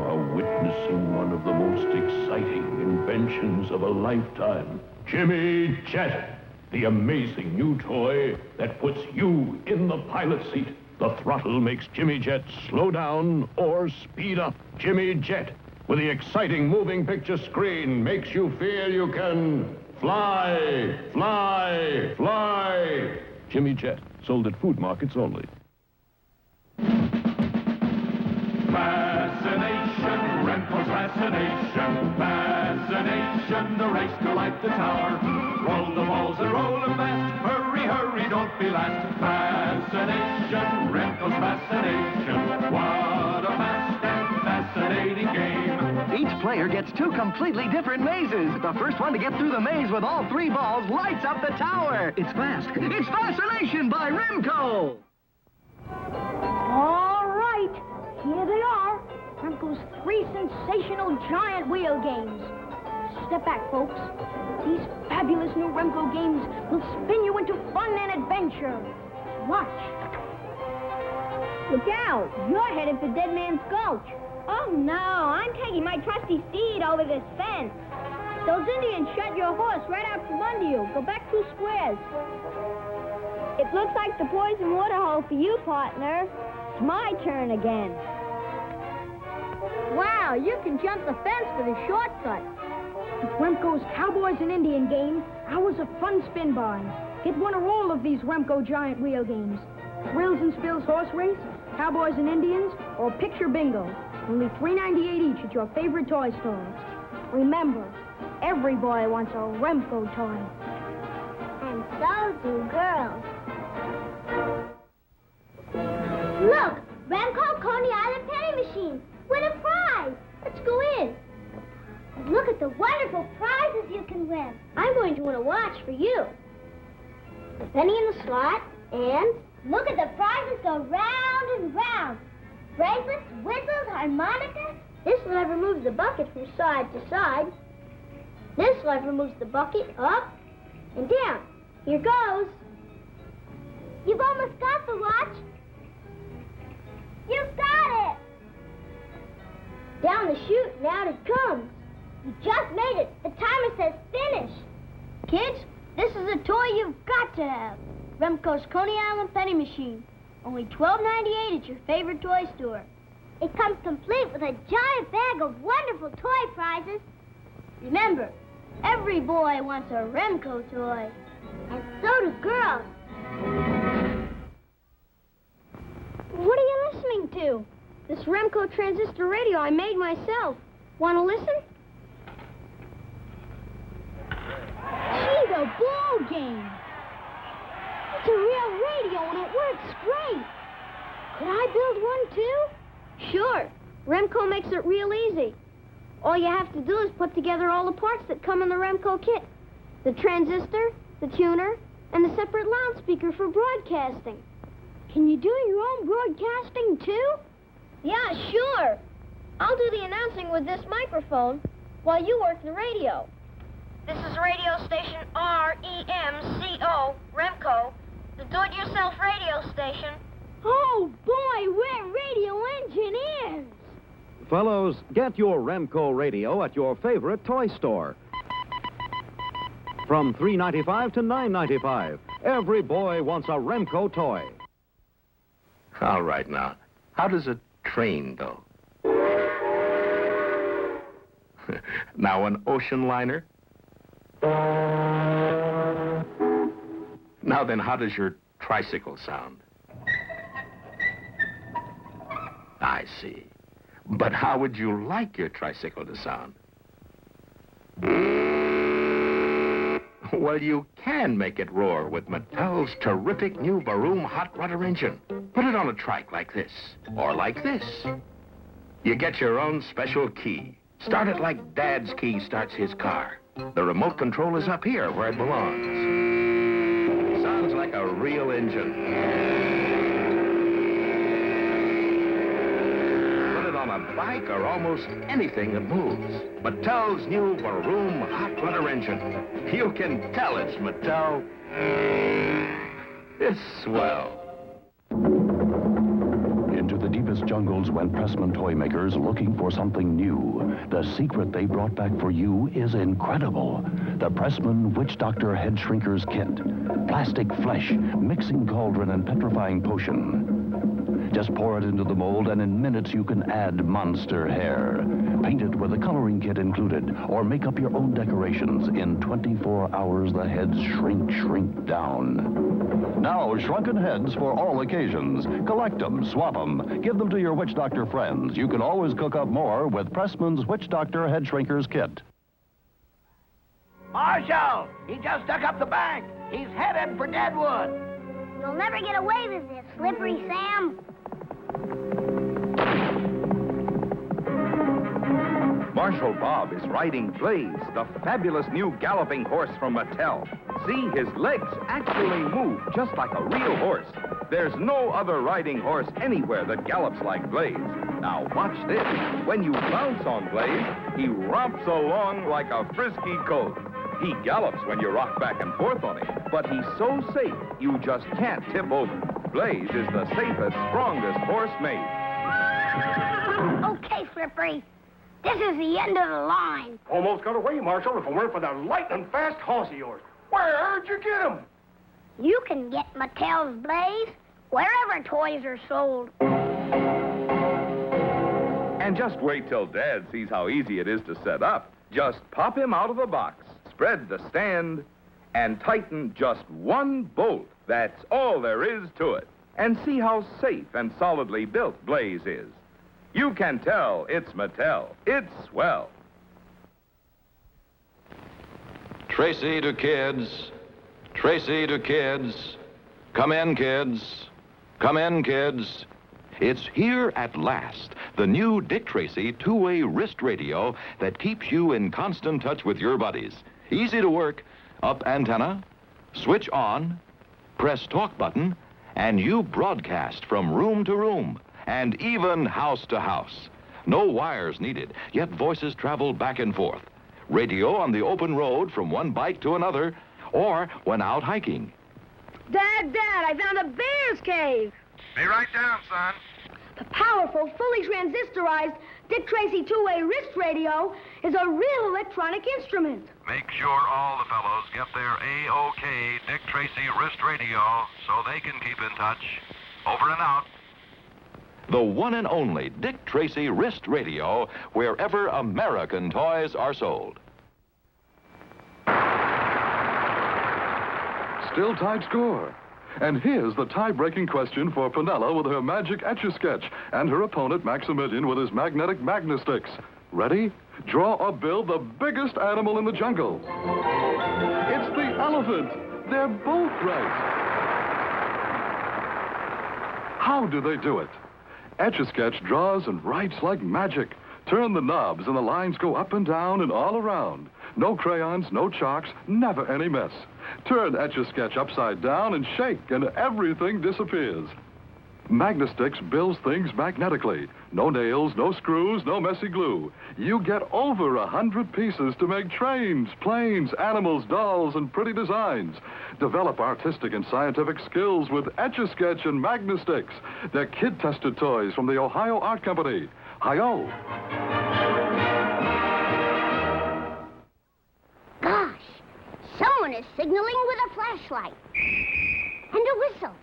are witnessing one of the most exciting inventions of a lifetime. Jimmy Jet, the amazing new toy that puts you in the pilot seat. The throttle makes Jimmy Jet slow down or speed up. Jimmy Jet, with the exciting moving picture screen, makes you feel you can fly, fly, fly. Jimmy Jet, sold at food markets only. Fascination, Remco's fascination. Fascination, the race to light the tower. Roll the balls and roll them fast. Hurry, hurry, don't be last. Fascination, Remco's fascination. What a fast and fascinating game. Each player gets 2 completely different mazes. The first one to get through the maze with all 3 balls lights up the tower. It's fast. It's Fascination by Remco. All right, here they are. Remco's 3 sensational giant wheel games. Step back, folks. These fabulous new Remco games will spin you into fun and adventure. Watch. Look out. You're headed for Dead Man's Gulch. Oh, no. I'm taking my trusty steed over this fence. Those Indians shot your horse right out from under you. Go back 2 squares. It looks like the poison water hole for you, partner. It's my turn again. Wow, you can jump the fence with a shortcut. With Remco's Cowboys and Indian games, hours of fun spin by. Get one or all of these Remco giant wheel games. Thrills and Spills Horse Race, Cowboys and Indians, or Picture Bingo. Only $3.98 each at your favorite toy stores. Remember, every boy wants a Remco toy. And so do girls. Look, Remco Coney Island penny machine. Win a prize. Let's go in. And look at the wonderful prizes you can win. I'm going to win a watch for you. The penny in the slot, and look at the prizes go round and round. Bracelets, whistles, harmonica. This lever moves the bucket from side to side. This lever moves the bucket up and down. Here goes. You've almost got the watch. You've got it. Down the chute and out it comes. You just made it. The timer says finish. Kids, this is a toy you've got to have. Remco's Coney Island penny machine. Only $12.98 at your favorite toy store. It comes complete with a giant bag of wonderful toy prizes. Remember, every boy wants a Remco toy. And so do girls. What are you listening to? This Remco transistor radio I made myself. Want to listen? Gee, the ball game. It's a real radio and it works great. Could I build one too? Sure. Remco makes it real easy. All you have to do is put together all the parts that come in the Remco kit. The transistor, the tuner, and the separate loudspeaker for broadcasting. Can you do your own broadcasting too? Yeah, sure. I'll do the announcing with this microphone while you work the radio. This is radio station REMCO, Remco, the do-it-yourself radio station. Oh, boy, we're radio engineers. Fellows, get your Remco radio at your favorite toy store. From $3.95 to $9.95. Every boy wants a Remco toy. All right, now. How does a train go? Now, an ocean liner? Now then, how does your tricycle sound? I see. But how would you like your tricycle to sound? Well, you can make it roar with Mattel's terrific new Varoom hot rudder engine. Put it on a trike like this, or like this. You get your own special key. Start it like Dad's key starts his car. The remote control is up here where it belongs. Sounds like a real engine. Put it on a bike or almost anything that moves. Mattel's new Varoom hot rudder engine. You can tell it's Mattel. It's swell. Into the deepest jungles went Pressman toy makers looking for something new. The secret they brought back for you is incredible. The Pressman Witch Doctor Head Shrinkers Kit. Plastic flesh, mixing cauldron, and petrifying potion. Just pour it into the mold, and in minutes you can add monster hair. Paint it with a coloring kit included, or make up your own decorations. In 24 hours, the heads shrink down. Now, shrunken heads for all occasions. Collect them, swap them, give them to your Witch Doctor friends. You can always cook up more with Pressman's Witch Doctor Head Shrinkers Kit. Marshal, he just dug up the bank. He's headed for Deadwood. You'll never get away with this, Slippery Sam. Marshal Bob is riding Blaze, the fabulous new galloping horse from Mattel. See, his legs actually move just like a real horse. There's no other riding horse anywhere that gallops like Blaze. Now watch this. When you bounce on Blaze, he romps along like a frisky colt. He gallops when you rock back and forth on him, but he's so safe, you just can't tip over. Blaze is the safest, strongest horse made. Okay, Slippery. This is the end of the line. Almost got away, Marshal, if it weren't for that lightning fast horse of yours. Where'd you get him? You can get Mattel's Blaze wherever toys are sold. And just wait till Dad sees how easy it is to set up. Just pop him out of the box, spread the stand, and tighten just one bolt. That's all there is to it. And see how safe and solidly built Blaze is. You can tell it's Mattel. It's swell. Tracy to kids. Tracy to kids. Come in, kids. Come in, kids. It's here at last, the new Dick Tracy two-way wrist radio that keeps you in constant touch with your buddies. Easy to work. Up antenna, switch on, press talk button, and you broadcast from room to room and even house to house. No wires needed, yet voices travel back and forth. Radio on the open road from one bike to another, or when out hiking. Dad, I found a bear's cave. Be right down, son. The powerful, fully transistorized Dick Tracy two-way wrist radio is a real electronic instrument. Make sure all the fellows get their A-OK Dick Tracy wrist radio so they can keep in touch. Over and out. The one and only Dick Tracy wrist radio, wherever American toys are sold. Still tied score. And here's the tie-breaking question for Fenella with her magic Etch-a-Sketch and her opponent Maximilian with his magnetic Magnastix. Ready? Draw or build the biggest animal in the jungle. It's the elephant. They're both right. How do they do it? Etch-a-Sketch draws and writes like magic. Turn the knobs and the lines go up and down and all around. No crayons, no chalks, never any mess. Turn Etch-a-Sketch upside down and shake and everything disappears. Magnastix builds things magnetically. No nails, no screws, no messy glue. You get over 100 pieces to make trains, planes, animals, dolls, and pretty designs. Develop artistic and scientific skills with Etch-a-Sketch and Magnastix. They're kid-tested toys from the Ohio Art Company. Hi-yo! Gosh, someone is signaling with a flashlight. And a whistle.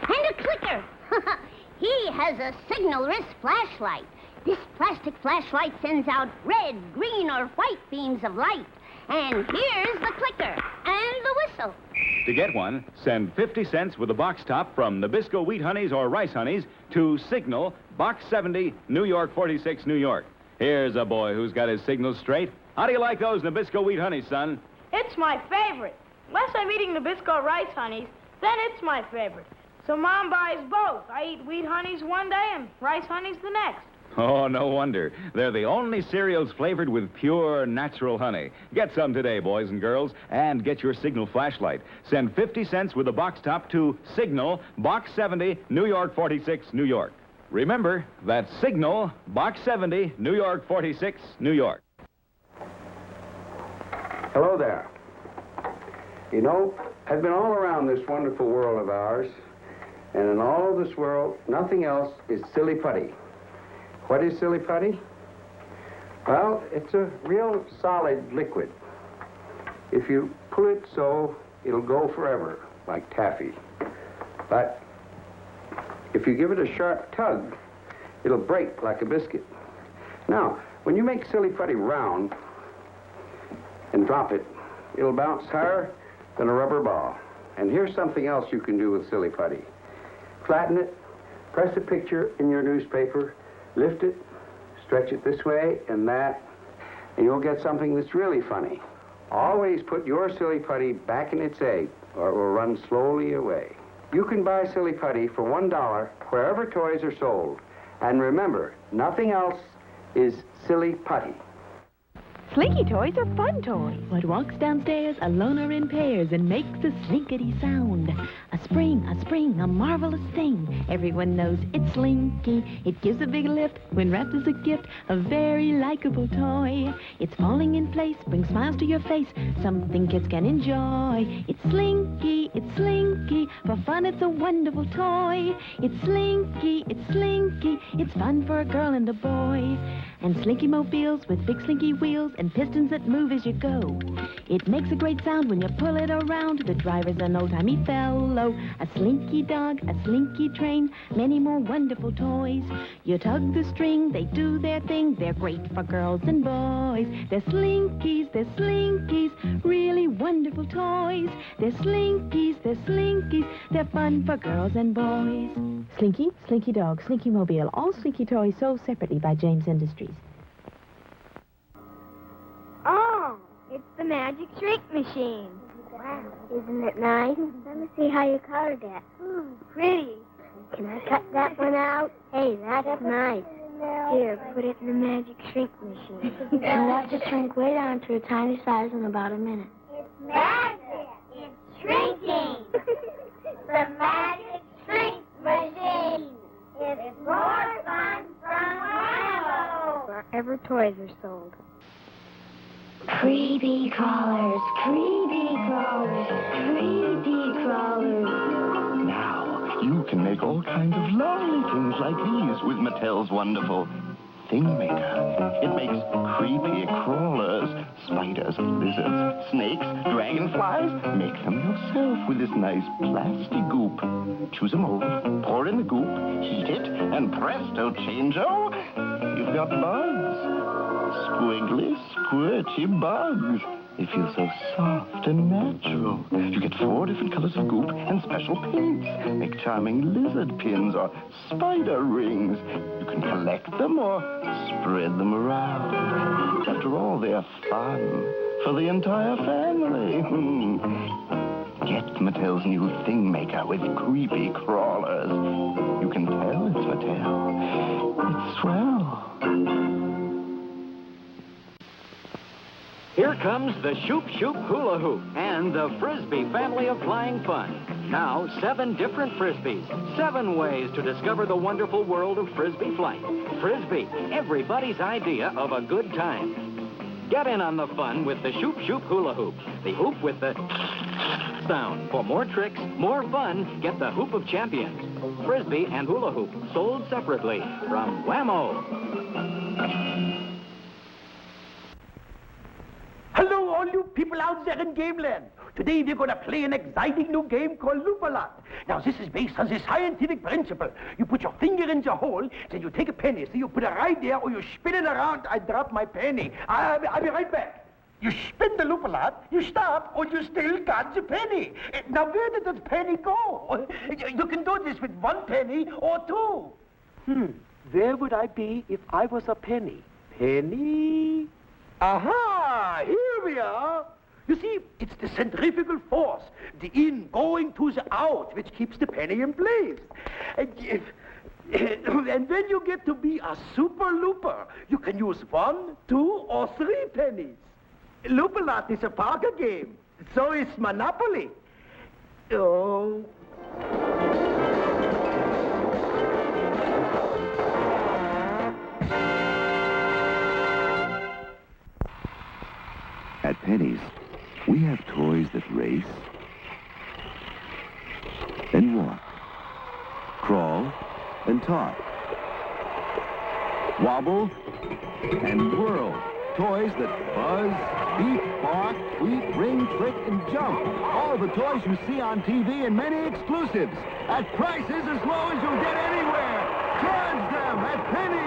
And a clicker. He has a signal wrist flashlight. This plastic flashlight sends out red, green, or white beams of light. And here's the clicker and the whistle. To get one, send 50 cents with a box top from Nabisco Wheat Honeys or Rice Honeys to Signal, Box 70, New York 46, New York. Here's a boy who's got his signals straight. How do you like those Nabisco Wheat Honeys, son? It's my favorite. Unless I'm eating Nabisco Rice Honeys, then it's my favorite. So Mom buys both. I eat Wheat Honeys one day and Rice Honeys the next. Oh, no wonder. They're the only cereals flavored with pure, natural honey. Get some today, boys and girls, and get your Signal flashlight. Send 50 cents with a box top to Signal, Box 70, New York 46, New York. Remember, that's Signal, Box 70, New York 46, New York. Hello there. You know, I've been all around this wonderful world of ours, and in all of this world, nothing else is silly putty. What is silly putty? Well, it's a real solid liquid. If you pull it so, it'll go forever, like taffy. But if you give it a sharp tug, it'll break like a biscuit. Now, when you make silly putty round and drop it, it'll bounce higher than a rubber ball. And here's something else you can do with silly putty. Flatten it, press a picture in your newspaper, lift it, stretch it this way and that, and you'll get something that's really funny. Always put your silly putty back in its egg, or it will run slowly away. You can buy silly putty for $1 wherever toys are sold. And remember, nothing else is silly putty. Slinky toys are fun toys. What walks downstairs alone or in pairs and makes a slinkity sound. A spring, a marvelous thing. Everyone knows it's Slinky. It gives a big lift when wrapped as a gift. A very likable toy. It's falling in place, brings smiles to your face. Something kids can enjoy. It's Slinky, it's Slinky. For fun, it's a wonderful toy. It's Slinky, it's Slinky. It's fun for a girl and a boy. And Slinky mobiles with big slinky wheels and pistons that move as you go. It makes a great sound when you pull it around. The driver's an old-timey fellow. A slinky dog, a slinky train, many more wonderful toys. You tug the string, they do their thing. They're great for girls and boys. They're slinkies, really wonderful toys. They're slinkies, they're fun for girls and boys. Slinky, Slinky Dog, Slinky Mobile, all Slinky toys sold separately by James Industries. Oh, it's the magic shrink machine. Wow, isn't it nice? Let me see how you colored that. Pretty. Can I cut that one out? Hey, that's nice. Here, put it in the magic shrink machine. And watch it shrink way down to a tiny size in about a minute. It's magic. It's shrinking. The magic shrink machine. It's more fun from Whammo. Wherever toys are sold. Creepy crawlers, creepy crawlers, creepy crawlers. Now, you can make all kinds of lovely things like these with Mattel's wonderful Thing Maker. It makes creepy crawlers, spiders, lizards, snakes, dragonflies. Make them yourself with this nice plastic goop. Choose a mold, pour in the goop, heat it, and presto changeo, you've got bugs. Squiggly, squirty bugs. They feel so soft and natural. You get 4 different colors of goop and special paints. Make charming lizard pins or spider rings. You can collect them or spread them around. After all, they're fun for the entire family. Get Mattel's new Thing Maker with creepy crawlers. You can tell it's Mattel. It's swell. Here comes the Shoop Shoop Hula Hoop and the Frisbee family of flying fun. Now, 7 different Frisbees, 7 ways to discover the wonderful world of Frisbee flight. Frisbee, everybody's idea of a good time. Get in on the fun with the Shoop Shoop Hula Hoop, the hoop with the sound. For more tricks, more fun, get the Hoop of Champions. Frisbee and Hula Hoop, sold separately from Whammo. Hello, all you people out there in Gameland. Today we're going to play an exciting new game called Loop-A-Lot. Now, this is based on the scientific principle. You put your finger in the hole, then you take a penny. So you put it right there, or you spin it around. I drop my penny. I'll be right back. You spin the Loop-A-Lot, you stop, or you still got the penny. Now, where did the penny go? You can do this with 1 penny or 2. Where would I be if I was a penny? Penny? Aha! Here we are. You see, it's the centrifugal force, the in going to the out, which keeps the penny in place. And when you get to be a super looper, you can use 1, 2, or 3 pennies. Loop-a-lot is a poker game. So is Monopoly. Oh. At Penny's, we have toys that race and walk, crawl and talk, wobble and whirl. Toys that buzz, beep, bark, tweet, ring, trick, and jump. All the toys you see on TV and many exclusives at prices as low as you'll get anywhere. Charge them at Penny's.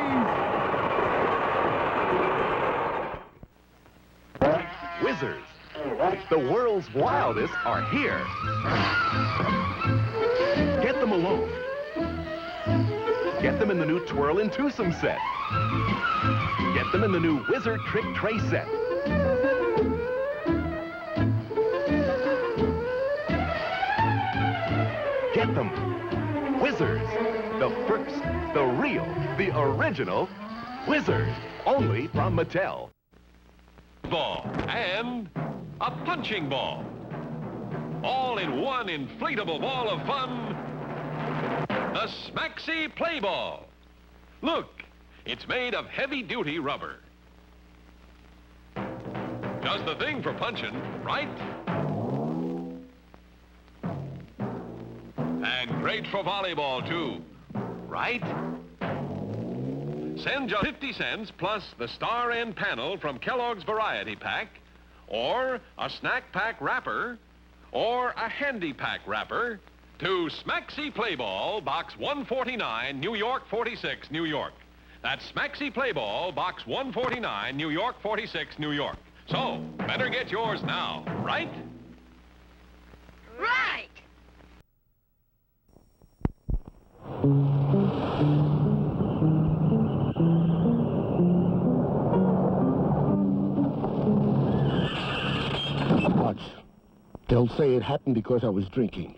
Whizzers, the world's wildest are here. Get them alone. Get them in the new Twirl and Twosome set. Get them in the new Whizzer Trick Tray set. Get them. Whizzers. The first, the real, the original Whizzers. Only from Mattel. Ball and a punching ball. All in one inflatable ball of fun. The Smaxy Play Ball. Look, it's made of heavy-duty rubber. Just the thing for punching, right? And great for volleyball, too, right? Send just 50 cents plus the star end panel from Kellogg's Variety Pack, or a snack pack wrapper, or a handy pack wrapper to Smaxy Play Ball, Box 149, New York 46, New York. That's Smaxy Play Ball, Box 149, New York 46, New York. So, better get yours now, right? Right! Watch. They'll say it happened because I was drinking.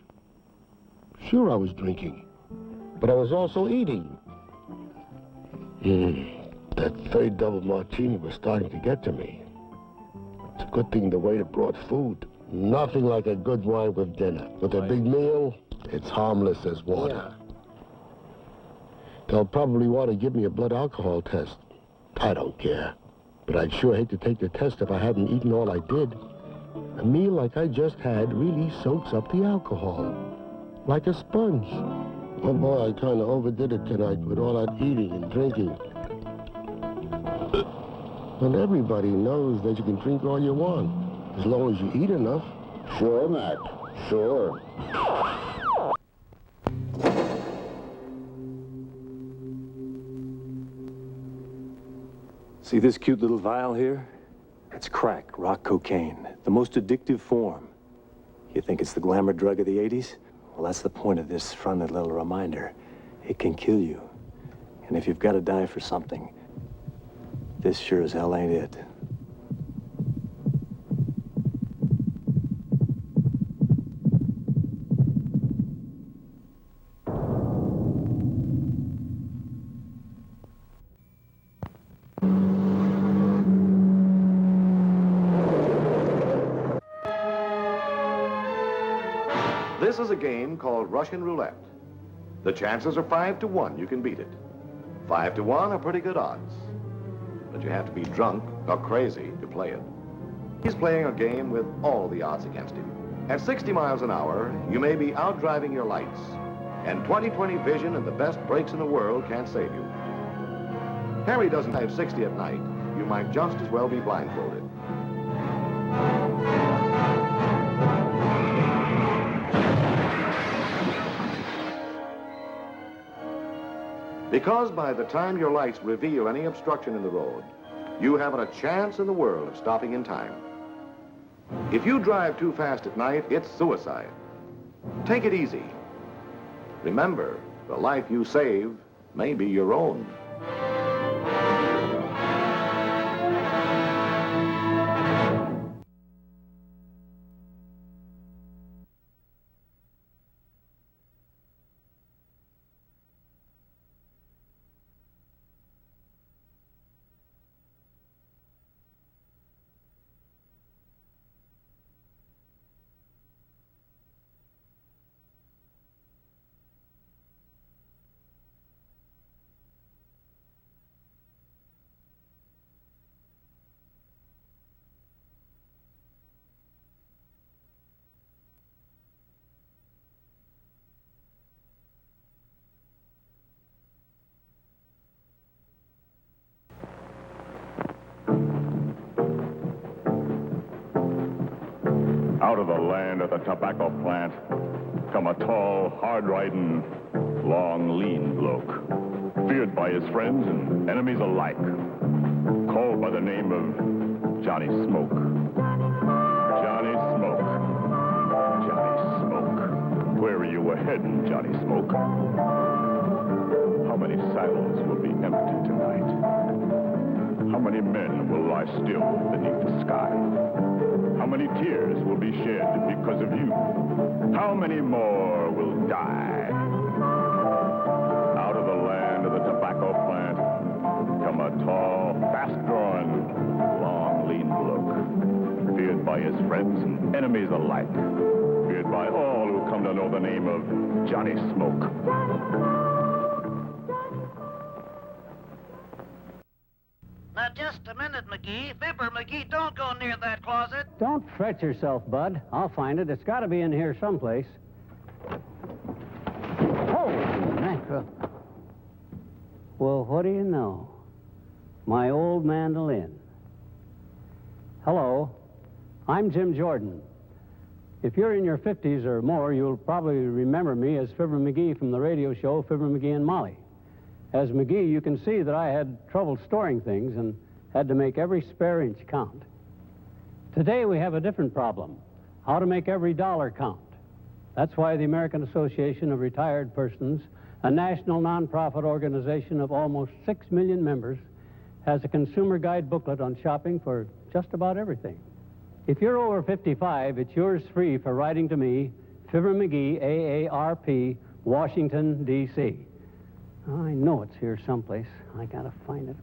Sure, I was drinking. But I was also eating. That third double martini was starting to get to me. It's a good thing the waiter brought food. Nothing like a good wine with dinner. With a big meal, it's harmless as water. They'll probably want to give me a blood alcohol test. I don't care. But I'd sure hate to take the test if I hadn't eaten all I did. A meal like I just had really soaks up the alcohol. Like a sponge. Oh boy, I kind of overdid it tonight with all that eating and drinking. And everybody knows that you can drink all you want, as long as you eat enough. Sure, Mac. Sure. See this cute little vial here? It's crack, rock cocaine, the most addictive form. You think it's the glamour drug of the 80s? Well, that's the point of this friendly little reminder. It can kill you. And if you've got to die for something, this sure as hell ain't it. This is a game called Russian Roulette. The chances are 5 to 1 you can beat it. 5 to 1 are pretty good odds. But you have to be drunk or crazy to play it. He's playing a game with all the odds against him. At 60 miles an hour, you may be outdriving your lights. And 20/20 vision and the best brakes in the world can't save you. Harry doesn't have 60 at night. You might just as well be blindfolded. Because by the time your lights reveal any obstruction in the road, you haven't a chance in the world of stopping in time. If you drive too fast at night, it's suicide. Take it easy. Remember, the life you save may be your own. land of the tobacco plant come a tall, hard-riding, long, lean bloke, feared by his friends and enemies alike, called by the name of Johnny Smoke. Johnny Smoke. Johnny Smoke. Where are you heading, Johnny Smoke? How many saddles will be empty tonight? How many men will lie still beneath the sky? How many tears will be shed because of you? How many more will die? Out of the land of the tobacco plant come a tall, fast-drawing, long, lean bloke, feared by his friends and enemies alike, feared by all who come to know the name of Johnny Smoke. Now, just a minute, McGee. Fibber, McGee, don't go near that closet. Don't fret yourself, Bud. I'll find it. It's got to be in here someplace. Holy mackerel. Well, what do you know? My old mandolin. Hello. I'm Jim Jordan. If you're in your 50s or more, you'll probably remember me as Fibber McGee from the radio show Fibber McGee and Molly. As McGee, you can see that I had trouble storing things and had to make every spare inch count. Today, we have a different problem, how to make every dollar count. That's why the American Association of Retired Persons, a national nonprofit organization of almost 6 million members, has a consumer guide booklet on shopping for just about everything. If you're over 55, it's yours free for writing to me, Fibber McGee, AARP, Washington, D.C. I know it's here someplace. I gotta find it.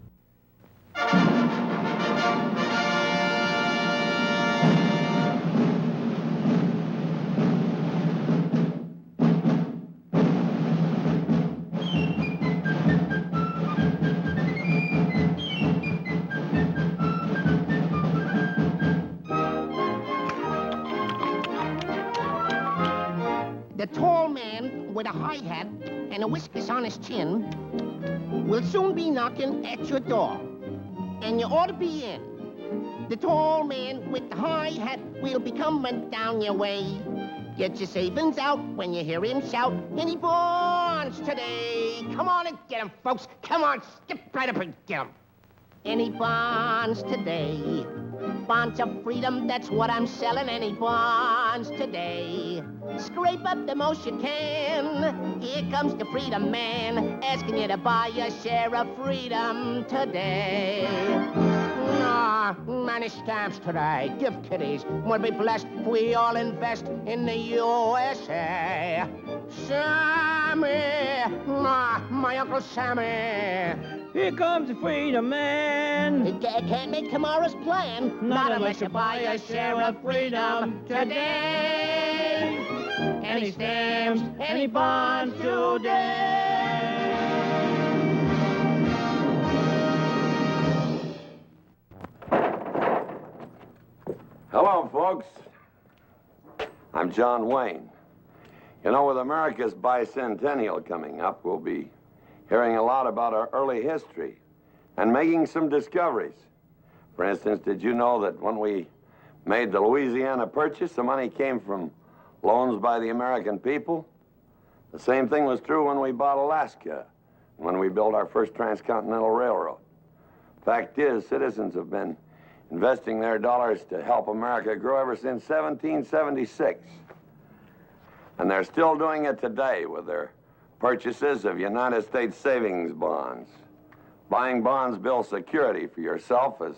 The tall man with a high hat and a whiskers on his chin will soon be knocking at your door, and you ought to be in. The tall man with the high hat will be coming down your way. Get your savings out when you hear him shout, any bonds today? Come on and get 'em, folks. Come on, skip right up and get 'em. Any bonds today? Bonds of freedom, that's what I'm selling. Any bonds today? Scrape up the most you can. Here comes the freedom man, asking you to buy your share of freedom today. Many stamps today, gift kitties. We'll be blessed if we all invest in the USA. Sammy, my Uncle Sammy. Here comes the freedom man. Can't make tomorrow's plan. Not unless you buy a share of freedom today. Any stamps, any bonds today. Hello, folks. I'm John Wayne. You know, with America's bicentennial coming up, we'll be hearing a lot about our early history and making some discoveries. For instance, did you know that when we made the Louisiana Purchase, the money came from loans by the American people? The same thing was true when we bought Alaska, when we built our first transcontinental railroad. Fact is, citizens have been investing their dollars to help America grow ever since 1776. And they're still doing it today with their purchases of United States savings bonds. Buying bonds builds security for yourself as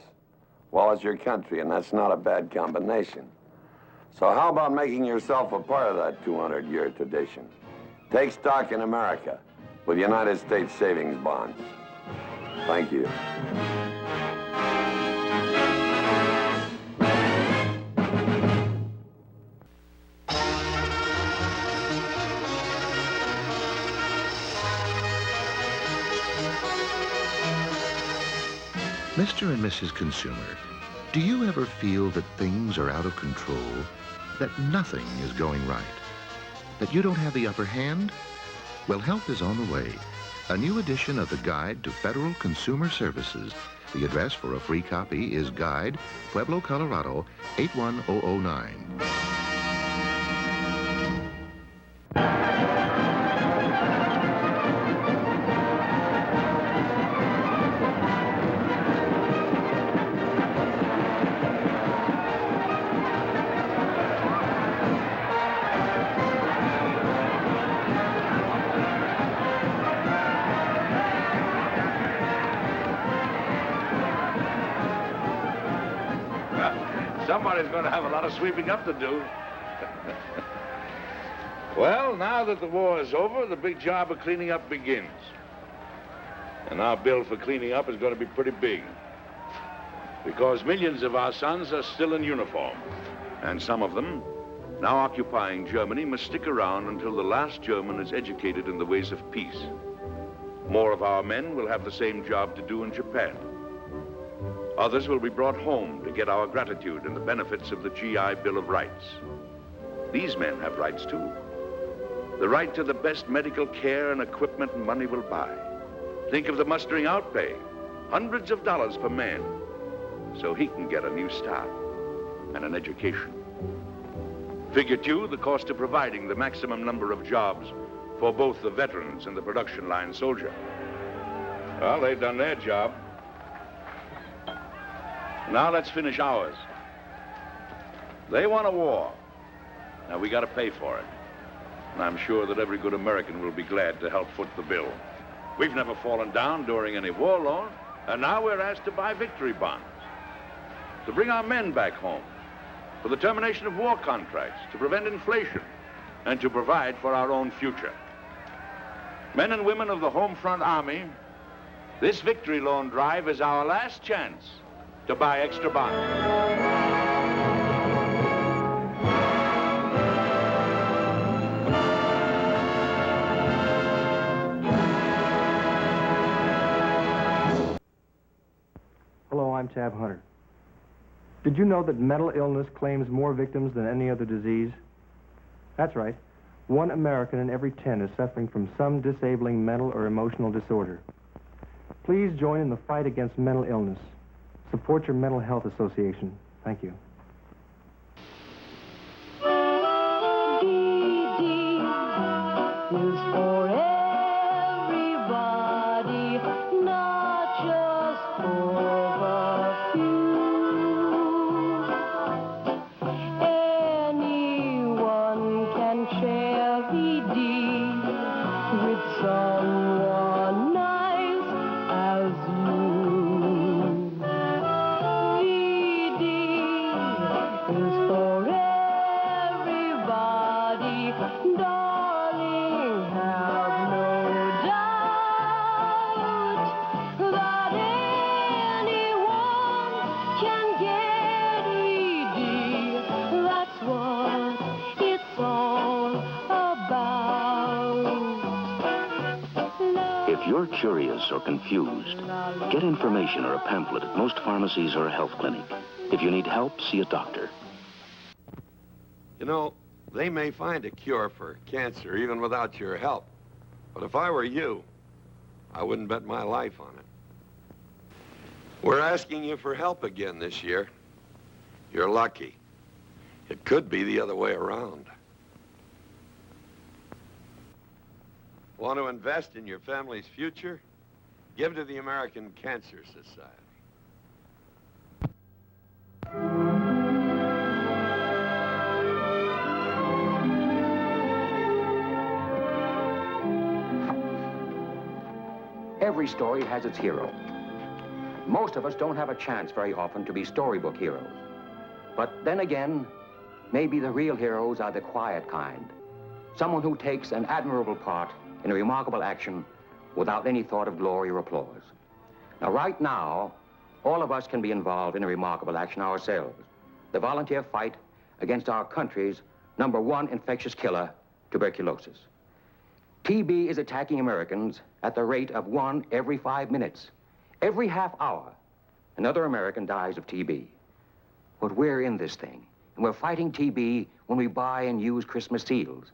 well as your country, and that's not a bad combination. So how about making yourself a part of that 200-year tradition? Take stock in America with United States savings bonds. Thank you. Mr. and Mrs. Consumer, do you ever feel that things are out of control? That nothing is going right? That you don't have the upper hand? Well, help is on the way. A new edition of the Guide to Federal Consumer Services. The address for a free copy is Guide, Pueblo, Colorado, 81009. Somebody's going to have a lot of sweeping up to do. Well, now that the war is over, the big job of cleaning up begins. And our bill for cleaning up is going to be pretty big. Because millions of our sons are still in uniform. And some of them, now occupying Germany, must stick around until the last German is educated in the ways of peace. More of our men will have the same job to do in Japan. Others will be brought home to get our gratitude and the benefits of the GI Bill of Rights. These men have rights too. The right to the best medical care and equipment money will buy. Think of the mustering out pay, hundreds of dollars per man, so he can get a new start and an education. Figure too, the cost of providing the maximum number of jobs for both the veterans and the production line soldier. Well, they've done their job. Now let's finish ours. They want a war. Now we got to pay for it. And I'm sure that every good American will be glad to help foot the bill. We've never fallen down during any war loan, and now we're asked to buy victory bonds, to bring our men back home, for the termination of war contracts, to prevent inflation, and to provide for our own future. Men and women of the Home Front Army, this victory loan drive is our last chance to buy extra bonds. Hello, I'm Tab Hunter. Did you know that mental illness claims more victims than any other disease? That's right. 1 American in every 10 is suffering from some disabling mental or emotional disorder. Please join in the fight against mental illness. Support your mental health association. Thank you. Curious or confused, get information or a pamphlet at most pharmacies or a health clinic. If you need help, see a doctor. You know, they may find a cure for cancer even without your help. But if I were you, I wouldn't bet my life on it. We're asking you for help again this year. You're lucky. It could be the other way around. Want to invest in your family's future? Give to the American Cancer Society. Every story has its hero. Most of us don't have a chance very often to be storybook heroes. But then again, maybe the real heroes are the quiet kind. Someone who takes an admirable part in a remarkable action without any thought of glory or applause. Now, right now, all of us can be involved in a remarkable action ourselves. The volunteer fight against our country's #1 infectious killer, tuberculosis. TB is attacking Americans at the rate of 1 every 5 minutes. Every half hour, another American dies of TB. But we're in this thing, and we're fighting TB when we buy and use Christmas seals.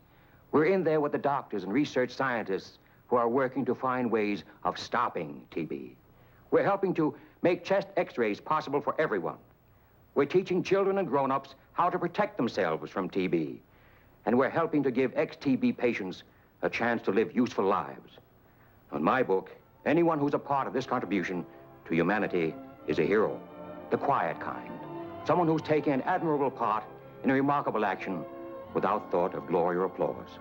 We're in there with the doctors and research scientists who are working to find ways of stopping TB. We're helping to make chest x-rays possible for everyone. We're teaching children and grown-ups how to protect themselves from TB. And we're helping to give ex-TB patients a chance to live useful lives. In my book, anyone who's a part of this contribution to humanity is a hero, the quiet kind. Someone who's taken an admirable part in a remarkable action without thought of glory or applause.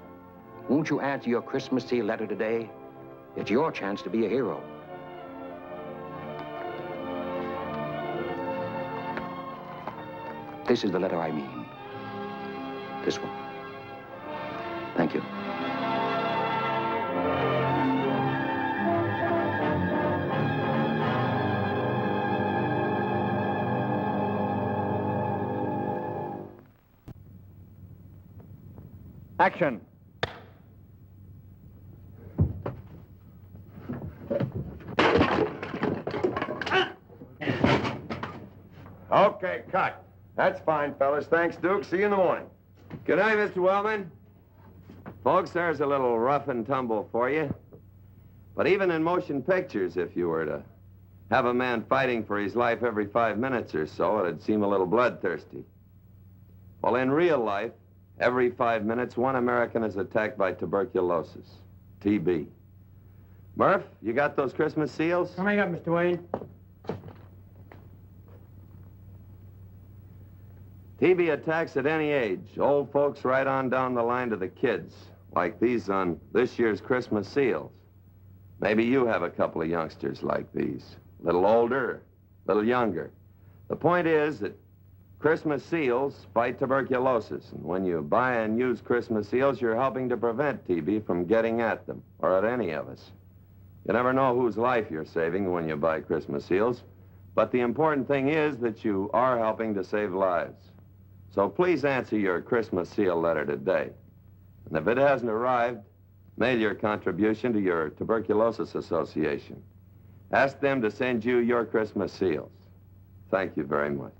Won't you answer your Christmas seal letter today? It's your chance to be a hero. This is the letter I mean. This one. Thank you. Action. Okay, cut. That's fine, fellas. Thanks, Duke. See you in the morning. Good night, Mr. Wellman. Folks, there's a little rough and tumble for you. But even in motion pictures, if you were to have a man fighting for his life every 5 minutes or so, it'd seem a little bloodthirsty. Well, in real life, every 5 minutes, one American is attacked by tuberculosis, TB. Murph, you got those Christmas seals? Coming up, Mr. Wayne. TB attacks at any age, old folks right on down the line to the kids, like these on this year's Christmas seals. Maybe you have a couple of youngsters like these, a little older, a little younger. The point is that Christmas seals fight tuberculosis, and when you buy and use Christmas seals, you're helping to prevent TB from getting at them, or at any of us. You never know whose life you're saving when you buy Christmas seals, but the important thing is that you are helping to save lives. So please answer your Christmas seal letter today. And if it hasn't arrived, mail your contribution to your Tuberculosis Association. Ask them to send you your Christmas seals. Thank you very much.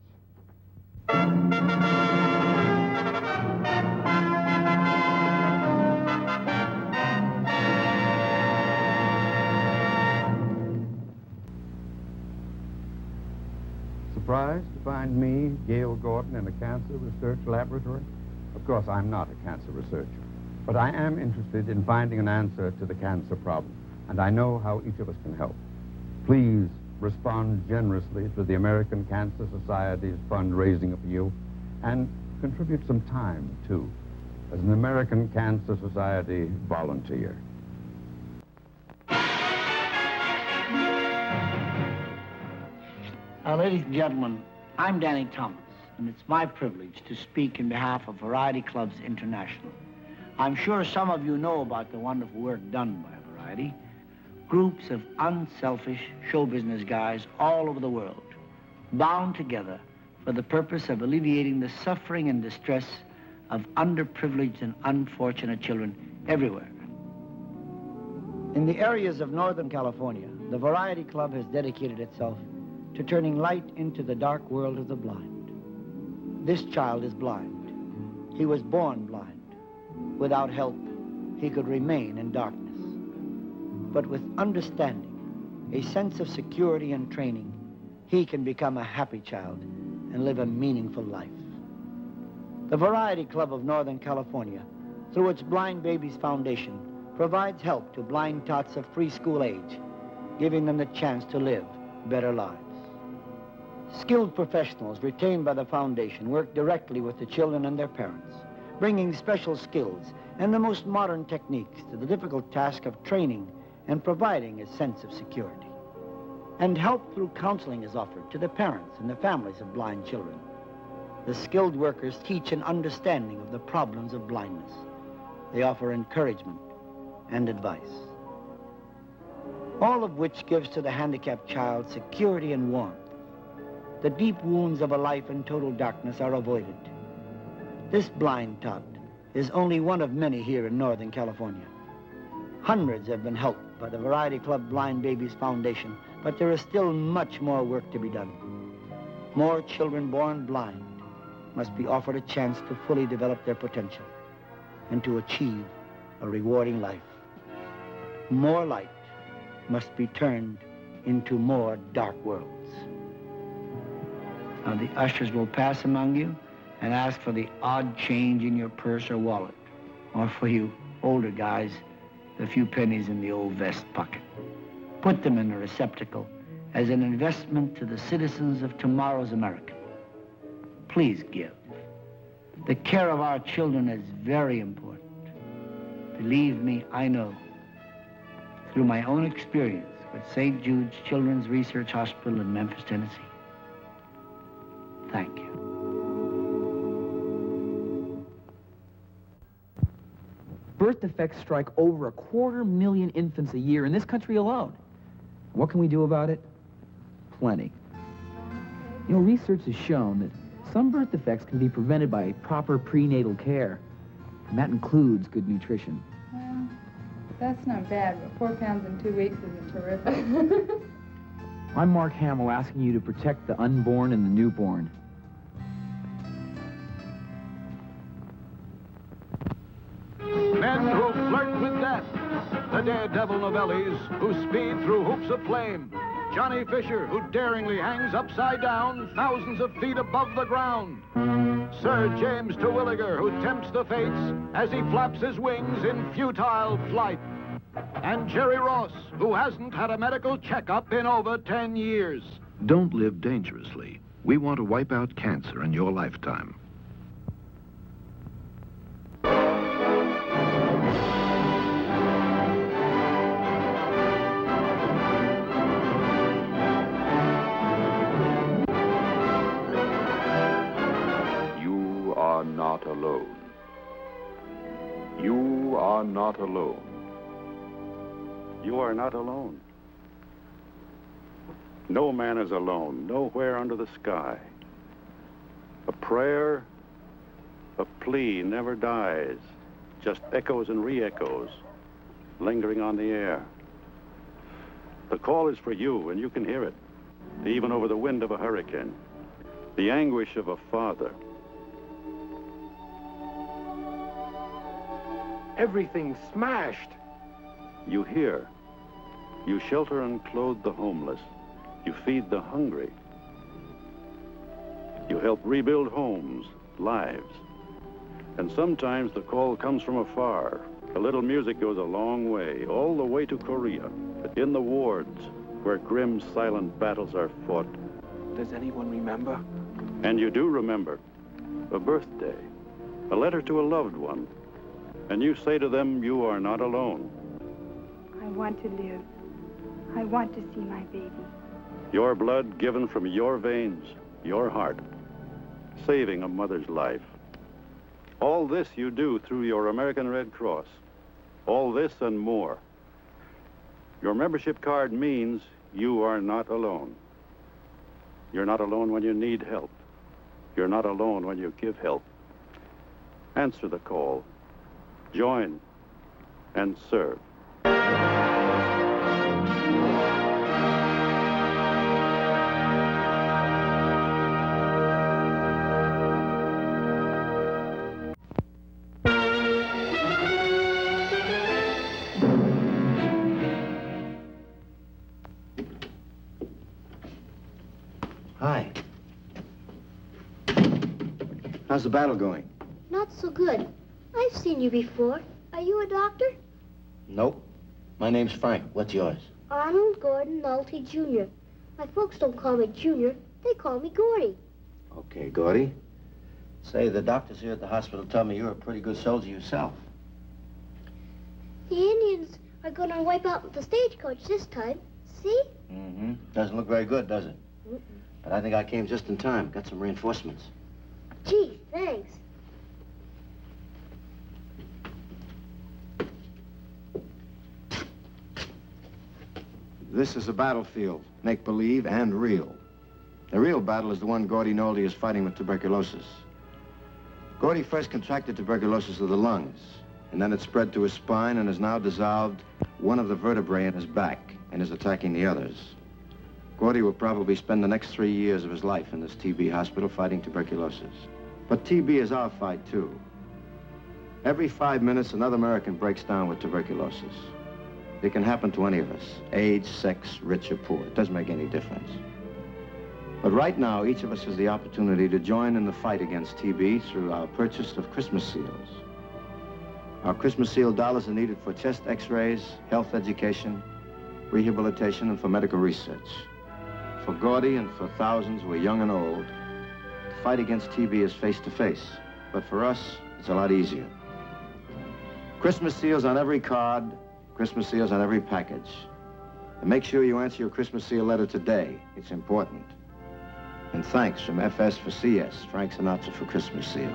Surprised to find me, Gail Gordon, in a cancer research laboratory? Of course, I'm not a cancer researcher, but I am interested in finding an answer to the cancer problem, and I know how each of us can help. Please respond generously to the American Cancer Society's fundraising appeal, and contribute some time, too, as an American Cancer Society volunteer. Ladies and gentlemen, I'm Danny Thomas, and it's my privilege to speak in behalf of Variety Clubs International. I'm sure some of you know about the wonderful work done by Variety. Groups of unselfish show business guys all over the world, bound together for the purpose of alleviating the suffering and distress of underprivileged and unfortunate children everywhere. In the areas of Northern California, the Variety Club has dedicated itself to turning light into the dark world of the blind. This child is blind. He was born blind. Without help, he could remain in darkness. But with understanding, a sense of security and training, he can become a happy child and live a meaningful life. The Variety Club of Northern California, through its Blind Babies Foundation, provides help to blind tots of preschool age, giving them the chance to live better lives. Skilled professionals retained by the foundation work directly with the children and their parents, bringing special skills and the most modern techniques to the difficult task of training and providing a sense of security. And help through counseling is offered to the parents and the families of blind children. The skilled workers teach an understanding of the problems of blindness. They offer encouragement and advice. All of which gives to the handicapped child security and warmth. The deep wounds of a life in total darkness are avoided. This blind tot is only one of many here in Northern California. Hundreds have been helped by the Variety Club Blind Babies Foundation, but there is still much more work to be done. More children born blind must be offered a chance to fully develop their potential and to achieve a rewarding life. More light must be turned into more dark worlds. Now, the ushers will pass among you and ask for the odd change in your purse or wallet, or for you older guys, the few pennies in the old vest pocket. Put them in a receptacle as an investment to the citizens of tomorrow's America. Please give. The care of our children is very important. Believe me, I know. Through my own experience with St. Jude's Children's Research Hospital in Memphis, Tennessee. Thank you. Birth defects strike over 250,000 infants a year in this country alone. What can we do about it? Plenty. You know, research has shown that some birth defects can be prevented by proper prenatal care, and that includes good nutrition. Well, that's not bad, but 4 pounds in 2 weeks isn't terrific. I'm Mark Hamill, asking you to protect the unborn and the newborn. Men who flirt with death, the daredevil novellis who speed through hoops of flame. Johnny Fisher, who daringly hangs upside down thousands of feet above the ground. Sir James Terwilliger, who tempts the fates as he flaps his wings in futile flight. And Jerry Ross, who hasn't had a medical checkup in over 10 years. Don't live dangerously. We want to wipe out cancer in your lifetime. You are not alone. You are not alone. You are not alone. No man is alone, nowhere under the sky. A prayer, a plea never dies, just echoes and re-echoes, lingering on the air. The call is for you, and you can hear it, even over the wind of a hurricane. The anguish of a father. Everything's smashed. You hear. You shelter and clothe the homeless. You feed the hungry. You help rebuild homes, lives. And sometimes the call comes from afar. A little music goes a long way, all the way to Korea, in the wards where grim, silent battles are fought. Does anyone remember? And you do remember. A birthday, a letter to a loved one. And you say to them, you are not alone. I want to live. I want to see my baby. Your blood given from your veins, your heart, saving a mother's life. All this you do through your American Red Cross. All this and more. Your membership card means you are not alone. You're not alone when you need help. You're not alone when you give help. Answer the call. Join and serve. Hi. How's the battle going? Not so good. I've seen you before. Are you a doctor? Nope. My name's Frank. What's yours? Arnold Gordon Nolte Jr. My folks don't call me Junior. They call me Gordy. Okay, Gordy. Say, the doctors here at the hospital tell me you're a pretty good soldier yourself. The Indians are going to wipe out the stagecoach this time. See? Mm-hmm. Doesn't look very good, does it? Mm-mm. But I think I came just in time. Got some reinforcements. Gee, thanks. This is a battlefield, make-believe and real. The real battle is the one Gordy Nolte is fighting with tuberculosis. Gordy first contracted tuberculosis of the lungs, and then it spread to his spine and has now dissolved one of the vertebrae in his back and is attacking the others. Gordy will probably spend the next 3 years of his life in this TB hospital fighting tuberculosis. But TB is our fight, too. Every 5 minutes, another American breaks down with tuberculosis. It can happen to any of us, age, sex, rich or poor. It doesn't make any difference. But right now, each of us has the opportunity to join in the fight against TB through our purchase of Christmas seals. Our Christmas seal dollars are needed for chest x-rays, health education, rehabilitation, and for medical research. For Gordy and for thousands who are young and old, the fight against TB is face-to-face. But for us, it's a lot easier. Christmas seals on every card, Christmas seals on every package. And make sure you answer your Christmas seal letter today. It's important. And thanks from FS for CS, Frank Sinatra for Christmas seals.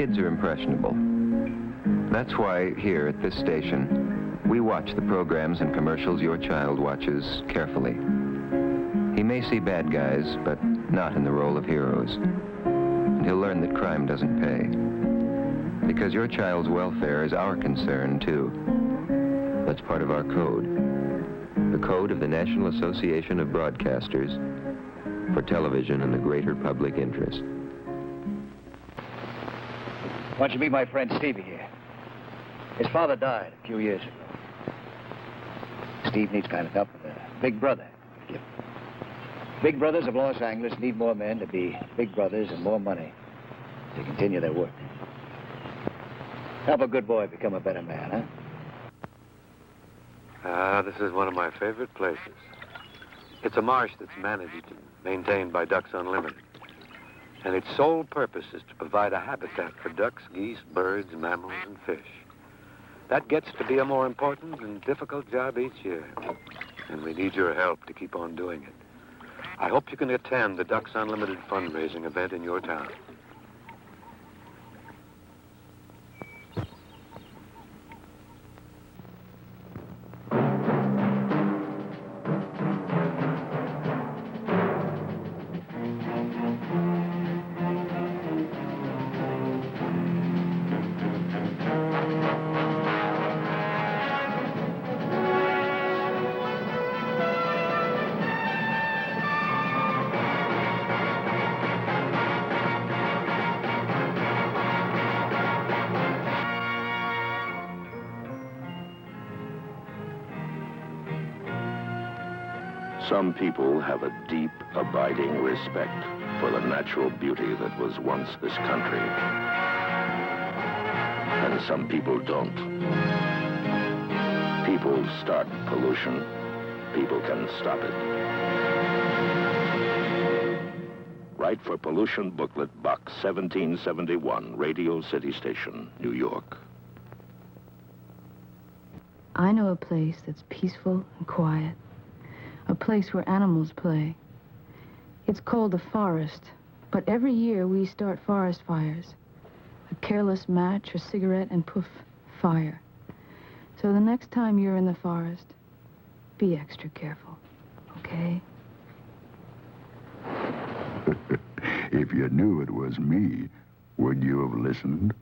Kids are impressionable. That's why here at this station, we watch the programs and commercials your child watches carefully. He may see bad guys, but not in the role of heroes. And he'll learn that crime doesn't pay. Because your child's welfare is our concern, too. That's part of our code. The code of the National Association of Broadcasters for television in the greater public interest. Why don't you meet my friend Stevie here? His father died a few years ago. Steve needs kind of help with a big brother. Big brothers of Los Angeles need more men to be big brothers and more money to continue their work. Help a good boy become a better man, huh? This is one of my favorite places. It's a marsh that's managed and maintained by Ducks Unlimited. And its sole purpose is to provide a habitat for ducks, geese, birds, mammals, and fish. That gets to be a more important and difficult job each year. And we need your help to keep on doing it. I hope you can attend the Ducks Unlimited fundraising event in your town. Some people have a deep, abiding respect for the natural beauty that was once this country. And some people don't. People start pollution. People can stop it. Write for Pollution Booklet, Box 1771, Radio City Station, New York. I know a place that's peaceful and quiet. A place where animals play. It's called the forest, but every year we start forest fires. A careless match or cigarette and poof, fire. So the next time you're in the forest, be extra careful, okay? If you knew it was me, would you have listened?